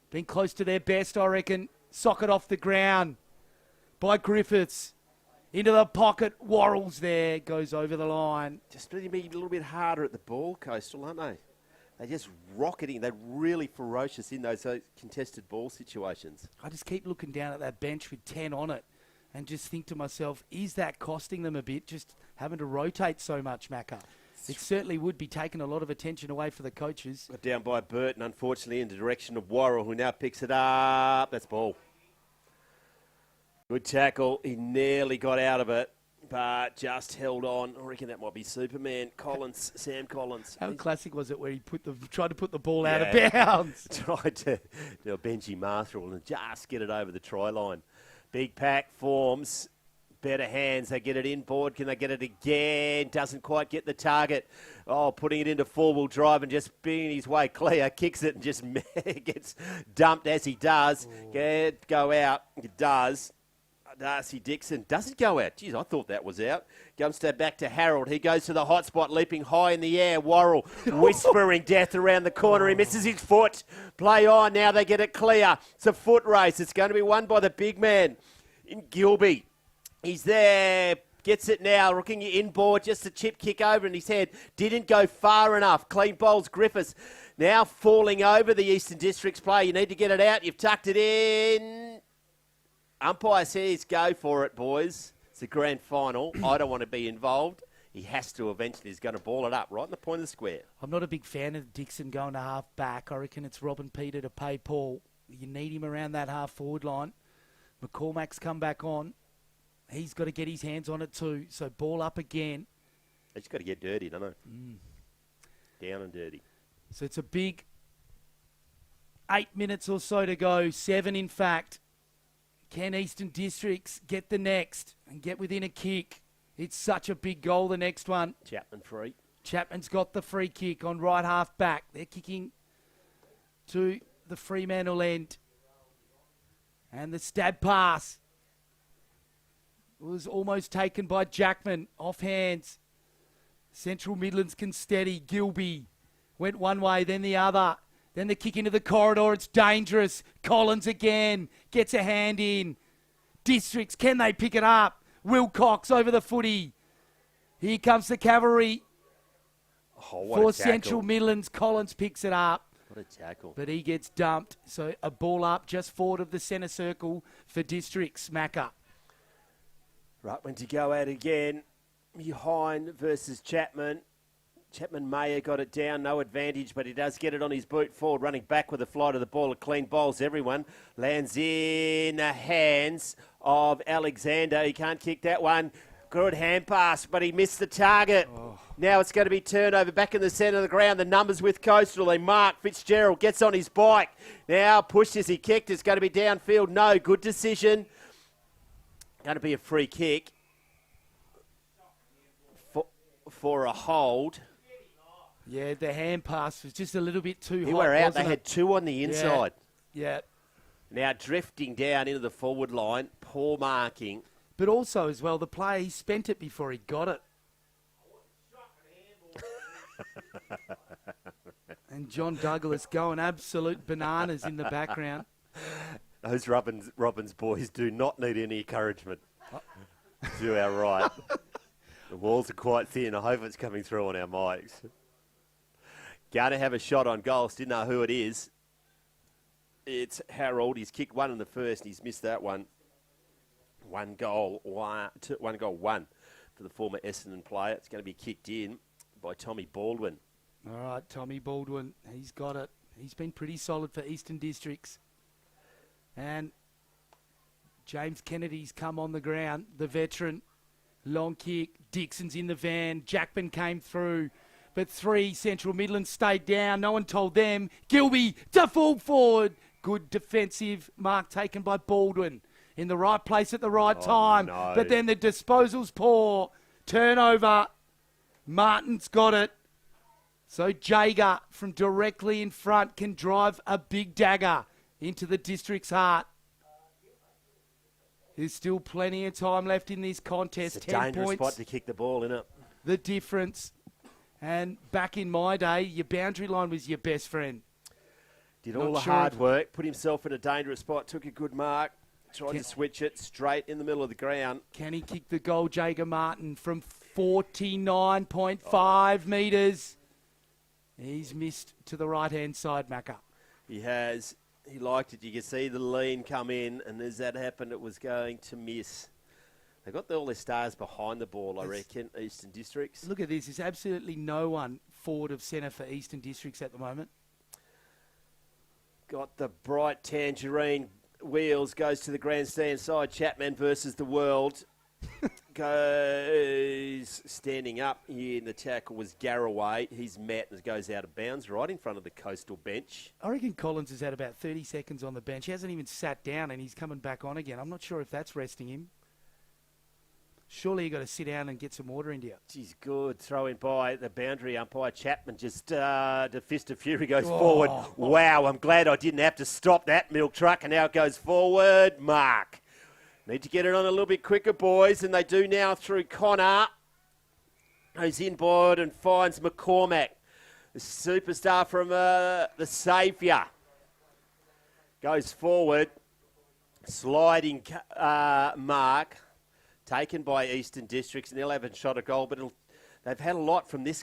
Been close to their best, I reckon. Socket off the ground by Griffiths. Into the pocket. Worrell's there. Goes over the line. Just need to be a little bit harder at the ball, Coastal, aren't they? They're just rocketing. They're really ferocious in those contested ball situations. I just keep looking down at that bench with 10 on it and just think to myself, is that costing them a bit, just having to rotate so much, Macca? It certainly would be taking a lot of attention away for the coaches. Down by Burton, unfortunately, in the direction of Worrell, who now picks it up. That's ball. Good tackle. He nearly got out of it, but just held on. I reckon that might be Superman. Collins, Sam Collins. How classic was it where he tried to put the ball out of bounds? Tried to do a Benji Marshall and just get it over the try line. Big pack forms. Better hands. They get it inboard. Can they get it again? Doesn't quite get the target. Oh, putting it into four-wheel drive and just being his way clear. Kicks it and just gets dumped as he does. Go out. It does. Darcy Dixon doesn't go out. Jeez, I thought that was out. Gumsted back to Harold. He goes to the hot spot, leaping high in the air. Worrell whispering death around the corner. He misses his foot. Play on. Now they get it clear. It's a foot race. It's going to be won by the big man in Gilby. He's there. Gets it now. Looking inboard. Just a chip kick over in his head. Didn't go far enough. Clean bowls Griffiths. Now falling over the Eastern Districts player. You need to get it out. You've tucked it in. Umpire says go for it, boys. It's a grand final. I don't want to be involved. He has to eventually. He's going to ball it up right in the point of the square. I'm not a big fan of Dixon going to half back. I reckon it's Robin Peter to pay Paul. You need him around that half forward line. McCormack's come back on. He's got to get his hands on it too. So ball up again. They just got to get dirty, don't they? Down and dirty. So it's a big 8 minutes or so to go. 7 in fact. Can Eastern Districts get the next and get within a kick? It's such a big goal, the next one. Chapman free. Chapman's got the free kick on right half back. They're kicking to the Fremantle end. And the stab pass was almost taken by Jackman. Off hands. Central Midlands can steady. Gilby went one way, then the other. Then the kick into the corridor. It's dangerous. Collins again. Gets a hand in. Districts, can they pick it up? Wilcox over the footy. Here comes the cavalry. For Central Midlands. Collins picks it up. What a tackle. But he gets dumped. So a ball up just forward of the centre circle for Districts. Macca. Right, when to go out again. Behind versus Chapman. Chapman may have got it down, no advantage, but he does get it on his boot forward, running back with a flight of the ball. A clean bowls everyone. Lands in the hands of Alexander. He can't kick that one. Good hand pass, but he missed the target. Now it's going to be turnover back in the centre of the ground. The numbers with Coastal. They mark. Fitzgerald gets on his bike. Now pushed as he kicked. It's going to be downfield. No, good decision. Going to be a free kick for a hold. Yeah, the hand pass was just a little bit too hot. They were out. They wasn't had it? 2 on the inside. Yeah. Now drifting down into the forward line. Poor marking. But also as well, the player, he spent it before he got it. And John Douglas going absolute bananas in the background. Those Robbins boys do not need any encouragement to our right. The walls are quite thin. I hope it's coming through on our mics. Going to have a shot on goal. Still know who it is. It's Harold. He's kicked one in the first. He's missed that one. One goal, one for the former Essendon player. It's going to be kicked in by Tommy Baldwin. All right, Tommy Baldwin. He's got it. He's been pretty solid for Eastern Districts. And James Kennedy's come on the ground, the veteran. Long kick. Dixon's in the van. Jackman came through. but 3 Central Midlands stayed down. No one told them. Gilby to full forward. Good defensive mark taken by Baldwin. In the right place at the right time. no. But then the disposal's poor. Turnover. Martin's got it. So Jager from directly in front can drive a big dagger into the district's heart. There's still plenty of time left in this contest. It's a 10 dangerous points. spot to kick the ball, isn't it? The difference. And back in my day, your boundary line was your best friend. Did Not all the sure hard if- work, put himself in a dangerous spot, took a good mark, tried to switch it straight in the middle of the ground. Can he kick the goal, Jager Martin, from 49.5 metres? He's missed to the right-hand side, Macca. He has. He liked it. You could see the lean come in, and as that happened, it was going to miss. They've got all their stars behind the ball, I reckon, Eastern Districts. Look at this. There's absolutely no one forward of centre for Eastern Districts at the moment. Got the bright tangerine wheels, goes to the grandstand side. Chapman versus the world. Goes standing up here in the tackle was Garraway. He's met and goes out of bounds right in front of the coastal bench. I reckon Collins has had about 30 seconds on the bench. He hasn't even sat down and he's coming back on again. I'm not sure if that's resting him. Surely you got to sit down and get some water into you. Geez, good. Throw in by the boundary umpire. Chapman just to fist of fury goes forward. Wow, I'm glad I didn't have to stop that milk truck. And now it goes forward. Mark. Need to get it on a little bit quicker, boys. And they do now through Connor. Who's inboard and finds McCormack. The superstar from the Saviour. Goes forward. Sliding mark. Taken by Eastern Districts, and they'll have a shot at goal, but they've had a lot from this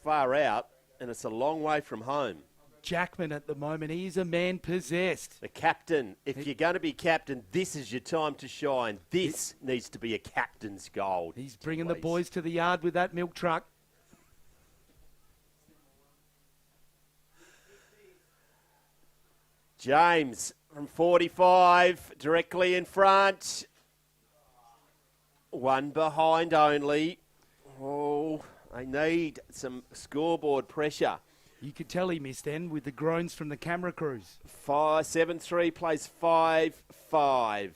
far out, and it's a long way from home. Jackman at the moment, he's a man possessed. The captain, if you're going to be captain, this is your time to shine. This needs to be a captain's goal. He's bringing the boys to the yard with that milk truck. James from 45, directly in front. One behind only. Oh, they need some scoreboard pressure. You could tell he missed then with the groans from the camera crews. 7-3 plays 5-5.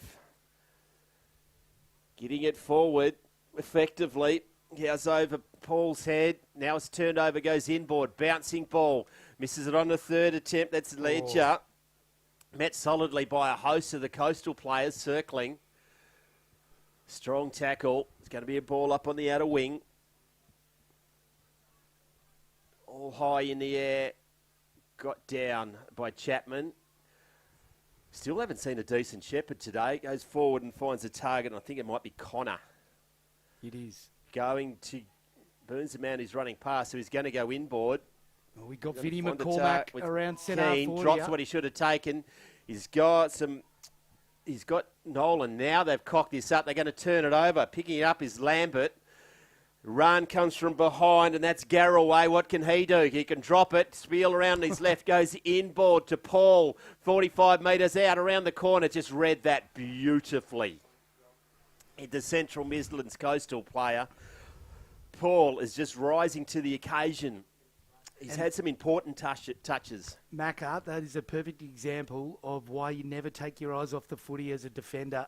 Getting it forward effectively. Goes over Paul's head. Now it's turned over, goes inboard. Bouncing ball. Misses it on the third attempt. That's Ledger. Met solidly by a host of the coastal players circling. Strong tackle. It's going to be a ball up on the outer wing. All high in the air. Got down by Chapman. Still haven't seen a decent shepherd today. Goes forward and finds a target. I think it might be Connor. It is. Going to burns the man who's running past, so he's going to go inboard. Well, we got Vinnie McCormack around centre. Keane drops what he should have taken. He's got Nolan. Now they've cocked this up. They're going to turn it over. Picking it up is Lambert. Run comes from behind, and that's Garraway. What can he do? He can drop it. Spiel around his left, goes inboard to Paul. 45 metres out around the corner. Just read that beautifully. The Central Midlands coastal player. Paul is just rising to the occasion. He's had some important touches. Macca, that is a perfect example of why you never take your eyes off the footy as a defender.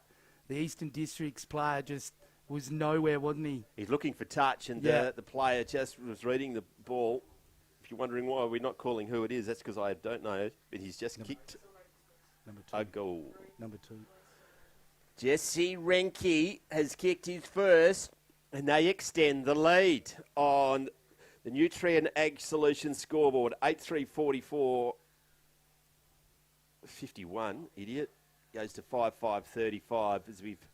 The Eastern Districts player just was nowhere, wasn't he? He's looking for touch, and the player just was reading the ball. If you're wondering why we're not calling who it is, that's because I don't know, but he's just kicked a goal. Number 2. Jesse Renke has kicked his first, and they extend the lead on the Nutrien Ag Solutions scoreboard. 8-3-44-51, idiot. Goes to 5-5-35 as we've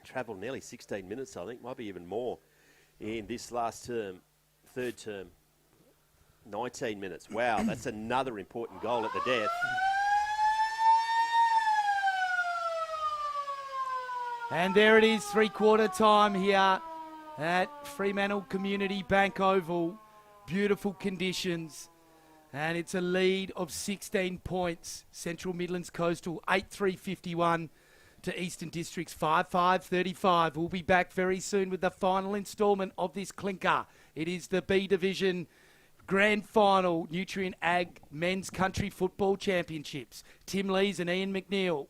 travelled nearly 16 minutes, I think. Might be even more in this last term, third term. 19 minutes. Wow, that's another important goal at the death. And there it is, 3-quarter time here at Fremantle Community Bank Oval. Beautiful conditions. And it's a lead of 16 points. Central Midlands Coastal 8-3-51 to Eastern Districts 5-5-35. We'll be back very soon with the final instalment of this clinker. It is the B Division Grand Final, Nutrien Ag Men's Country Football Championships. Tim Lees and Ian McNeil.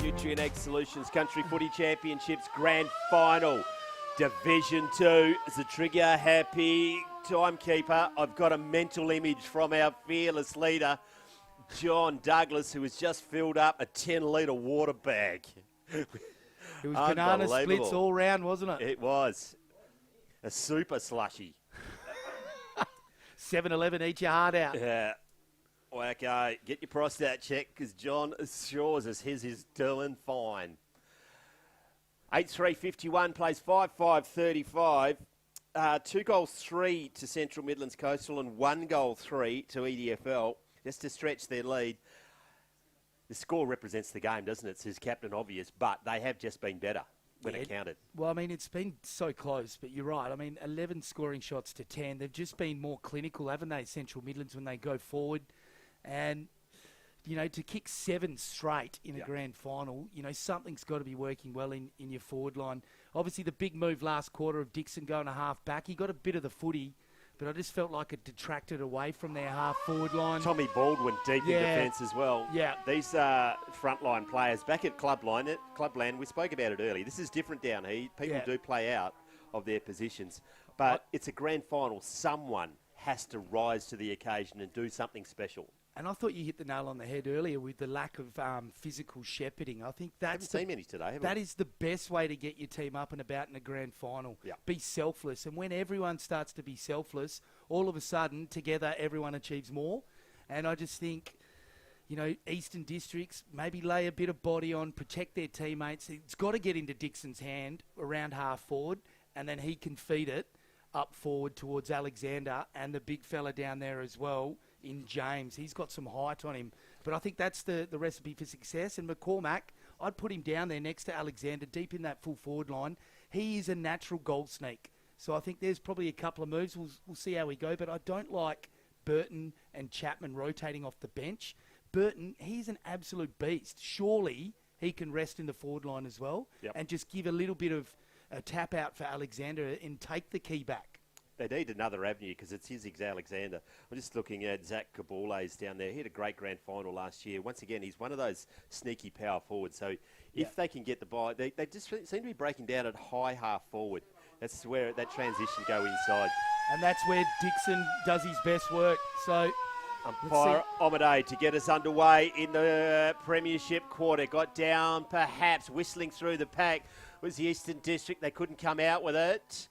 Nutrien Ag Solutions Country Footy Championships Grand Final, Division 2. Zatriga happy, timekeeper. I've got a mental image from our fearless leader, John Douglas, who has just filled up a 10-litre water bag. It was banana splits all round, wasn't it? It was. A super slushy. 7-Eleven, eat your heart out. Yeah. Okay, get your prostate checked because John assures us his is doing fine. 8-3-51 plays 5-5-35. 2 goals, 3 to Central Midlands Coastal and 1 goal, 3 to EDFL, just to stretch their lead. The score represents the game, doesn't it? Says Captain Obvious, but they have just been better when it counted. Well, I mean, it's been so close, but you're right. I mean, 11 scoring shots to 10. They've just been more clinical, haven't they, Central Midlands, when they go forward. And, you know, to kick 7 straight in a grand final, you know, something's got to be working well in your forward line. Obviously, the big move last quarter of Dixon going a half back, he got a bit of the footy, but I just felt like it detracted away from their half forward line. Tommy Baldwin deep in defence as well. Yeah. These frontline players back at Clubland, we spoke about it earlier. This is different down here. People do play out of their positions, but it's a grand final. Someone has to rise to the occasion and do something special. And I thought you hit the nail on the head earlier with the lack of physical shepherding. I think that's haven't seen many today, that is the best way to get your team up and about in a grand final. Yeah. Be selfless. And when everyone starts to be selfless, all of a sudden, together, everyone achieves more. And I just think, you know, Eastern Districts, maybe lay a bit of body on, protect their teammates. It's got to get into Dixon's hand around half forward, and then he can feed it up forward towards Alexander and the big fella down there as well in James. He's got some height on him. But I think that's the recipe for success. And McCormack, I'd put him down there next to Alexander, deep in that full forward line. He is a natural goal sneak. So I think there's probably a couple of moves. We'll see how we go. But I don't like Burton and Chapman rotating off the bench. Burton, he's an absolute beast. Surely he can rest in the forward line as well and just give a little bit of a tap out for Alexander and take the key back. They need another avenue because it's his Alexander. I'm just looking at Zach Kaboula's down there. He had a great grand final last year. Once again, he's one of those sneaky power forwards. So if they can get the ball, they just seem to be breaking down at high half forward. That's where that transition go inside. And that's where Dixon does his best work. So Umpire Omade to get us underway in the Premiership quarter. Got down, perhaps, whistling through the pack was the Eastern District. They couldn't come out with it.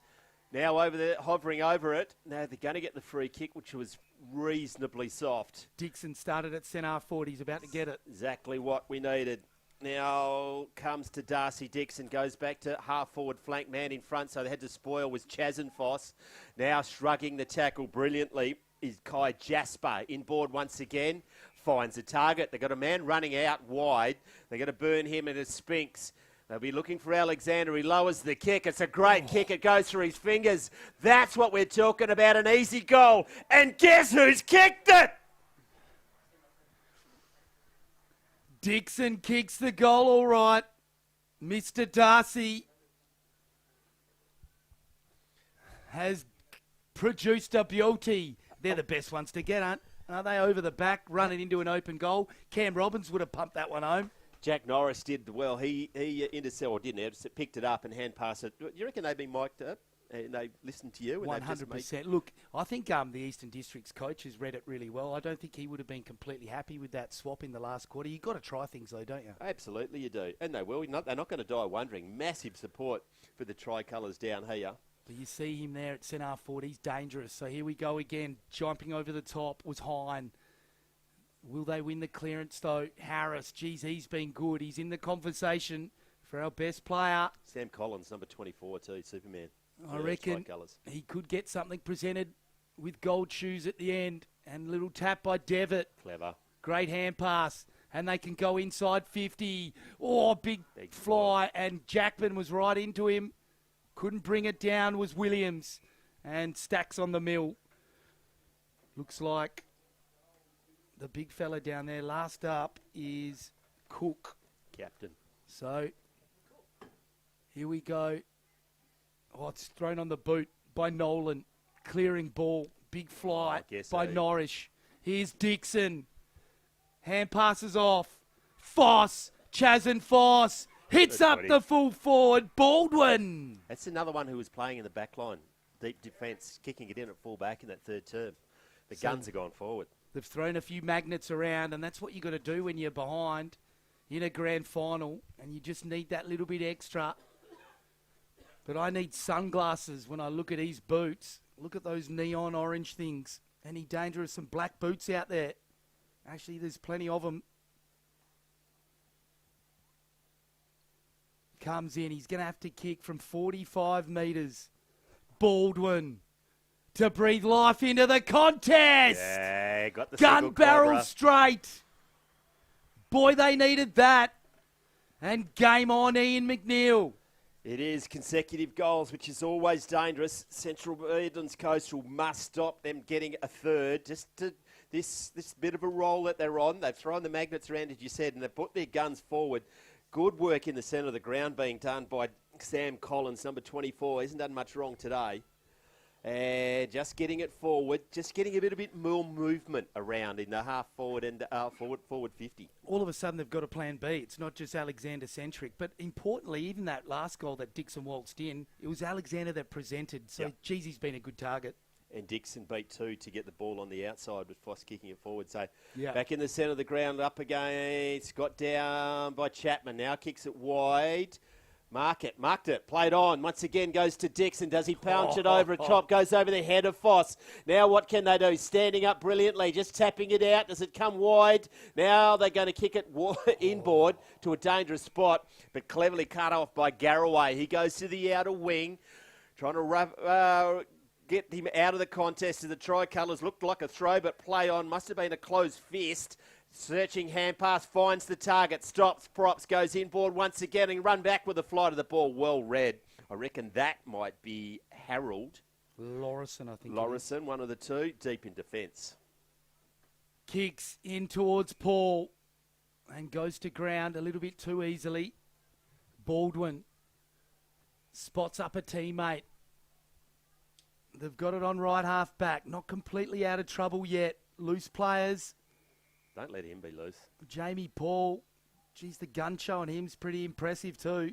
Now hovering over it. Now they're going to get the free kick, which was reasonably soft. Dixon started at centre forward. He's about to get it. Exactly what we needed. Now comes to Darcy Dixon, goes back to half-forward flank man in front, so they had to spoil was Foss. Now shrugging the tackle brilliantly is Kai Jasper. Inboard once again, finds a target. They've got a man running out wide. They're going to burn him and it Spinks. They'll be looking for Alexander. He lowers the kick. It's a great kick. It goes through his fingers. That's what we're talking about, an easy goal. And guess who's kicked it? Dixon kicks the goal all right. Mr. Darcy has produced a beauty. They're the best ones to get, aren't they? Over the back, running into an open goal. Cam Robbins would have pumped that one home. Jack Norris did well. He intercepted, or didn't, picked it up and hand passed it. Do you reckon they've been mic'd up and they listened to you? 100%. Look, I think the Eastern District's coach has read it really well. I don't think he would have been completely happy with that swap in the last quarter. You've got to try things, though, don't you? Absolutely, you do. And they will. They're not going to die wondering. Massive support for the tricolours down here. But you see him there at centre forward. He's dangerous. So here we go again. Jumping over the top was Hine. Will they win the clearance, though? Harris, geez, he's been good. He's in the conversation for our best player. Sam Collins, number 24 too, Superman. I reckon he could get something presented with gold shoes at the end. And a little tap by Devitt. Clever. Great hand pass. And they can go inside 50. Oh, big fly. And Jackman was right into him. Couldn't bring it down was Williams. And Stacks on the mill. Looks like the big fella down there. Last up is Cook. Captain. So, here we go. Oh, it's thrown on the boot by Nolan. Clearing ball. Big fly by Norrish. Here's Dixon. Hand passes off. Foss. Chaz and Foss. Hits up the full forward. Baldwin. That's another one who was playing in the back line. Deep defence, kicking it in at full back in that third term. The guns are gone forward. They've thrown a few magnets around, and that's what you got to do when you're behind in a grand final, and you just need that little bit extra. But I need sunglasses when I look at his boots. Look at those neon orange things. Any dangerous some black boots out there? Actually, there's plenty of them. Comes in. He's going to have to kick from 45 metres. Baldwin to breathe life into the contest. Yeah, got the gun barrel straight. Boy, they needed that. And game on, Ian McNeil. It is consecutive goals, which is always dangerous. Central Midlands Coastal must stop them getting a third. Just to this bit of a roll that they're on. They've thrown the magnets around, as you said, and they've put their guns forward. Good work in the centre of the ground being done by Sam Collins, number 24. Hasn't done much wrong today. And just getting it forward, just getting a bit more movement around in the half forward and forward 50. All of a sudden they've got a plan B. It's not just Alexander-centric. But importantly, even that last goal that Dixon waltzed in, it was Alexander that presented. So, geez, he's been a good target. And Dixon beat two to get the ball on the outside with Foss kicking it forward. So back in the centre of the ground, up against, got down by Chapman. Now kicks it wide. Marked it, played on. Once again goes to Dixon. Does he punch it over a top? Goes over the head of Foss. Now what can they do? Standing up brilliantly, just tapping it out. Does it come wide? Now they're going to kick it inboard to a dangerous spot, but cleverly cut off by Garraway. He goes to the outer wing, trying to get him out of the contest. The tricolours looked like a throw, but play on. Must have been a closed fist. Searching hand pass, finds the target, stops, props, goes inboard once again and run back with the flight of the ball. Well read. I reckon that might be Harold. Lorison, I think. Lorison, one of the two, deep in defence. Kicks in towards Paul and goes to ground a little bit too easily. Baldwin spots up a teammate. They've got it on right half back. Not completely out of trouble yet. Loose players. Don't let him be loose. Jamie Paul. Geez, the gun show on him's pretty impressive too.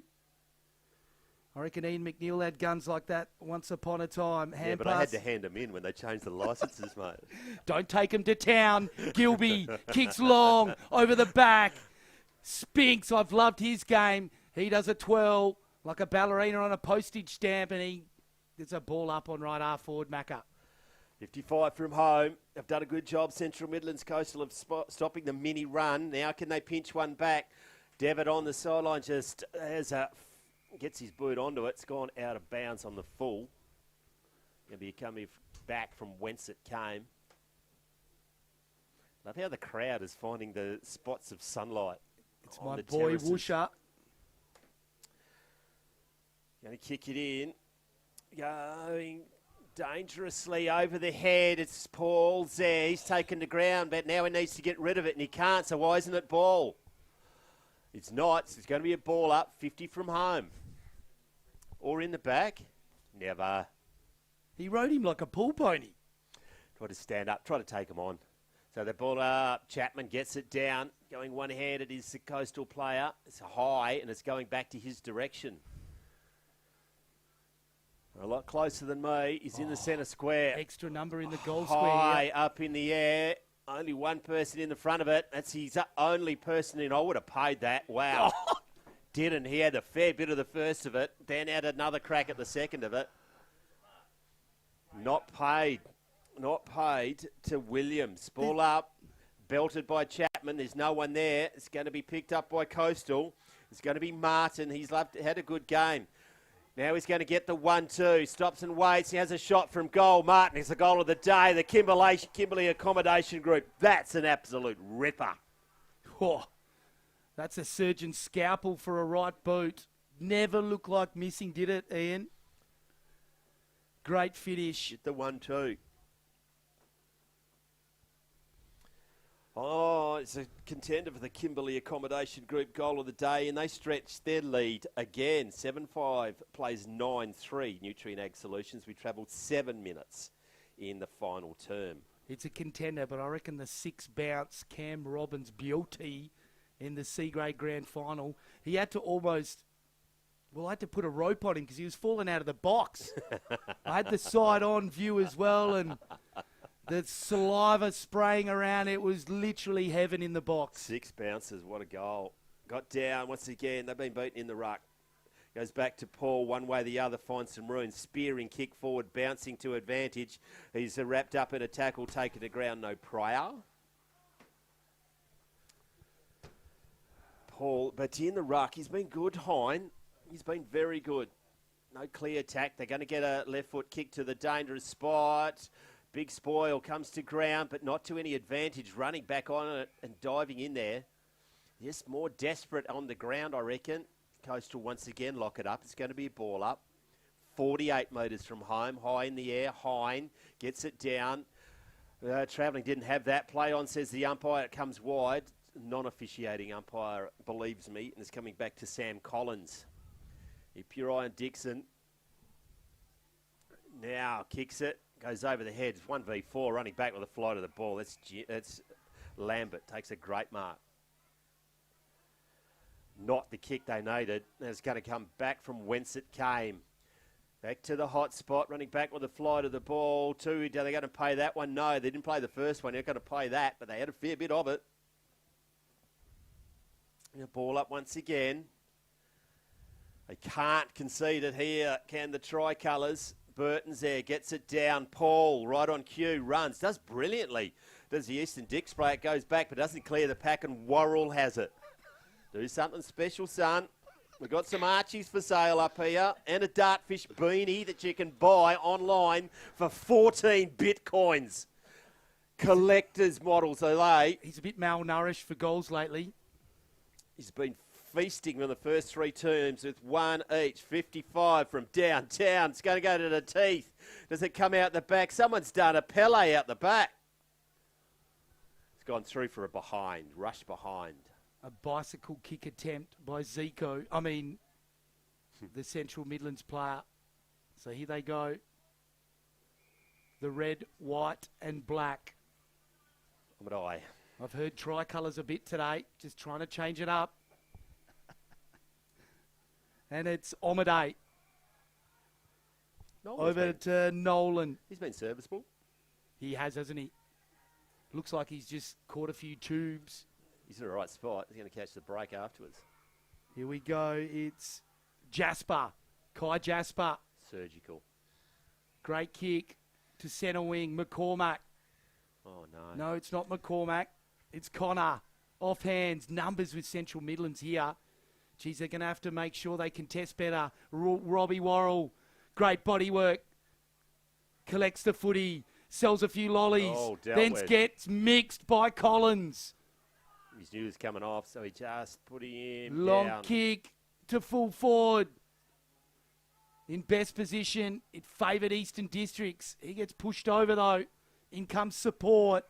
I reckon Ian McNeil had guns like that once upon a time. Yeah, but I had to hand them in when they changed the licences, mate. Don't take him to town. Gilby kicks long over the back. Spinks, I've loved his game. He does a twirl like a ballerina on a postage stamp, and he gets a ball up on right half forward, Macca. 55 from home. They've done a good job. Central Midlands Coastal of stopping the mini run. Now can they pinch one back? Devitt on the sideline just gets his boot onto it. It's gone out of bounds on the full. Going to be coming back from whence it came. Love how the crowd is finding the spots of sunlight. It's my boy Woosha. Going to kick it in. Going dangerously over the head. It's Paul's there. He's taken the ground, but now he needs to get rid of it, and he can't, so why isn't it ball? It's not. It's going to be a ball up, 50 from home. Or in the back. Never. He rode him like a pool pony. Try to stand up, try to take him on. So the ball up, Chapman gets it down. Going one-handed is the Coastal player. It's high, and it's going back to his direction. A lot closer than me. He's in the centre square. Extra number in the goal high square. High up in the air. Only one person in the front of it. That's his only person in. I would have paid that. Wow. Didn't. He had a fair bit of the first of it. Then had another crack at the second of it. Not paid. Not paid to Williams. Ball up. Belted by Chapman. There's no one there. It's going to be picked up by Coastal. It's going to be Martin. He's had a good game. Now he's going to get the 1-2. Stops and waits. He has a shot from goal. Martin is the goal of the day. The Kimberley Accommodation Group. That's an absolute ripper. Oh, that's a surgeon's scalpel for a right boot. Never looked like missing, did it, Ian? Great finish. Get the 1-2. Oh, it's a contender for the Kimberley Accommodation Group goal of the day, and they stretched their lead again. 7-5 plays 9-3. Nutrien Ag Solutions. We travelled 7 minutes in the final term. It's a contender, but I reckon the 6-bounce Cam Robbins beauty in the C-grade grand final, he had to almost... Well, I had to put a rope on him because he was falling out of the box. I had the side-on view as well, and the saliva spraying around. It was literally heaven in the box. 6 bounces. What a goal. Got down once again. They've been beaten in the ruck. Goes back to Paul. One way or the other finds some room. Spearing kick forward, bouncing to advantage. He's wrapped up in a tackle, taken to ground. No prior. Paul, but in the ruck, he's been good, Hine. He's been very good. No clear attack. They're going to get a left foot kick to the dangerous spot. Big spoil comes to ground, but not to any advantage. Running back on it and diving in there. Yes, more desperate on the ground, I reckon. Coastal once again lock it up. It's going to be a ball up. 48 metres from home. High in the air. Hine gets it down. Travelling didn't have that. Play on, says the umpire. It comes wide. Non-officiating umpire believes me. And it's coming back to Sam Collins. Purion Dixon now kicks it, goes over the head. It's 1v4, running back with a flight of the ball. That's Lambert, takes a great mark. Not the kick they needed. It's going to come back from whence it came. Back to the hot spot, running back with a flight of the ball. Are they going to play that one? No, they didn't play the first one. They're going to play that, but they had a fair bit of it. Ball up once again. They can't concede it here, can the Tricolours? Burton's there, gets it down. Paul, right on cue, runs. Does brilliantly. Does the Eastern Dix spray. It goes back, but doesn't clear the pack, and Worrell has it. Do something special, son. We've got some Archies for sale up here, and a Dartfish beanie that you can buy online for 14 Bitcoins. Collector's models, are they? He's a bit malnourished for goals lately. He's been feasting on the first 3 terms with 1 each. 55 from downtown. It's going to go to the teeth. Does it come out the back? Someone's done a Pele out the back. It's gone through for a behind. Rush behind. A bicycle kick attempt by Zico. The Central Midlands player. So here they go. the red, white and black. But I've heard tricolours a bit today, just trying to change it up. And it's Omadei. Over to Nolan. He's been serviceable. He has, hasn't he? Looks like he's just caught a few tubes. He's in the right spot. He's going to catch the break afterwards. Here we go. It's Jasper. Kai Jasper. Surgical. Great kick to centre wing. McCormack. Oh, no. No, it's not McCormack. It's Connor. Off hands. Numbers with Central Midlands here. Geez, they're going to have to make sure they contest better. Robbie Worrell. Great body work. Collects the footy. Sells a few lollies. Oh, then gets mixed by Collins. His news coming off, so he just put him Long down. kick to full forward. In best position, it favoured Eastern Districts. He gets pushed over though. In comes support.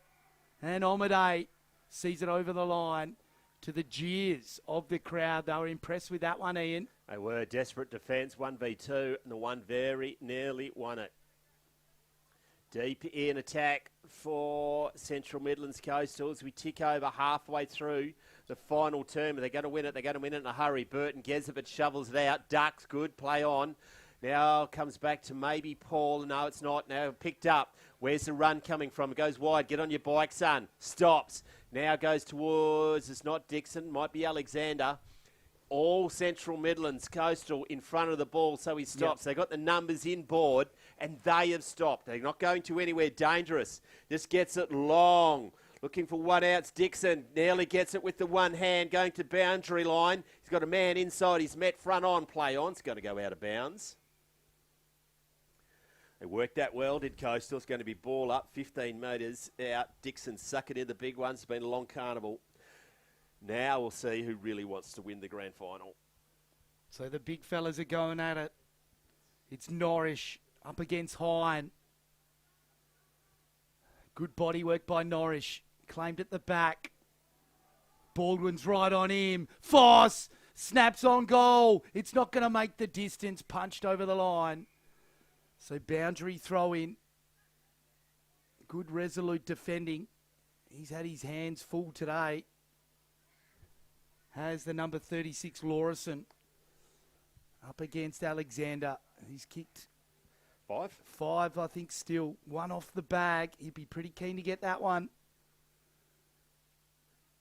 And Omadei sees it over the line to the jeers of the crowd. They were impressed with that one, Ian. They were desperate defence, 1v2, and the one very nearly won it. Deep in attack for Central Midlands Coastal as we tick over halfway through the final term. They're going to win it. They're going to win it in a hurry. Burton Gezevich shovels it out. Ducks good. Play on. Now comes back to maybe Paul. No, it's not. Now picked up. Where's the run coming from? It goes wide. Get on your bike, son. Stops. Now goes towards, it's not Dixon. Might be Alexander. All Central Midlands Coastal in front of the ball, so he stops. Yep. They got the numbers in board, and they have stopped. They're not going to anywhere dangerous. Just gets it long. Looking for one outs. Dixon nearly gets it with the one hand, going to boundary line. He's got a man inside. He's met front on. Play on. It's going to go out of bounds. They worked that well, did Coastal. It's going to be ball up, 15 metres out. Dixon sucking in the big ones. It's been a long carnival. Now we'll see who really wants to win the grand final. So the big fellas are going at it. It's Norrish up against Hine. Good body work by Norrish. Claimed at the back. Baldwin's right on him. Foss snaps on goal. It's not going to make the distance. Punched over the line. So boundary throw in. Good resolute defending. He's had his hands full today. Has the number 36 Lawrison up against Alexander. He's kicked 5, I think, still. One off the bag. He'd be pretty keen to get that one.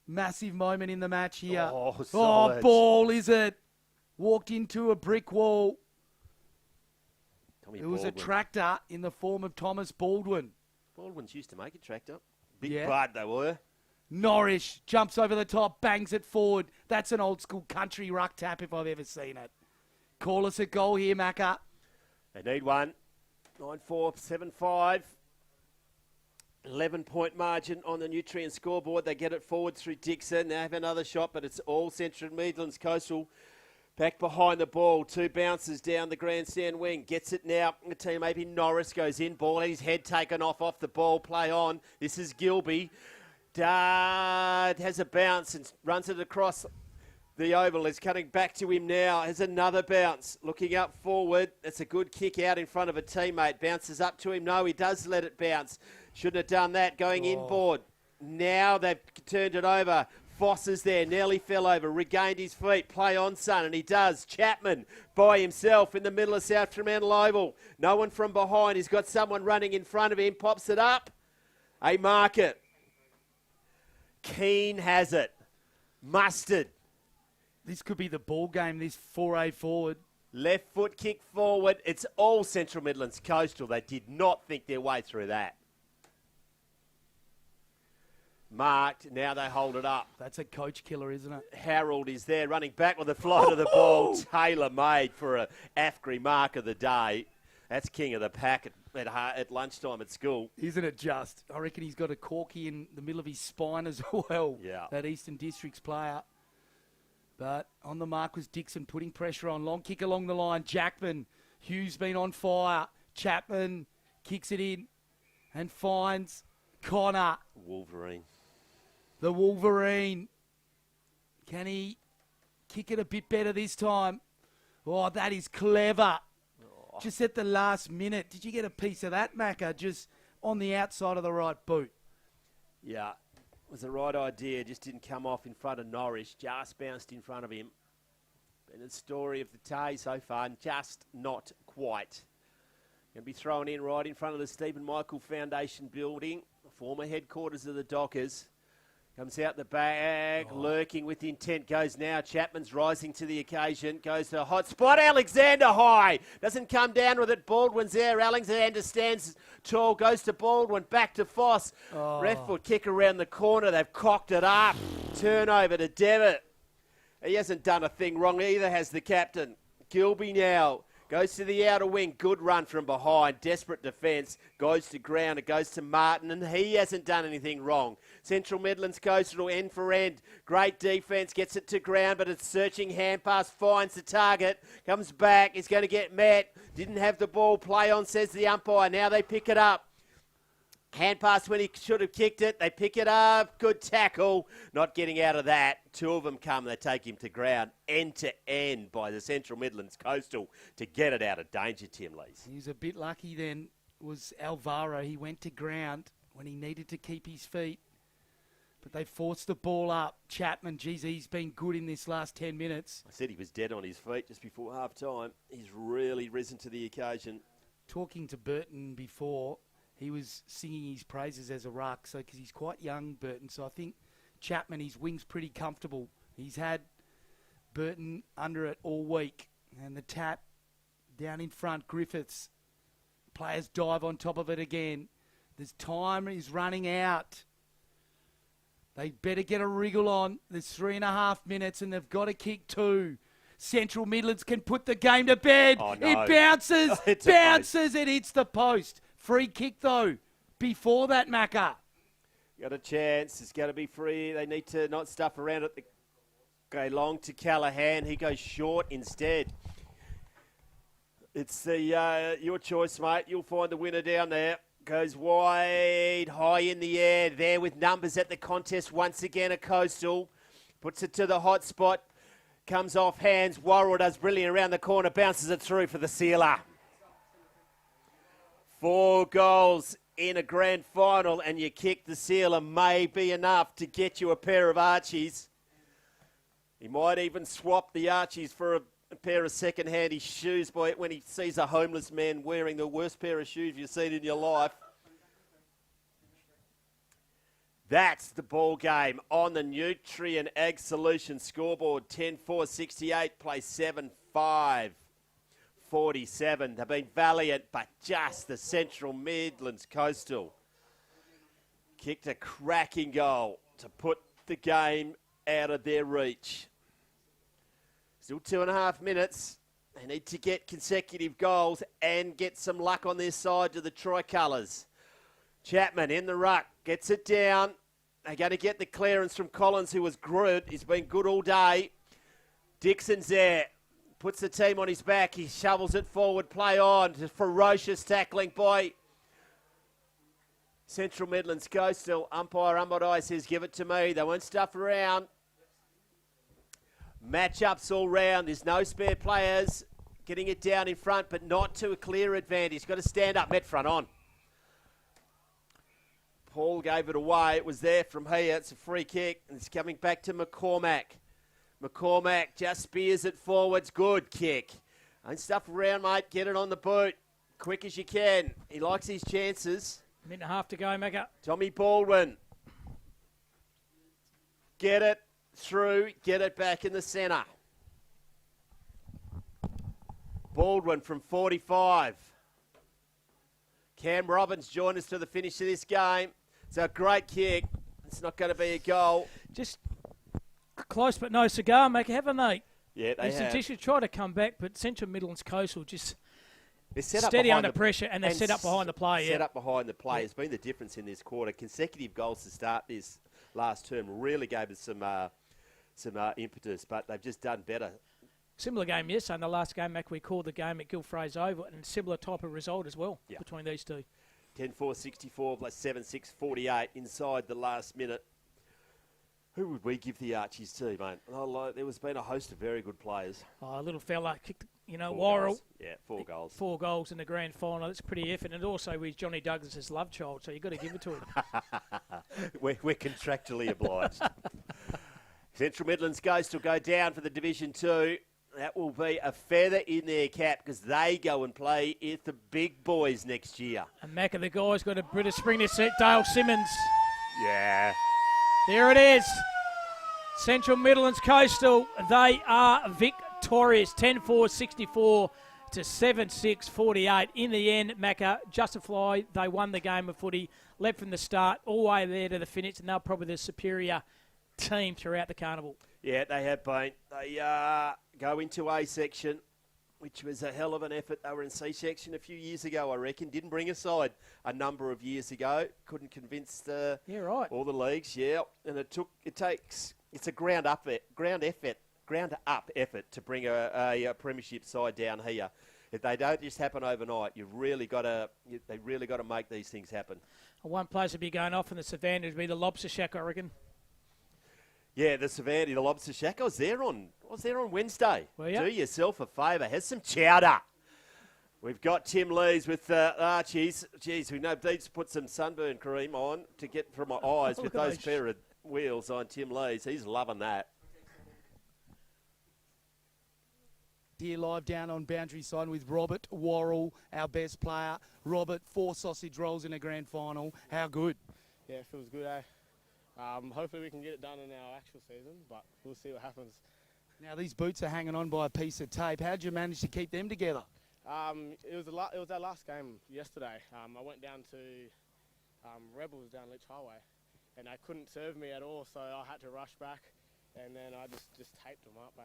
Massive moment in the match here. Oh, ball, is it? Walked into a brick wall. It was a tractor in the form of Thomas Baldwin. Baldwin's used to make a tractor. Big bud they were. Norrish jumps over the top, bangs it forward. That's an old school country ruck tap if I've ever seen it. Call us a goal here, Macca. They need one. 9-4, 7-5. 11-point margin on the Nutrien scoreboard. They get it forward through Dixon. They have another shot, but it's all Central Midlands Coastal. Back behind the ball, 2 bounces down the grandstand wing. Gets it now. The team, maybe Norris goes in. Ball, his head taken off the ball. Play on. This is Gilby. Dad has a bounce and runs it across the oval. Is cutting back to him now. Has another bounce. Looking up forward. It's a good kick out in front of a teammate. Bounces up to him. No, he does let it bounce. Shouldn't have done that. Going inboard. Now they've turned it over. Foss is there, nearly fell over, regained his feet. Play on, son, and he does. Chapman by himself in the middle of South Fremantle Oval. No one from behind. He's got someone running in front of him. Pops it up. A market. Keane has it. Mustard. This could be the ball game, this 4A forward. Left foot kick forward. It's all Central Midlands Coastal. They did not think their way through that. Marked, now they hold it up. That's a coach killer, isn't it? Harold is there, running back with the flight of the ball. Tailor-made for a AFGRI mark of the day. That's king of the pack at lunchtime at school. Isn't it just? I reckon he's got a corky in the middle of his spine as well. Yeah. That Eastern Districts player. But on the mark was Dixon putting pressure on. Long kick along the line. Jackman. Hughes been on fire. Chapman kicks it in and finds Connor. Wolverine. The Wolverine. Can he kick it a bit better this time? Oh, that is clever. Just at the last minute. Did you get a piece of that, Macca? Just on the outside of the right boot. Yeah, it was the right idea. Just didn't come off in front of Norris. Just bounced in front of him. Been the story of the day so far, and just not quite. Going to be thrown in right in front of the Stephen Michael Foundation building, former headquarters of the Dockers. Comes out the back, lurking with intent, goes now. Chapman's rising to the occasion, goes to a hot spot. Alexander high, doesn't come down with it. Baldwin's there. Alexander stands tall, goes to Baldwin, back to Foss. Left foot kick around the corner. They've cocked it up. Turnover to Devitt. He hasn't done a thing wrong either, has the captain. Gilby now. Goes to the outer wing. Good run from behind. Desperate defence. Goes to ground. It goes to Martin, and he hasn't done anything wrong. Central Midlands Coastal end for end. Great defence. Gets it to ground, but it's searching hand pass. Finds the target. Comes back. He's going to get met. Didn't have the ball. Play on, says the umpire. Now they pick it up. Hand pass when he should have kicked it. They pick it up. Good tackle. Not getting out of that. Two of them come. They take him to ground. End to end by the Central Midlands Coastal to get it out of danger, Tim Lees. He was a bit lucky then, was Alvaro. He went to ground when he needed to keep his feet. But they forced the ball up. Chapman, geez, he's been good in this last 10 minutes. I said he was dead on his feet just before half time. He's really risen to the occasion. Talking to Burton before, he was singing his praises as a ruck, so because he's quite young, Burton. So I think Chapman, his wing's pretty comfortable. He's had Burton under it all week. And the tap down in front, Griffiths. Players dive on top of it again. There's time is running out. They better get a wriggle on. There's 3.5 minutes and they've got to kick 2. Central Midlands can put the game to bed. Oh, no. It bounces, It's bounces, it hits the post. Free kick, though, before that, Macca. Got a chance. It's going to be free. They need to not stuff around it. Go long to Callaghan. He goes short instead. It's your choice, mate. You'll find the winner down there. Goes wide, high in the air. There with numbers at the contest once again. A Coastal. Puts it to the hot spot. Comes off hands. Worrell does brilliant around the corner. Bounces it through for the sealer. 4 goals in a grand final and you kick the sealer may be enough to get you a pair of Archies. He might even swap the Archies for a pair of second-hand shoes when he sees a homeless man wearing the worst pair of shoes you've seen in your life. That's the ball game on the Nutrien Ag Solutions scoreboard. 10-4-68, play 7-5. 47. They've been valiant, but just the Central Midlands Coastal kicked a cracking goal to put the game out of their reach. Still 2.5 minutes. They need to get consecutive goals and get some luck on their side to the tricolours. Chapman in the ruck, gets it down. They're going to get the clearance from Collins, who was good. He's been good all day. Dixon's there. Puts the team on his back. He shovels it forward. Play on. Ferocious tackling by Central Midlands Coastal. Umpire Umbodai says, give it to me. They won't stuff around. Matchups all round. There's no spare players. Getting it down in front, but not to a clear advantage. Got to stand up. Met front on. Paul gave it away. It was there from here. It's a free kick. And it's coming back to McCormack. McCormack just spears it forwards. Good kick. Don't stuff around, mate. Get it on the boot. Quick as you can. He likes his chances. 1.5 to go, Macca. Tommy Baldwin. Get it through. Get it back in the centre. Baldwin from 45. Cam Robbins joined us to the finish of this game. It's a great kick. It's not going to be a goal. Just close but no cigar, Macca, haven't they? Yeah, they have. They should try to come back, but Central Midlands Coastal just they're set steady up under pressure and they're set up behind the play. Set up behind the play has been the difference in this quarter. Consecutive goals to start this last term really gave us some impetus, but they've just done better. Similar game yesterday. In the last game, Mac, we called the game at Gilfrey's Oval, and similar type of result as well between these two. 10-4-64 plus 7-6-48 inside the last minute. Who would we give the Archies to, mate? There was been a host of very good players. Oh, a little fella kicked, Four Worrell. goals. Yeah, 4 goals. 4 goals in the grand final. That's pretty effort. And also with Johnny Douglas's love child, so you've got to give it to him. we're contractually obliged. Central Midlands Coast will go down for the Division 2. That will be a feather in their cap because they go and play with the big boys next year. And Macca, the guy's got a British spring to set. Dale Simmons. Yeah. There it is. Central Midlands Coastal, they are victorious. 10-4-64 to 7-6-48. In the end, Macca, Justify, they won the game of footy, led from the start all the way there to the finish, and they're probably the superior team throughout the carnival. Yeah, they have been. They go into A section, which was a hell of an effort. They were in C section a few years ago, I reckon. Didn't bring a side a number of years ago. Couldn't convince all the leagues. Yeah, and it's a ground up effort to bring a premiership side down here. If they don't just happen overnight, they really got to make these things happen. One place would be going off in the Savannah would be the Lobster Shack, I reckon. Yeah, the Savannah, the Lobster Shack. I was there on Wednesday. Were you? Do yourself a favour. Have some chowder. We've got Tim Lees with Archies. Geez, we need to put some sunburn cream on to get from my eyes with those pair of wheels on Tim Lees. He's loving that. Here live down on Boundary Side with Robert Worrell, our best player. Robert, 4 sausage rolls in a grand final. How good? Yeah, it feels good, eh? Hopefully we can get it done in our actual season, but we'll see what happens. Now, these boots are hanging on by a piece of tape. How did you manage to keep them together? It was our last game yesterday. I went down to Rebels down Leach Highway, and they couldn't serve me at all, so I had to rush back, and then I just taped them up, eh?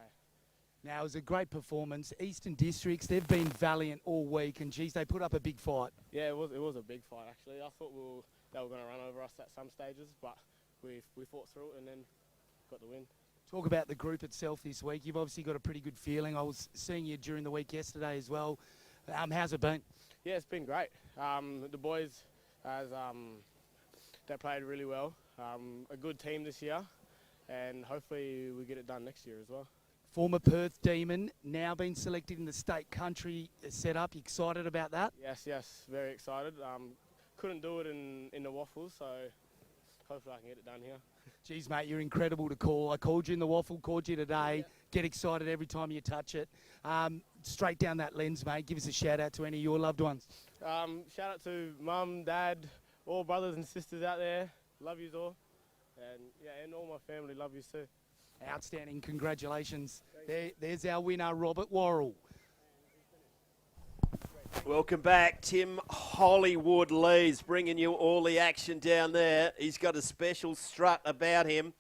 Now, it was a great performance. Eastern Districts, they've been valiant all week, and, geez, they put up a big fight. Yeah, it was a big fight, actually. I thought they were going to run over us at some stages, but we fought through it and then got the win. Talk about the group itself this week. You've obviously got a pretty good feeling. I was seeing you during the week yesterday as well. How's it been? Yeah, it's been great. The boys, they played really well. A good team this year, and hopefully we get it done next year as well. Former Perth Demon, now been selected in the state country setup. You excited about that? Yes, very excited. Couldn't do it in the waffles, so hopefully I can get it done here. Geez, mate, you're incredible to call. I called you in the waffle, called you today. Yeah. Get excited every time you touch it. Straight down that lens, mate. Give us a shout out to any of your loved ones. Shout out to Mum, Dad, all brothers and sisters out there. Love yous all. And all my family love yous too. Outstanding. Congratulations. There's our winner, Robert Worrell. Welcome back, Tim Hollywood Lees, bringing you all the action down there. He's got a special strut about him.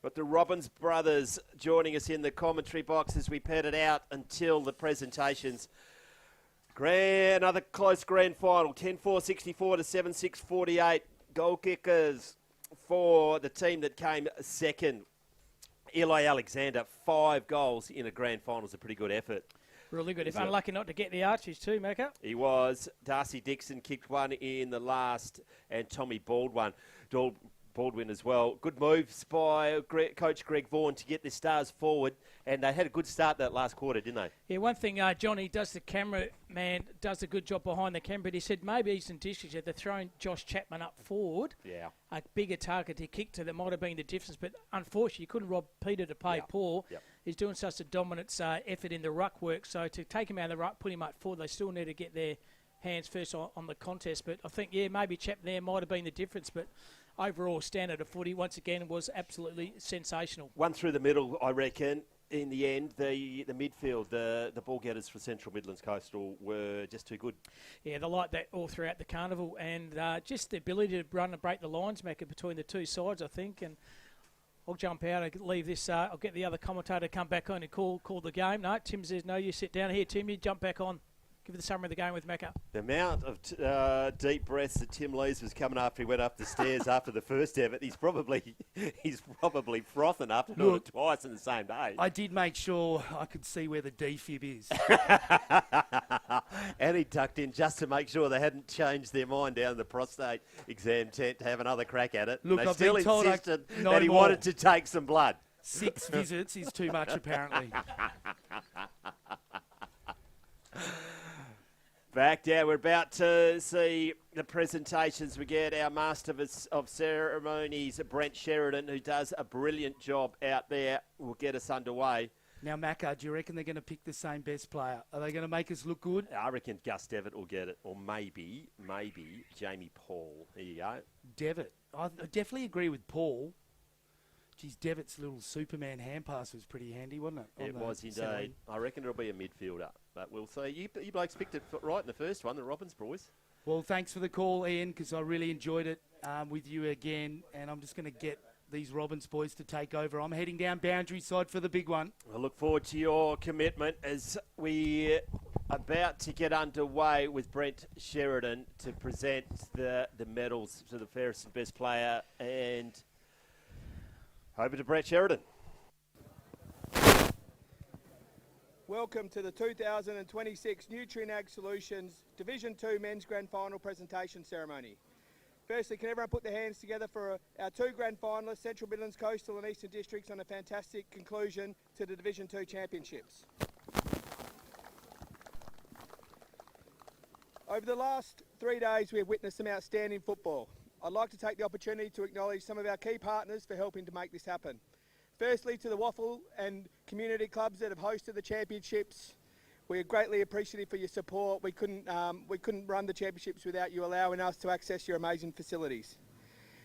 Got the Robbins brothers joining us in the commentary box as we pad it out until the presentations. Another close grand final, 10-4-64 to 7-6-48. Goal kickers for the team that came second. Eli Alexander, 5 goals in a grand final is a pretty good effort. Really good. If unlucky not to get the Archies too, Macca. He was. Darcy Dixon kicked one in the last, and Tommy Baldwin as well. Good moves by Coach Greg Vaughan to get the Stars forward, and they had a good start that last quarter, didn't they? Yeah, one thing Johnny does, the cameraman does a good job behind the camera, but he said maybe Eastern Districts had thrown Josh Chapman up forward. Yeah. A bigger target to kick to that might have been the difference, but unfortunately you couldn't rob Peter to pay Paul. Yep. He's doing such a dominant effort in the ruck work, so to take him out of the ruck, put him up forward, they still need to get their hands first on the contest. But I think, maybe Chapman there might have been the difference, but overall standard of footy, once again, was absolutely sensational. One through the middle, I reckon. In the end, the midfield, the ball getters for Central Midlands Coastal were just too good. Yeah, they like that all throughout the carnival, and just the ability to run and break the lines, Macca, between the two sides, I think. And I'll jump out and leave this. I'll get the other commentator to come back on and call the game. No, Tim says, no, you sit down here, Tim. You jump back on. Give the summary of the game with Mecca. The amount of deep breaths that Tim Lees was coming after he went up the stairs after the first effort, he's probably frothing after doing it twice in the same day. I did make sure I could see where the defib is. And he tucked in just to make sure they hadn't changed their mind down in the prostate exam tent to have another crack at it. Look, they I've still been told insisted no that he more. wanted to take some blood. 6 visits is too much, apparently. Back down, we're about to see the presentations. We get our Master of Ceremonies, Brent Sheridan, who does a brilliant job out there, will get us underway. Now, Macca, do you reckon they're going to pick the same best player? Are they going to make us look good? I reckon Gus Devitt will get it, or maybe Jamie Paul. There you go. Devitt. I definitely agree with Paul. Geez, Devitt's little Superman hand pass was pretty handy, wasn't it? It was indeed. I reckon it'll be a midfielder, but we'll see. You blokes picked it right in the first one, the Robbins boys. Well, thanks for the call, Ian, because I really enjoyed it with you again, and I'm just going to get these Robbins boys to take over. I'm heading down boundary side for the big one. I look forward to your commitment as we about to get underway with Brent Sheridan to present the medals to the fairest and best player, and over to Brent Sheridan. Welcome to the 2026 Nutrien Ag Solutions Division 2 Men's Grand Final presentation ceremony. Firstly, can everyone put their hands together for our 2 grand finalists, Central Midlands, Coastal and Eastern Districts, on a fantastic conclusion to the Division 2 Championships. Over the last 3 days, we have witnessed some outstanding football. I'd like to take the opportunity to acknowledge some of our key partners for helping to make this happen. Firstly, to the Waffle and community clubs that have hosted the championships. We are greatly appreciative for your support. We couldn't run the championships without you allowing us to access your amazing facilities.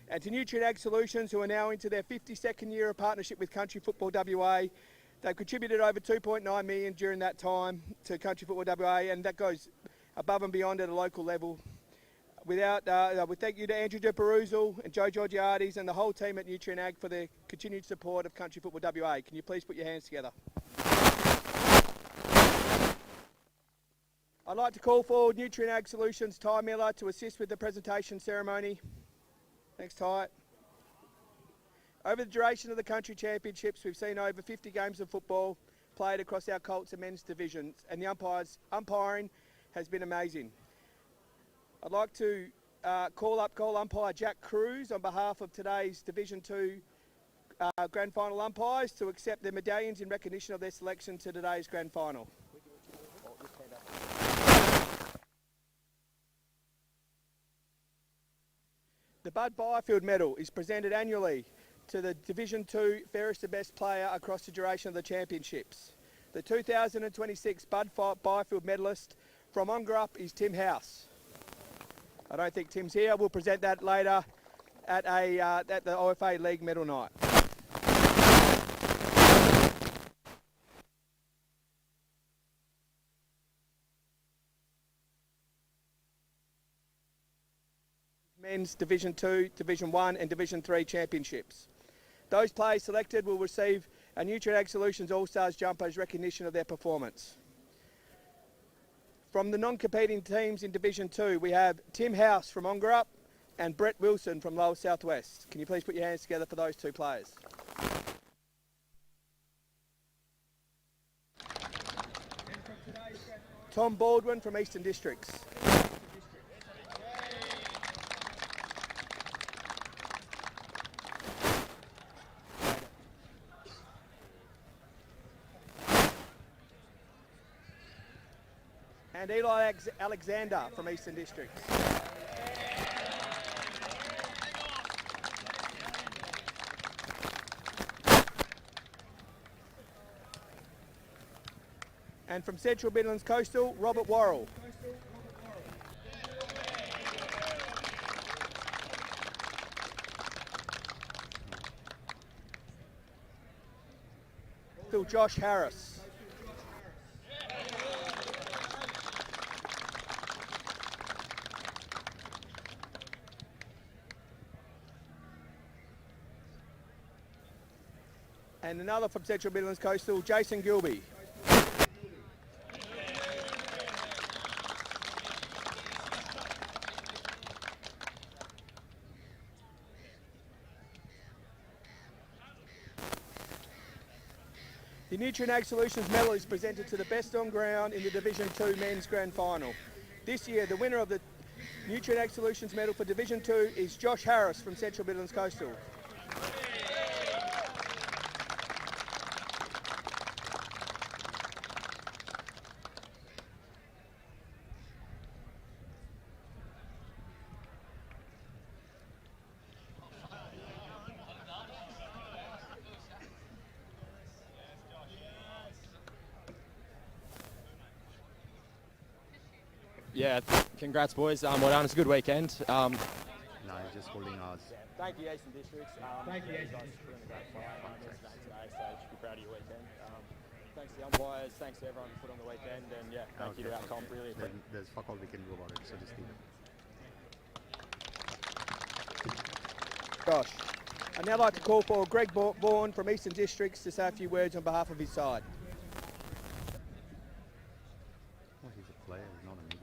And to Nutrien Ag Solutions, who are now into their 52nd year of partnership with Country Football WA. They've contributed over 2.9 million during that time to Country Football WA, and that goes above and beyond at a local level. We thank you to Andrew De Peruzal and Joe Georgiades and the whole team at Nutrien Ag for their continued support of Country Football WA. Can you please put your hands together? I'd like to call forward Nutrien Ag Solutions Ty Miller to assist with the presentation ceremony. Thanks, Ty. Over the duration of the country championships, we've seen over 50 games of football played across our Colts and men's divisions, and the umpiring has been amazing. I'd like to call umpire Jack Cruz on behalf of today's Division 2 Grand Final umpires to accept their medallions in recognition of their selection to today's Grand Final. The Bud Byfield Medal is presented annually to the Division 2 fairest and best player across the duration of the championships. The 2026 Bud Byfield medalist from Ongerup is Tim House. I don't think Tim's here. We'll present that later at the OFA League Medal Night. Men's Division 2, Division 1 and Division 3 championships. Those players selected will receive a Nutrien Ag Solutions All-Stars jumper as recognition of their performance. From the non-competing teams in Division 2, we have Tim House from Ongerup and Brett Wilson from Lower Southwest. Can you please put your hands together for those 2 players? Tom Baldwin from Eastern Districts. And Eli Alexander from Eastern Districts. And from Central Midlands Coastal, Robert Worrell. Josh Harris. And another from Central Midlands Coastal, Jason Gilby. The Nutrien Ag Solutions medal is presented to the best on ground in the Division 2 Men's Grand Final. This year, the winner of the Nutrien Ag Solutions medal for Division 2 is Josh Harris from Central Midlands Coastal. Yeah, congrats boys. Well done, it's a good weekend. No, he's just holding ours. Thank you, Eastern Districts. Thank you, guys, for putting a great fight today, so you should be proud of your weekend. Thanks to the umpires, thanks to everyone who put on the weekend, and yeah, thank you to our comp, really appreciate it. There's fuck all we can do about it, so just leave it. Gosh. I'd now like to call for Greg Vaughan from Eastern Districts to say a few words on behalf of his side. Well, he's a player, he's not a media.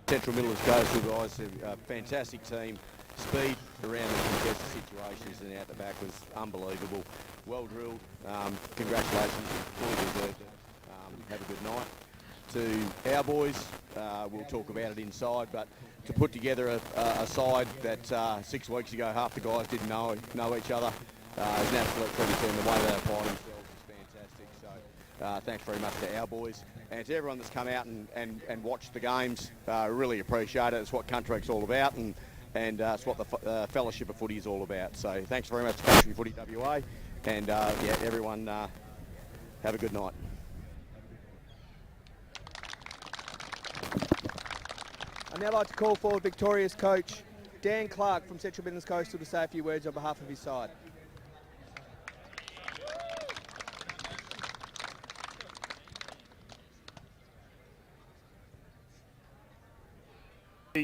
Central Midlands Coastal guys, a fantastic team. Speed around the contested situations and out the back was unbelievable. Well drilled. Congratulations, fully deserved it. Have a good night. To our boys, we'll talk about it inside, but to put together a side that 6 weeks ago half the guys didn't know each other is an absolute treat to them. The way they applied themselves is fantastic. So thanks very much to our boys. And to everyone that's come out and watched the games, really appreciate it. It's what Country Footy's all about, and it's what the fellowship of footy is all about. So thanks very much to Country Footy WA, and yeah, everyone have a good night. I'd now like to call forward Victoria's coach, Dan Clark from Central Midlands Coastal to say a few words on behalf of his side.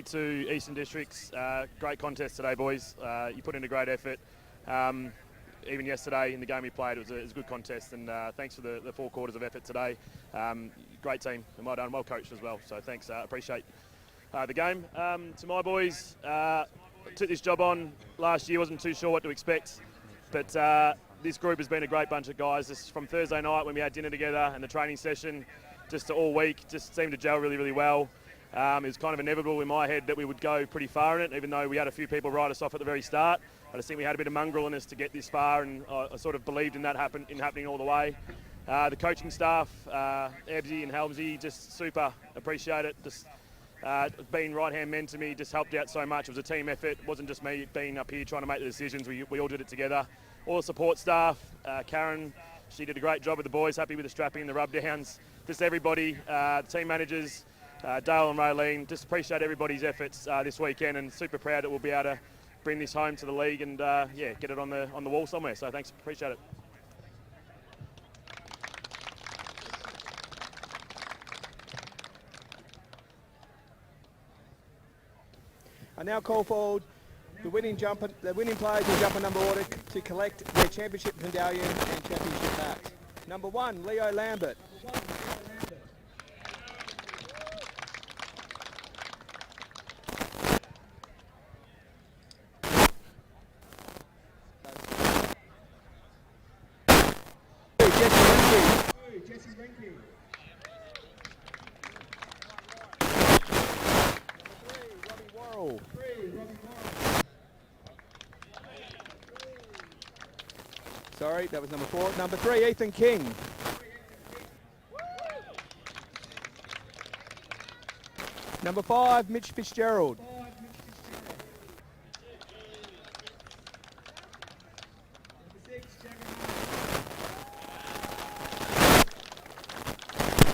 To Eastern Districts, great contest today, boys. You put in a great effort. Even yesterday in the game we played, it was a good contest, and thanks for the 4 quarters of effort today. Great team, and well done, well coached as well. So thanks, appreciate the game. To my boys, took this job on last year, wasn't too sure what to expect, but this group has been a great bunch of guys. This, from Thursday night when we had dinner together and the training session, just to all week, just seemed to gel really, really well. It was kind of inevitable in my head that we would go pretty far in it, even though we had a few people write us off at the very start. I just think we had a bit of mongrel in us to get this far, and I sort of believed in that happening all the way. The coaching staff, Ebbsy and Helmsy, just super appreciate it. Just being right-hand men to me just helped out so much. It was a team effort. It wasn't just me being up here trying to make the decisions. We all did it together. All the support staff, Karen, she did a great job with the boys, happy with the strapping and the rub-downs. Just everybody, the team managers, Dale and Raylene, just appreciate everybody's efforts this weekend, and super proud that we'll be able to bring this home to the league and yeah, get it on the wall somewhere. So thanks, appreciate it. I now call forward the winning players in jumper number order to collect their championship medallion and championship hats. Number 1, Leo Lambert. Sorry, that was number 4. Number 3, Ethan King. Number 5, Mitch Fitzgerald.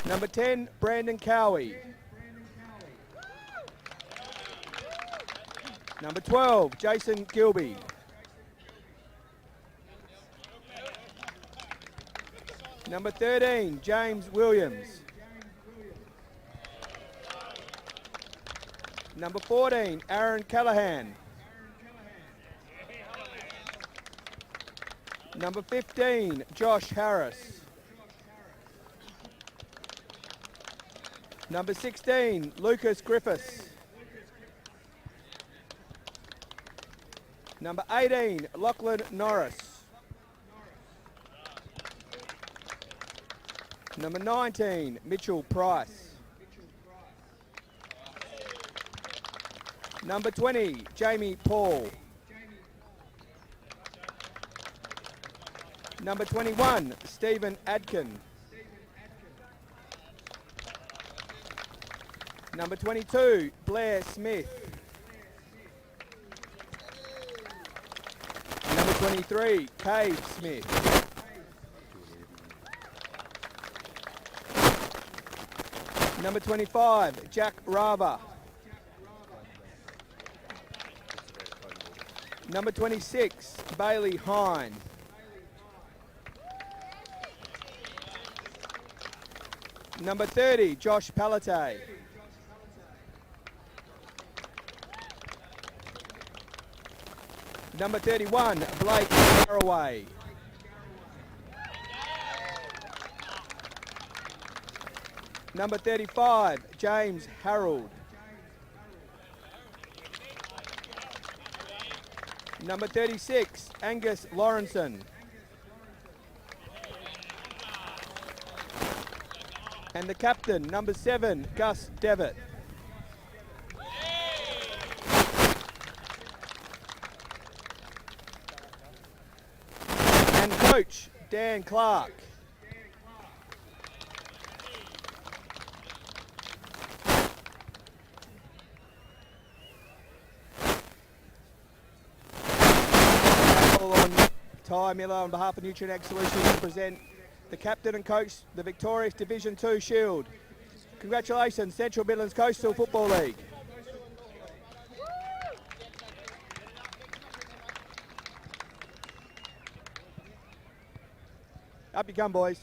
Number 10, Brandon Cowie. Number 12, Jason Gilby. Number 13, James Williams. Number 14, Aaron Callahan. Number 15, Josh Harris. Number 16, Lucas Griffiths. Number 18, Lachlan Norris. Number 19, Mitchell Price. Number 20, Jamie Paul. Number 21, Stephen Adkin. Number 22, Blair Smith. Number 23, Cave Smith. Number 25, Jack Rava. Number 26, Bailey Hine. Number 30, Josh Palatay. Number 31, Blake Haraway. Number 35, James Harold. Number 36, Angus Lawrenson. And the captain, number 7, Gus Devitt. And coach, Dan Clark. Ty Miller on behalf of Nutrien Ag Solutions to present the captain and coach the victorious Division 2 Shield. Congratulations, Central Midlands Coastal Football League. Up you come, boys.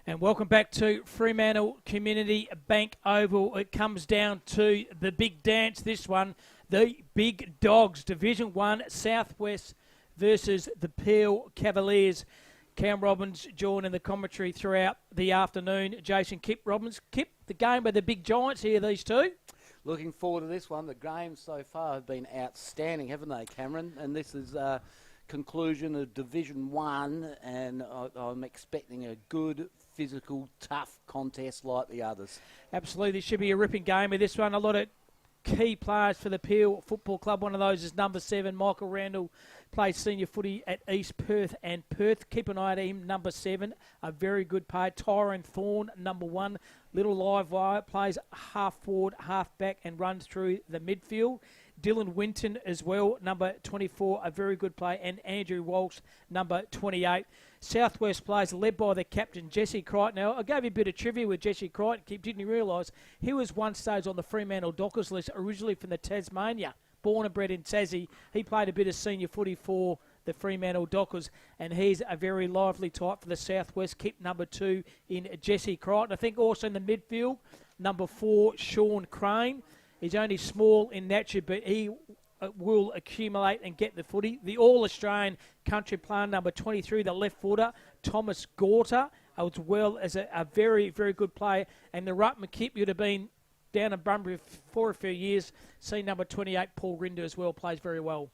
And welcome back to Fremantle Community Bank Oval. It comes down to the big dance, this one. The Big Dogs, Division 1 Southwest versus the Peel Cavaliers. Cam Robbins joining the commentary throughout the afternoon. Jason Kip Robbins. Kip, the game by the big giants here, these two. Looking forward to this one. The games so far have been outstanding, haven't they, Cameron? And this is conclusion of Division 1, and I'm expecting a good, physical, tough contest like the others. Absolutely, this should be a ripping game with this one. A lot of key players for the Peel Football Club. One of those is number 7, Michael Randall, plays senior footy at East Perth and Perth. Keep an eye on him, number 7, a very good player. Tyrone Thorne, number 1, little live wire, plays half forward, half back, and runs through the midfield. Dylan Winton as well, number 24, a very good player, and Andrew Walsh, number 28. Southwest players led by the captain, Jesse Crichton. Now, I gave you a bit of trivia with Jesse Crichton. Didn't realise he was one stage on the Fremantle Dockers list, originally from the Tasmania, born and bred in Tassie. He played a bit of senior footy for the Fremantle Dockers, and he's a very lively type for the Southwest. Keep number 2 in Jesse Crichton. I think also in the midfield, number 4, Sean Crane. He's only small in nature, but he will accumulate and get the footy. The All-Australian country player, number 23, the left footer, Thomas Gorter, as well as a very, very good player. And the ruckman, Kip, you'd have been down in Bunbury for a few years. Seen number 28, Paul Rinder as well, plays very well.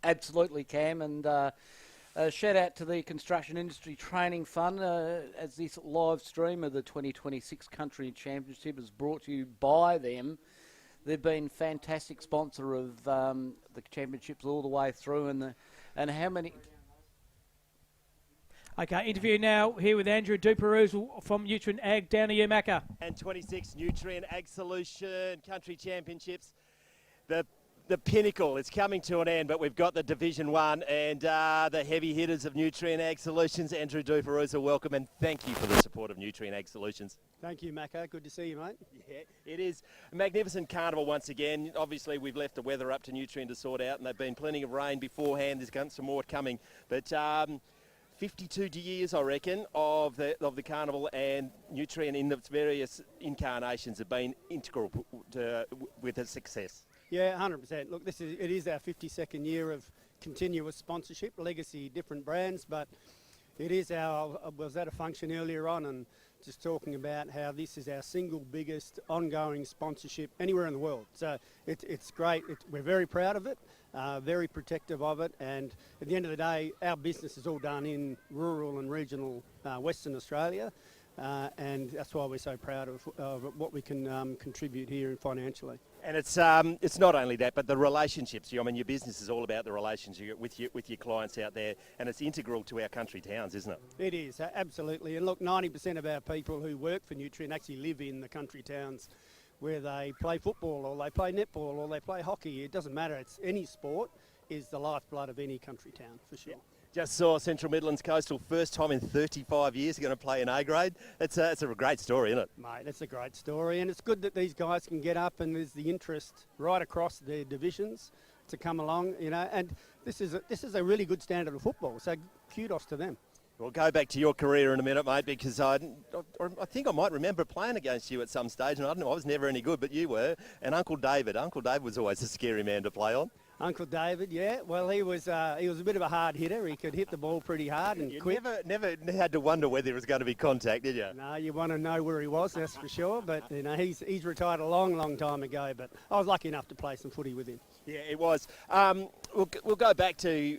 Absolutely, Cam, and Shout out to the Construction Industry Training Fund as this live stream of the 2026 Country Championship is brought to you by them. They've been fantastic sponsor of the championships all the way through, and how many... Okay, interview now here with Andrew Duperuz from Nutrien Ag. Down to you, Macca. And 26 Nutrien Ag Solution Country Championships. The pinnacle, it's coming to an end, but we've got the Division 1 and the heavy hitters of Nutrien Ag Solutions. Andrew Duperuz, welcome, and thank you for the support of Nutrien Ag Solutions. Thank you, Macca. Good to see you, mate. Yeah, it is a magnificent carnival once again. Obviously, we've left the weather up to Nutrien to sort out, and they've been plenty of rain beforehand. There's some more coming, but 52 years, I reckon, of the carnival, and Nutrien in its various incarnations have been integral with its success. Yeah, 100%. Look, it is our 52nd year of continuous sponsorship, legacy, different brands, but it is I was at a function earlier on and just talking about how this is our single biggest ongoing sponsorship anywhere in the world. So it's great. We're very proud of it, very protective of it, and at the end of the day, our business is all done in rural and regional Western Australia, and that's why we're so proud of what we can contribute here financially. And it's not only that, but the relationships. I mean, your business is all about the relationship with your clients out there, and it's integral to our country towns, isn't it? It is, absolutely. And look, 90% of our people who work for Nutrien actually live in the country towns where they play football or they play netball or they play hockey. It doesn't matter. It's any sport is the lifeblood of any country town, for sure. Yeah. Just saw Central Midlands Coastal, first time in 35 years, going to play in A grade. It's a great story, isn't it? Mate, it's a great story, and it's good that these guys can get up and there's the interest right across their divisions to come along, and this is a really good standard of football, so kudos to them. We'll go back to your career in a minute, mate, because I think I might remember playing against you at some stage, and I don't know, I was never any good, but you were, and Uncle David was always a scary man to play on. Uncle David, yeah. Well, he was a bit of a hard hitter. He could hit the ball pretty hard and quick. You never had to wonder whether there was going to be contact, did you? No, you want to know where he was, that's for sure. But he's retired a long, long time ago. But I was lucky enough to play some footy with him. Yeah, it was. We'll go back to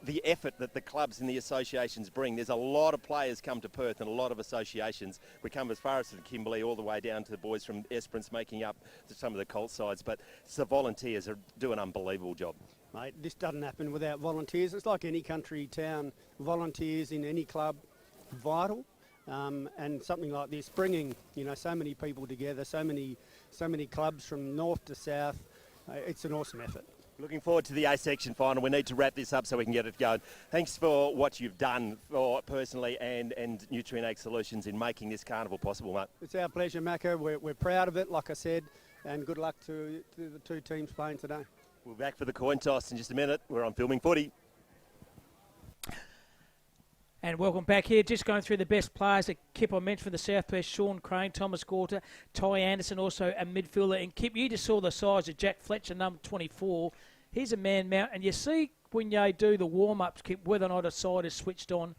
the effort that the clubs and the associations bring. There's a lot of players come to Perth and a lot of associations. We come as far as to Kimberley, all the way down to the boys from Esperance making up to some of the Colt sides. But the volunteers do an unbelievable job. Mate, this doesn't happen without volunteers. It's like any country town. Volunteers in any club, vital. And something like this, bringing so many people together, so many clubs from north to south. It's an awesome effort. Looking forward to the A section final. We need to wrap this up so we can get it going. Thanks for what you've done for personally and Nutrien Ag Solutions in making this carnival possible, mate. It's our pleasure, Macca. We're proud of it, like I said, and good luck to the two teams playing today. We're back for the coin toss in just a minute. We're on Filming Footy. And welcome back here. Just going through the best players that Kip I mentioned for the Southwest. Sean Crane, Thomas Gorter, Ty Anderson, also a midfielder. And Kip, you just saw the size of Jack Fletcher, number 24. He's a man mount. And you see when they do the warm-ups, Kip, whether or not a side is switched on.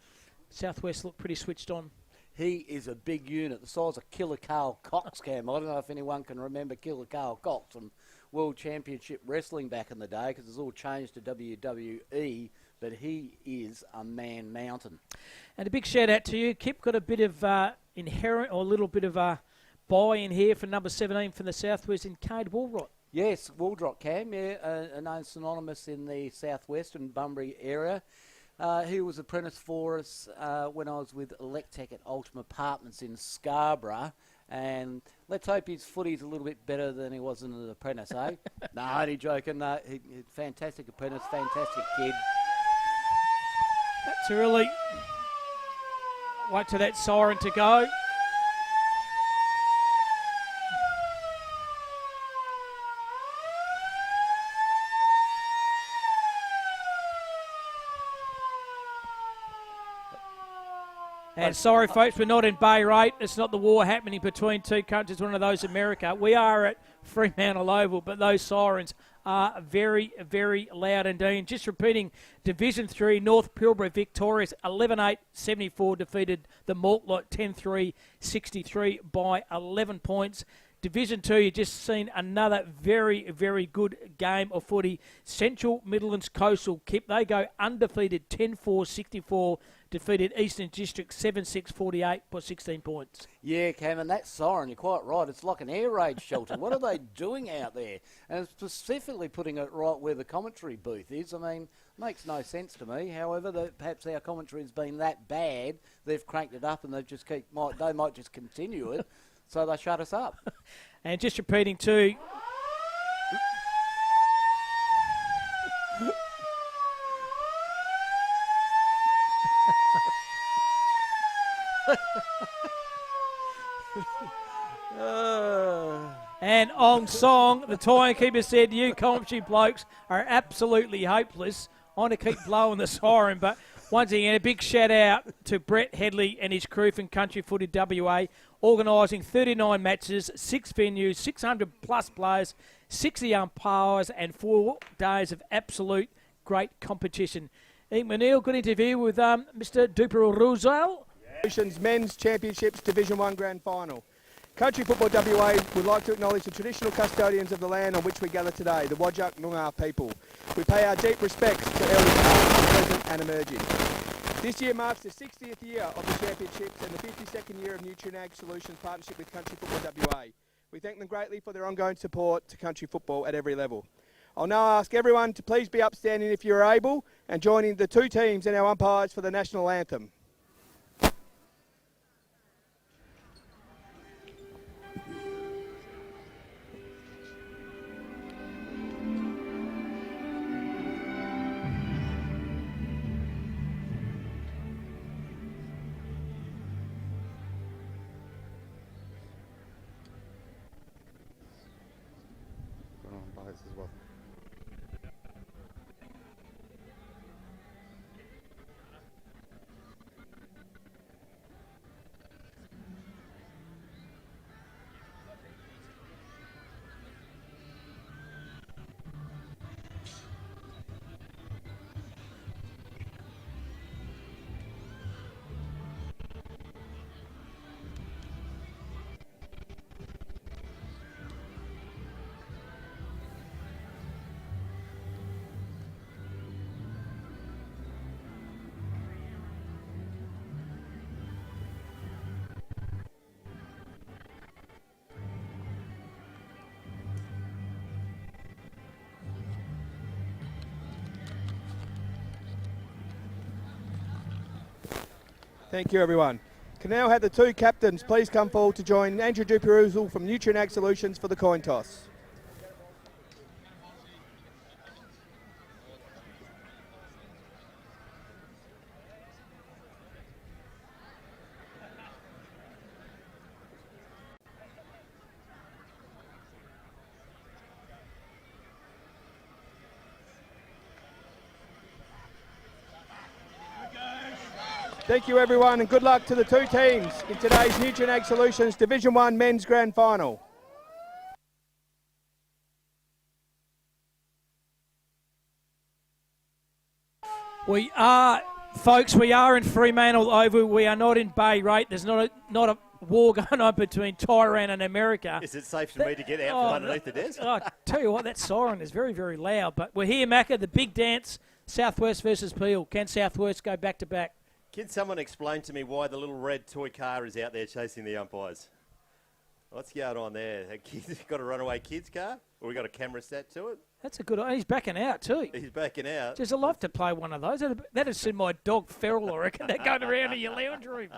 Southwest look pretty switched on. He is a big unit, the size of Killer Carl Cox, Cam. I don't know if anyone can remember Killer Carl Cox from World Championship Wrestling back in the day, because it's all changed to WWE. But he is a man mountain. And a big shout out to you, Kip. Got a bit of inherent or a little bit of a buy in here for number 17 from the Southwest in Cade Woolrot. Yes, Woolrot, Cam, yeah, a name synonymous in the Southwest and Bunbury area. He was apprentice for us when I was with Electec at Ultimate Apartments in Scarborough. And let's hope his footy's a little bit better than he was in an apprentice, eh? No, only joking. He fantastic apprentice, fantastic kid. That's early. Wait till that siren to go. And sorry, folks, we're not in Bay Rate. It's not the war happening between two countries, one of those America. We are at Fremantle Oval, but those sirens are very, very loud indeed. Just repeating, Division 3, North Pilbara victorious, 11-8-74, defeated the Mortlot 10-3-63 by 11 points. Division 2, you've just seen another very, very good game of footy. Central Midlands Coastal, Kip, they go undefeated 10-4-64, defeated Eastern District 7-6-48 by 16 points. Yeah, Cameron, that siren, you're quite right. It's like an air raid shelter. What are they doing out there? And specifically putting it right where the commentary booth is. I mean, makes no sense to me. However, perhaps our commentary's been that bad, they've cranked it up and they might just continue it, so they shut us up. And just repeating too, and Ong Song, the timekeeper, said, "You commentary blokes are absolutely hopeless." I want to keep blowing the siren, but once again, a big shout out to Brett Headley and his crew from Country Footy WA, organising 39 matches, 6 venues, 600 plus players, 60 umpires, and 4 days of absolute great competition. Ian McNeil, good interview with Mr. Duper-Ruzel. Solutions Men's Championships Division 1 Grand Final. Country Football WA would like to acknowledge the traditional custodians of the land on which we gather today, the Whadjuk Noongar people. We pay our deep respects to elders past, present and emerging. This year marks the 60th year of the championships and the 52nd year of Nutrien Ag Solutions partnership with Country Football WA. We thank them greatly for their ongoing support to country football at every level. I'll now ask everyone to please be upstanding if you're able and joining the 2 teams and our umpires for the national anthem. Umpires as well. Thank you, everyone. Can now have the 2 captains please come forward to join Andrew Duper-Ruzel from Nutrien Ag Solutions for the coin toss. Thank you, everyone, and good luck to the 2 teams in today's Nutrien Ag Solutions Division 1 Men's Grand Final. We are, folks, we are in Fremantle Oval. We are not in Bay Rate. There's not a war going on between Tehran and America. Is it safe for me to get out from underneath the desk? I tell you what, that siren is very, very loud. But we're here, Macca, the big dance, Southwest versus Peel. Can Southwest go back to back? Can someone explain to me why the little red toy car is out there chasing the umpires? What's going on there? Got a runaway kids car? Or we got a camera set to it? That's a good idea. He's backing out too. He's backing out. Just I'd love to play one of those. That'd suit my dog Feral, I reckon. They're going around in your lounge room.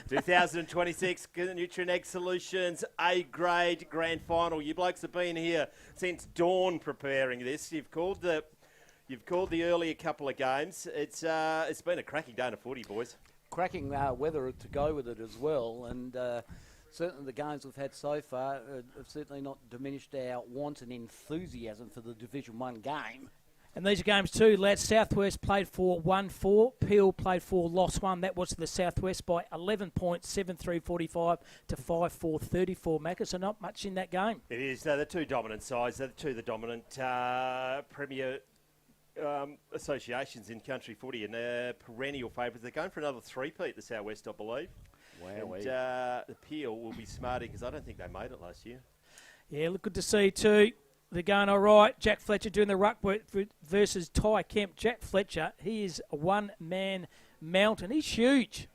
2026 Nutrien Ag Solutions A-grade grand final. You blokes have been here since dawn preparing this. You've called the earlier couple of games. It's been a cracking day of footy, boys. Cracking weather to go with it as well, and certainly the games we've had so far have certainly not diminished our want and enthusiasm for the Division 1 game. And these are games too, lads. Southwest played for 1-4. Peel played for lost 1. That was the Southwest by 11 points, 7-3-45 to 5-4-34. Macca, so not much in that game. It is. They're the 2 dominant sides. They're the 2 dominant premier associations in country footy, and they're perennial favourites. They're going for another 3-peat, the Southwest, I believe. Wow. And the Peel will be smarting because I don't think they made it last year. Yeah, look, good to see too. They're going all right. Jack Fletcher doing the ruck work versus Ty Kemp. Jack Fletcher, he is a one-man mountain. He's huge.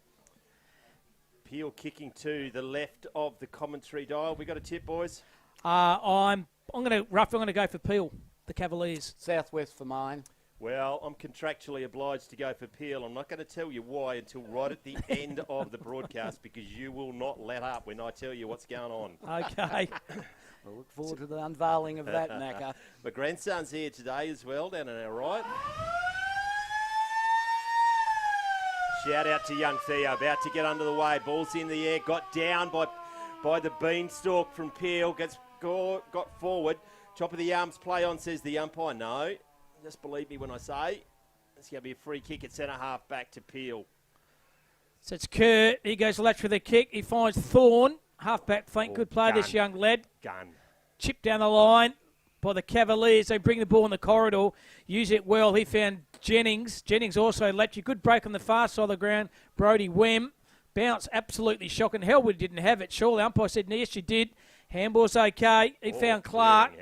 Peel kicking to the left of the commentary dial. We got a tip, boys? I'm going to go for Peel, the Cavaliers. Southwest for mine. Well, I'm contractually obliged to go for Peel. I'm not going to tell you why until right at the end of the broadcast because you will not let up when I tell you what's going on. Okay. I look forward to the unveiling of that, Macca. My grandson's here today as well, down on our right. Shout out to young Theo, about to get under the way. Ball's in the air, got down by the beanstalk from Peel, got forward. Top of the arms play on, says the umpire. No, just believe me when I say it's going to be a free kick at centre half back to Peel. So it's Kerr. He goes left with a kick. He finds Thorne. Half-back flank. Good play, this young lad. Gun. Chip down the line by the Cavaliers. They bring the ball in the corridor. Use it well. He found Jennings. Jennings also left you. Good break on the far side of the ground. Brody Wem. Bounce absolutely shocking. Hellwood didn't have it. Surely umpire said, yes, you did. Handball's okay. He found Clark.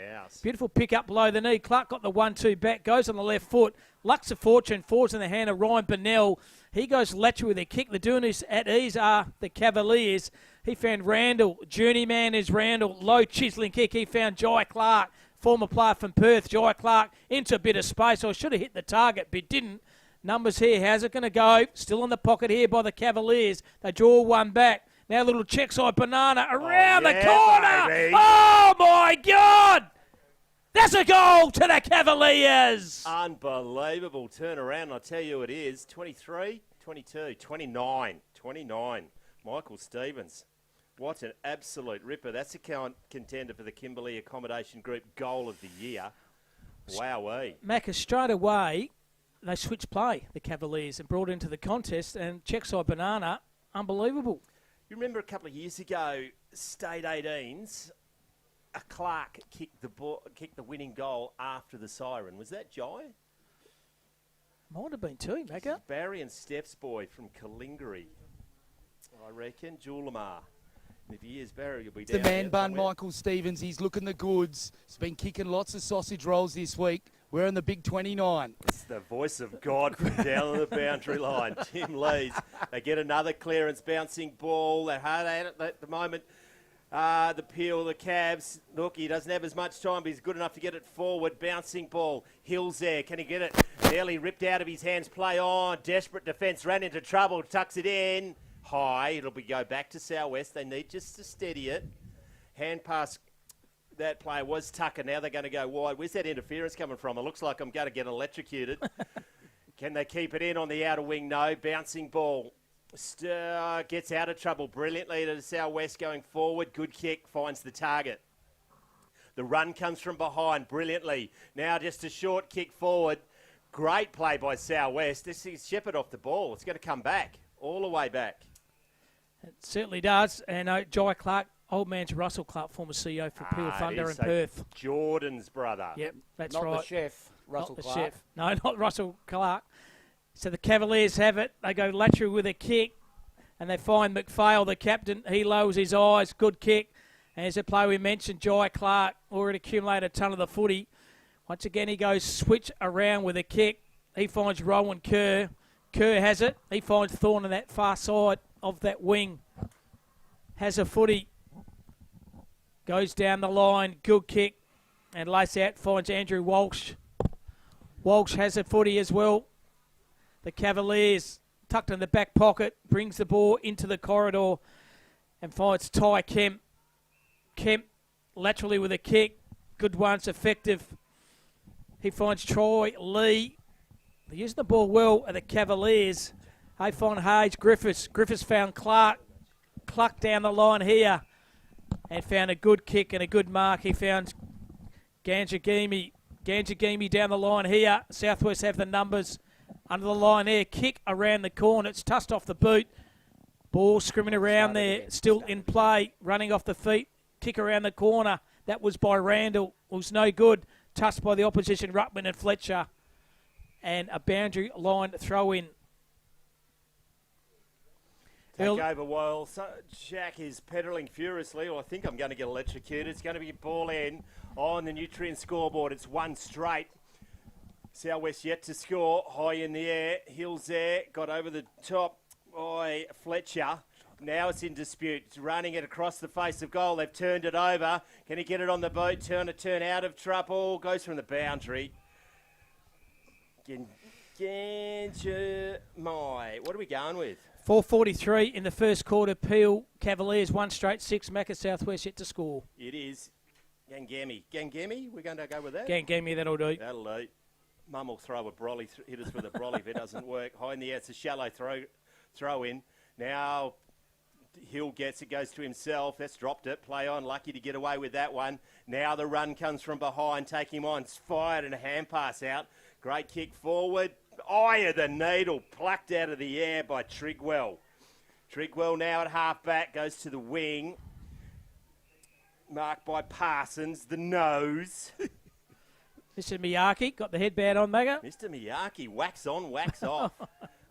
Beautiful pick up below the knee. Clark got the 1-2 back. Goes on the left foot. Lucks of fortune. Falls in the hand of Ryan Burnell. He goes lateral with a kick. They're doing this at ease are the Cavaliers. He found Randall. Journeyman is Randall. Low chiseling kick. He found Jai Clark, former player from Perth. Jai Clark into a bit of space. I should have hit the target, but didn't. Numbers here. How's it going to go? Still in the pocket here by the Cavaliers. They draw one back. Now a little check side banana around the corner. Baby. Oh, my God. That's a goal to the Cavaliers. Unbelievable turnaround. I'll tell you it is. 23, 22, 29. Michael Stevens. What an absolute ripper. That's a contender for the Kimberley Accommodation Group Goal of the Year. Wowee. Macca, straight away, they switched play, the Cavaliers, and brought into the contest, and Checkside Banana, unbelievable. You remember a couple of years ago, State 18s, a Clark kicked the winning goal after the siren. Was that Jai? Might have been too, Macca. Barry and Steph's boy from Kalingari. I reckon Julamar. If he is, Barry will be down. The man bun, Michael Stevens. He's looking the goods. He's been kicking lots of sausage rolls this week. We're in the big 29. It's the voice of God from down on the boundary line. Tim Lees. They get another clearance, bouncing ball. They're hard at it at the moment. The Peel, the Cavs. Look, he doesn't have as much time, but he's good enough to get it forward. Bouncing ball. Hill's there. Can he get it? Nearly ripped out of his hands. Play on. Desperate defence. Ran into trouble. Tucks it in. High. It'll go back to South West. They need just to steady it. Hand pass. That player was Tucker. Now they're going to go wide. Where's that interference coming from? It looks like I'm going to get electrocuted. Can they keep it in on the outer wing? No. Bouncing ball. Gets out of trouble brilliantly to the South West going forward. Good kick. Finds the target. The run comes from behind brilliantly. Now just a short kick forward. Great play by South West. This is Shepherd off the ball. It's going to come back. All the way back. It certainly does. And Jai Clark, old man's Russell Clark, former CEO for Peel Thunder in Perth. Jordan's brother. Yep, that's not right. Not the chef, Russell Clark. Not the chef. No, not Russell Clark. So the Cavaliers have it. They go lateral with a kick. And they find McPhail, the captain. He lowers his eyes. Good kick. And as a play we mentioned, Jai Clark already accumulated a ton of the footy. Once again, he goes switch around with a kick. He finds Rowan Kerr. Kerr has it. He finds Thorne on that far side of that wing. Has a footy. Goes down the line. Good kick. And lace out. Finds Andrew Walsh. Walsh has a footy as well. The Cavaliers tucked in the back pocket. Brings the ball into the corridor. And finds Ty Kemp. Kemp laterally with a kick. Good one's effective. He finds Troy Lee. They're using the ball well at the Cavaliers. They find Hayes Griffiths. Griffiths found Clark. Clark down the line here. And found a good kick and a good mark. He found Ganjagimi. Ganjagimi down the line here. Southwest have the numbers under the line there. Kick around the corner. It's tussed off the boot. Ball scrimming around there. Still in play. Running off the feet. Kick around the corner. That was by Randall. It was no good. Tussed by the opposition, Ruckman and Fletcher. And a boundary line throw in. Take Earl- over while Jack is pedalling furiously. I think I'm going to get electrocuted. It's going to be a ball in on the Nutrien scoreboard. It's one straight. Southwest yet to score. High in the air. Hills there. Got over the top by Fletcher. Now it's in dispute. It's running it across the face of goal. They've turned it over. Can he get it on the boat? Turn out of trouble. Goes from the boundary. What are we going with? 4:43 in the first quarter. Peel Cavaliers 1 straight 6. Macca Southwest yet to score. It is Gangemi. Gangemi? We're going to go with that? Gangemi, that'll do. That'll do. Mum will throw a brolly, hit us with a brolly if it doesn't work. High in the air, it's a shallow throw in. Now Hill gets it, goes to himself. That's dropped it. Play on, lucky to get away with that one. Now the run comes from behind. Take him on. It's fired and a hand pass out. Great kick forward. Eye of the needle, plucked out of the air by Trigwell. Trigwell now at half-back, goes to the wing. Marked by Parsons, the nose. Mr. Miyake got the headband on, Magga. Mr. Miyake, wax on, wax off.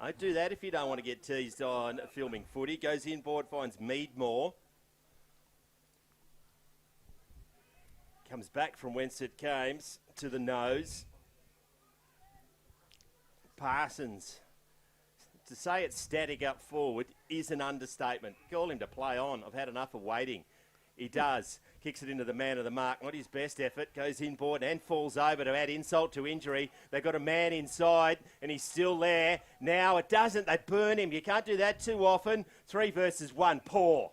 Don't do that if you don't want to get teased on filming footy. Goes inboard, finds Meadmore. Comes back from whence it came to the nose. Parsons. To say it's static up forward is an understatement. Call him to play on. I've had enough of waiting. He does. Kicks it into the man of the mark. Not his best effort. Goes inboard and falls over to add insult to injury. They've got a man inside and he's still there. Now it doesn't. They burn him. You can't do that too often. 3 versus 1. Poor.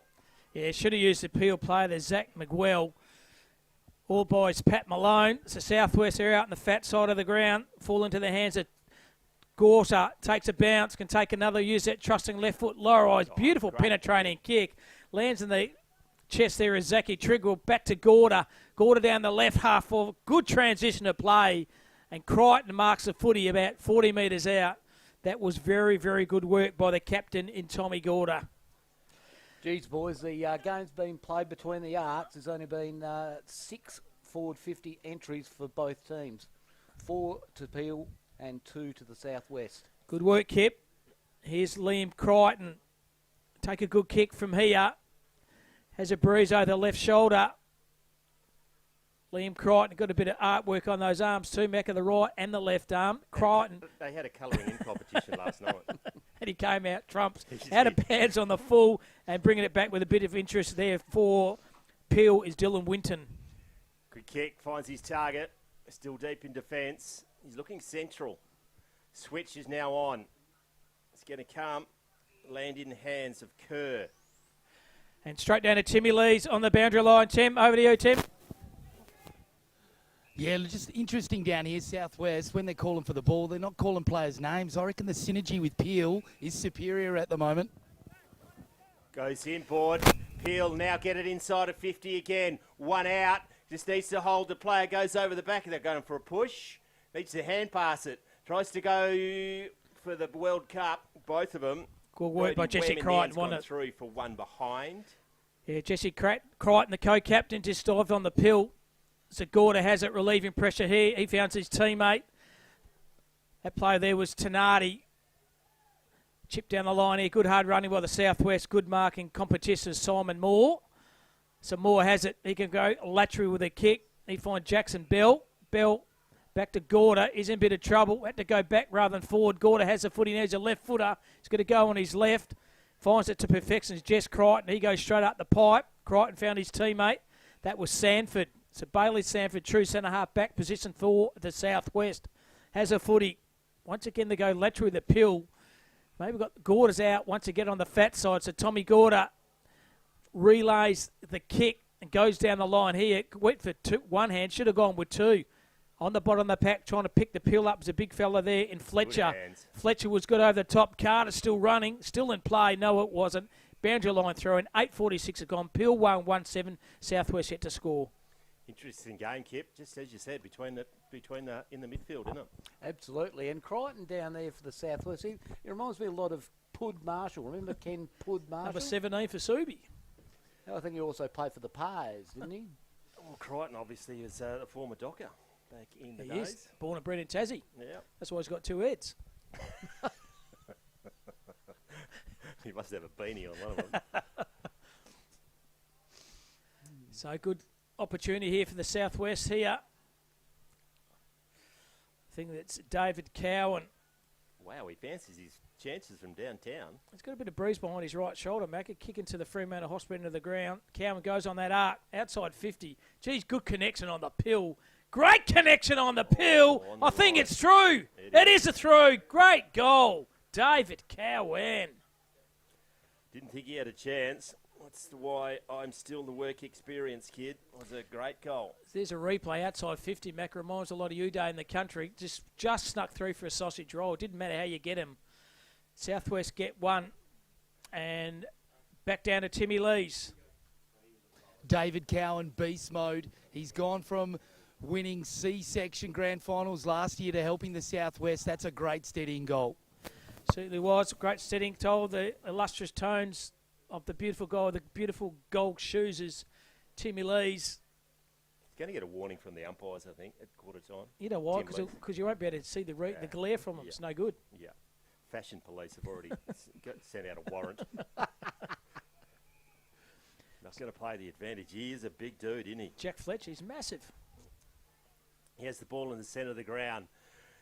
Yeah, should have used the Peel player. There's Zach McWell. All boys, Pat Malone. So Southwest are out on the fat side of the ground. Fall into the hands of Gorter. Takes a bounce. Can take another. Use that trusting left foot. Lower eyes. Beautiful penetrating kick. Lands in the chest there is Zachy Trigwell. Back to Gorter. Gorter down the left half forward. Good transition to play. And Crichton marks the footy about 40 metres out. That was very, very good work by the captain in Tommy Gorter. Geez, boys, the game's been played between the arcs. There's only been 6 forward 50 entries for both teams. 4 to Peel and 2 to the Southwest. Good work, Kip. Here's Liam Crichton. Take a good kick from here. Has a bruise over the left shoulder. Liam Crichton got a bit of artwork on those arms too. Macca the right and the left arm. Crichton. They had a colouring in competition last night. And he came out trumps. Out of pads on the full and bringing it back with a bit of interest there for Peel is Dylan Winton. Good kick. Finds his target. Still deep in defence. He's looking central. Switch is now on. It's going to come. Land in the hands of Kerr. And straight down to Timmy Lees on the boundary line. Tim, over to you, Tim. Yeah, just interesting down here, Southwest, when they're calling for the ball, they're not calling players' names. I reckon the synergy with Peel is superior at the moment. Goes inboard. Peel now get it inside of 50 again. One out. Just needs to hold the player. Goes over the back. They're going for a push. Needs to hand pass it. Tries to go for the World Cup, both of them. Good work by Jesse Crichton. Gone through for one behind. Yeah, Jesse Crichton, the co-captain, just dived on the pill. So Gorder has it, relieving pressure here. He found his teammate. That play there was Tenardi. Chip down the line here. Good hard running by the Southwest. Good marking competition, Simon Moore. So Moore has it. He can go lateral with a kick. He finds Jackson Bell. Bell back to Gorder. He's in a bit of trouble. Had to go back rather than forward. Gorder has the footy. There's a left footer. He's going to go on his left. Finds it to perfection. It's Jess Crichton. He goes straight up the pipe. Crichton found his teammate. That was Sanford. So Bailey Sanford, true centre-half back position for the Southwest. Has a footy. Once again, they go lateral with the Pill. Maybe we've got Gorder's out once again on the fat side. So Tommy Gorder relays the kick and goes down the line here. Went for one hand. Should have gone with 2. On the bottom of the pack, trying to pick the Pill up. There's a big fella there in Fletcher. Fletcher was good over the top. Carter still running. Still in play. No, it wasn't. Boundary line throw in. 8:46 have gone. Pill 1-1-7. Southwest yet to score. Interesting game, Kip. Just as you said, between the in the midfield, isn't it? Absolutely. And Crichton down there for the Southwest. He reminds me a lot of Pud Marshall. Remember Ken Pud Marshall? Number 17 for Subi. I think he also played for the Pies, didn't he? Well, Crichton obviously is a former Docker back in the He days. is. Born and bred in Tassie. Yeah. That's why he's got 2 heads. He must have a beanie on one of them. So good opportunity here for the Southwest here. I think that's David Cowan. Wow, he fancies his chances from downtown. He's got a bit of breeze behind his right shoulder, Macca. Kick into the Fremantle Hospital into the ground. Cowan goes on that arc, outside 50. Geez, good connection on the pill. Great connection on the pill. I think it's through. It is a through. Great goal. David Cowan. Didn't think he had a chance. That's why I'm still the work experience, kid. It was a great goal. There's a replay outside 50. Mac reminds a lot of you day in the country. Just snuck through for a sausage roll. It didn't matter how you get him. Southwest get one. And back down to Timmy Lees. David Cowan, beast mode. He's gone from winning C-section grand finals last year to helping the Southwest. That's a great steadying goal. Certainly was. Great steadying. Told the illustrious tones of the beautiful goal, the beautiful gold shoes is Timmy Lees. He's going to get a warning from the umpires, I think, at quarter time. You know why? Because you won't be able to see the glare from them. Yeah. It's no good. Yeah. Fashion police have already sent out a warrant. He's going to play the advantage. He is a big dude, isn't he? Jack Fletcher, he's massive. He has the ball in the centre of the ground.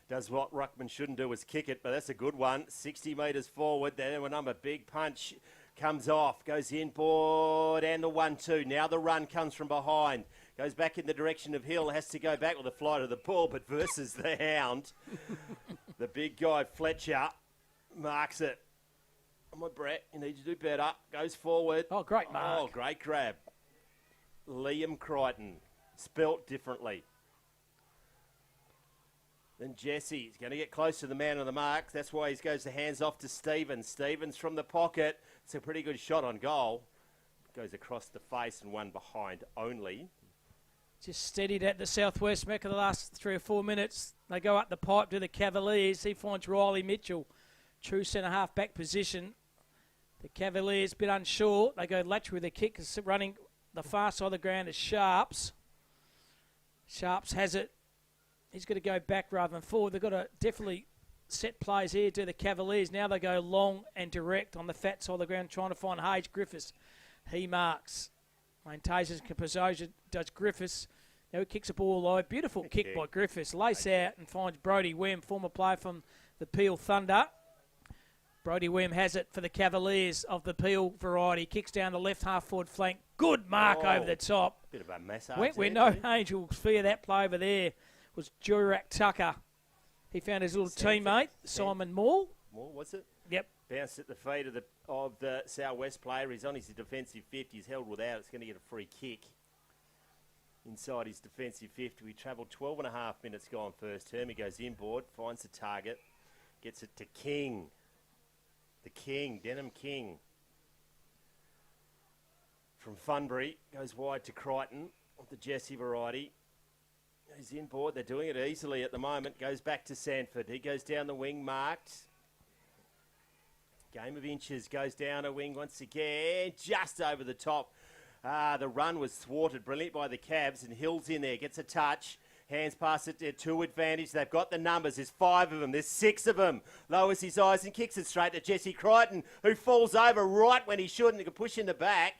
Does what Ruckman shouldn't do is kick it, but that's a good one. 60 metres forward. Then a number big punch comes off, goes inboard, and the 1-2. Now the run comes from behind. Goes back in the direction of Hill, has to go back with a flight of the ball, but versus the Hound. The big guy, Fletcher, marks it. Come on, Brett, you need to do better. Goes forward. Oh, great mark. Oh, great grab. Liam Crichton, spelt differently. Then Jesse's going to get close to the man on the mark. That's why he goes the hands off to Stevens. Stevens from the pocket. It's a pretty good shot on goal. Goes across the face and one behind only. Just steadied at the Southwest Mecca the last 3 or 4 minutes. They go up the pipe to the Cavaliers. He finds Riley Mitchell. True centre-half back position. The Cavaliers a bit unsure. They go lateral with the kick. Running the far side of the ground is Sharps. Sharps has it. He's got to go back rather than forward. They've got to definitely set plays here to the Cavaliers. Now they go long and direct on the fat side of the ground, trying to find Hage Griffiths. He marks. Maintains his composure, does Griffiths. Now he kicks the ball low. Beautiful kick by Griffiths. Lace out and finds Brodie Wem, former player from the Peel Thunder. Brodie Wem has it for the Cavaliers of the Peel variety. Kicks down the left half forward flank. Good mark over the top. Bit of a massage. Went where no angels fear. That play over there was Jurak Tucker. He found his little teammate, Simon Moore. Moore, was it? Yep. Bounced at the feet of the Southwest player. He's on his defensive 50. He's held without. It's going to get a free kick. Inside his defensive 50. We travelled 12 and a half minutes gone first term. He goes inboard, finds the target, gets it to King. The King, Denham King. From Funbury, goes wide to Crichton of the Jesse variety. He's inboard. They're doing it easily at the moment. Goes back to Sanford. He goes down the wing, marked. Game of inches. Goes down a wing once again. Just over the top. The run was thwarted brilliant by the Cavs, and Hill's in there. Gets a touch. Hands pass it to advantage. They've got the numbers. There's 5 of them. There's 6 of them. Lowers his eyes and kicks it straight to Jesse Crichton, who falls over right when he shouldn't. He can push in the back.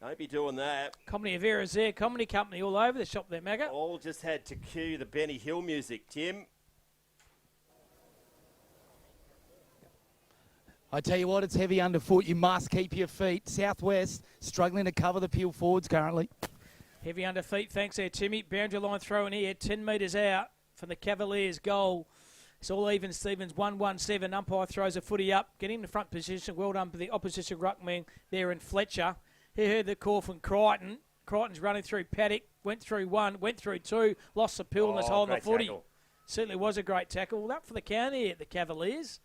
Don't be doing that. Comedy of errors there. Comedy company all over the shop there, Magga. All just had to cue the Benny Hill music, Tim. I tell you what, it's heavy underfoot. You must keep your feet. Southwest struggling to cover the Peel forwards currently. Heavy under feet. Thanks there, Timmy. Boundary line throw in here. 10 metres out from the Cavaliers' goal. It's all even, Stevens. 1-1-7. Umpire throws a footy up. Get in the front position. Well done for the opposition ruckman there in Fletcher. He heard the call from Crichton. Crichton's running through Paddock. Went through 1. Went through 2. Lost the pill and was holding the footy. Tackle. Certainly was a great tackle. Well, up for the count here at the Cavaliers.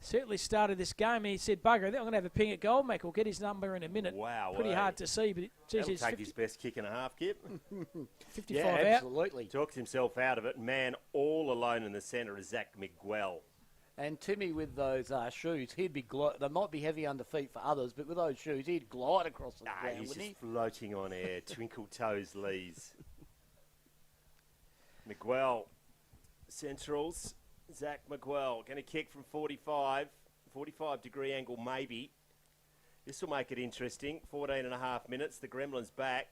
Certainly started this game, and he said, bugger, I'm going to have a ping at goal, Mac. We'll get his number in a minute. Wow. Pretty hard to see, but geez, That'll take his best kick and a half, Kip. 55 yeah, out. absolutely. Talks himself out of it. Man, all alone in the centre is Zach Miguel. And Timmy with those shoes, he'd be they might be heavy under feet for others, but with those shoes, he'd glide across the ground, He's wouldn't just floating on air. Twinkle toes Lees. Miguel, Centrals. Zach Miguel going to kick from 45. 45 degree angle maybe. This will make it interesting. 14 and a half minutes. The Gremlins back.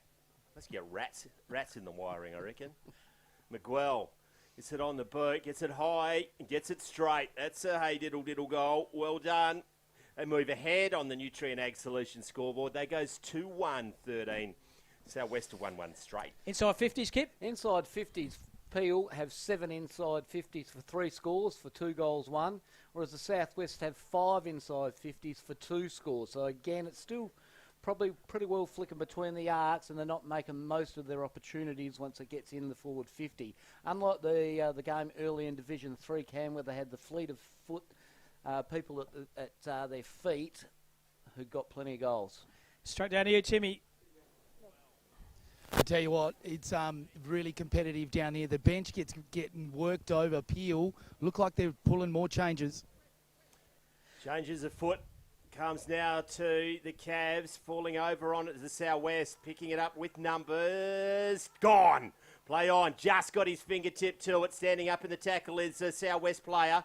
Let's get rats in the wiring, I reckon. Miguel gets it on the boot, gets it high, and gets it straight. That's a hey diddle diddle goal. Well done. They move ahead on the Nutrien Ag Solutions scoreboard. They goes 2-1-13. Southwest to 1-1 straight. Inside 50s, Kip? Inside 50s. Peel have 7 inside 50s for 3 scores for 2 goals won, whereas the Southwest have 5 inside 50s for 2 scores. So again, it's still probably pretty well flicking between the arcs, and they're not making most of their opportunities once it gets in the forward 50. Unlike the game early in Division 3, Cam, where they had the fleet of foot people at their feet who got plenty of goals. Straight down to you, Timmy. I tell you what, it's really competitive down here. The bench getting worked over. Peel look like they're pulling more changes. Changes of foot. Comes now to the Cavs, falling over on it to the Southwest, picking it up with numbers. Gone. Play on. Just got his fingertip to it. Standing up in the tackle is a Southwest player.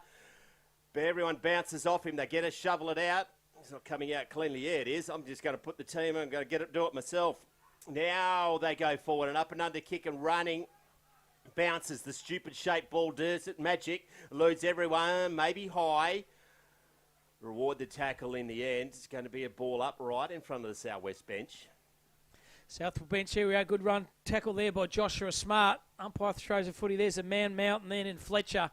But everyone bounces off him. They get to shovel it out. It's not coming out cleanly. Yeah, it is. I'm just going to put the team. I'm going to do it myself. Now they go forward, an up and under kick and running. Bounces the stupid shaped ball, does it magic, eludes everyone, maybe high. Reward the tackle in the end. It's going to be a ball up right in front of the Southwest bench. Southwest bench here we are. Good run tackle there by Joshua Smart. Umpire throws a footy. There's a man mountain then in Fletcher.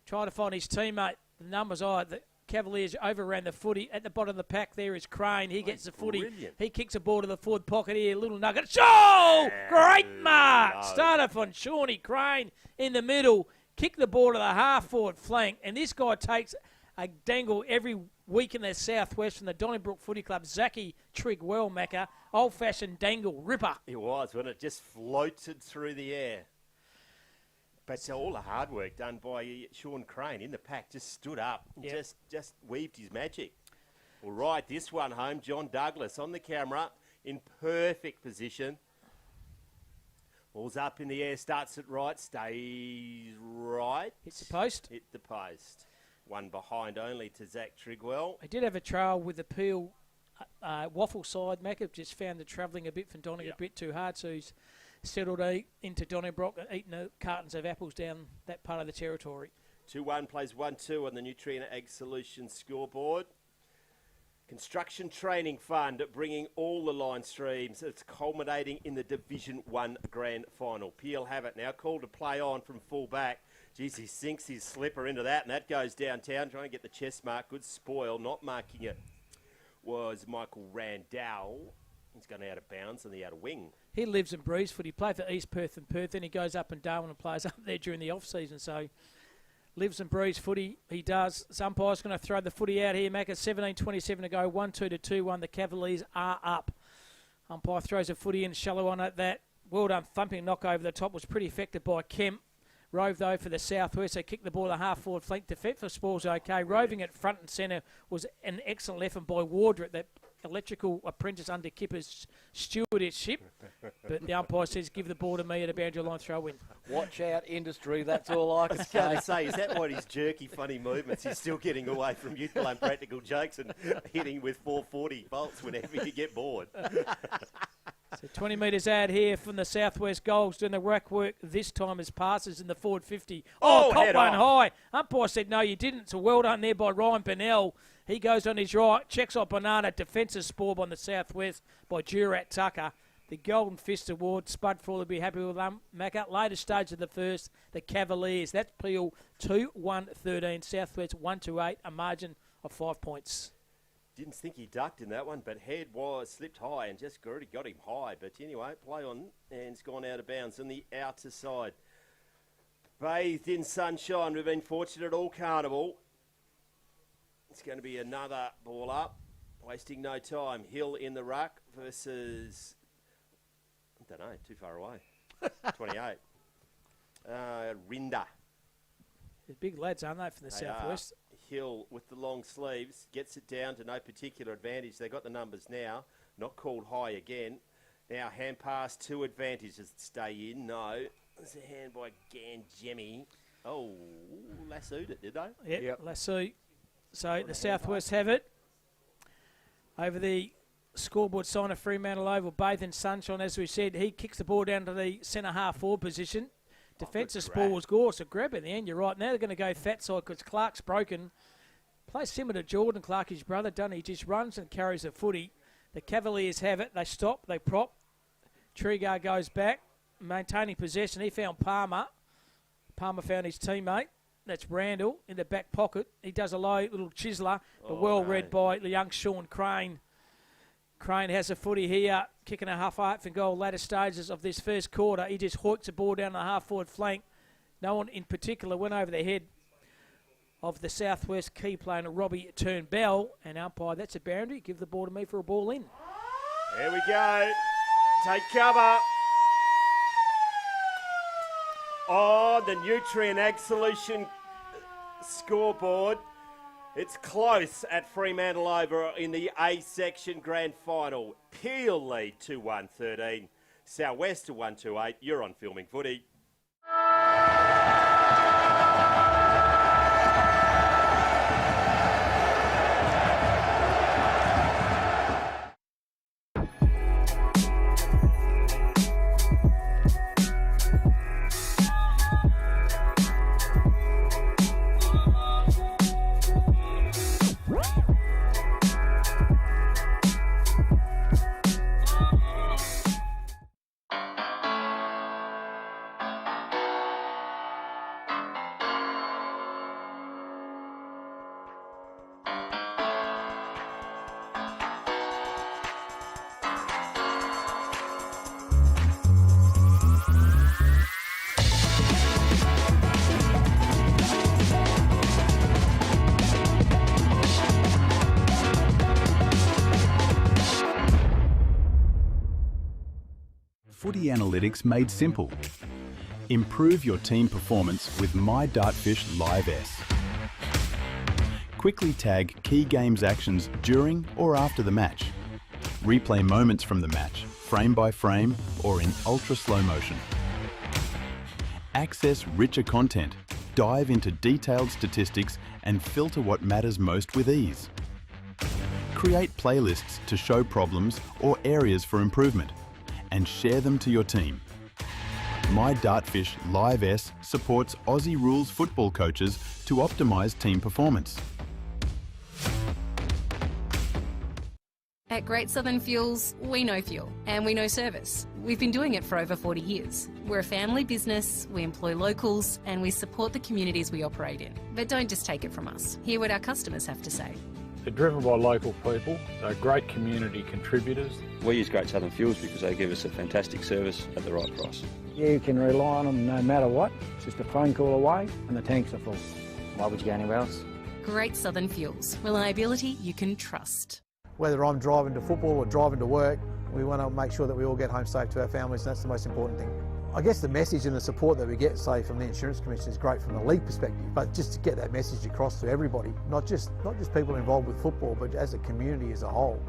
Trying to find his teammate. The numbers are the Cavaliers overran the footy. At the bottom of the pack there is Crane. He gets the footy. Brilliant. He kicks a ball to the forward pocket here. Little nugget. Oh! Great mark. Start off on Shawnee Crane in the middle. Kick the ball to the half-forward flank. And this guy takes a dangle every week in the Southwest from the Donnybrook Footy Club. Zachy Trigwell, Macca. Old-fashioned dangle. Ripper. It was when it just floated through the air. But so all the hard work done by Sean Crane in the pack just stood up and just weaved his magic. We'll ride this one home. John Douglas on the camera in perfect position. Ball's up in the air, starts it right, stays right. Hits the post. Hit the post. One behind only to Zach Trigwell. He did have a trail with the Peel waffle side. Macca just found the travelling a bit from Donny a bit too hard, so he's settled into Donnybrook, eating the cartons of apples down that part of the territory. 2-1 plays 1-2 on the Nutrien Ag Solutions scoreboard. Construction Training Fund bringing all the line streams. It's culminating in the Division 1 Grand Final. Peel have it now. Called to play on from full back. Geez, he sinks his slipper into that, and that goes downtown. Trying to get the chest mark. Good spoil. Not marking it was Michael Randall. He's gone out of bounds on the outer wing. He lives and breathes footy. He played for East Perth and Perth, then he goes up and Darwin and plays up there during the off-season. So lives and breathes footy. He does. This umpire's going to throw the footy out here. Macca 17:27 to go. 1-2 to 2-1. The Cavaliers are up. Umpire throws a footy in shallow on at that. Well done. Thumping knock over the top was pretty effective by Kemp. Rove, though, for the Southwest. They kicked the ball a half-forward flank. Defence for Spall's okay. Roving at front and centre was an excellent effort by Wardrett, that electrical apprentice under Kipper's stewardship. But the umpire says, give the ball to me at a boundary line throw-in. Watch out, industry. That's all I can I was going say. to say, is that what his jerky, funny movements? He's still getting away from youthful and practical jokes and hitting with 440 volts whenever you get bored. So 20 metres out here from the Southwest goals, doing the rack work this time as passes in the forward 50. Oh, caught one high. Umpire said, no, you didn't. So well done there by Ryan Bennell. He goes on his right, checks off Banana. Defensive spoil on the Southwest by Jurat Tucker. The Golden Fist Award, Spud Frawley will be happy with them. Macca, later stage of the first, the Cavaliers. That's Peel 2-1-13, Southwest 1-8, a margin of 5 points. Didn't think he ducked in that one, but head was slipped high and just already got him high. But anyway, play on and it's gone out of bounds on the outer side. Bathed in sunshine. We've been fortunate all carnival. It's going to be another ball up. Wasting no time. Hill in the ruck versus, I don't know, too far away. 28. Rinda. They're big lads, aren't they, from the Southwest? Hill with the long sleeves gets it down to no particular advantage. They got the numbers now. Not called high again. Now hand pass to advantages. Stay in. No. There's a hand by Ganjemi. Oh, lassoed it, did they? Yep. Lasso. So the Southwest have it over the scoreboard sign of Fremantle Oval, bathed in sunshine, as we said. He kicks the ball down to the centre half forward position. Defensive spoil was gorgeous. A grab in the end, you're right. Now they're going to go fat side because Clark's broken. Plays similar to Jordan Clark, his brother, doesn't he? Just runs and carries the footy. The Cavaliers have it. They stop. They prop. Trigar goes back, maintaining possession. He found Palmer. Palmer found his teammate. That's Randall in the back pocket. He does a low little chiseler, but well read by the young Sean Crane. Crane has a footy here, kicking a half for goal latter stages of this first quarter. He just hoiks the ball down the half-forward flank. No one in particular went over the head of the Southwest key player, Robbie Turnbell, and umpire, that's a boundary. Give the ball to me for a ball in. Here we go. Take cover. On the Nutrien Ag Solution scoreboard. It's close at Fremantle Oval in the A section grand final. Peel lead 2-1-13. Southwest to 1-2-8. You're on Filming Footy. Footy analytics made simple. Improve your team performance with My Dartfish Live S. Quickly tag key games actions during or after the match. Replay moments from the match, frame by frame or in ultra slow motion. Access richer content, dive into detailed statistics and filter what matters most with ease. Create playlists to show problems or areas for improvement and share them to your team. My Dartfish Live S supports Aussie rules football coaches to optimise team performance. At Great Southern Fuels, we know fuel and we know service. We've been doing it for over 40 years. We're a family business, we employ locals and we support the communities we operate in. But don't just take it from us. Hear what our customers have to say. They're driven by local people, they're great community contributors. We use Great Southern Fuels because they give us a fantastic service at the right price. You can rely on them no matter what. It's just a phone call away and the tanks are full. Why would you go anywhere else? Great Southern Fuels. Reliability you can trust. Whether I'm driving to football or driving to work, we want to make sure that we all get home safe to our families, and that's the most important thing. I guess the message and the support that we get, say, from the Insurance Commission is great from the league perspective, but just to get that message across to everybody, not just people involved with football, but as a community as a whole.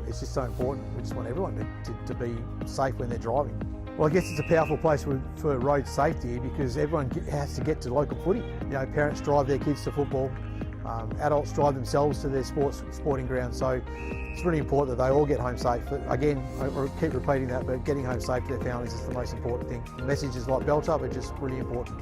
It's just so important. We just want everyone to be safe when they're driving. Well, I guess it's a powerful place for road safety because everyone has to get to local footy. You know, parents drive their kids to football, adults drive themselves to their sporting grounds, so it's really important that they all get home safe. But again, I keep repeating that, but getting home safe to their families is the most important thing. Messages like belt up are just really important.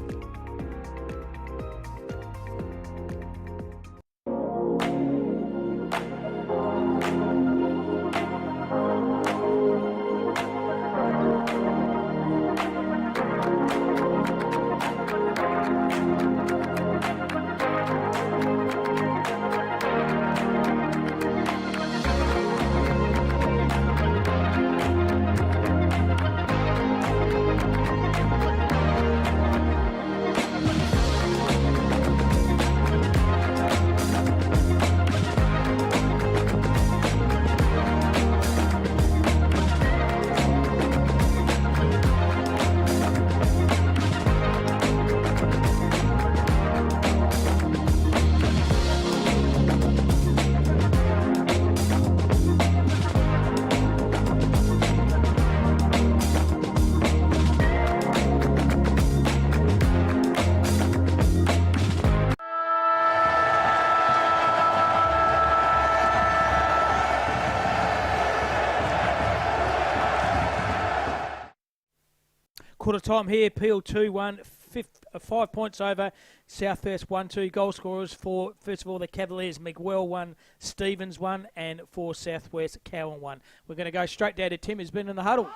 Quarter time here, Peel 2-1, 5 points over. Southwest 1-2. Goal scorers for, first of all, the Cavaliers, Miguel 1, Stevens 1, and for Southwest, Cowan 1. We're going to go straight down to Tim, who's been in the huddle.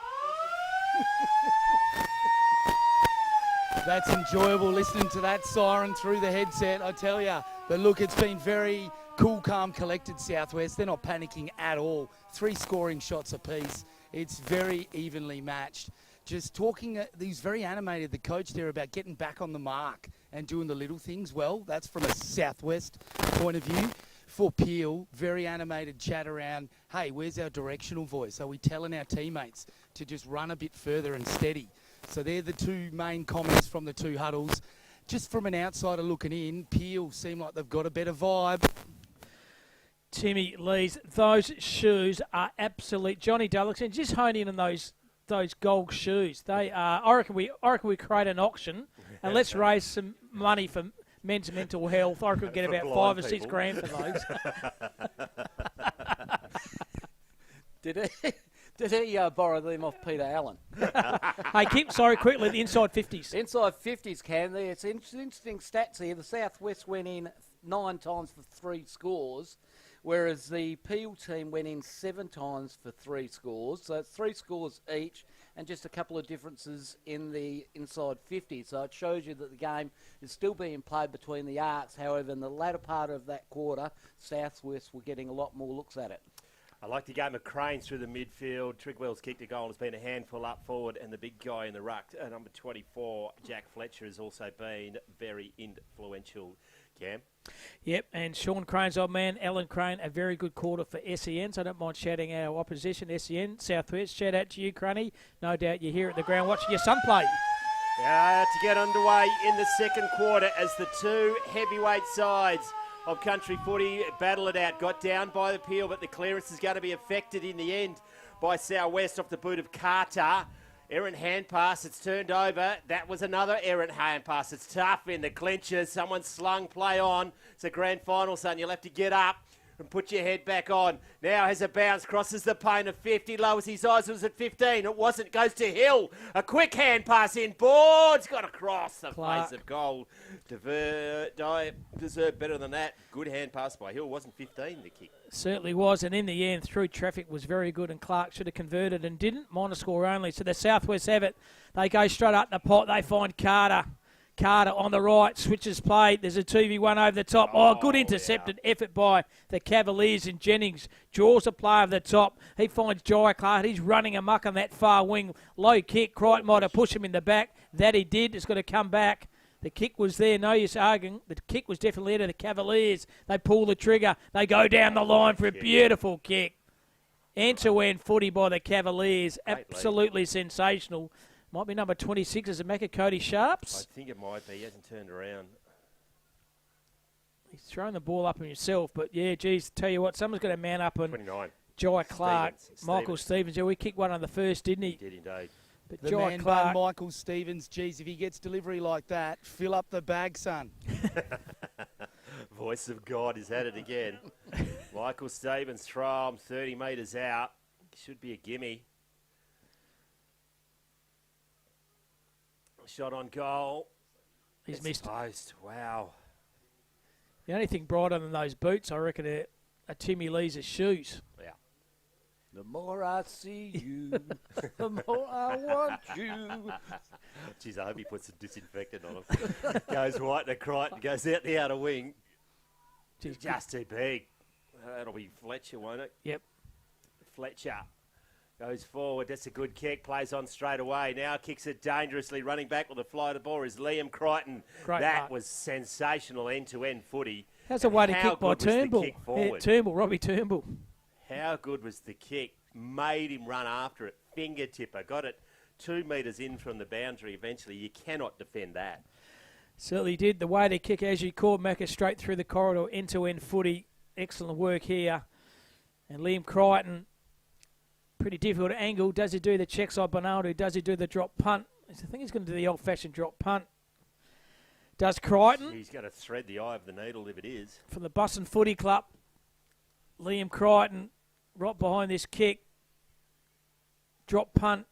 That's enjoyable listening to that siren through the headset, I tell you. But look, it's been very cool, calm, collected, Southwest. They're not panicking at all. 3 scoring shots apiece. It's very evenly matched. Just talking, he's very animated, the coach there, about getting back on the mark and doing the little things well. That's from a Southwest point of view. For Peel, very animated chat around, hey, where's our directional voice? Are we telling our teammates to just run a bit further and steady? So they're the 2 main comments from the 2 huddles. Just from an outsider looking in, Peel seem like they've got a better vibe. Timmy Lees, those shoes are absolute. Johnny Dullickson, just hone in on those gold shoes. They are. I reckon we create an auction and let's raise some money for men's mental health. I reckon we get about 5 or 6 grand for those. Did he borrow them off Peter Allen? Hey, quickly, the inside 50s. Inside 50s, Cam. It's interesting stats here. The Southwest went in 9 times for 3 scores, whereas the Peel team went in 7 times for 3 scores. So it's 3 scores each and just a couple of differences in the inside 50. So it shows you that the game is still being played between the arcs. However, in the latter part of that quarter, Southwest were getting a lot more looks at it. I like the game of Cranes through the midfield. Trigwell's kicked a goal, has been a handful up forward, and the big guy in the ruck, number 24, Jack Fletcher, has also been very influential. Cam? Yep, and Sean Crane's old man, Alan Crane, a very good quarter for SEN, so I don't mind shouting our opposition, SEN, Southwest. Shout out to you, Craney. No doubt you're here at the ground watching your son play. To get underway in the second quarter as the 2 heavyweight sides of country footy battle it out. Got down by the Peel, but the clearance is going to be affected in the end by Southwest off the boot of Carter. Errant hand pass, it's turned over. That was another errant hand pass. It's tough in the clinches. Someone slung play on. It's a grand final, son. You'll have to get up and put your head back on. Now has a bounce, crosses the paint of 50, lowers his eyes, it was at 15. It wasn't, goes to Hill. A quick hand pass in, boards, got across the face of goal. Deserved better than that. Good hand pass by Hill, wasn't 15 the kick. Certainly was, and in the end, through traffic was very good, and Clark should have converted and didn't. Minor score only, so the Southwest have it. They go straight up the pot, they find Carter. Carter on the right, switches play. There's a 2v1 over the top. Good intercepted effort by the Cavaliers and Jennings. Draws a play over the top. He finds Jai Clark. He's running amok on that far wing. Low kick. Crichton might have pushed him in the back. That he did. It's going to come back. The kick was there. No use arguing. The kick was definitely there to the Cavaliers. They pull the trigger. They go down the line for a beautiful kick. End-to-end footy by the Cavaliers. Absolutely sensational. Might be number 26. Is it Macca Cody Sharps? I think it might be. He hasn't turned around. He's thrown the ball up on himself, but yeah, geez, tell you what, someone's got to man up on 29. Jai Clark, Michael Stevens. Yeah, we kicked one on the first, didn't he? He did indeed. But The Jai man Clark, bun, Michael Stevens, geez, if he gets delivery like that, fill up the bag, son. Voice of God is at it again. Michael Stevens, throw him 30 metres out. Should be a gimme. Shot on goal. He's missed. Post. Wow. The only thing brighter than those boots, I reckon, are Timmy Lee's shoes. Yeah. The more I see you, the more I want you. Jeez, I hope he puts some disinfectant on him. Goes right to Crichton, goes out the outer wing. Jeez, just too big. That'll be Fletcher, won't it? Yep. Fletcher goes forward. That's a good kick. Plays on straight away. Now kicks it dangerously. Running back with a fly to ball is Liam Crichton. That was sensational end-to-end footy. How's a way to kick by Turnbull? Yeah, Turnbull, Robbie Turnbull. How good was the kick? Made him run after it. Fingertipper. Got it 2 metres in from the boundary eventually. You cannot defend that. Certainly did. The way to kick, as you called, Macca, straight through the corridor, end-to-end footy. Excellent work here. And Liam Crichton, pretty difficult angle. Does he do the check side Bernardo? Does he do the drop punt? I think he's going to do the old-fashioned drop punt. Does Crichton. He's going to thread the eye of the needle if it is. From the Busson Footy Club, Liam Crichton right behind this kick. Drop punt.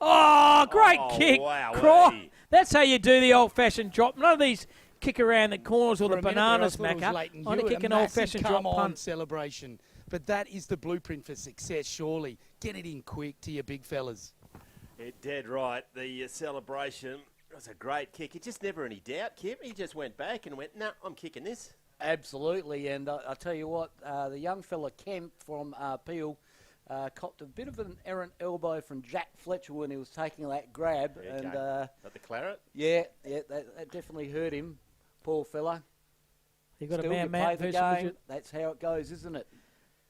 Oh, great kick. Wow. That's how you do the old-fashioned drop. None of these kick around the corners or the bananas, Macca. I'm to kick an old-fashioned drop punt. Celebration. But that is the blueprint for success, surely. Get it in quick to your big fellas. Yeah, dead right. The celebration was a great kick. It just never any doubt, Kim. He just went back and went, nah, I'm kicking this. Absolutely, and I tell you what, the young fella Kemp from Peel copped a bit of an errant elbow from Jack Fletcher when he was taking that grab. And Got the claret? Yeah, that definitely hurt him, poor fella. You got Still, a you man play the game. That's how it goes, isn't it?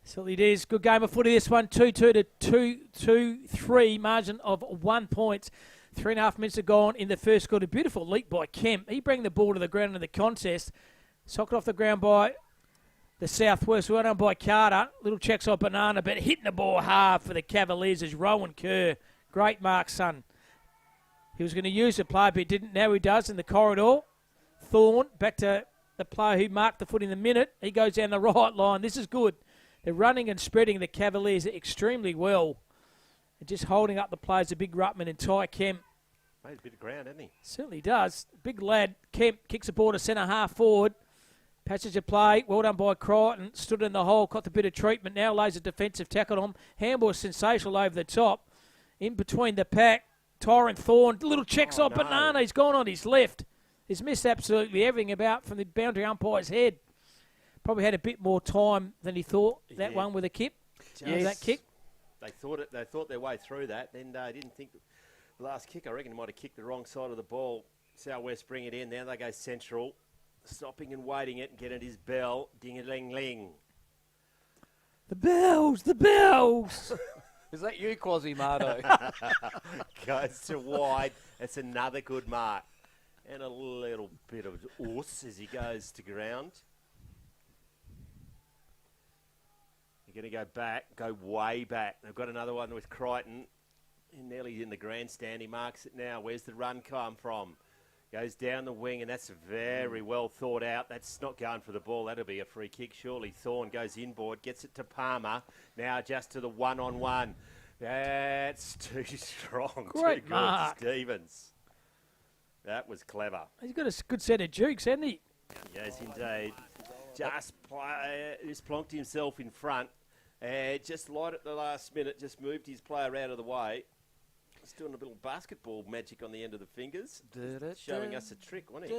Certainly it is. Good game of footy, this one. 2-2 to 2-2-3, margin of 1 point. 3.5 minutes have gone in the first quarter. Beautiful leap by Kemp. He bring the ball to the ground in the contest. Socket off the ground by the Southwest. Well done by Carter. Little checks on Banana, but hitting the ball hard for the Cavaliers is Rowan Kerr. Great mark, son. He was going to use the play, but he didn't. Now he does in the corridor. Thorne back to the player who marked the foot in the minute. He goes down the right line. This is good. They're running and spreading the Cavaliers extremely well. And just holding up the players, a big Ruttman and Ty Kemp. Made a bit of ground, hasn't he? Certainly does. Big lad. Kemp kicks the ball to centre half forward. Passage of play. Well done by Crichton. Stood in the hole. Got the bit of treatment. Now lays a defensive tackle on him. Handball is sensational over the top. In between the pack. Tyron Thorne. Little checks on Banana. He's gone on his left. He's missed absolutely everything about from the boundary umpire's head. Probably had a bit more time than he thought. That one with a kick. Yes. That kick. They thought their way through that. Then they didn't think the last kick. I reckon he might have kicked the wrong side of the ball. Southwest bring it in. Now they go central, stopping and waiting it and getting his bell. Ding-a-ling-ling. The bells. The bells. Is that you, Quasimodo? Goes to wide. That's another good mark. And a little bit of us as he goes to ground. You're going to go back, go way back. They've got another one with Crichton. Nearly in the grandstand. He marks it now. Where's the run come from? Goes down the wing, and that's very well thought out. That's not going for the ball. That'll be a free kick, surely. Thorne goes inboard, gets it to Palmer. Now just to the one-on-one. That's too strong. Great too good, mark. Stevens. That was clever. He's got a good set of jukes, hasn't he? Yes, indeed. Just plonked himself in front. Just light at the last minute, just moved his player out of the way. He's doing a little basketball magic on the end of the fingers. Showing us a trick, wasn't he?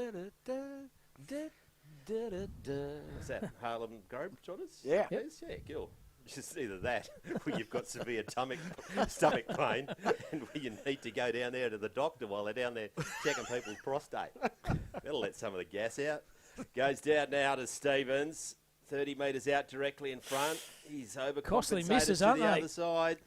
What's that, Harlem Globetrotters? Yeah. Yes, yeah, cool. Just either that, or you've got severe stomach pain, and you need to go down there to the doctor while they're down there checking people's prostate. That'll let some of the gas out. Goes down now to Stevens. 30 metres out directly in front. He's overcompensated Costly misses, to aren't the they? other side.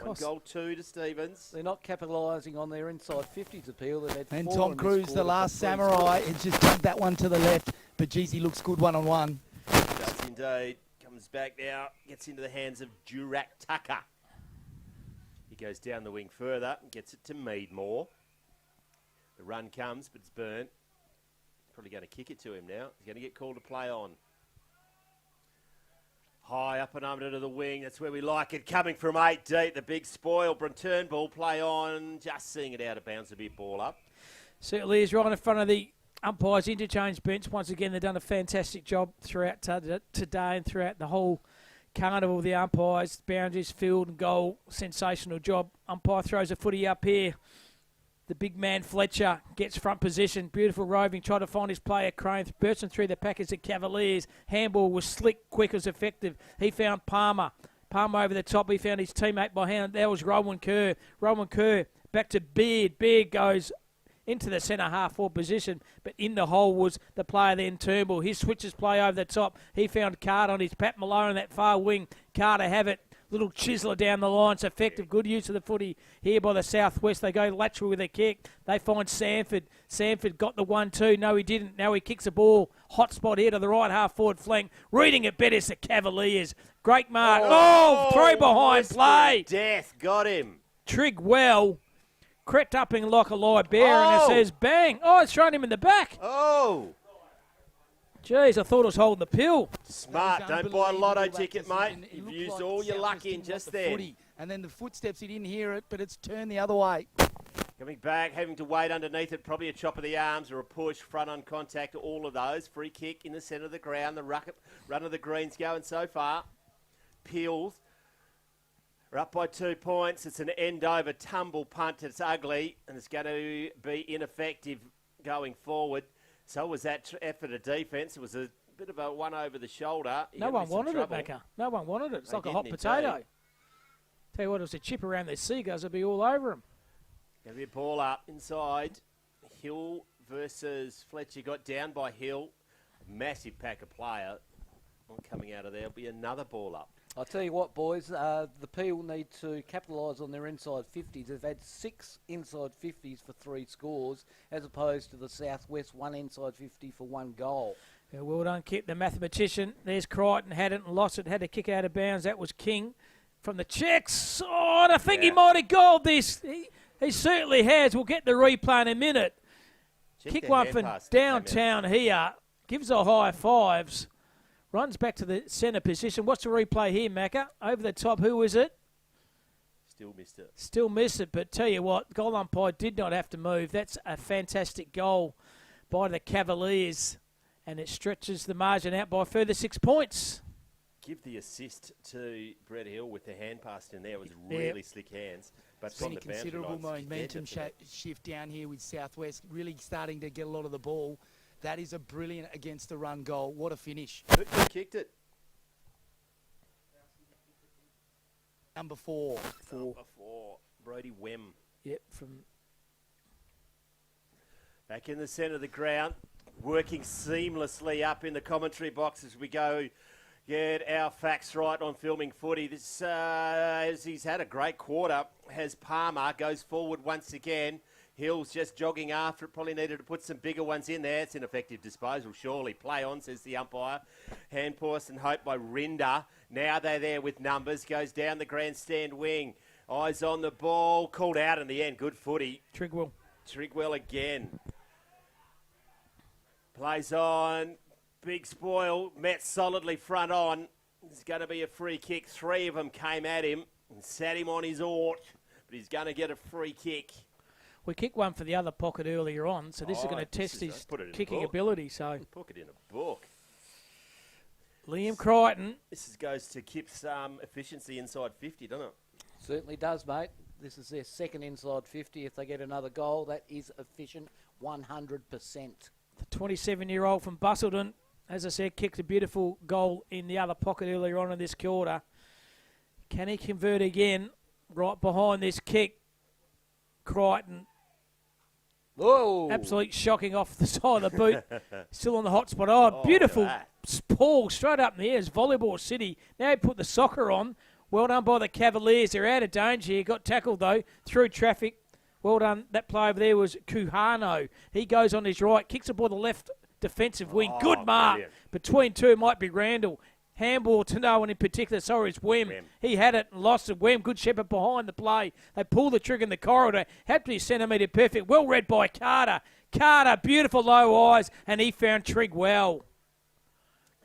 On goal 2 to Stevens. They're not capitalising on their inside 50s appeal. They've had And 4 Tom in this Cruise, quarter the for last 3 samurai, scores. has just dumped that one to the left. But geez, he looks good one-on-one. Does indeed. Comes back now. Gets into the hands of Durack Tucker. He goes down the wing further and gets it to Meadmore. The run comes, but it's burnt. Probably going to kick it to him now. He's going to get called to play on. High up and under to the wing. That's where we like it. Coming from 8 deep. The big spoil. Turnbull play on. Just seeing it out of bounds a bit. Ball up. Certainly is right in front of the umpires' interchange bench. Once again, they've done a fantastic job throughout today and throughout the whole carnival. The umpires, boundaries, field and goal. Sensational job. Umpire throws a footy up here. The big man Fletcher gets front position. Beautiful roving. Tried to find his player Crane. Burton through the packets of Cavaliers. Handball was slick, quick, as effective. He found Palmer. Palmer over the top. He found his teammate behind. That was Rowan Kerr. Rowan Kerr back to Beard. Beard goes into the centre half forward position, but in the hole was the player then Turnbull. His switches play over the top. He found Carter on his Pat Malone on that far wing. Carter have it. Little chiseler down the line. It's effective. Good use of the footy here by the Southwest. They go lateral with a kick. They find Sanford. Sanford got the 1-2. No, he didn't. Now he kicks the ball. Hot spot here to the right half forward flank. Reading it better is the Cavaliers. Great mark. Oh, throw behind play. Death got him. Trig well. Crept up in like a live bear and it says bang. Oh, it's thrown him in the back. Oh. Jeez, I thought it was holding the pill. Smart. Don't buy a lotto ticket, mate. You've used all your luck in just then. and then the footsteps, he didn't hear it, but it's turned the other way. Coming back, having to wait underneath it, probably a chop of the arms or a push, front on contact, all of those. Free kick in the centre of the ground. The run of the Greens going so far. Peels are up by 2 points. It's an end-over tumble punt. It's ugly, and it's going to be ineffective going forward. So was that effort of defence. It was a bit of a one over the shoulder. No one wanted it, Becca. No one wanted it. It's like a hot potato. Tell you what, it was a chip around their seagulls. It'd be all over them. Going to be a ball up inside. Hill versus Fletcher. Got down by Hill. Massive pack of player. Coming out of there. It'll be another ball up. I'll tell you what, boys. The Peel need to capitalise on their inside 50s. They've had 6 inside 50s for 3 scores, as opposed to the Southwest 1 inside 50 for 1 goal. Yeah, well done, Kit, the mathematician. There's Crichton. Had it and lost it. Had to kick out of bounds. That was King from the checks. Oh, and I think he might have goaled this. He certainly has. We'll get the replay in a minute. Kick one from downtown here. Gives the high fives. Runs back to the centre position. What's the replay here, Macca? Over the top. Who is it? Still missed it. Still missed it. But tell you what, goal umpire did not have to move. That's a fantastic goal by the Cavaliers. And it stretches the margin out by a further 6 points. Give the assist to Brett Hill with the hand pass in there. It was really slick hands. But from the considerable momentum shift down here with Southwest, really starting to get a lot of the ball. That is a brilliant against the run goal. What a finish. Who kicked it? Number 4. Number 4. Brody Wem. Yep, from back in the centre of the ground, working seamlessly up in the commentary box as we go get our facts right on filming footy. This, as he's had a great quarter, has Palmer, goes forward once again. Hill's just jogging after it, probably needed to put some bigger ones in there. It's ineffective disposal, surely. Play on, says the umpire. Hand pass and hope by Rinder. Now they're there with numbers, goes down the grandstand wing. Eyes on the ball, called out in the end. Good footy. Trigwell again. Plays on. Big spoil, met solidly front on. It's going to be a free kick. 3 of them came at him and sat him on his ought, but he's going to get a free kick. We kicked one for the other pocket earlier on, so this is going to test his kicking ability. So put it in a book. Liam Crichton. This goes to Kip's efficiency inside 50, doesn't it? Certainly does, mate. This is their second inside 50. If they get another goal, that is efficient 100%. The 27-year-old from Busselton, as I said, kicked a beautiful goal in the other pocket earlier on in this quarter. Can he convert again? Right behind this kick, Crichton. Whoa! Absolute shocking off the side of the boot. Still on the hot spot. Oh, beautiful ball straight up in the air. It's Volleyball City. Now he put the soccer on. Well done by the Cavaliers. They're out of danger here. Got tackled, though, through traffic. Well done. That play over there was Kuhano. He goes on his right, kicks it by the left defensive wing. Good mark. Brilliant. Between two might be Randall. Handball to no one in particular. Sorry, it's Wem. He had it and lost it. Wem, good shepherd behind the play. They pull the trigger in the corridor. Had to be centimetre perfect. Well read by Carter. Carter, beautiful low eyes, and he found Trigg well.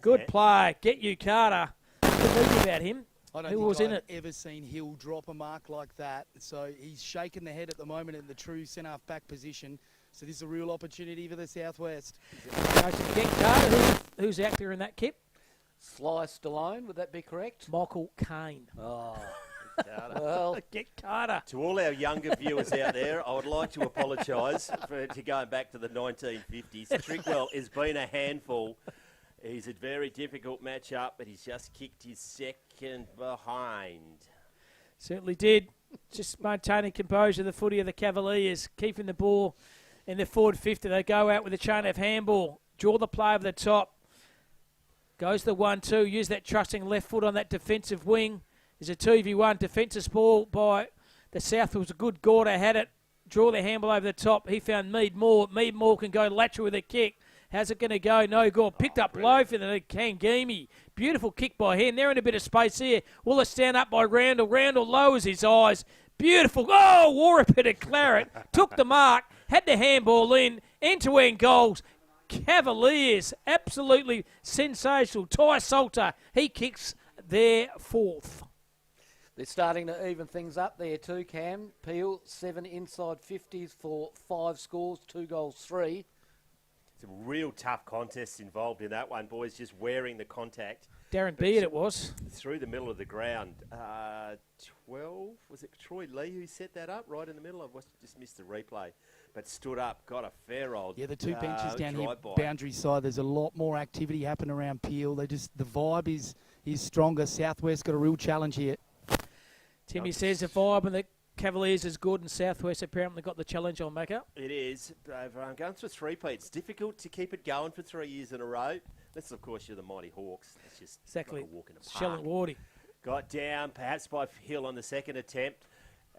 Good play. Get you, Carter. Good about him. I don't think I've ever seen Hill drop a mark like that. So he's shaking the head at the moment in the true centre-half back position. So this is a real opportunity for the Southwest. Get Carter. Who's out there in that kip? Sly Stallone, would that be correct? Michael Caine. Oh, well, get Carter. To all our younger viewers out there, I would like to apologise for going back to the 1950s. Trigwell has been a handful. He's a very difficult matchup, but he's just kicked his second behind. Certainly did. Just maintaining composure, the footy of the Cavaliers, keeping the ball in the forward 50. They go out with a chain of handball, draw the play over the top. Goes the 1-2, use that trusting left foot on that defensive wing. There's a 2v1 defensive ball by the South. It was a good Gorder, had it. Draw the handball over the top. He found Mead Moore. Mead Moore can go lateral with a kick. How's it going to go? No goal. Picked up low for the Kangimi. Beautiful kick by him. They're in a bit of space here. Will it stand up by Randall? Randall lowers his eyes. Beautiful. Oh, wore a bit of claret. Took the mark. Had the handball in. End-to-end goals. Cavaliers, absolutely sensational. Ty Salter, he kicks their fourth. They're starting to even things up there too, Cam. Peel, 7 inside 50s for 5 scores, 2 goals, 3. Some real tough contests involved in that one, boys, just wearing the contact. Darren Beard it was. Through the middle of the ground. 12, was it Troy Lee who set that up right in the middle? Just missed the replay. But stood up, got a fair old Yeah, the two benches down here, by. boundary side, there's a lot more activity happening around Peel. The vibe is stronger. Southwest got a real challenge here. Timmy says the vibe and the Cavaliers is good, and Southwest apparently got the challenge on Macca. It is. I'm going through a three-peat. It's difficult to keep it going for 3 years in a row. That's, of course, you're the Mighty Hawks. It's just exactly. like a walk in the park. Shell and Wardy. Got down, perhaps by Hill on the second attempt.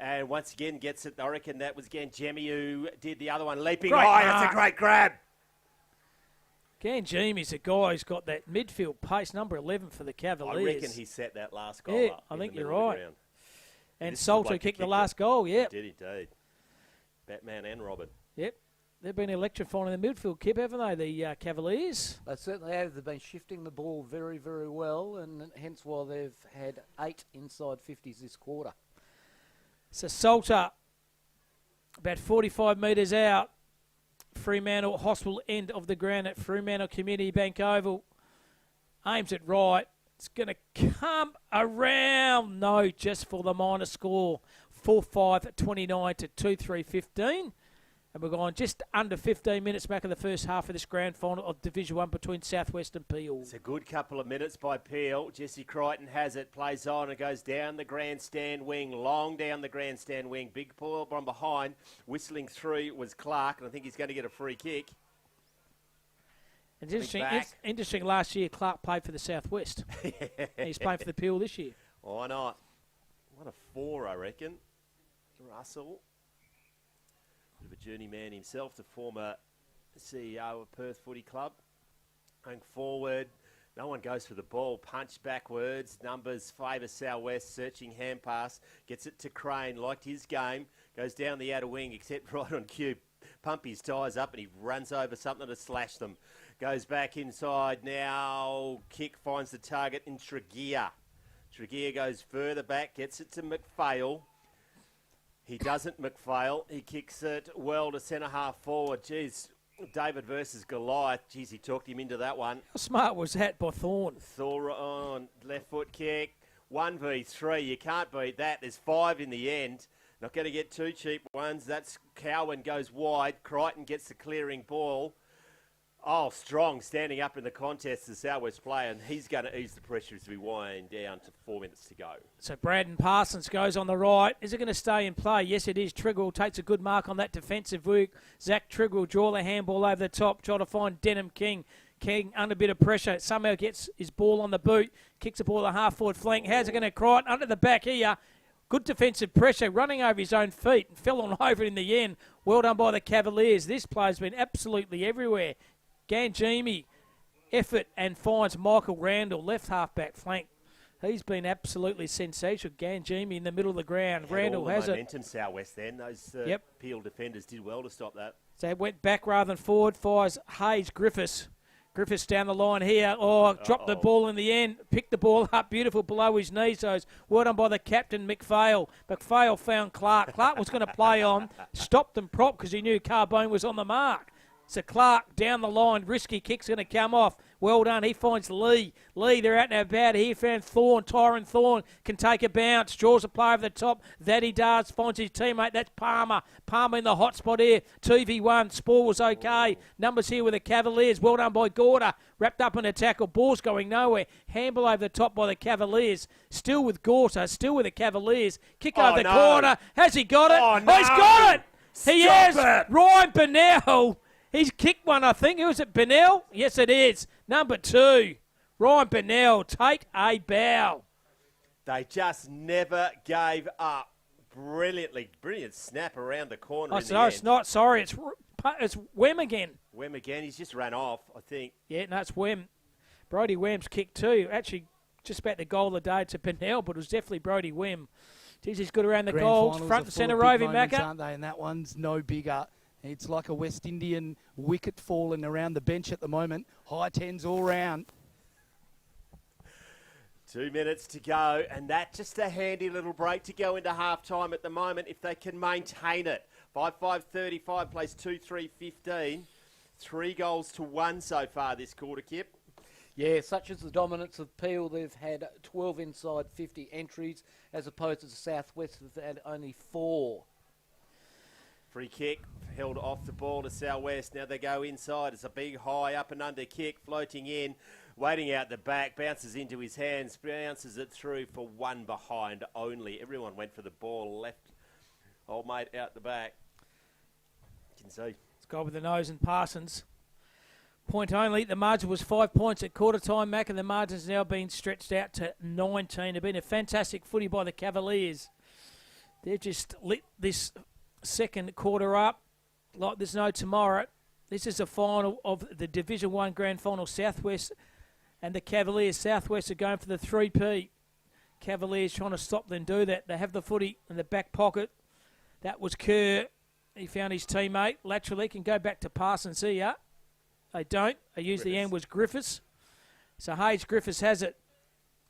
And once again gets it. I reckon that was Gangemi who did the other one. Leaping high. That's a great grab. Gangemi's a guy who's got that midfield pace, number 11 for the Cavaliers. I reckon he set that last goal up. I think you're right. And Salter kicked the last goal, yep. He did indeed. Batman and Robin. Yep. They've been electrifying in the midfield, Kip, haven't they, the Cavaliers? They certainly have. They've been shifting the ball very, very well, and hence why they've had 8 inside 50s this quarter. So Salter, about 45 metres out, Fremantle Hospital end of the ground at Fremantle Community Bank Oval. Aims it right. It's going to come around. No, just for the minor score. 4-5-29 to 2-3-15. And we're going just under 15 minutes back in the first half of this grand final of Division 1 between Southwest and Peel. It's a good couple of minutes by Peel. Jesse Crichton has it, plays on and goes down the grandstand wing, long down the grandstand wing. Big Paul from behind. Whistling through was Clark, and I think he's going to get a free kick. It's interesting, last year Clark played for the Southwest. He's playing for the Peel this year. Why not? What a 4, I reckon. Russell. Bit of a journeyman himself, the former CEO of Perth Footy Club. Going forward, no one goes for the ball. Punch backwards, numbers favour Southwest, searching hand pass. Gets it to Crane, liked his game. Goes down the outer wing, except right on cue. Pump his tyres up and he runs over something to slash them. Goes back inside now. Kick finds the target in Tregear. Tregear goes further back, gets it to McPhail. He doesn't, McPhail. He kicks it well to centre-half forward. Jeez, David versus Goliath. Jeez, he talked him into that one. How smart was that by Thorne? Thor on left foot kick. 1v3. You can't beat that. There's 5 in the end. Not going to get 2 cheap ones. That's Cowan goes wide. Crichton gets the clearing ball. Oh, Strong standing up in the contest, the Southwest player, and he's going to ease the pressure as we wind down to 4 minutes to go. So Braden Parsons goes on the right. Is it going to stay in play? Yes, it is. Trigwell takes a good mark on that defensive work. Zach Trigwell draw the handball over the top, try to find Denham King. King under a bit of pressure. Somehow gets his ball on the boot. Kicks the ball the half-forward flank. How's it going to cry? Under the back here. Good defensive pressure, running over his own feet and fell on over it in the end. Well done by the Cavaliers. This player's been absolutely everywhere. Gangemi, effort and finds Michael Randall, left half-back flank. He's been absolutely sensational. Gangemi in the middle of the ground. Randall has it. Momentum Southwest then. Those Peel defenders did well to stop that. So it went back rather than forward. Fires Hayes Griffiths. Griffiths down the line here. Oh, dropped the ball in the end. Picked the ball up beautiful below his knee. So it's well done by the captain, McPhail. McPhail found Clark. Clark was going to play on. Stopped and propped because he knew Carbone was on the mark. So Clark down the line, risky kick's going to come off. Well done. He finds Lee. Lee, they're out and about here. Found Thorne. Tyron Thorne can take a bounce. Draws a play over the top. That he does. Finds his teammate. That's Palmer. Palmer in the hot spot here. 2v1. Spore was okay. Numbers here with the Cavaliers. Well done by Gorda. Wrapped up in a tackle. Ball's going nowhere. Handball over the top by the Cavaliers. Still with Gorta. Still with the Cavaliers. Kick over the corner. Has he got it? Oh, no. He's got it. He has. It. Ryan Bennell. He's kicked one, I think. Who is it, Bennell? Yes, it is. Number 2. Ryan Bennell, take a bow. They just never gave up. Brilliant snap around the corner in the end. It's not. Sorry, it's Wem again. Wem again. He's just ran off, I think. Yeah, no, it's Wem. Brody Wem's kicked too. Actually, just about the goal of the day to Bennell, but it was definitely Brody Wem. Jeez, he's good around the goals. Front and centre roving, Macca. Aren't they? And that one's no bigger. It's like a West Indian wicket falling around the bench at the moment. High 10s all round. 2 minutes to go, and that's just a handy little break to go into half-time at the moment if they can maintain it. 5-5-35 plays 2-3-15. 3 goals to 1 so far this quarter, Kip. Yeah, such as the dominance of Peel, they've had 12 inside 50 entries, as opposed to the Southwest, who've had only 4. Free kick held off the ball to Southwest. Now they go inside. It's a big high up and under kick floating in, waiting out the back, bounces into his hands, bounces it through for 1 behind only. Everyone went for the ball, left old mate out the back. You can see. It's gone with the nose and Parsons. Point only. The margin was 5 points at quarter time, Mac, and the margin's now been stretched out to 19. It's been a fantastic footy by the Cavaliers. They've just lit this second quarter up like there's no tomorrow. This is the final of the Division 1 Grand Final. Southwest and the Cavaliers. Southwest are going for the 3P. Cavaliers trying to stop them do that. They have the footy in the back pocket. That was Kerr. He found his teammate. Laterally can go back to Parsons here. They don't. They use the end was Griffiths. So Hayes Griffiths has it.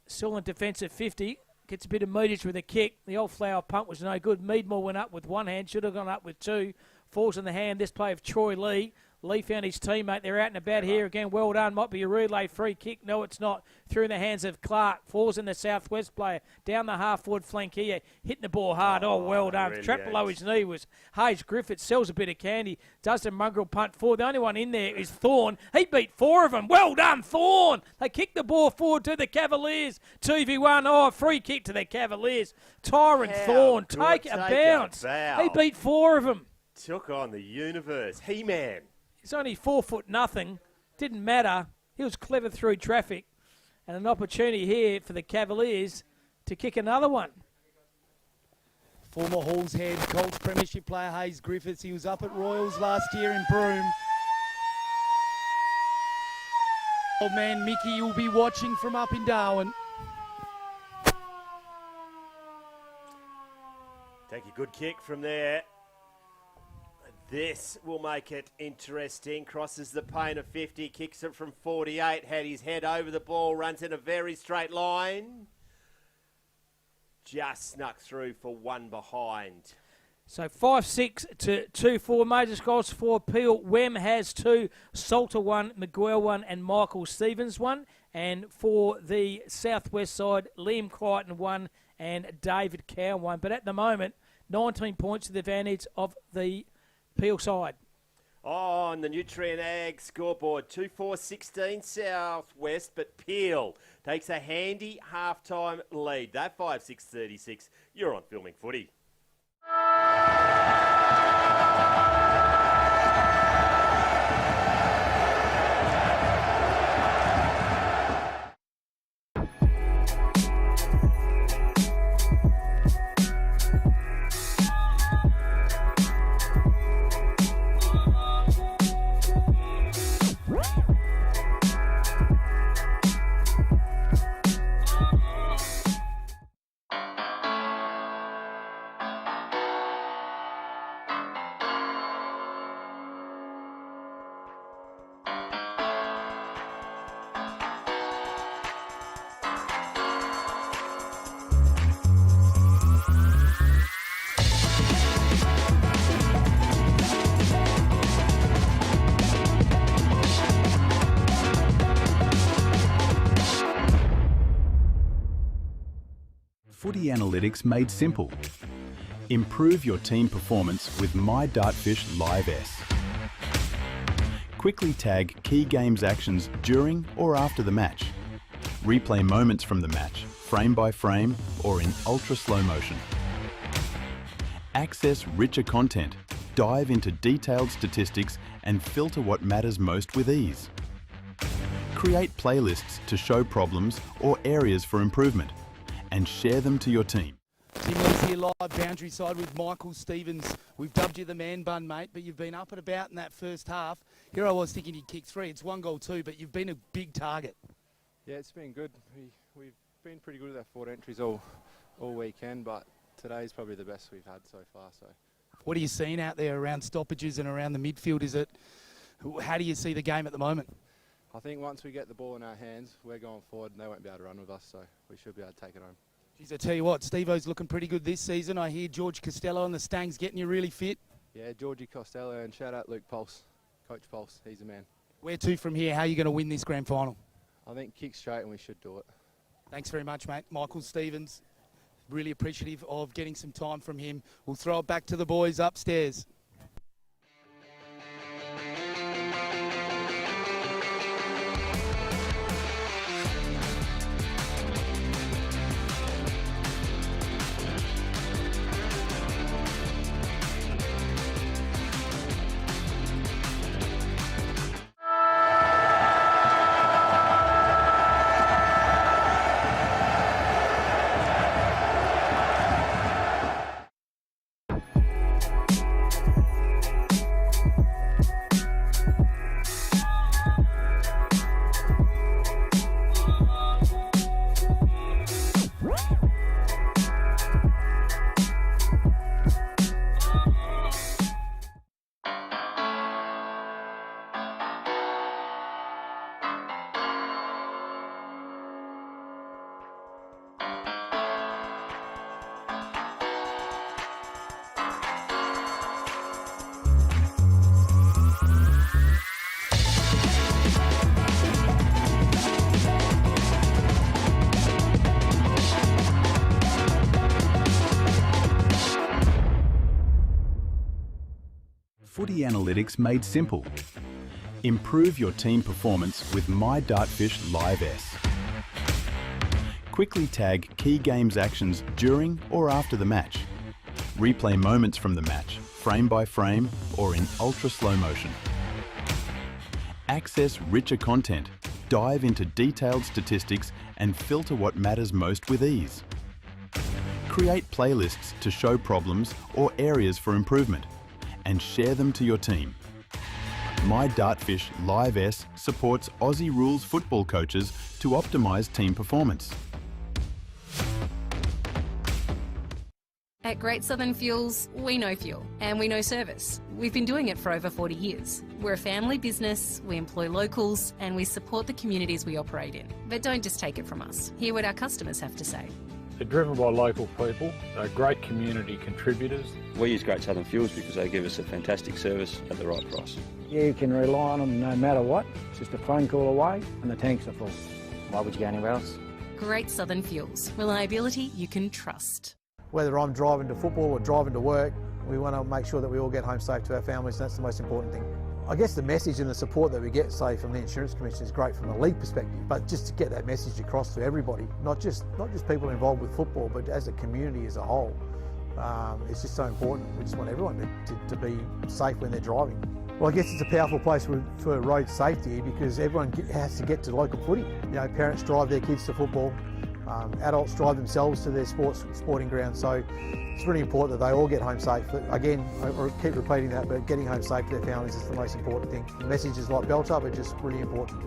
Still in defensive 50. Gets a bit of metage with a kick. The old flower pump was no good. Meadmore went up with one hand. Should have gone up with 2. Falls in the hand. This play of Troy Lee. Lee found his teammate. They're out and about here again. Well done. Might be a relay free kick. No, it's not. Through in the hands of Clark. Falls in the Southwest player. Down the half-forward flank here. Hitting the ball hard. Oh, well done. Brilliant. Trapped below his knee was Hayes Griffiths. Sells a bit of candy. Does the mongrel punt forward. The only one in there is Thorne. He beat 4 of them. Well done, Thorne. They kick the ball forward to the Cavaliers. 2v1. Oh, a free kick to the Cavaliers. Tyrant Thorne. Take a bounce. He beat 4 of them. Took on the universe. He-Man. He's only 4 foot nothing. Didn't matter. He was clever through traffic. And an opportunity here for the Cavaliers to kick another one. Former Hall's Head Colts Premiership player Hayes Griffiths. He was up at Royals last year in Broome. Old man Mickey will be watching from up in Darwin. Take a good kick from there. This will make it interesting. Crosses the paint of 50, kicks it from 48, had his head over the ball, runs in a very straight line. Just snuck through for 1 behind. So 5-6 to 2-4. Major scores for Peel. Wem has 2, Salter 1, Miguel 1, and Michael Stevens 1. And for the Southwest side, Liam Crichton 1 and David Cowan 1. But at the moment, 19 points to the advantage of the Peel side. On the Nutrien Ag scoreboard, 2-4-16 Southwest, but Peel takes a handy half-time lead. That 5-6-36. You're on Filming Footy. Footy analytics made simple. Improve your team performance with My Dartfish Live S. Quickly tag key games actions during or after the match. Replay moments from the match, frame by frame or in ultra slow motion. Access richer content, dive into detailed statistics and filter what matters most with ease. Create playlists to show problems or areas for improvement and share them to your team. Tim Lee's here live, boundary side with Michael Stevens. We've dubbed you the man bun, mate, but you've been up and about in that first half. Here I was thinking you'd kick 3. It's 1 goal 2, but you've been a big target. Yeah, it's been good. We've been pretty good with our forward entries all weekend, but today's probably the best we've had so far. So, what are you seeing out there around stoppages and around the midfield? How do you see the game at the moment? I think once we get the ball in our hands, we're going forward and they won't be able to run with us, so we should be able to take it home. Geez, I tell you what, Steve-O's looking pretty good this season. I hear George Costello and the Stangs getting you really fit. Yeah, Georgie Costello, and shout out Luke Pulse, Coach Pulse, he's a man. Where to from here? How are you going to win this grand final? I think kick straight and we should do it. Thanks very much, mate. Michael Stevens, really appreciative of getting some time from him. We'll throw it back to the boys upstairs. Footy analytics made simple. Improve your team performance with My Dartfish Live S. Quickly tag key games actions during or after the match. Replay moments from the match, frame by frame or in ultra slow motion. Access richer content, dive into detailed statistics and filter what matters most with ease. Create playlists to show problems or areas for improvement and share them to your team. My Dartfish Live S supports Aussie rules football coaches to optimise team performance. At Great Southern Fuels, we know fuel and we know service. We've been doing it for over 40 years. We're a family business, we employ locals and we support the communities we operate in. But don't just take it from us. Hear what our customers have to say. They're driven by local people, they're great community contributors. We use Great Southern Fuels because they give us a fantastic service at the right price. You can rely on them no matter what. It's just a phone call away and the tanks are full. Why would you go anywhere else? Great Southern Fuels. Reliability you can trust. Whether I'm driving to football or driving to work, we want to make sure that we all get home safe to our families, and that's the most important thing. I guess the message and the support that we get, say, from the Insurance Commission is great from the league perspective, but just to get that message across to everybody, not just people involved with football, but as a community as a whole, it's just so important. We just want everyone to be safe when they're driving. Well, I guess it's a powerful place for road safety because everyone has to get to local footy. You know, parents drive their kids to football, adults drive themselves to their sporting grounds, so it's really important that they all get home safe. But again, I keep repeating that, but getting home safe to their families is the most important thing. Messages like belt up are just really important.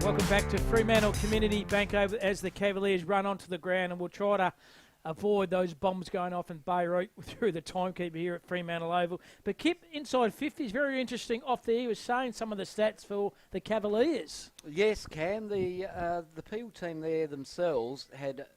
Welcome back to Fremantle Community Bank as the Cavaliers run onto the ground, and we'll try to avoid those bombs going off in Beirut through the timekeeper here at Fremantle Oval. But Kip, inside 50 is very interesting. Off there, he was saying some of the stats for the Cavaliers. Yes, Cam. The Peel team there themselves had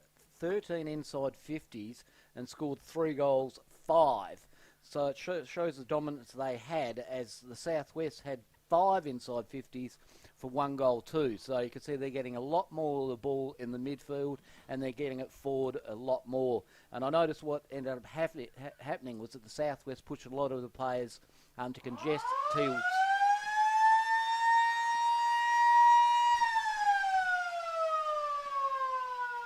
13 inside 50s and scored 3 goals, 5. So it shows the dominance they had, as the Southwest had 5 inside 50s for 1 goal, 2. So you can see they're getting a lot more of the ball in the midfield, and they're getting it forward a lot more. And I noticed what ended up happening was that the Southwest pushed a lot of the players to congest Teal's.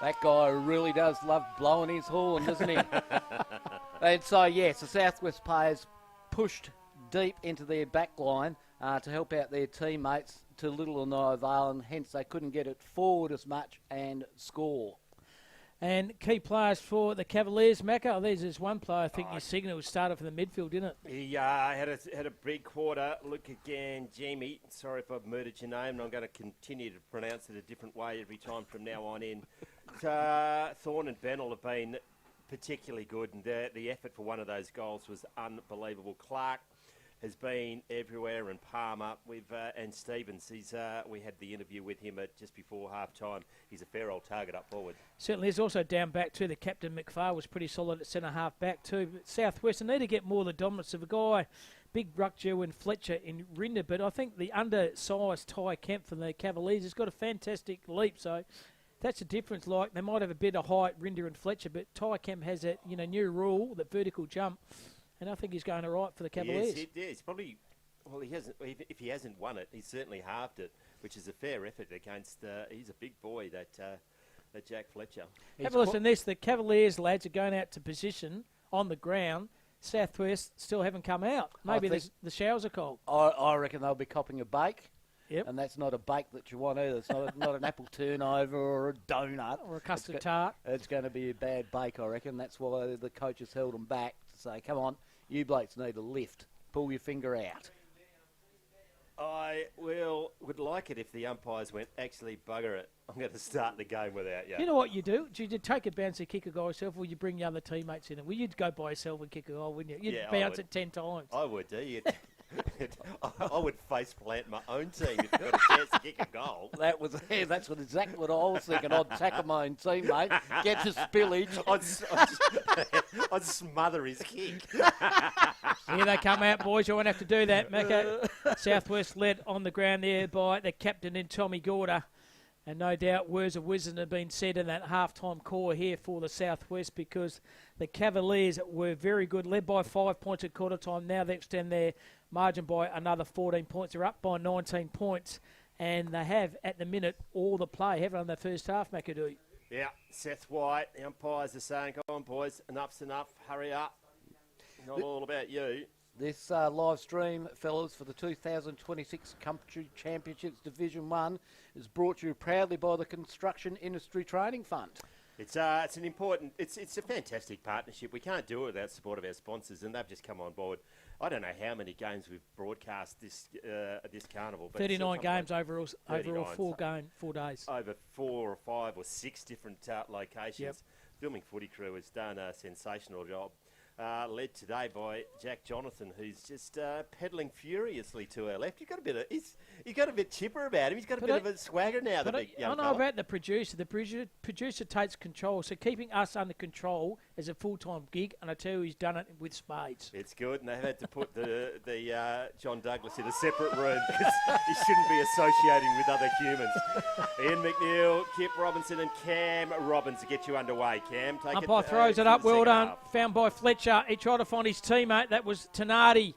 That guy really does love blowing his horn, doesn't he? And so, yes, the Southwest players pushed deep into their back line to help out their teammates to little or no avail, and hence they couldn't get it forward as much and score. And key players for the Cavaliers, Macca. There's this one player, I think your signal started from the midfield, didn't it? He had a big quarter. Look again, Jamie. Sorry if I've murdered your name, and I'm going to continue to pronounce it a different way every time from now on in. Thorne and Bennell have been particularly good, and the effort for one of those goals was unbelievable. Clark has been everywhere, and Palmer and Stevens. We had the interview with him just before half time. He's a fair old target up forward. Certainly is. Also down back too. The captain McFar was pretty solid at centre half back too. But Southwest, they need to get more of the dominance of a guy, big Ruckjoe and Fletcher in Rinder. But I think the undersized Ty Kemp from the Cavaliers has got a fantastic leap. So that's the difference. Like, they might have a bit of height, Rinder and Fletcher, but Ty Kemp has that new rule, that vertical jump. And I think he's going all right for the Cavaliers. Yes, he's probably. Well, he hasn't. If he hasn't won it, he's certainly halved it, which is a fair effort against. He's a big boy, that Jack Fletcher. Have a listen to this. The Cavaliers lads are going out to position on the ground. Southwest still haven't come out. Maybe the showers are cold. I reckon they'll be copping a bake. Yep. And that's not a bake that you want either. It's not an apple turnover or a donut. Or a custard tart. It's going to be a bad bake, I reckon. That's why the coaches held them back to say, come on, you blokes need a lift. Pull your finger out. I would like it if the umpires went, actually, bugger it. I'm going to start the game without you. You know what you do? Do you take a bounce and kick a goal yourself, or you bring your other teammates in it? Well, you'd go by yourself and kick a goal, wouldn't you? You'd bounce it 10 times. I would do. I would face plant my own team if I got a chance to kick a goal. That's exactly what I was thinking. I'd tackle my own teammate, get to spillage. I'd smother his kick. Here they come out, boys. You won't have to do that, Macca. Southwest led on the ground there by the captain in Tommy Gorder. And no doubt words of wisdom have been said in that half-time call here for the Southwest, because the Cavaliers were very good, led by 5 points at quarter time. Now they extend their margin by another 14 points. They're up by 19 points, and they have, at the minute, all the play, haven't they, in the first half, McAdoo? Yeah, Seth White, the umpires are saying, come on, boys, enough's enough, hurry up. Not all about you. This live stream, fellas, for the 2026 Country Championships Division 1 is brought to you proudly by the Construction Industry Training Fund. It's an important, it's a fantastic partnership. We can't do it without support of our sponsors, and they've just come on board. I don't know how many games we've broadcast this carnival. But 39 games overall 4 days. Over 4 or 5 or 6 different locations. Yep. Filming Footy crew has done a sensational job. Led today by Jack Jonathan, who's just pedalling furiously to our left. He's got a bit chipper about him. He's got a bit of a swagger now. I know about the producer. The producer takes control. So keeping us under control is a full-time gig, and I tell you, he's done it with spades. It's good, and they've had to put the John Douglas in a separate room because he shouldn't be associating with other humans. Ian McNeil, Kip Robinson, and Cam Robbins to get you underway. Cam, take Umpire throws it up. Well done. Found by Fletcher. He tried to find his teammate. That was Tenardi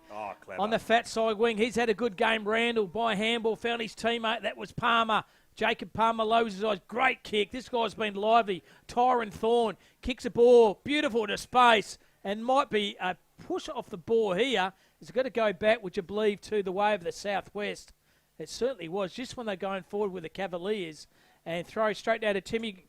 on the fat side wing. He's had a good game. Randall by handball found his teammate. That was Palmer. Jacob Palmer lowers his eyes. Great kick. This guy's been lively. Tyron Thorne kicks a ball. Beautiful to space. And might be a push off the ball here. It's got to go back, would you believe, to the way of the Southwest. It certainly was. Just when they're going forward with the Cavaliers. And throw straight down to Timmy.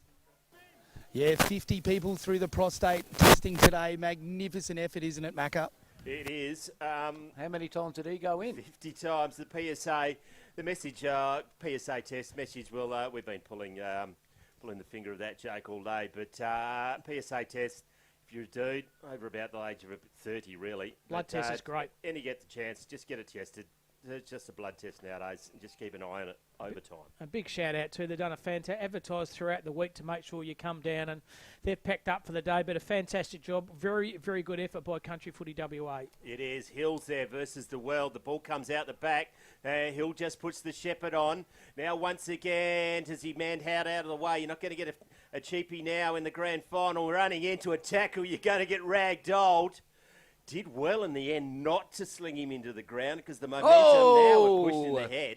Yeah, 50 people through the prostate testing today. Magnificent effort, isn't it, Macca? It is. How many times did he go in? 50 times. The PSA The message, PSA test message, we've been pulling the finger of that joke all day, but PSA test, if you're a dude over about the age of 30, really. Blood test is great. And you get the chance, just get it tested. It's just a blood test nowadays, and just keep an eye on it over time. A big shout out too. They've done a fantastic advertised throughout the week to make sure you come down, and they've packed up for the day. But a fantastic job, very, very good effort by Country Footy WA. It is. Hill's there versus the World. The ball comes out the back. Hill just puts the shepherd on. Now once again, does he man out of the way? You're not going to get a cheapie now in the grand final. Running into a tackle, you're going to get ragdolled. Did well in the end not to sling him into the ground because the momentum now were pushed in the head.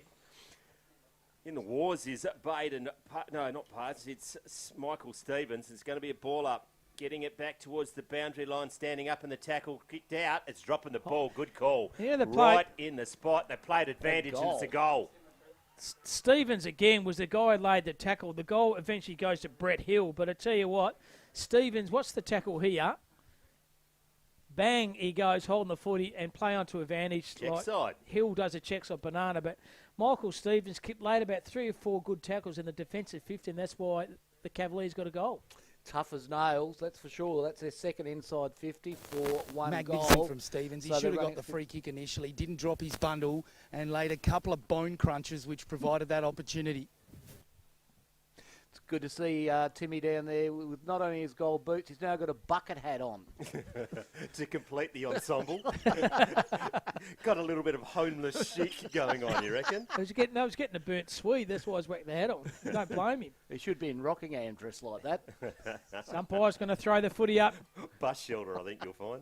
In the wars is Baden, no, not Parts, it's Michael Stevens. It's going to be a ball up, getting it back towards the boundary line, standing up in the tackle, kicked out. It's dropping the ball. Good call. Yeah, they right in the spot. They played advantage and it's a goal. Stevens, again, was the guy who laid the tackle. The goal eventually goes to Brett Hill. But I tell you what, Stevens, what's the tackle here? Bang, he goes, holding the footy and play onto advantage. Check side. Hill does a check side banana, but Michael Stevens laid about 3 or 4 good tackles in the defensive 50, and that's why the Cavaliers got a goal. Tough as nails, that's for sure. That's their second inside 50 for one Magnificent goal. from Stevens. He So should have they're got the free kick initially, didn't drop his bundle, and laid a couple of bone crunches, which provided that opportunity. It's good to see Timmy down there with not only his gold boots, he's now got a bucket hat on. To complete the ensemble. Got a little bit of homeless chic going on, you reckon? He was getting a burnt Swede. That's why he's whacked the hat on. Don't blame him. He should be in Rockingham dressed like that. Umpire's going to throw the footy up. Bus shelter, I think you'll find.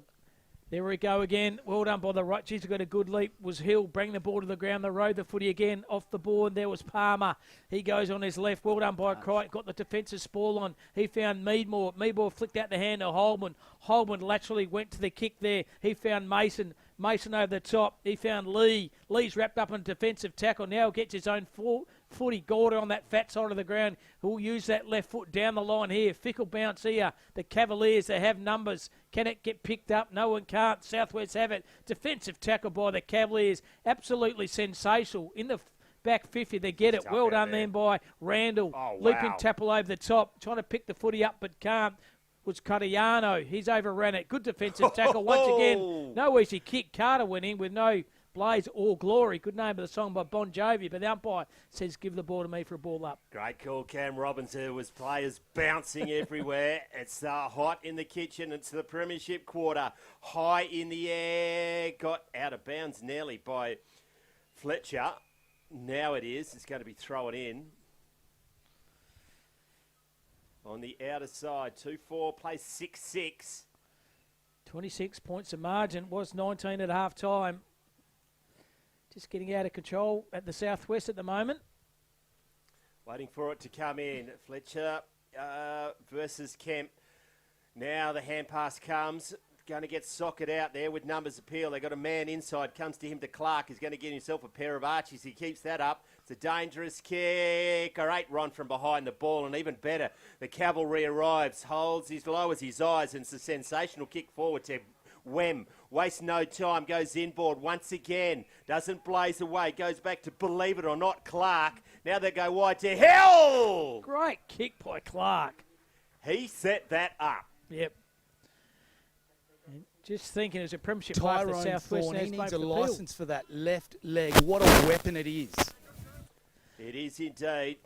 There we go again. Well done by the right. He's got a good leap. Was Hill. Bring the ball to the ground. They rode the footy again off the board. There was Palmer. He goes on his left. Well done by Crichton. Got the defensive spoil on. He found Meadmore. Meadmore flicked out the hand to Holman. Holman laterally went to the kick there. He found Mason. Mason over the top. He found Lee. Lee's wrapped up in a defensive tackle. Now gets his own footy. Gorder on that fat side of the ground. Who'll use that left foot down the line here. Fickle bounce here. The Cavaliers, they have numbers. Can it get picked up? No one can't. Southwest have it. Defensive tackle by the Cavaliers. Absolutely sensational. In the back 50, they get it. Well done then by Randall. Oh, wow. Leaping tackle over the top. Trying to pick the footy up but can't. Was Cotillano. He's overran it. Good defensive tackle once again. No easy kick. Carter went in with no blaze or glory. Good name of the song by Bon Jovi, but the umpire says give the ball to me for a ball up. Great call, Cam Robbins. There was players bouncing everywhere. It's hot in the kitchen. It's the premiership quarter. High in the air. Got out of bounds nearly by Fletcher. Now it is. It's going to be thrown in. On the outer side, 2-4, plays 6-6. 26 points of margin, was 19 at half time. Just getting out of control at the Southwest at the moment. Waiting for it to come in. Fletcher versus Kemp. Now the hand pass comes. Going to get socket out there with numbers appeal. They got a man inside. Comes to him to Clark. He's going to get himself a pair of arches. He keeps that up. It's a dangerous kick. Great run from behind the ball. And even better, the cavalry arrives. Lowers his eyes. And it's a sensational kick forward to Wem. Wastes no time. Goes inboard once again. Doesn't blaze away. Goes back to, believe it or not, Clark. Now they go wide to Hill. Great kick by Clark. He set that up. Yep. Just thinking as a premiership player for the Tyrone Southwest. Thorne, he needs a appeal. licence for that left leg. What a weapon it is. It is indeed.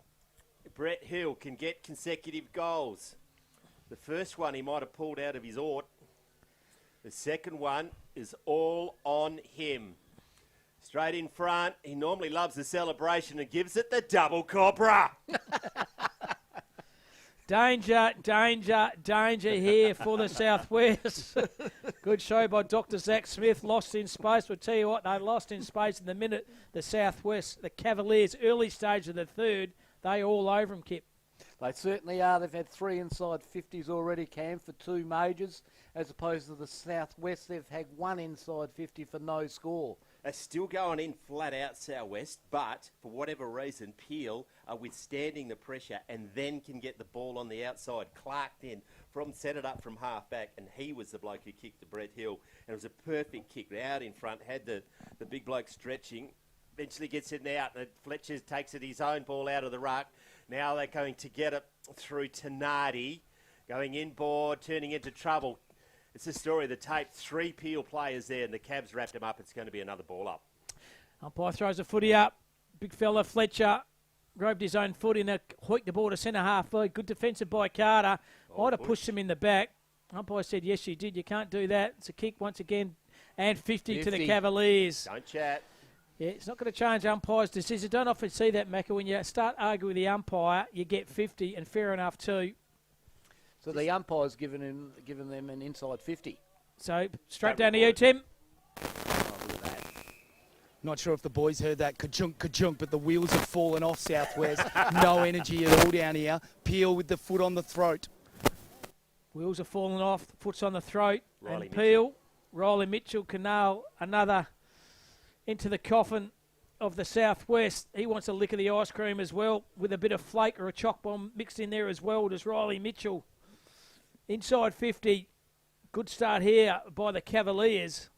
Brett Hill can get consecutive goals. The first one he might have pulled out of his ort. The second one is all on him. Straight in front. He normally loves the celebration and gives it the double cobra. Danger, danger, danger here for the Southwest. Good show by Dr. Zach Smith. Lost in space. We'll tell you what, they lost in space in the minute. The Southwest, the Cavaliers, early stage of the third, they all over them, Kip. They certainly are. They've had 3 inside 50s already, Cam, for 2 majors, as opposed to the Southwest. They've had 1 inside 50 for no score. They're still going in flat out Southwest, but for whatever reason, Peel are withstanding the pressure and then can get the ball on the outside. Clark then set it up from half back, and he was the bloke who kicked the Brett Hill. And it was a perfect kick out in front, had the big bloke stretching, eventually gets it out. And Fletcher takes it his own ball out of the ruck. Now they're going to get it through Tenardi, going inboard, turning into trouble. It's the story of the tape. 3 Peel players there, and the Cavs wrapped him up. It's going to be another ball up. Umpire throws a footy up. Big fella Fletcher groped his own foot in, hoiked the ball to centre half. Good defensive by Carter. Might have pushed him in the back. Umpire said, yes, you did. You can't do that. It's a kick once again. And 50 to the Cavaliers. Don't chat. Yeah, it's not going to change umpire's decision. Don't often see that, Macca. When you start arguing with the umpire, you get 50, and fair enough too. So the umpire's given them an inside 50. So straight down to you, Tim. Not sure if the boys heard that ka-chunk, but the wheels have fallen off Southwest. No energy at all down here. Peel with the foot on the throat. Wheels are falling off, foot's on the throat. Riley and Peel, Riley Mitchell can nail another into the coffin of the Southwest. He wants a lick of the ice cream as well, with a bit of flake or a chalk bomb mixed in there as well. Does Riley Mitchell. Inside 50. Good start here by the Cavaliers.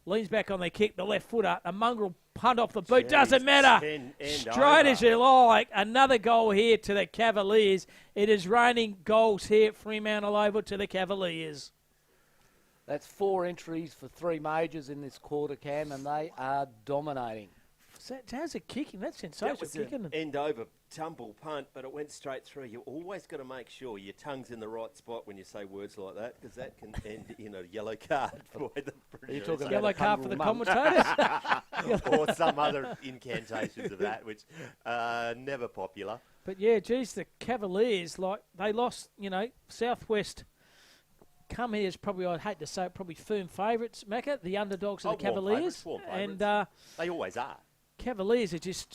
Leans back on the kick, the left footer. A mongrel punt off the boot. Doesn't matter. Straight as you like. Another goal here to the Cavaliers. It is raining goals here at Fremantle Oval to the Cavaliers. That's 4 entries for 3 majors in this quarter, Cam, and they are dominating. How's it kicking? That's sensational. That was kicking. an end-over tumble punt, but it went straight through. You always got to make sure your tongue's in the right spot when you say words like that, because that can end in a yellow card for the producer. Are you talking yellow card for the commentators? Or some other incantations of that, which are never popular. But yeah, geez, the Cavaliers, they lost, Southwest come here as probably, I'd hate to say it, probably firm favourites, Macca, the underdogs of the Cavaliers. Warm and they always are. Cavaliers are just,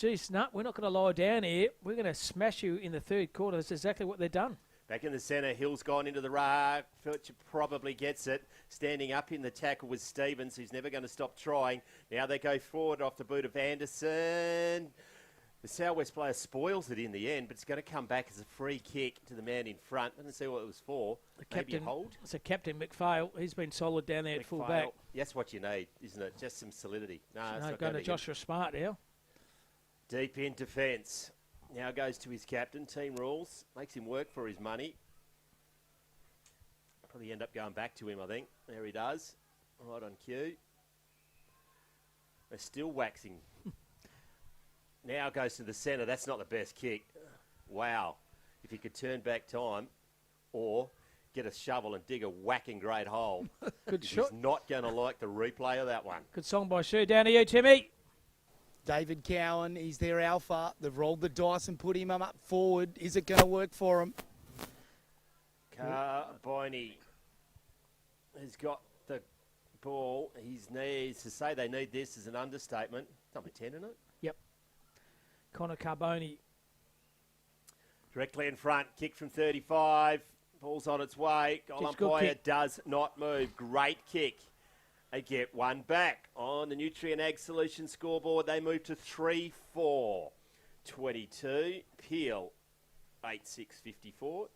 we're not going to lie down here. We're going to smash you in the third quarter. That's exactly what they've done. Back in the centre, Hill's gone into the ruck. Fletcher probably gets it. Standing up in the tackle was Stevens, who's never going to stop trying. Now they go forward off the boot of Anderson. The Southwest player spoils it in the end, but it's going to come back as a free kick to the man in front. I didn't see what it was for. Maybe a hold? It's a Captain McPhail. He's been solid down there at full back. That's what you need, isn't it? Just some solidity. No, it's not going to Joshua Smart now. Deep in defence. Now goes to his captain. Team rules. Makes him work for his money. Probably end up going back to him, I think. There he does. Right on cue. They're still waxing. Now goes to the centre. That's not the best kick. Wow. If he could turn back time or get a shovel and dig a whacking great hole. Good shot. He's not going to like the replay of that one. Good song by Shu. Down to you, Timmy. David Cowan, he's their alpha. They've rolled the dice and put him up forward. Is it going to work for him? Carboni has got the ball. His knees. To say they need this is an understatement. Number 10, isn't it? Yep. Connor Carboni. Directly in front. Kick from 35. Ball's on its way. Goal umpire does not move. Great kick. They get one back on the Nutrien Ag Solutions scoreboard. They move to 3-4. 22. Peel 8-6-54.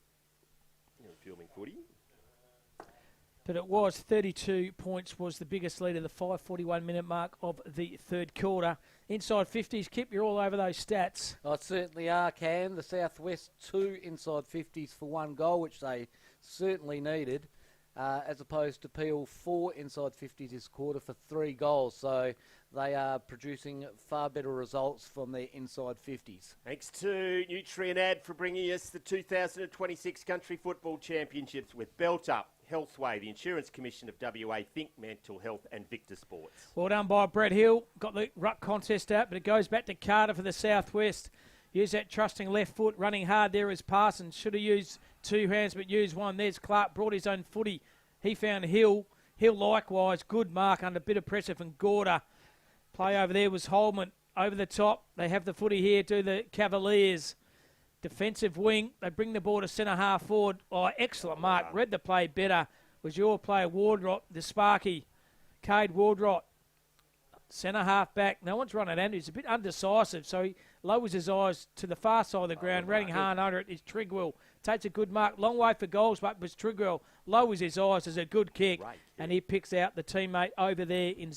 Filming footy. But it was 32 points was the biggest lead of the 5:41-minute mark of the third quarter. Inside 50s, Kip, you're all over those stats. I certainly are, Cam. The Southwest 2 inside 50s for 1 goal, which they certainly needed, as opposed to Peel 4 inside 50s this quarter for 3 goals. So they are producing far better results from their inside 50s. Thanks to Nutrien Ad for bringing us the 2026 Country Football Championships with Belt Up, Healthway, the Insurance Commission of WA, Think Mental Health and Victor Sports. Well done by Brett Hill. Got the ruck contest out, but it goes back to Carter for the Southwest. Use that trusting left foot, running hard there is Parsons. Should have used 2 hands, but used 1. There's Clark, brought his own footy. He found Hill. Hill likewise, good mark under a bit of pressure from Gorda. Play over there was Holman over the top. They have the footy here, do the Cavaliers. Defensive wing, they bring the ball to centre half forward. Oh, excellent mark. Read the play better. Was your player Wardrot, the Sparky. Cade Wardrot. Centre half back. No one's running at him. He's a bit undecisive, so he lowers his eyes to the far side of the ground. Running hard under it is Trigwell. Takes a good mark. Long way for goals, but was Trigwell. Lowers his eyes as a good kick. And he picks out the teammate over there in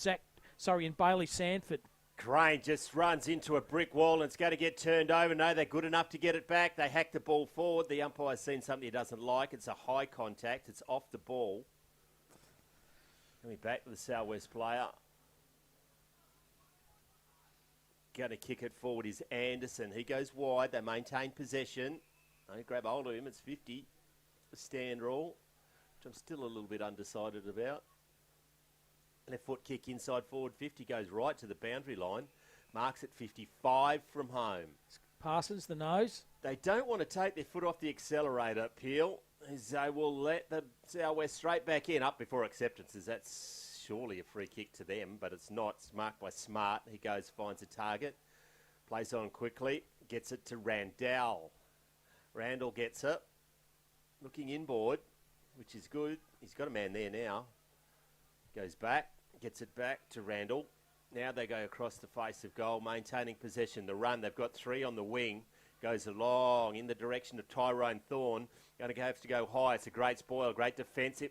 Bailey Sanford. Crane just runs into a brick wall and it's going to get turned over. No, they're good enough to get it back. They hack the ball forward. The umpire's seen something he doesn't like. It's a high contact. It's off the ball. Coming back to the Southwest player. Going to kick it forward is Anderson. He goes wide. They maintain possession. They grab hold of him. It's 50. The stand rule, which I'm still a little bit undecided about. Left foot kick inside forward 50, goes right to the boundary line. Marks at 55 from home. Parsons, the nose. They don't want to take their foot off the accelerator, Peel, as they will let the Southwest straight back in, up before acceptances. That's surely a free kick to them, but it's not. It's marked by Smart. He goes, finds a target, plays on quickly, gets it to Randall. Randall gets it, looking inboard, which is good. He's got a man there now. Goes back. Gets it back to Randall. Now they go across the face of goal, maintaining possession. The run, they've got 3 on the wing. Goes along in the direction of Tyrone Thorne. Going to have to go high. It's a great spoil, great defensive.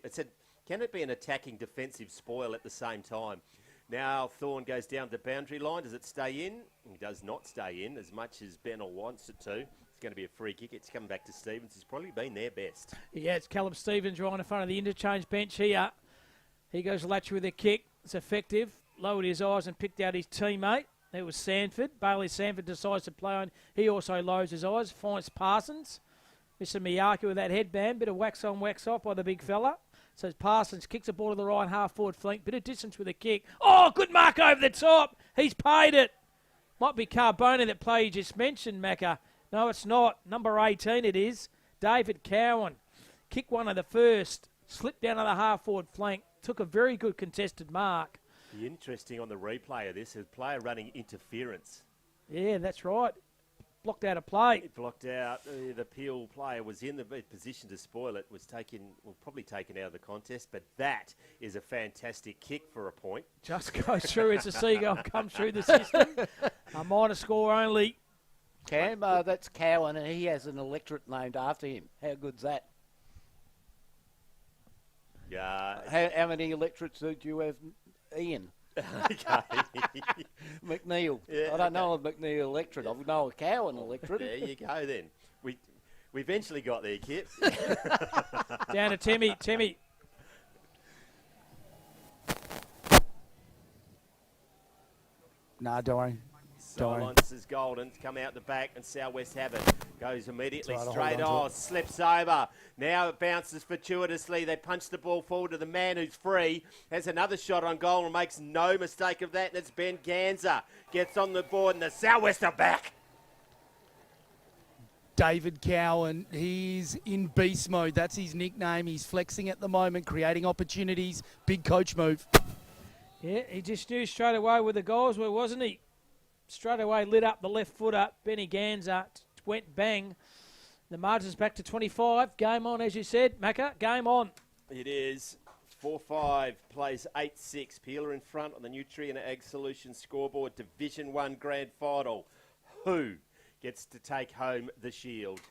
Can it be an attacking defensive spoil at the same time? Now Thorne goes down the boundary line. Does it stay in? It does not stay in as much as Bennell wants it to. It's going to be a free kick. It's coming back to Stevens. He's probably been their best. Yeah, it's Callum Stevens right in front of the interchange bench here. He goes Latch with a kick. It's effective. Lowered his eyes and picked out his teammate. That was Sanford. Bailey Sanford decides to play on. He also lowers his eyes. Finds Parsons. Mr. Miyake with that headband. Bit of wax on, wax off by the big fella. So Parsons kicks the ball to the right half forward flank. Bit of distance with a kick. Oh, good mark over the top. He's paid it. Might be Carbone, that play you just mentioned, Macca. No, it's not. Number 18 it is. David Cowan. Kick one of the first. Slipped down to the half forward flank. Took a very good contested mark. Be interesting on the replay of this, a player running interference. Yeah, that's right. Blocked out a play. It blocked out. The Peel player was in the position to spoil it. Was probably taken out of the contest. But that is a fantastic kick for a point. Just goes through as a seagull comes through the system. A minor score only. Cam, that's Cowan, and he has an electorate named after him. How good's that? Yeah. How many electorates do you have, Ian? McNeil. Yeah, I don't know a McNeil electorate. I know a Cowan electorate. There you go then. We eventually got there, Kip. Down to Timmy. Timmy. Nah, don't worry. Silence is golden. Come out the back and Southwest have it. Goes immediately Try to straight hold on to on. Slips over. Now it bounces fortuitously. They punch the ball forward to the man who's free. Has another shot on goal and makes no mistake of that. And it's Ben Ganza. Gets on the board and the Southwest are back. David Cowan, he's in beast mode. That's his nickname. He's flexing at the moment, creating opportunities. Big coach move. Yeah, he just knew straight away with the goals, where wasn't he? Straight away lit up the left footer. Benny Ganza went bang. The margin's back to 25. Game on, as you said. Macca, game on. It is 4-5, plays 8-6. Peeler in front on the Nutrien Ag Solutions scoreboard. Division 1 Grand Final. Who gets to take home the shield?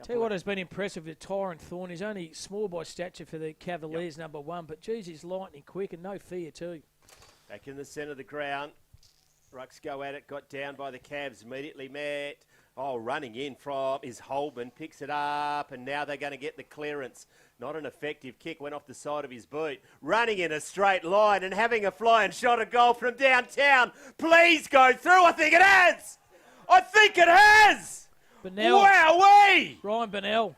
Tell you what has been impressive with Tyrone Thorne. He's only small by stature for the Cavaliers, number 1. But, geez, he's lightning quick and no fear too. Back in the centre of the ground. Rucks go at it, got down by the Cavs, immediately met. Oh, running in from is Holman, picks it up, and now they're going to get the clearance. Not an effective kick, went off the side of his boot. Running in a straight line and having a flying shot at goal from downtown. Please go through. I think it has. I think it has. Bennell. Wowee! Ryan Bennell.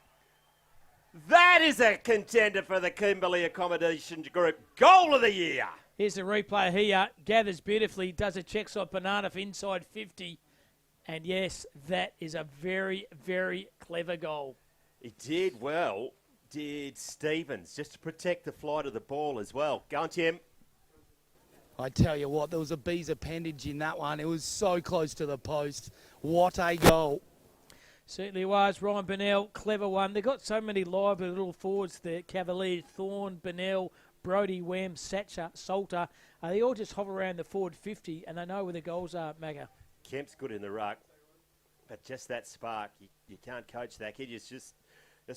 That is a contender for the Kimberley Accommodation Group Goal of the Year. Here's the replay here. Gathers beautifully, does a check side banana for inside 50. And yes, that is a very, very clever goal. He did well, did Stevens, just to protect the flight of the ball as well. Go on, Tim. I tell you what, there was a bee's appendage in that one. It was so close to the post. What a goal. Certainly was. Ryan Bennell, clever one. They've got so many lively little forwards, the Cavaliers, Thorne, Bennell, Brody, Wem, Satcher, Salter. They all just hover around the forward 50 and they know where the goals are, Magga. Kemp's good in the ruck, but just that spark, you can't coach that kid. You just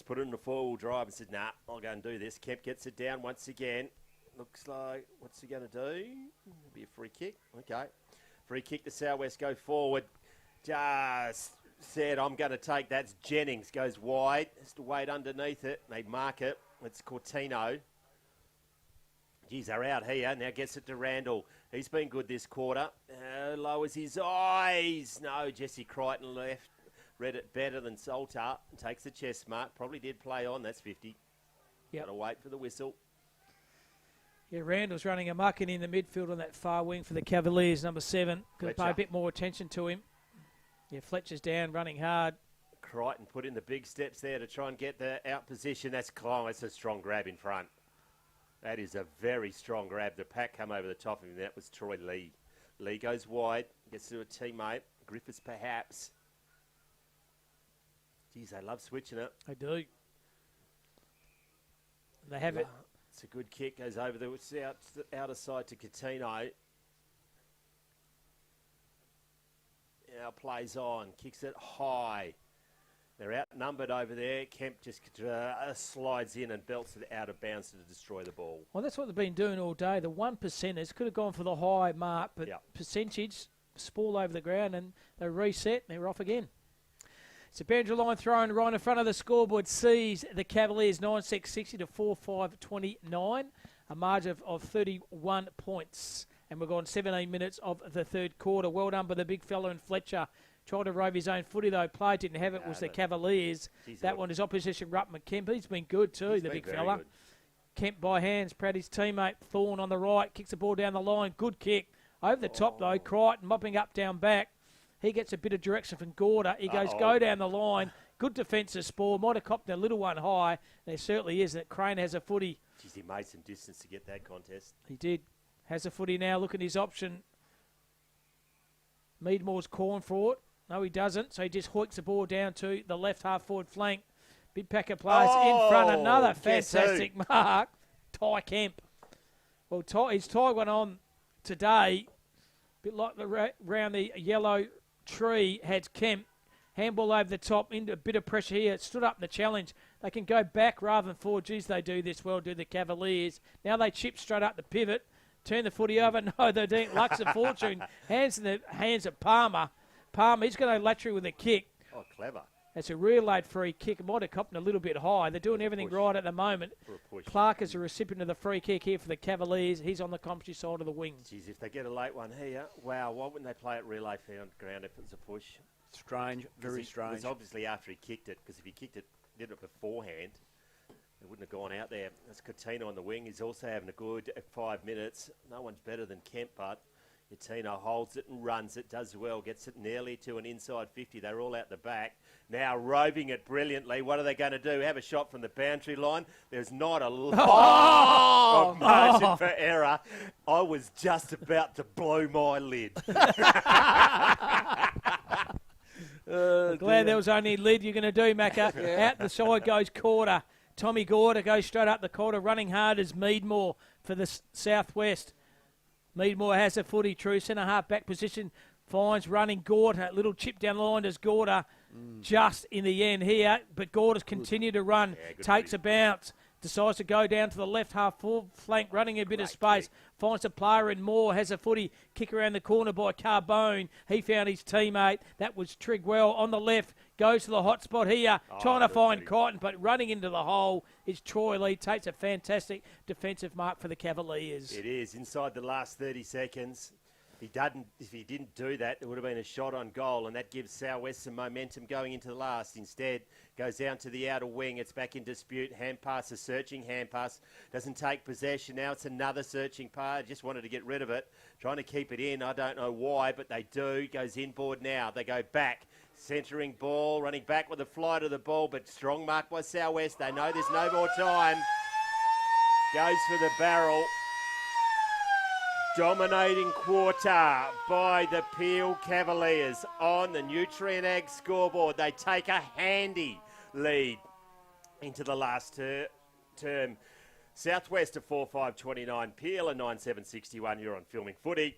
put it in the four-wheel drive and said, nah, I'll go and do this. Kemp gets it down once again. Looks like, what's he going to do? It'll be a free kick. Okay. Free kick to South West, go forward. Just said, I'm going to take that. Jennings goes wide. Has to wait underneath it. They mark it. It's Cortino. Geez, they're out here. Now gets it to Randall. He's been good this quarter. Lowers his eyes. No, Jesse Crichton left. Read it better than Salter. Takes the chest mark. Probably did play on. That's 50. Yep. Got to wait for the whistle. Yeah, Randall's running amok and in the midfield on that far wing for the Cavaliers, number 7. Got to pay a bit more attention to him. Yeah, Fletcher's down, running hard. Crichton put in the big steps there to try and get the out position. That's That's a strong grab in front. That is a very strong grab. The pack come over the top of him. That was Troy Lee. Lee goes wide, gets to a teammate. Griffiths perhaps. Geez, they love switching it. They do. They have it. It's a good kick. Goes over the outer side to Coutinho. Now plays on. Kicks it high. They're outnumbered over there. Kemp just slides in and belts it out of bounds to destroy the ball. Well, that's what they've been doing all day. The 1%ers could have gone for the high mark, but percentage, sprawl over the ground, and they reset, and they're off again. It's a boundary line thrown right in front of the scoreboard. Sees the Cavaliers 9-6-60 to 4-5-29, a margin of 31 points. And we've gone 17 minutes of the third quarter. Well done by the big fella in Fletcher. Tried to rove his own footy, though. Play didn't have it, was the Cavaliers. That one is opposition, Ruttman Kemp. He's been good too, the big fella. Good. Kemp by hands, proud his teammate. Thorne on the right, kicks the ball down the line. Good kick. Over the top, though. Crichton mopping up down back. He gets a bit of direction from Gorder. He goes, go down the line. Good defensive spoil. Might have copped a little one high. There certainly is. That Crane has a footy. Geez, he made some distance to get that contest. He did. Has a footy now. Look at his option. Meadmore's calling for it. No, he doesn't. So he just hoiks the ball down to the left half forward flank. Big pack of players in front. Another fantastic mark. Ty Kemp. Well, his tie went on today. A bit like around the yellow tree had Kemp. Handball over the top, into a bit of pressure here. It stood up in the challenge. They can go back rather than forward. Geez, they do this well, do the Cavaliers. Now they chip straight up the pivot. Turn the footy over. No, they're doing Lux of Fortune. Hands in the hands of Palmer. Palmer, he's going to lateral with a kick. Oh, clever. That's a real late free kick. It might have copped a little bit high. They're doing everything right at the moment. Clark is a recipient of the free kick here for the Cavaliers. He's on the commentary side of the wing. Geez, if they get a late one here, wow, why wouldn't they play it relay ground if it's a push? Strange, very strange. It was obviously after he kicked it, because if he did it beforehand, it wouldn't have gone out there. That's Coutinho on the wing. He's also having a good 5 minutes. No one's better than Kemp, but Coutinho holds it and runs it, does well, gets it nearly to an inside 50. They're all out the back. Now roving it brilliantly. What are they going to do? Have a shot from the boundary line? There's not a lot of margin for error. I was just about to blow my lid. Glad there was only lid you're going to do, Macca. Out the side goes Corder. Tommy Gorder goes straight up the quarter, running hard as Meadmore for the Southwest. Meadmore has a footy, true centre half back position, finds running Gorder. Little chip down the line as Gorder just in the end here, but Gorder's continued to run, takes a bounce, decides to go down to the left half full flank, running a bit of space, finds a player in Moore, has a footy, kick around the corner by Carbone. He found his teammate. That was Trigwell on the left, goes to the hot spot here, trying to find Crichton, but running into the hole is Troy Lee. Takes a fantastic defensive mark for the Cavaliers. It is, inside the last 30 seconds. If he didn't do that, it would have been a shot on goal, and that gives South West some momentum going into the last. Instead, goes down to the outer wing. It's back in dispute. Hand pass, a searching hand pass. Doesn't take possession. Now it's another searching pass. Just wanted to get rid of it. Trying to keep it in. I don't know why, but they do. Goes inboard now. They go back. Centering ball, running back with a fly to the ball, but strong mark by South West. They know there's no more time. Goes for the barrel. Dominating quarter by the Peel Cavaliers on the Nutrien Ag scoreboard. They take a handy lead into the last term. Southwest at 4-5-29, Peel at 9-7-61. You're on Filming Footy.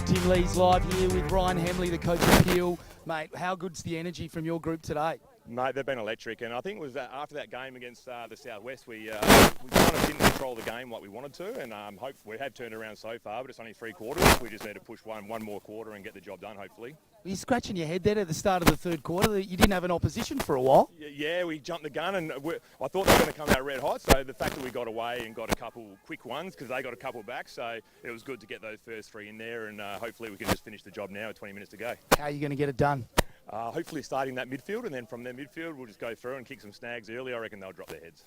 Tim Lee's live here with Ryan Hemley, the coach of Peel. Mate, how good's the energy from your group today? Mate, they've been electric, and I think it was after that game against the Southwest, we kind of didn't control the game like we wanted to, and hope we have turned around so far, but it's only 3 quarters. We just need to push one more quarter and get the job done, hopefully. Were you scratching your head there at the start of the third quarter? You didn't have an opposition for a while. Yeah, we jumped the gun, and I thought they were going to come out red hot, so the fact that we got away and got a couple quick ones, because they got a couple back, so it was good to get those first 3 in there, and hopefully we can just finish the job now with 20 minutes to go. How are you going to get it done? Hopefully starting that midfield, and then from their midfield we'll just go through and kick some snags early. I reckon they'll drop their heads.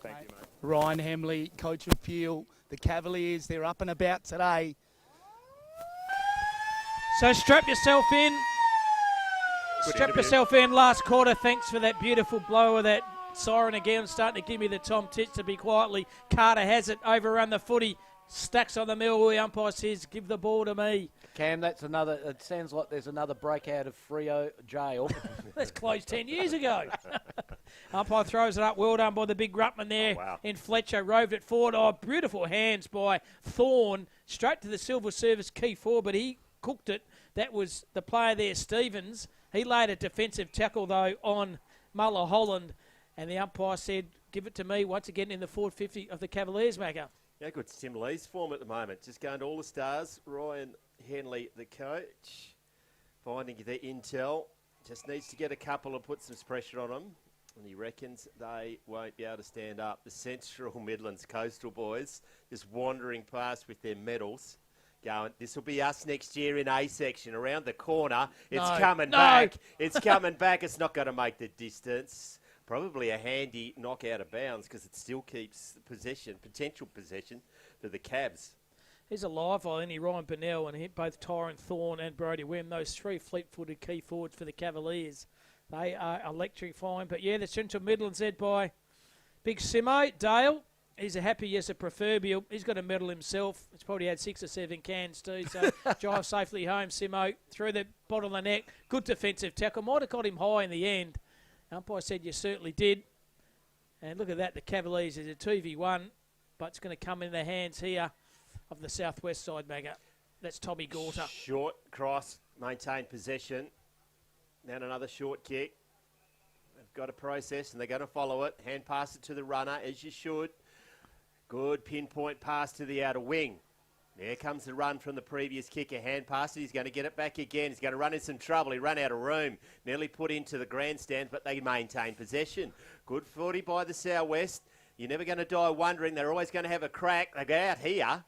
Thank you, mate. Ryan Hemley, coach of Peel. The Cavaliers, they're up and about today. So strap yourself in. Strap yourself in last quarter. Thanks for that beautiful blow of that siren again. Starting to give me the Tom Tits to be quietly. Carter has it. Overrun the footy. Stacks on the middle. The umpire says, give the ball to me. Cam, that's another. It sounds like there's another breakout of Freo jail. That's closed 10 years ago. Umpire throws it up. Well done by the big Ruttman there. Oh, wow. In Fletcher, roved it forward. Oh, beautiful hands by Thorne. Straight to the silver service key forward, but he cooked it. That was the player there, Stevens. He laid a defensive tackle, though, on Muller Holland. And the umpire said, give it to me once again in the forward 50 of the Cavaliers, Macca. Yeah, good. Tim Lee's form at the moment. Just going to all the stars. Ryan Henley, the coach, finding the intel. Just needs to get a couple and put some pressure on them. And he reckons they won't be able to stand up. The Central Midlands Coastal boys just wandering past with their medals. Going, this will be us next year in A section. Around the corner. It's coming back. It's coming back. It's not going to make the distance. Probably a handy knock out of bounds because it still keeps potential possession for the Cavs. Here's a live line, Ryan Burnell, and hit both Tyron Thorne and Brodie Wim, those 3 fleet-footed key forwards for the Cavaliers. They are electrifying. But, yeah, the Central Midlands led by Big Simo. Dale, he's happy as a proverbial. He's got a medal himself. He's probably had 6 or 7 cans too. So, drive safely home, Simo. Through the bottom of the neck. Good defensive tackle. Might have got him high in the end. Umpire said you certainly did. And look at that, the Cavaliers is a 2v1, but it's going to come in the hands here of the southwest side, Magga. That's Tommy Gorter. Short cross, maintain possession. Then another short kick. They've got a process and they're going to follow it. Hand pass it to the runner, as you should. Good pinpoint pass to the outer wing. There comes the run from the previous kick, a hand pass. He's going to get it back again. He's going to run in some trouble. He ran out of room. Nearly put into the grandstand, but they maintain possession. Good footy by the Southwest. You're never going to die wondering. They're always going to have a crack. They go out here.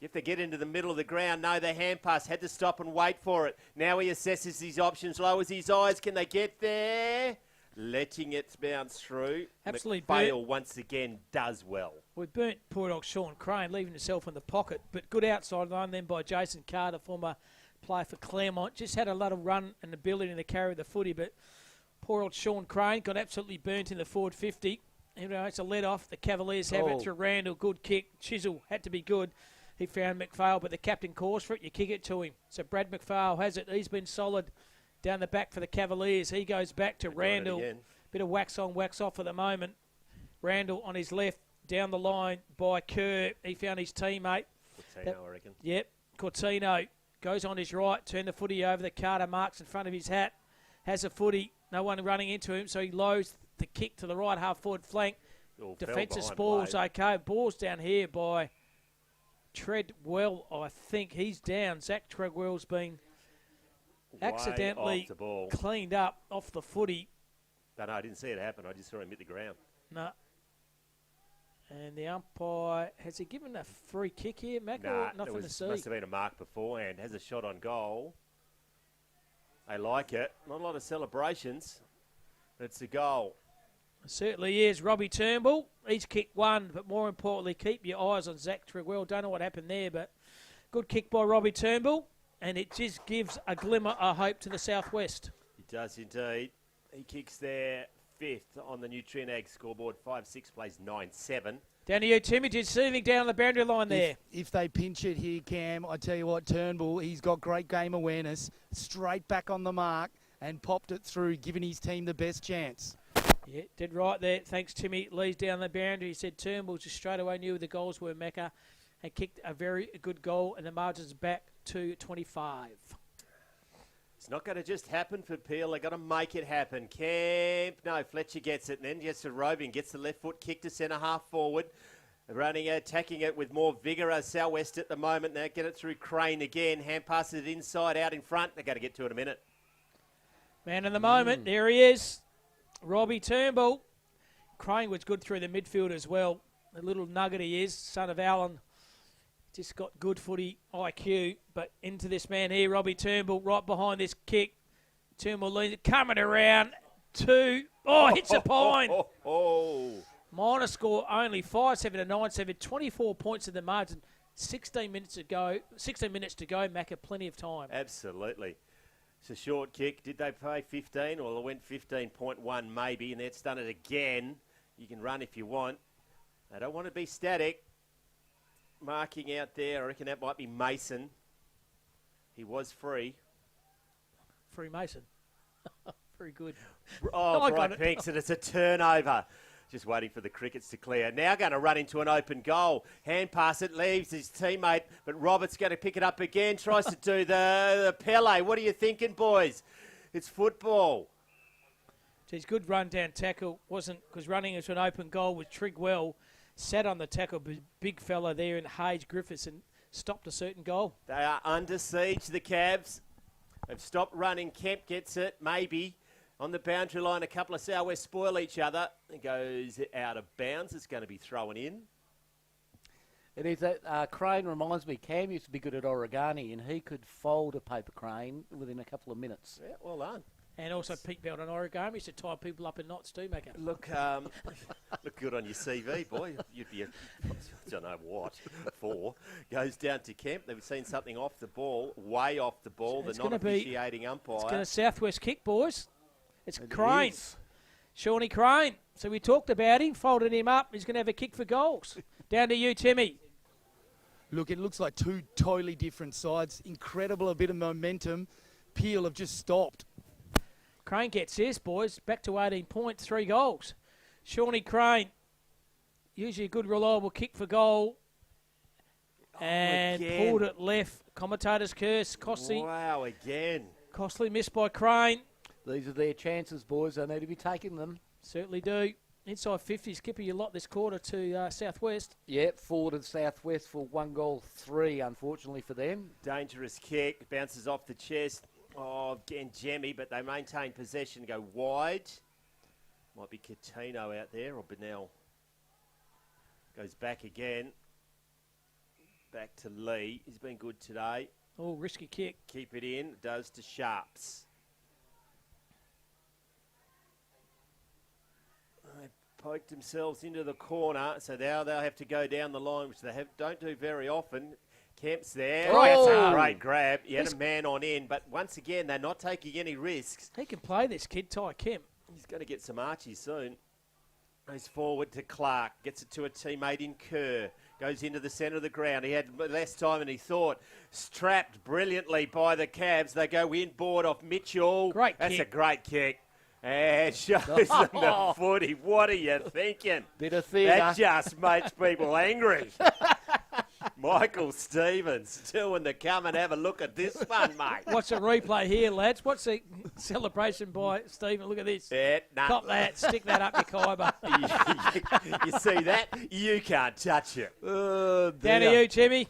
If they get into the middle of the ground, no, the hand pass. Had to stop and wait for it. Now he assesses his options, lowers his eyes. Can they get there? Letting it bounce through. Absolutely. Bale once again does well. We burnt poor dog Sean Crane, leaving himself in the pocket. But good outside line then by Jason Carter, former player for Claremont. Just had a lot of run and ability to carry the footy. But poor old Sean Crane got absolutely burnt in the forward 50. You know, it's a let off. The Cavaliers have it through Randall. Good kick. Chisel had to be good. He found McPhail, but the captain calls for it. You kick it to him. So Brad McPhail has it. He's been solid down the back for the Cavaliers. He goes back to Randall. Bit of wax on, wax off at the moment. Randall on his left, down the line by Kerr. He found his teammate. Cortino, I reckon. Yep, Cortino goes on his right, turn the footy over. The Carter marks in front of his hat. Has a footy. No one running into him, so he lows the kick to the right half forward flank. Defensive spoils okay. Ball's down here by Treadwell, I think. He's down. Zach Treadwell's been accidentally cleaned up off the footy. No, I didn't see it happen. I just saw him hit the ground. No. And the umpire, has he given a free kick here, Mac? Nah, nothing to see. Must have been a mark beforehand. Has a shot on goal. They like it. Not a lot of celebrations. But it's a goal. It certainly is. Robbie Turnbull, he's kicked one, but more importantly, keep your eyes on Zach Treadwell. Don't know what happened there, but good kick by Robbie Turnbull. And it just gives a glimmer of hope to the southwest. It does indeed. He kicks there 5th on the Nutrien Ag scoreboard. 5-6 plays 9-7. Down to you, Timmy. Did you see anything down the boundary line there? If they pinch it here, Cam, I tell you what, Turnbull, he's got great game awareness. Straight back on the mark and popped it through, giving his team the best chance. Yeah, did right there. Thanks, Timmy. Lee's down the boundary. He said Turnbull just straight away knew where the goals were, Mecca, and kicked a very good goal, and the margins back 22-25. It's not going to just happen for Peel. They've got to make it happen. Fletcher gets it and then gets to Robin, gets the left foot kick to centre half forward. Running, attacking it with more vigour as South West at the moment. Now get it through Crane again. Hand passes it inside, out in front. They've got to get to it in a minute. Man of the moment, there he is. Robbie Turnbull. Crane was good through the midfield as well. The little nugget he is, son of Alan. Just got good footy IQ. But into this man here, Robbie Turnbull, right behind this kick. Turnbull leads it, coming around. 2. Oh, hits a pine. Minor score only 5-7 to 9-7. 24 points in the margin. 16 minutes to go. Macca, plenty of time. Absolutely. It's a short kick. Did they play 15? Well, it went 15.1 maybe, and it's done it again. You can run if you want. They don't want to be static. Marking out there, I reckon that might be Mason. He was free. Free Mason. Very good. Oh, Bright Pinks, and it's a turnover. Just waiting for the crickets to clear. Now going to run into an open goal. Hand pass, it leaves his teammate, but Roberts going to pick it up again. Tries to do the Pele. What are you thinking, boys? It's football. Geez, good run down tackle. Wasn't, because running into an open goal with Trigwell. Sat on the tackle, big fella there in Hayes Griffiths, and stopped a certain goal. They are under siege, the Cavs. They've stopped running. Kemp gets it, maybe. On the boundary line, a couple of South West spoil each other. It goes out of bounds. It's going to be thrown in. It is that Crane reminds me, Cam used to be good at origami, and he could fold a paper crane within a couple of minutes. Yeah, well done. And also Pete Belt on origami used to tie people up in knots too, Macca. Look good on your CV, boy. You'd be, I don't know what, 4. Goes down to Kemp. They've seen something off the ball, way off the ball. The non-officiating umpire. It's going to Southwest kick, boys. It's Crane. Shawnee Crane. So we talked about him, folded him up. He's going to have a kick for goals. Down to you, Timmy. Look, it looks like two totally different sides. Incredible, a bit of momentum. Peel have just stopped. Crane gets this, boys. Back to 18 points, 3 goals. Shawnee Crane, usually a good, reliable kick for goal. And pulled it left. Commentator's curse. Costly. Wow, again. Costly missed by Crane. These are their chances, boys. They need to be taking them. Certainly do. Inside 50, Skipper, you lot this quarter to Southwest. Yep, forward of Southwest for 1 goal, 3, unfortunately for them. Dangerous kick. Bounces off the chest. Oh, again, Jemmy, but they maintain possession, go wide. Might be Catino out there, or Bennell. Goes back again. Back to Lee. He's been good today. Oh, risky kick. Keep it in. Does to Sharps. They poked themselves into the corner, so now they'll have to go down the line, which they don't do very often. Kemp's there. Oh. That's a great grab. He had a man on in, but once again, they're not taking any risks. He can play this kid, Ty Kemp. He's going to get some Archie soon. Goes forward to Clark. Gets it to a teammate in Kerr. Goes into the centre of the ground. He had less time than he thought. Strapped brilliantly by the Cavs. They go inboard off Mitchell. Great That's kick. a great kick. And shows them the footy. What are you thinking? Bit of theatre. That just makes people angry. Michael Stevens doing the come and have a look at this one, mate. What's a replay here, lads? What's the celebration by Stephen? Look at this. Yeah, nah. Cop that. Stick that up your kyber. You see that? You can't touch it. Down to you, Timmy.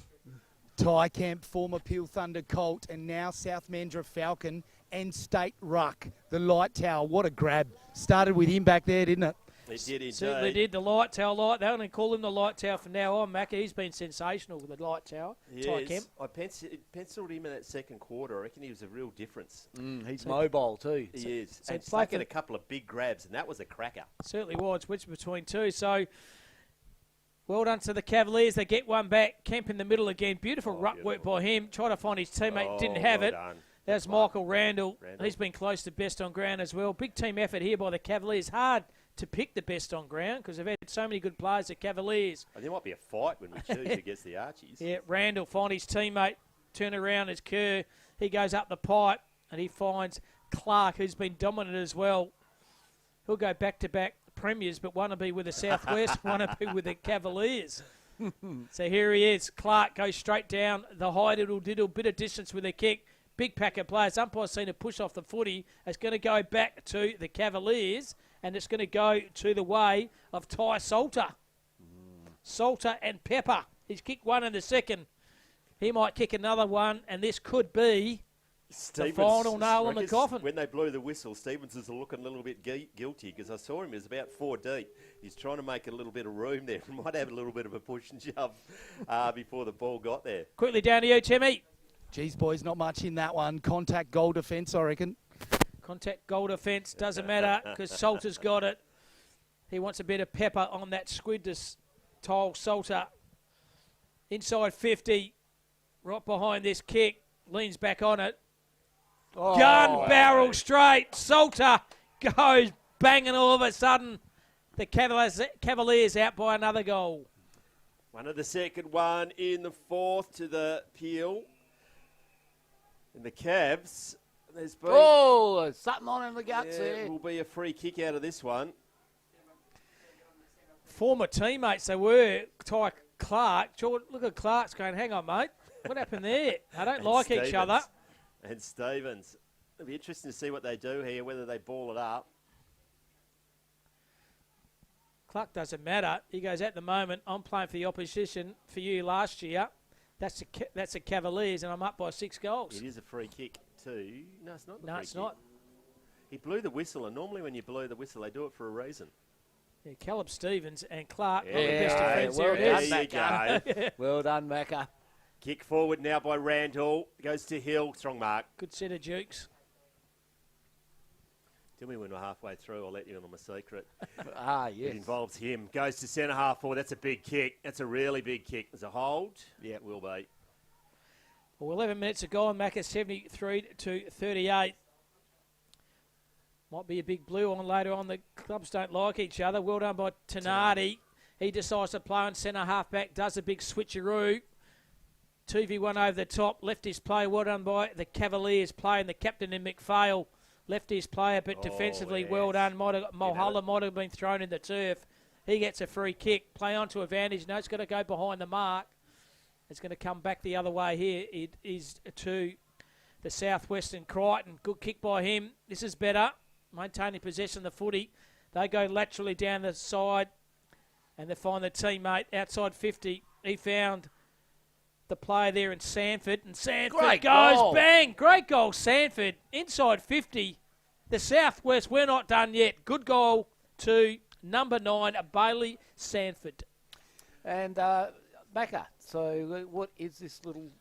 Ty Kemp, former Peel Thunder Colt, and now South Mandurah Falcon and State Ruck, the light tower. What a grab. Started with him back there, didn't it? It did indeed. Certainly did. The light tower light. They only call him the light tower from now on, Macca. He's been sensational with the light tower. Ty Kemp. I penciled him in that second quarter. I reckon he was a real difference. He's mobile too. He is. So And play taking for- a couple of big grabs, and that was a cracker. Certainly was. Switch between two. So, well done to the Cavaliers. They get one back. Kemp in the middle again. Beautiful ruck work by him. Try to find his teammate. Didn't have well it. done. That's Michael Randall. He's been close to best on ground as well. Big team effort here by the Cavaliers. Hard to pick the best on ground because they've had so many good players, the Cavaliers. There might be a fight when we choose against the Archies. Yeah, Randall find his teammate. Turn around as Kerr. He goes up the pipe and he finds Clark, who's been dominant as well. He'll go back-to-back premiers, but one will be with the Southwest, one will be with the Cavaliers. So here he is. Clark goes straight down the high diddle, bit of distance with a kick. Big pack of players. Umpire's seen a push off the footy. It's going to go back to the Cavaliers, and it's going to go to the way of Ty Salter. Salter and Pepper. He's kicked one in the second. He might kick another one, and this could be the final nail in the coffin. When they blew the whistle, Stevens is looking a little bit guilty because I saw him. He was about 4 deep. He's trying to make a little bit of room there. He might have a little bit of a push and shove before the ball got there. Quickly down to you, Timmy. Geez, boys, not much in that one. Contact goal defence, I reckon. Contact goal defence. Doesn't matter because Salter's got it. He wants a bit of pepper on that squid to Tile Salter. Inside 50. Right behind this kick. Leans back on it. Gun barrel straight. Salter goes banging all of a sudden. The Cavaliers out by another goal. One of the second one in the fourth to the Peel. And the Cavs, there's been... Oh, something on in the guts there. Will be a free kick out of this one. Former teammates they were, Ty Clark. Look at Clark's going, hang on, mate. What happened there? They don't like each other. And Stevens. It'll be interesting to see what they do here, whether they ball it up. Clark doesn't matter. He goes, at the moment, I'm playing for the opposition for you last year. That's the Cavaliers, and I'm up by 6 goals. It is a free kick too. No, it's not. No, it's not. He blew the whistle, and normally when you blow the whistle, they do it for a reason. Yeah, Caleb Stevens and Clark, not the Yeah, best defence well there done, is. Macca. Well done, Macca. Kick forward now by Randall. Goes to Hill. Strong mark. Good set of jukes. Tell me when we're halfway through. I'll let you in on my secret. Yes. It involves him. Goes to centre half forward. That's a big kick. That's a really big kick. There's a hold. Yeah, it will be. Well, 11 minutes to go on Macca, 73-38. Might be a big blue on later on. The clubs don't like each other. Well done by Tenardi. He decides to play on centre half back. Does a big switcheroo. 2v1 over the top. Left his play. Well done by the Cavaliers playing the captain in McPhail. Left his player, but defensively well done. Mulholland might have been thrown in the turf. He gets a free kick. Play on to advantage. No, it's going to go behind the mark. It's going to come back the other way here. It is to the Southwestern Crichton. Good kick by him. This is better. Maintaining possession of the footy. They go laterally down the side and they find the teammate outside 50. He found the player there in Sanford. And Sanford Great goes goal. bang. Great goal, Sanford. Inside 50. The Southwest, we're not done yet. Good goal to number 9, Bailey Sanford. And Macca, so what is this little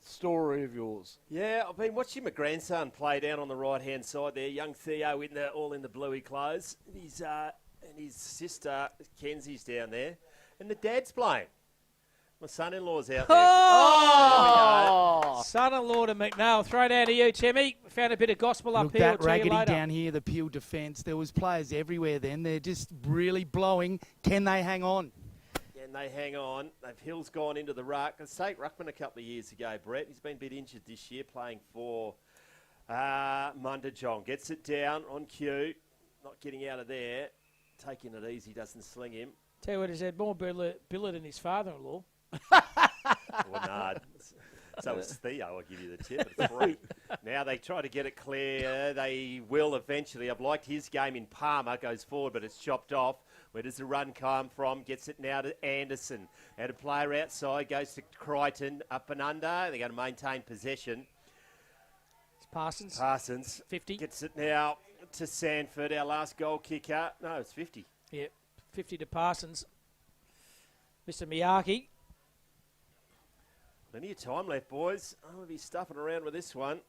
story of yours? Yeah, I've been watching my grandson play down on the right-hand side there. Young Theo all in the bluey clothes. And his sister, Kenzie's down there. And the dad's playing. My son-in-law's out there. Oh! Son-in-law to McNeil. Throw down to you, Timmy. Found a bit of gospel up Look, here. that raggedy down here, the Peel defence. There was players everywhere then. They're just really blowing. Can they hang on? And they hang on. Hill's gone into the ruck. State Ruckman a couple of years ago, Brett. He's been a bit injured this year playing for Mundajong. Gets it down on cue. Not getting out of there. Taking it easy. Doesn't sling him. Tell you what, he's had more billet than his father-in-law. Well, nah. So it's Theo, I'll give you the tip. It's free. Now they try to get it clear. They will eventually. I've liked his game in Palmer. Goes forward, but it's chopped off. Where does the run come from? Gets it now to Anderson. Out a player outside. Goes to Crichton. Up and under. They're going to maintain possession. It's Parsons. Parsons. 50. Gets it now to Sanford, our last goal kicker. No, it's 50. Yeah, 50 to Parsons. Mr. Miyake. Plenty of time left, boys. I'm going to be stuffing around with this one.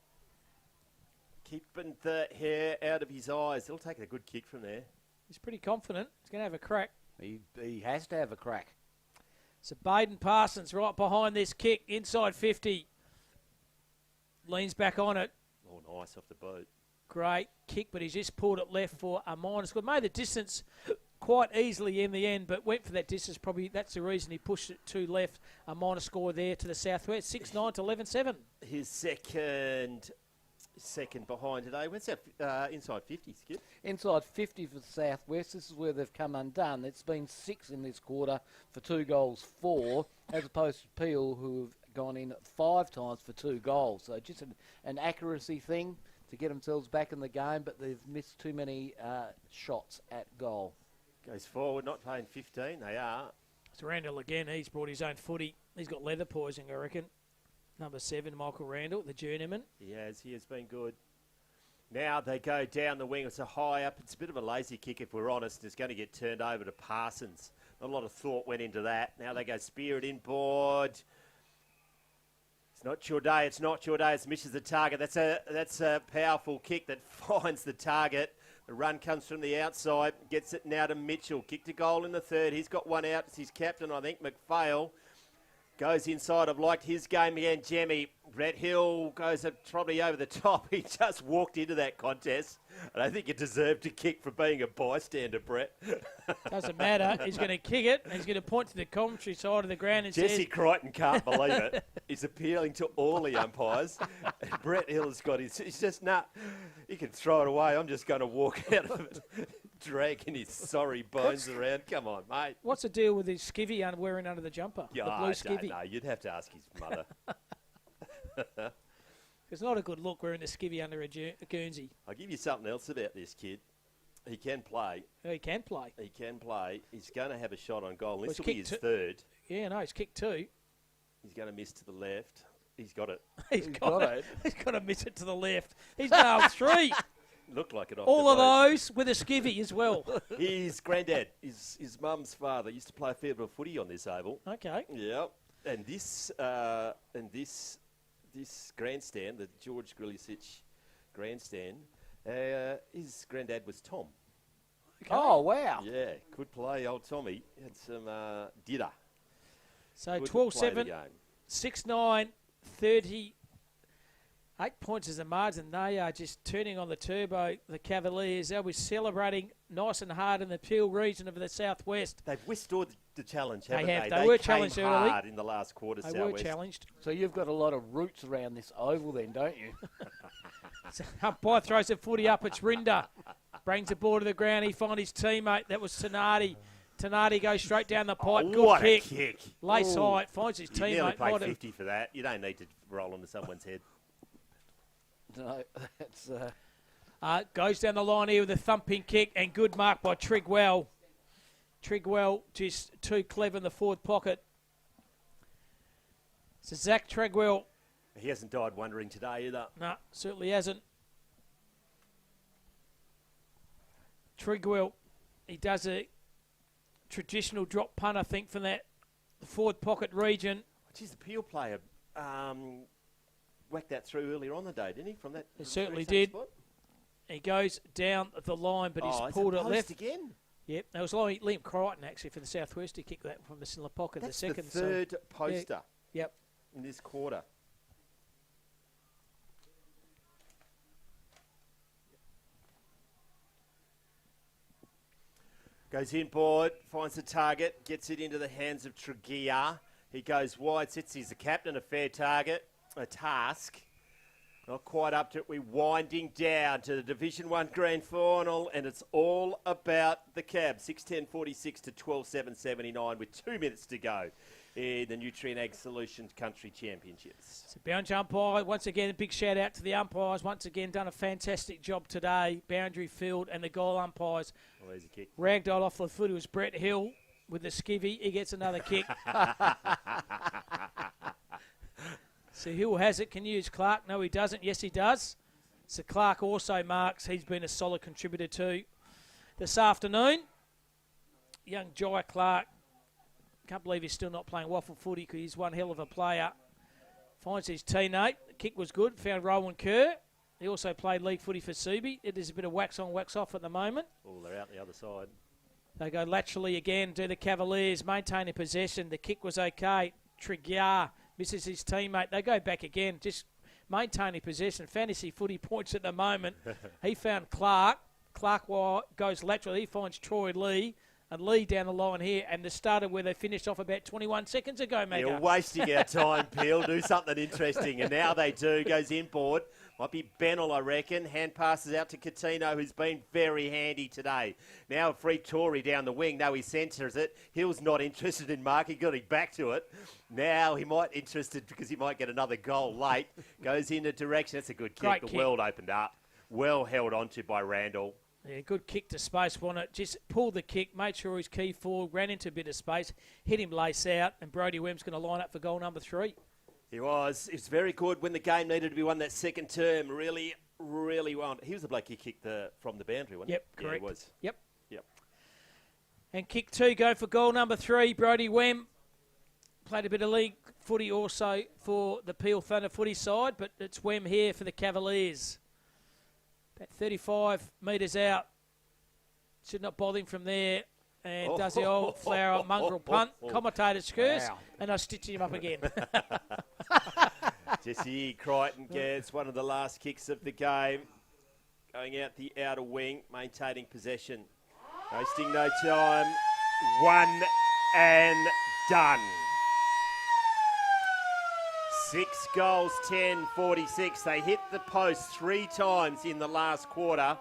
Keeping the hair out of his eyes. He'll take a good kick from there. He's pretty confident. He's going to have a crack. He has to have a crack. So Baden Parsons right behind this kick. Inside 50. Leans back on it. Oh, nice off the boot. Great kick, but he's just pulled it left for a minus. Good. Made the distance quite easily in the end, but went for that distance. Probably that's the reason he pushed it to left. A minor score there to the Southwest. 6-9 to 11-7. His second second behind today. What's that? Inside 50, Skip? Inside 50 for the Southwest. This is where they've come undone. It's been 6 in this quarter for 2 goals, 4, as opposed to Peel, who have gone in 5 times for 2 goals. So just an accuracy thing to get themselves back in the game, but they've missed too many shots at goal. Goes forward, not playing 15. They are. It's Randall again. He's brought his own footy. He's got leather poisoning, I reckon. Number 7, Michael Randall, the journeyman. He has been good. Now they go down the wing. It's a high up. It's a bit of a lazy kick, if we're honest. It's going to get turned over to Parsons. Not a lot of thought went into that. Now they go spear it inboard. It's not your day. It's not your day. It misses the target. That's a powerful kick that finds the target. The run comes from the outside. Gets it now to Mitchell. Kick to goal in the third. He's got one out. It's his captain, I think, McPhail. Goes inside. I've liked his game again, Jemmy. Brett Hill goes probably over the top. He just walked into that contest. I don't think he deserved to kick for being a bystander, Brett. Doesn't matter. He's going to kick it. And he's going to point to the commentary side of the ground and Jesse Crichton can't believe it. He's appealing to all the umpires. And Brett Hill has got he's just, he can throw it away. I'm just going to walk out of it, dragging his sorry bones around. Come on, mate. What's the deal with his skivvy wearing under the jumper? Yeah, the blue I skivvy. don't know. You'd have to ask his mother. It's not a good look wearing a skivvy under a Guernsey. I'll give you something else about this kid. He can play. He can play. He can play. He's going to have a shot on goal. Well, This will be his 3rd. Yeah, no, he's kicked 2. He's going to miss to the left. He's got it. He's got it. He's got to miss it to the left. He's nailed 3. Looked like it off All the of boat. those with a skivvy as well. His granddad, his mum's father, used to play a fair bit of footy on this oval. Okay. Yeah. And this grandstand, the George Griličić grandstand, his granddad was Tom. Okay. Oh, wow. Yeah, could play. Old Tommy had some didder. So Good 12-7, 6-9, 30. 8 points is the margin. They are just turning on the turbo, the Cavaliers. They'll be celebrating nice and hard in the Peel region of the Southwest. They've withstood the challenge, haven't they? They were came challenged early. hard in the last quarter, They Southwest. were challenged. So you've got a lot of roots around this oval then, don't you? So umpire throws the footy up. It's Rinder. Brings the ball to the ground. He finds his teammate. That was Tanati. Tanati goes straight down the pipe. Good what kick. a kick. Lace height. Finds his You nearly teammate. paid 50 for that. You don't need to roll onto someone's head. No, that's... Goes down the line here with a thumping kick and good mark by Trigwell. Trigwell just too clever in the forward pocket. So Zach Trigwell. He hasn't died wondering today either. No, certainly hasn't. Trigwell, he does a traditional drop punt, I think, from that forward pocket region. Geez, the Peel player whacked that through earlier on the day, didn't he? From that, He certainly very same did. spot? He goes down the line, but he's pulled it left. Again? Yep, that was Liam Crichton actually for the Southwest. He kicked that from the similar pocket. That's the second, the third poster. Yeah. Yep. In this quarter. Goes inboard, finds the target, gets it into the hands of Tregear. He goes wide, sits. He's the captain. A fair target, a task. Not quite up to it. We're winding down to the Division 1 Grand Final, and it's all about the Cab. 6:10:46 to 12:7:79 with 2 minutes to go in the Nutrien Ag Solutions Country Championships. So boundary umpire, once again, a big shout out to the umpires. Once again, done a fantastic job today. Boundary field and the goal umpires. Well, there's a kick. Ragdoll off the foot. It was Brett Hill with the skivvy. He gets another kick. So Hill has it. Can you use Clark? No, he doesn't. Yes, he does. So Clark also marks. He's been a solid contributor too. This afternoon, young Jai Clark. Can't believe he's still not playing waffle footy because he's one hell of a player. Finds his teammate. The kick was good. Found Rowan Kerr. He also played league footy for Subi. It is a bit of wax on, wax off at the moment. Oh, they're out the other side. They go laterally again, do the Cavaliers, maintaining possession. The kick was okay. Tregear misses his teammate. They go back again, just maintaining possession. Fantasy footy points at the moment. He found Clark. Clark goes laterally. He finds Troy Lee. And Lee down the line here. And the started where they finished off about 21 seconds ago, Mega. You're wasting our time, Peel. Do something interesting. And now they do. Goes inboard. Might be Bennell, I reckon. Hand passes out to Coutinho, who's been very handy today. Now a free Tory down the wing. No, he centres it. Hill's not interested in marking. Got back to it. Now he might interested because he might get another goal late. Goes in the direction. That's a good kick. Great The kick. world opened up. Well held onto by Randall. Yeah, good kick to space, wasn't it? Just pulled the kick, made sure he's key forward, ran into a bit of space, hit him lace out, and Brodie Wemm's going to line up for goal number 3. He was. It was very good when the game needed to be won that second term. Really, really well. He was the bloke he kicked from the boundary, wasn't Yep, he? correct. Yeah, he was. Yep. Yep. And kick 2, go for goal number 3, Brodie Wemm. Played a bit of league footy also for the Peel Thunder footy side, but it's Wemm here for the Cavaliers. About 35 metres out. Should not bother him from there. And does the old flower mongrel punt. Commentator scurs. Wow. And I stitch him up again. Jesse Crichton gets one of the last kicks of the game. Going out the outer wing, maintaining possession. Wasting no time. 1 and done. 6 goals, 10-46. They hit the post 3 times in the last quarter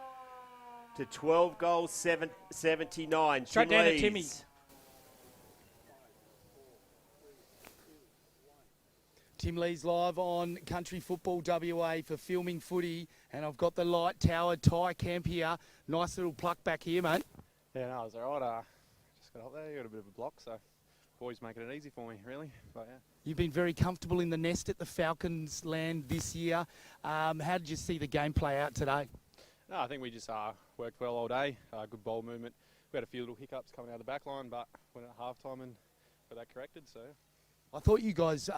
to 12 goals, 79. Straight down to Timmy. Tim Lee's live on Country Football WA for filming footy, and I've got the Light Tower tie camp here. Nice little pluck back here, mate. Yeah, no, it was all right. Just got up there, got a bit of a block, so boys making it easy for me, really. But yeah. You've been very comfortable in the nest at the Falcons land this year. How did you see the game play out today? No, I think we just worked well all day. Good ball movement. We had a few little hiccups coming out of the back line, but went at half-time and got that corrected, so... I thought you guys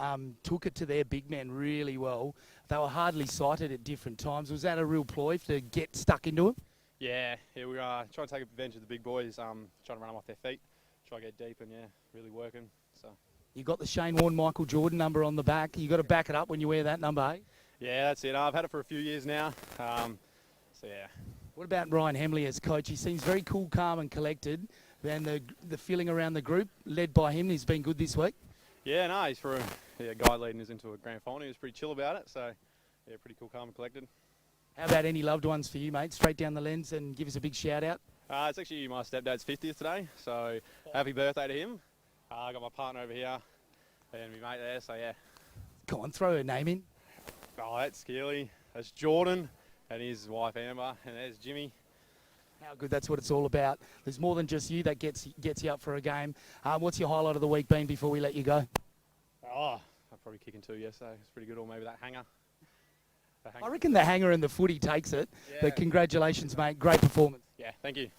took it to their big men really well. They were hardly sighted at different times. Was that a real ploy to get stuck into them? Yeah, we were trying to take advantage of the big boys, trying to run them off their feet, try to get deep and, yeah, really working, so... You got the Shane Warne, Michael Jordan number on the back. You got to back it up when you wear that number, eh? Yeah, that's it. I've had it for a few years now, so yeah. What about Ryan Hemley as coach? He seems very cool, calm and collected. And the feeling around the group, led by him, he's been good this week. Yeah, no, he's for a guy leading us into a grand final. He was pretty chill about it, so yeah, pretty cool, calm and collected. How about any loved ones for you, mate? Straight down the lens and give us a big shout out. It's actually my stepdad's 50th today, so happy birthday to him. I got my partner over here and my mate there, so yeah. Go on, throw her name in. Oh, that's Keely, that's Jordan, and his wife Amber, and there's Jimmy. How good, that's what it's all about. There's more than just you that gets you up for a game. What's your highlight of the week been before we let you go? Oh, I'm probably kicking 2 yesterday. It's pretty good, or maybe that hanger. I reckon the hanger and the footy takes it. Yeah. But congratulations, mate. Great performance. Yeah, thank you.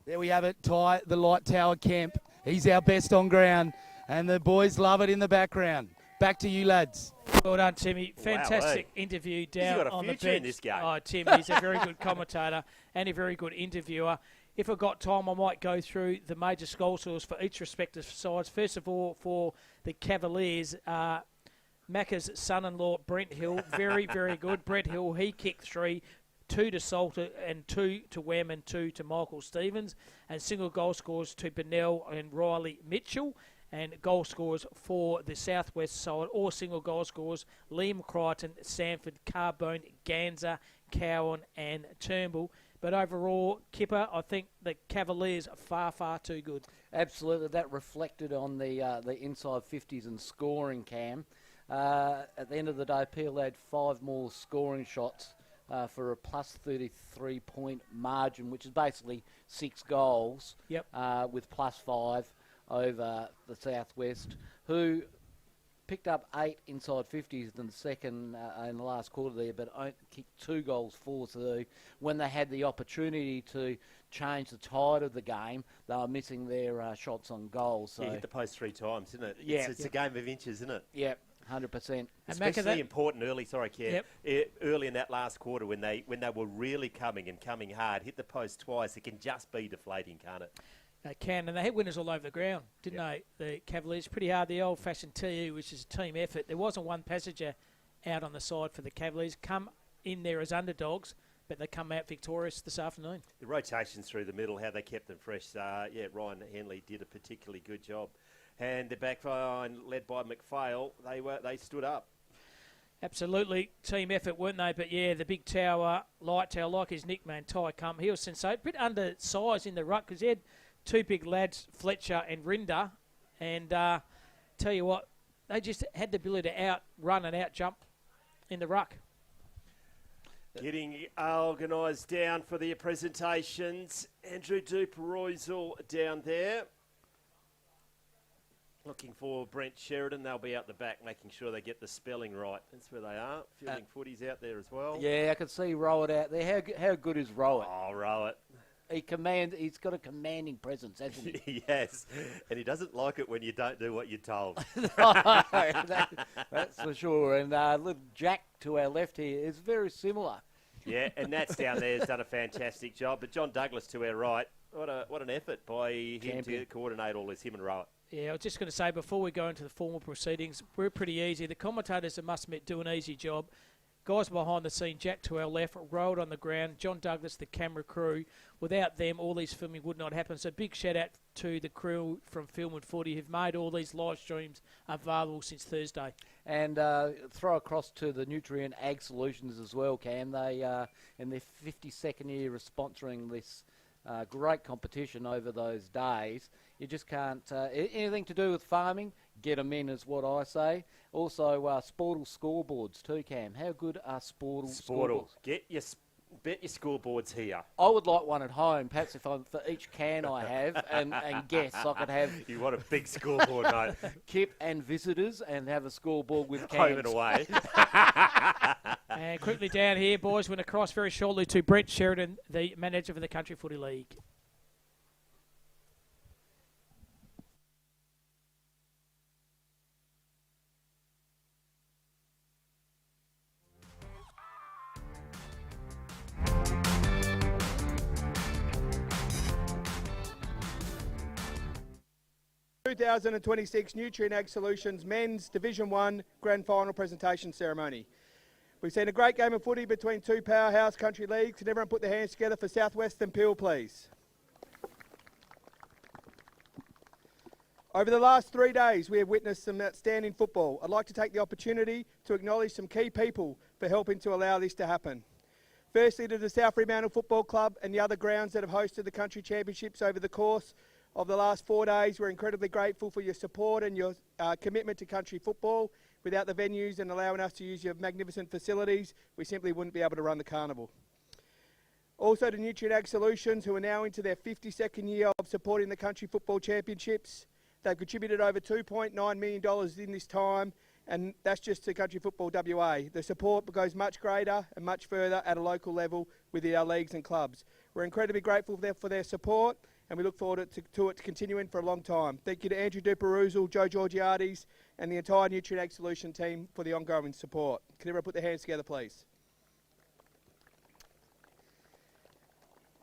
There we have it, Ty, the Light Tower camp. He's our best on ground, and the boys love it in the background. Back to you, lads. Well done, Timmy. Fantastic interview down got a on the future in bench. this game. Oh, Tim, he's a very good commentator and a very good interviewer. If I've got time, I might go through the major goal scorers for each respective sides. First of all, for the Cavaliers, Macca's son-in-law, Brent Hill, very, very good. Brent Hill, he kicked 3, 2 to Salter and 2 to Wemm and 2 to Michael Stevens. And single goal scores to Bennell and Riley Mitchell. And goal scorers for the Southwest side, all single goal scorers, Liam Crichton, Sanford, Carbone, Ganza, Cowan and Turnbull. But overall, Kipper, I think the Cavaliers are far, far too good. Absolutely, that reflected on the inside 50s and scoring, Cam. At the end of the day, Peel had 5 more scoring shots for a plus 33 point margin, which is basically 6 goals. Yep. With plus 5 over the Southwest, who picked up 8 inside 50s in the second in the last quarter there, but kicked 2 goals for. So when they had the opportunity to change the tide of the game, they were missing their shots on goal. So hit the post 3 times, isn't it? Yeah, It's a game of inches, isn't it? Yeah, 100%. Especially important early. Sorry, Kev. Early in that last quarter when they were really coming hard, hit the post twice. It can just be deflating, can't it? They can, and they had winners all over the ground, didn't they? The Cavaliers, pretty hard. The old-fashioned TU, which is a team effort. There wasn't one passenger out on the side for the Cavaliers. Come in there as underdogs, but they come out victorious this afternoon. The rotations through the middle, how they kept them fresh. Ryan Henley did a particularly good job. And the back line, led by McPhail, they stood up. Absolutely, team effort, weren't they? But yeah, the big tower, light tower, like his nickname, Ty Cum, he was sensational. A bit undersized in the ruck because he had two big lads, Fletcher and Rinder. And tell you what, they just had the ability to outrun and out-jump in the ruck. Getting organised down for the presentations. Andrew Duper-Roysel down there. Looking for Brent Sheridan. They'll be out the back making sure they get the spelling right. That's where they are. Fielding footies out there as well. Yeah, I can see Rowett out there. How good is Rowett? Oh, Rowett. He's got a commanding presence, hasn't he? Yes, and he doesn't like it when you don't do what you're told. That's for sure. And little Jack to our left here is very similar. Yeah, and Nats down there has done a fantastic job. But John Douglas to our right, what an effort by him to coordinate all this, him and Rowett. Yeah, I was just going to say, before we go into the formal proceedings, we're pretty easy. The commentators, I must admit, do an easy job. Guys behind the scene, Jack to our left, rolled on the ground, John Douglas, the camera crew. Without them, all these filming would not happen. So big shout out to the crew from Film and Footy who've made all these live streams available since Thursday. And throw across to the Nutrien Ag Solutions as well, Cam. They, in their 52nd year of sponsoring this great competition over those days, you just can't, anything to do with farming, get them in is what I say. Also, Sportal scoreboards too, Cam. How good are Sportal scoreboards? Bet your scoreboards here. I would like one at home, perhaps if I'm for each can I have, and guess I could have. You want a big scoreboard, mate. Kip and visitors, and have a scoreboard with cans. Home and away. And quickly down here, boys, we're going to cross very shortly to Brent Sheridan, the manager for the Country Footy League. The 2026 Nutrien Ag Solutions Men's Division 1 Grand Final Presentation Ceremony. We've seen a great game of footy between two powerhouse country leagues. Can everyone put their hands together for Southwest and Peel, please? Over the last 3 days, we have witnessed some outstanding football. I'd like to take the opportunity to acknowledge some key people for helping to allow this to happen. Firstly, to the South Fremantle Football Club and the other grounds that have hosted the country championships over the course of the last 4 days. We're incredibly grateful for your support and your commitment to country football. Without the venues and allowing us to use your magnificent facilities, we simply wouldn't be able to run the carnival. Also to Nutrien Ag Solutions, who are now into their 52nd year of supporting the country football championships. They've contributed over $2.9 million in this time, and that's just to Country Football WA. The support goes much greater and much further at a local level with our leagues and clubs. We're incredibly grateful for their support, and we look forward to it continuing for a long time. Thank you to Andrew Duper-Roysel, Joe Georgiades, and the entire Nutrien Ag Solution team for the ongoing support. Can everyone put their hands together, please?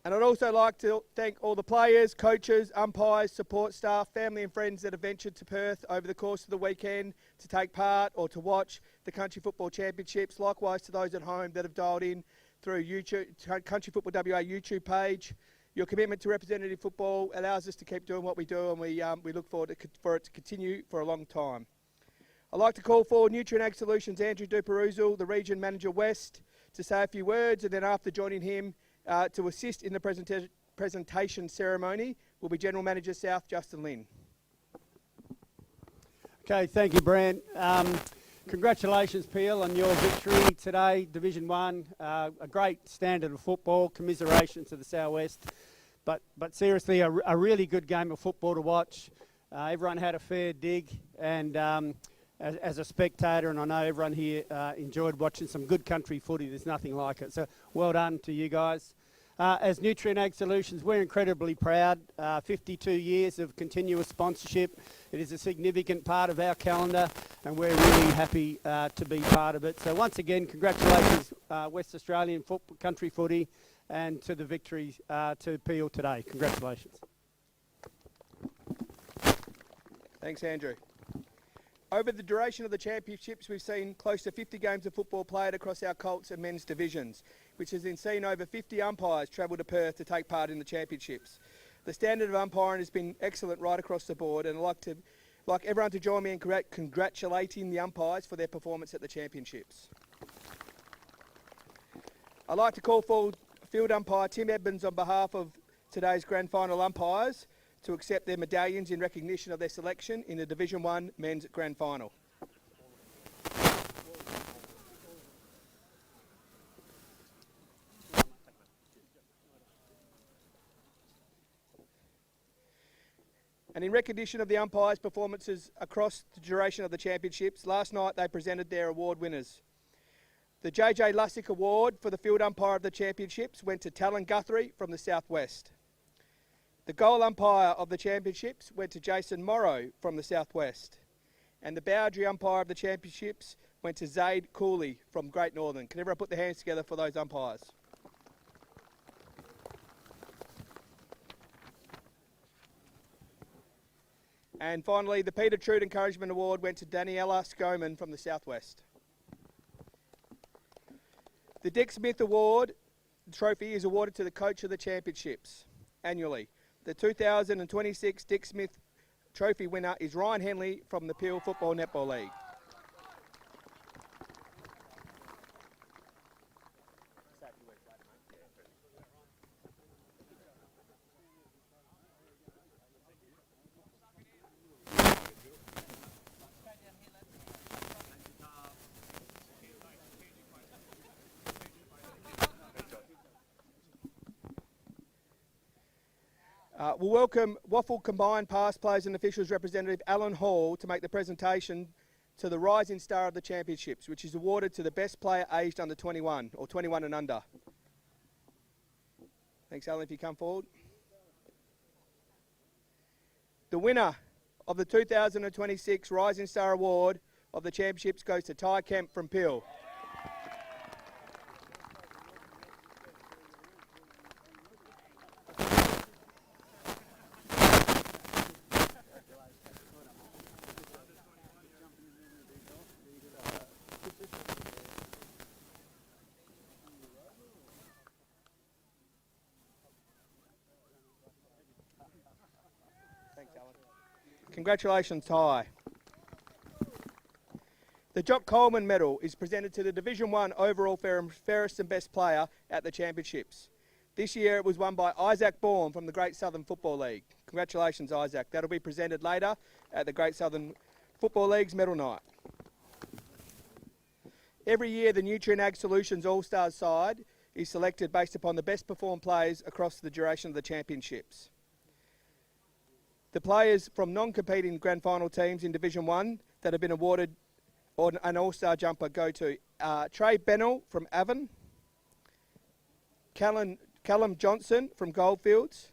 And I'd also like to thank all the players, coaches, umpires, support staff, family and friends that have ventured to Perth over the course of the weekend to take part or to watch the Country Football Championships. Likewise to those at home that have dialed in through YouTube, Country Football WA YouTube page. Your commitment to representative football allows us to keep doing what we do, and we look forward for it to continue for a long time. I'd like to call for Nutrien Ag Solutions Andrew Duper-Roysel, the Region Manager West, to say a few words, and then after joining him to assist in the presentation ceremony will be General Manager South Justin Lynn. Okay, thank you, Brent. Congratulations, Peel, on your victory today, Division 1. A great standard of football, commiseration to the Southwest. But seriously, a really good game of football to watch. Everyone had a fair dig, and as a spectator, and I know everyone here enjoyed watching some good country footy. There's nothing like it. So well done to you guys. As Nutrien Ag Solutions, we're incredibly proud. 52 years of continuous sponsorship. It is a significant part of our calendar, and we're really happy to be part of it. So once again, congratulations, West Australian country footy, and to the victory to Peel today. Congratulations. Thanks, Andrew. Over the duration of the championships, we've seen close to 50 games of football played across our Colts and men's divisions, which has seen over 50 umpires travel to Perth to take part in the championships. The standard of umpiring has been excellent right across the board, and I'd like I'd like everyone to join me in congratulating the umpires for their performance at the championships. I'd like to call forward field umpire Tim Edmonds on behalf of today's grand final umpires to accept their medallions in recognition of their selection in the Division 1 men's grand final. And in recognition of the umpires' performances across the duration of the championships, last night they presented their award winners. The JJ Lussick Award for the field umpire of the championships went to Talon Guthrie from the Southwest. The goal umpire of the championships went to Jason Morrow from the Southwest. And the boundary umpire of the championships went to Zaid Cooley from Great Northern. Can everyone put their hands together for those umpires? And finally, the Peter Trude Encouragement Award went to Daniela Skoman from the Southwest. The Dick Smith Award trophy is awarded to the coach of the championships annually. The 2026 Dick Smith trophy winner is Ryan Henley from the Peel Football Netball League. We'll welcome Waffle Combined past players and officials representative Alan Hall to make the presentation to the Rising Star of the Championships, which is awarded to the best player aged under 21 or 21 and under. Thanks, Alan, if you come forward. The winner of the 2026 Rising Star Award of the Championships goes to Ty Kemp from Peel. Congratulations, Ty. The Jock Coleman Medal is presented to the Division 1 overall fairest and best player at the championships. This year it was won by Isaac Baum from the Great Southern Football League. Congratulations, Isaac. That'll be presented later at the Great Southern Football League's medal night. Every year the Nutrien Ag Solutions All-Stars side is selected based upon the best performed players across the duration of the championships. The players from non-competing grand final teams in Division 1 that have been awarded an All-Star jumper go to Trey Bennell from Avon, Callum Johnson from Goldfields,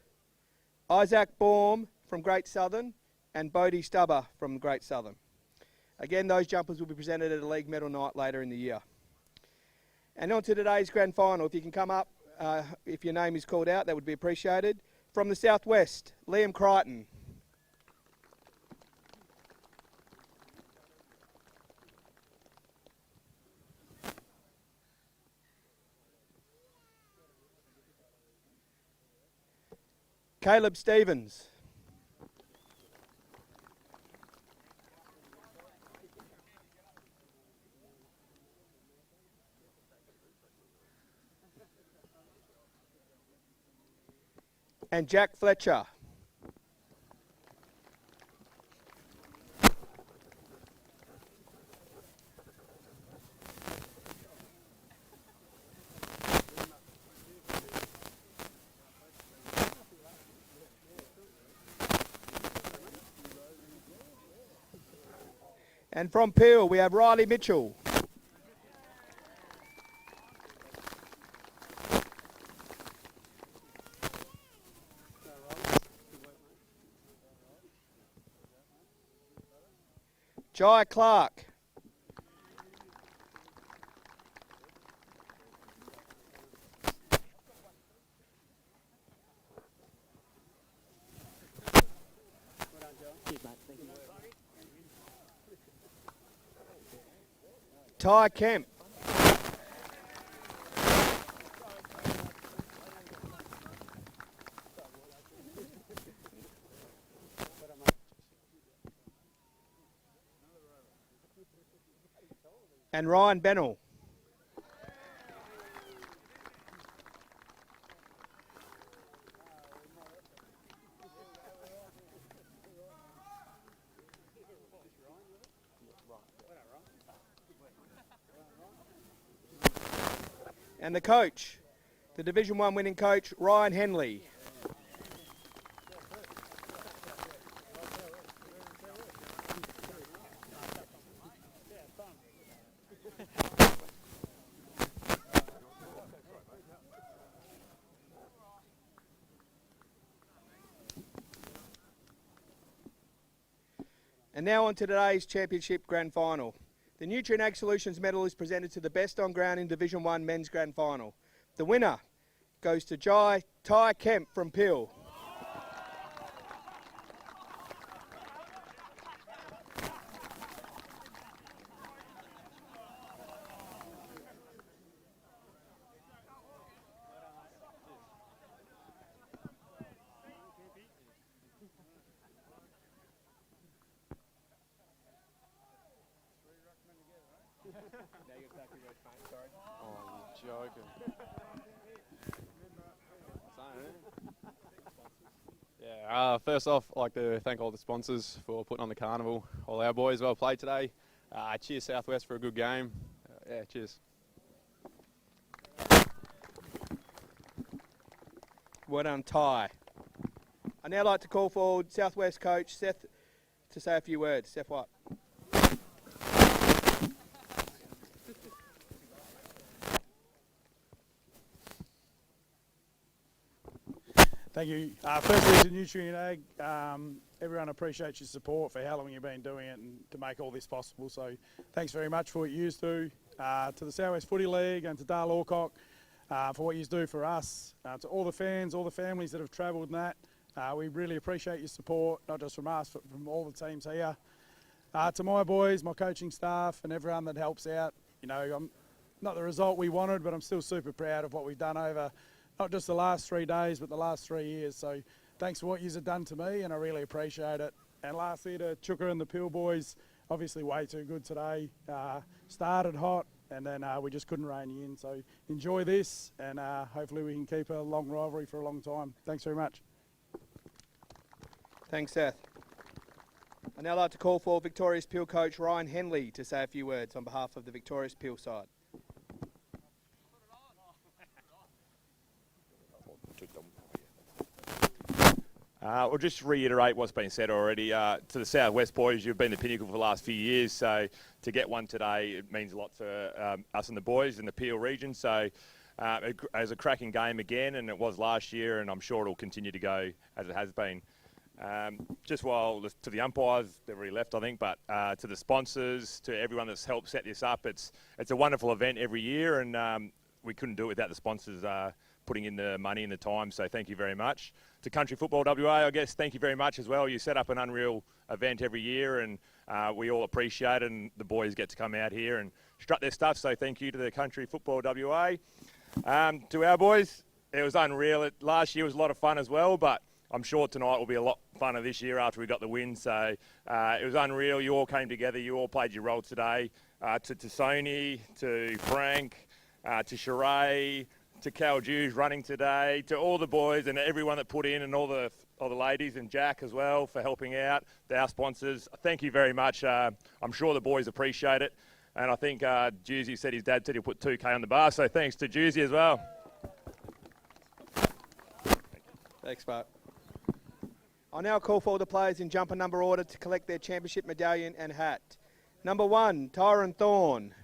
Isaac Baum from Great Southern, and Bodie Stubber from Great Southern. Again, those jumpers will be presented at a league medal night later in the year. And on to today's grand final. If you can come up, if your name is called out, that would be appreciated. From the Southwest, Liam Crichton. Caleb Stevens. And Jack Fletcher. And from Peel, we have Riley Mitchell. Jai Clark. Ty Kemp. and Ryan Bennell. And the coach, the Division 1 winning coach, Ryan Henley. And now on to today's Championship Grand Final. The Nutrien Ag Solutions medal is presented to the best on ground in Division 1 Men's Grand Final. The winner goes to Ty Kemp from Peel. Oh, you're joking. Yeah, first off, I'd like to thank all the sponsors for putting on the carnival. All our boys well played today. Cheers Southwest for a good game. Yeah, cheers. Well done, Ty. I'd now like to call forward Southwest coach Seth to say a few words. Seth White. Thank you. Firstly, to Nutrien Ag, everyone appreciates your support for how long you've been doing it and to make all this possible. So thanks very much for what you do. To the Southwest Footy League and to Dale Alcock for what you do for us. To all the fans, all the families that have travelled and that, we really appreciate your support, not just from us, but from all the teams here. To my boys, my coaching staff and everyone that helps out. You know, I'm not the result we wanted, but I'm still super proud of what we've done over not just the last 3 days, but the last 3 years. So thanks for what you've done to me, and I really appreciate it. And lastly, to Chuka and the Peel boys, obviously way too good today. Started hot, and then we just couldn't rein you in. So enjoy this, and hopefully we can keep a long rivalry for a long time. Thanks very much. Thanks, Seth. I'd now like to call for Victoria's Peel coach Ryan Henley to say a few words on behalf of the Victoria's Peel side. We'll just reiterate what's been said already. To the Southwest boys, you've been the pinnacle for the last few years, so to get one today, it means a lot for us and the boys in the Peel region. So it was a cracking game again, and it was last year, and I'm sure it'll continue to go as it has been. To the umpires, they've already left, I think, but to the sponsors, to everyone that's helped set this up, it's a wonderful event every year, and we couldn't do it without the sponsors putting in the money and the time, so thank you very much. To Country Football WA, I guess, thank you very much as well. You set up an unreal event every year, and we all appreciate it, and the boys get to come out here and strut their stuff, so thank you to the Country Football WA. To our boys, it was unreal. Last year was a lot of fun as well, but I'm sure tonight will be a lot funner this year after we got the win, so it was unreal. You all came together, you all played your role today. To Sony, to Frank, to Sheree, to Cal Jews running today, to all the boys and everyone that put in, and all the ladies, and Jack as well for helping out, our sponsors. Thank you very much. I'm sure the boys appreciate it. And I think Juicy said his dad said he'll put 2K on the bar, so thanks to Juicy as well. Thanks, Mark. I'll now call for the players in jumper number order to collect their championship medallion and hat. Number 1, Tyron Thorne.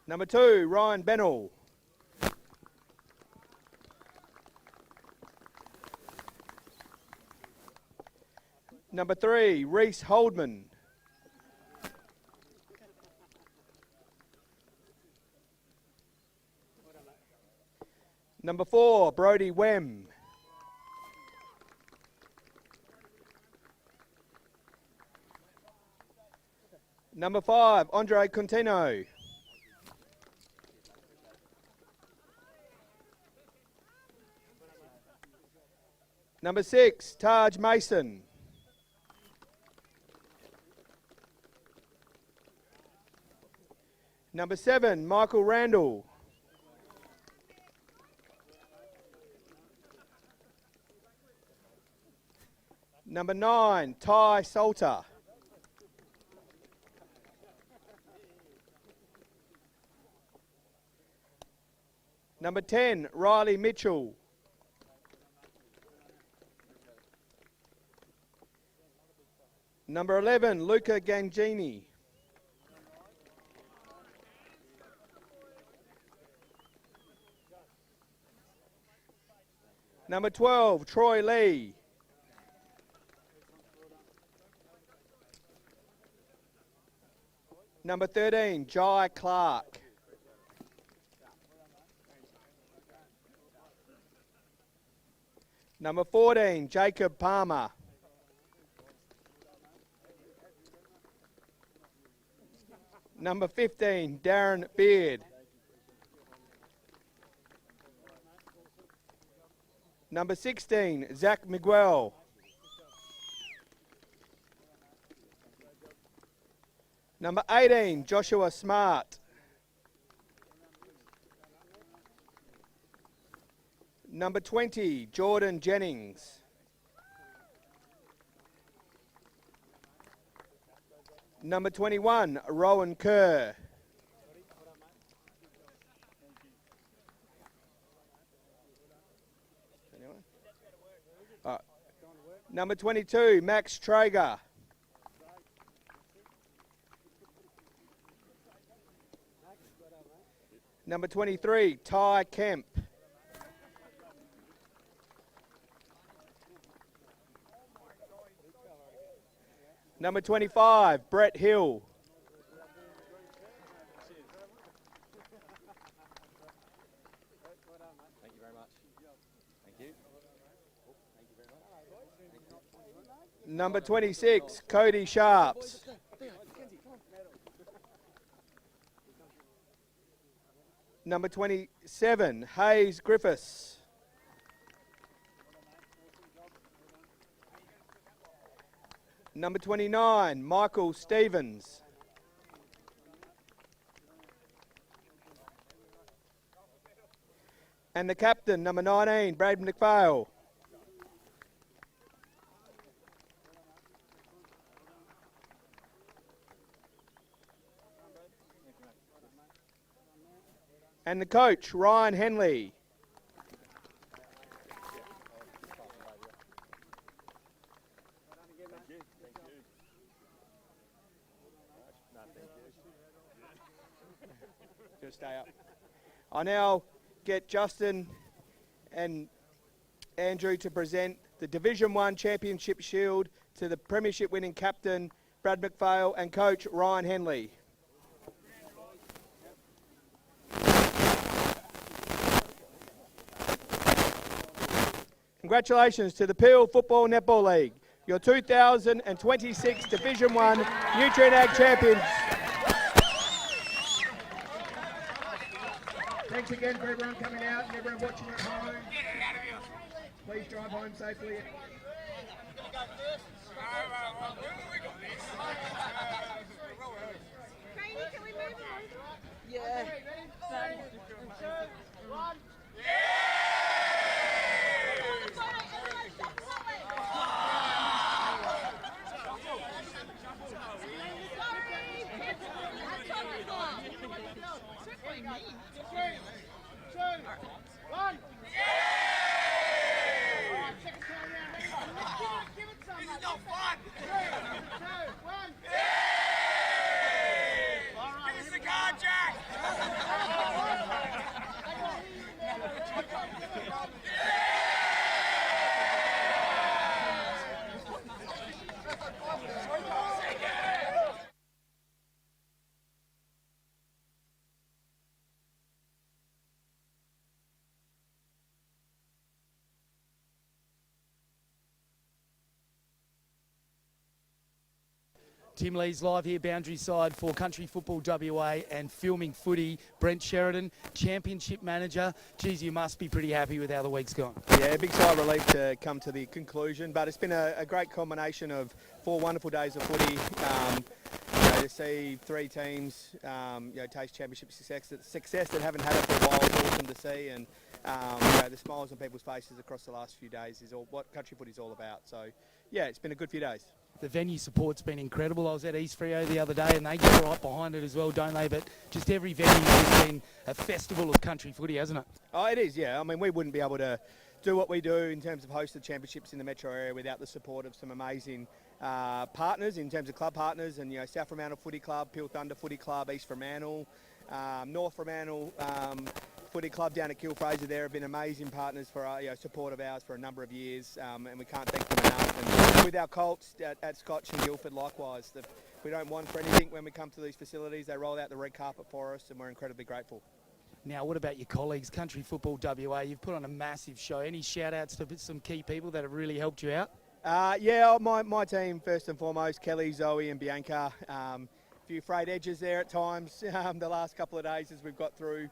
Number 2, Ryan Bennell. Number 3, Reese Holdman. Number 4, Brodie Wem. Number 5, Andre Contino. Number 6, Taj Mason. Number 7, Michael Randall. Number 9, Ty Salter. Number 10, Riley Mitchell. Number 11, Luca Gangini. Number 12, Troy Lee. Number 13, Jai Clark. Number 14, Jacob Palmer. Number 15, Darren Beard. Number 16, Zach Miguel. Number 18, Joshua Smart. Number 20, Jordan Jennings. Number 21, Rowan Kerr. Number 22, Max Traeger. Number 23, Ty Kemp. Number 25, Brett Hill. Thank you very much. Thank you. Thank you very much. Number 26, Cody Sharps. Number 27, Hayes Griffiths. Number 29, Michael Stevens. And the captain, number 19, Brad McPhail. And the coach, Ryan Henley. Just stay up. I now get Justin and Andrew to present the Division 1 Championship Shield to the Premiership winning captain, Brad McPhail, and coach, Ryan Henley. Congratulations to the Peel Football Netball League, your 2026 Division 1 Nutrien Ag champions. Thanks again for everyone coming out and everyone watching at home. Please drive home safely. Yeah. Tim Lee's live here, boundary side for Country Football WA and filming footy. Brent Sheridan, Championship Manager. Geez, you must be pretty happy with how the week's gone. Yeah, big sigh of relief to come to the conclusion, but it's been a great combination of 4 wonderful days of footy. To see 3 teams taste championship success that haven't had it for a while is awesome to see, and the smiles on people's faces across the last few days is all what country footy is all about. So, yeah, it's been a good few days. The venue support's been incredible. I was at East Freo the other day and they get right behind it as well, don't they? But just every venue has been a festival of country footy, hasn't it? Oh, it is, yeah. I mean, we wouldn't be able to do what we do in terms of host the championships in the metro area without the support of some amazing partners in terms of club partners, and South Fremantle Footy Club, Peel Thunder Footy Club, East Fremantle, North Fremantle Footy Club down at Kilfraser. There have been amazing partners for support of ours for a number of years, and we can't thank them enough. And with our Colts at Scotch and Guildford, likewise, we don't want for anything when we come to these facilities. They roll out the red carpet for us, and we're incredibly grateful. Now, what about your colleagues, Country Football WA? You've put on a massive show. Any shout-outs to some key people that have really helped you out? My team, first and foremost, Kelly, Zoe and Bianca. A few frayed edges there at times the last couple of days as we've got through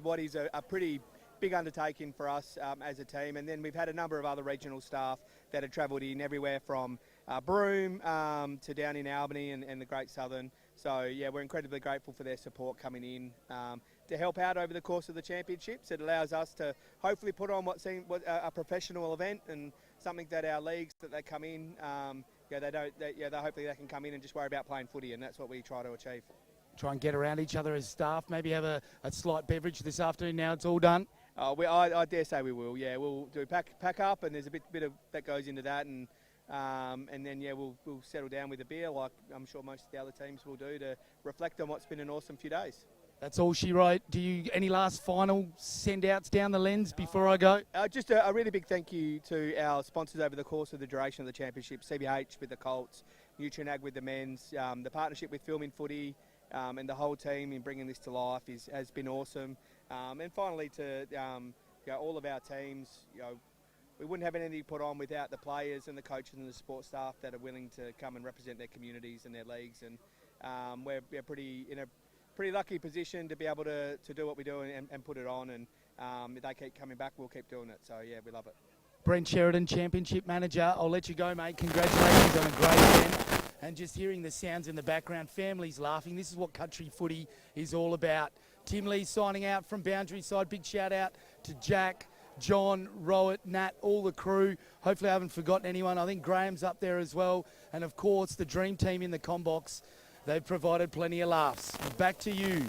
what is a pretty big undertaking for us as a team. And then we've had a number of other regional staff that have travelled in everywhere from Broome to down in Albany and the Great Southern. So, yeah, we're incredibly grateful for their support coming in to help out over the course of the championships. It allows us to hopefully put on what a professional event and something that our leagues that they come in, hopefully they can come in and just worry about playing footy, and that's what we try to achieve. Try and get around each other as staff, maybe have a slight beverage this afternoon now it's all done. I dare say we will, yeah. We'll do pack up, and there's a bit of that goes into that, and then we'll settle down with a beer like I'm sure most of the other teams will do to reflect on what's been an awesome few days. That's all she wrote. Any last final send-outs down the lens before I go? Just a really big thank you to our sponsors over the course of the duration of the championship, CBH with the Colts, Nutrien Ag with the men's, the partnership with Filming Footy and the whole team in bringing this to life has been awesome. And finally to all of our teams, we wouldn't have anything put on without the players and the coaches and the support staff that are willing to come and represent their communities and their leagues. And we're in a pretty lucky position to be able to do what we do and put it on, and if they keep coming back, we'll keep doing it. So, yeah, we love it. Brent Sheridan, Championship Manager. I'll let you go, mate. Congratulations on a great event. And just hearing the sounds in the background, families laughing. This is what country footy is all about. Tim Lee signing out from Boundary Side. Big shout out to Jack, John, Rowett, Nat, all the crew. Hopefully I haven't forgotten anyone. I think Graham's up there as well. And, of course, the dream team in the Combox. They've provided plenty of laughs. Back to you.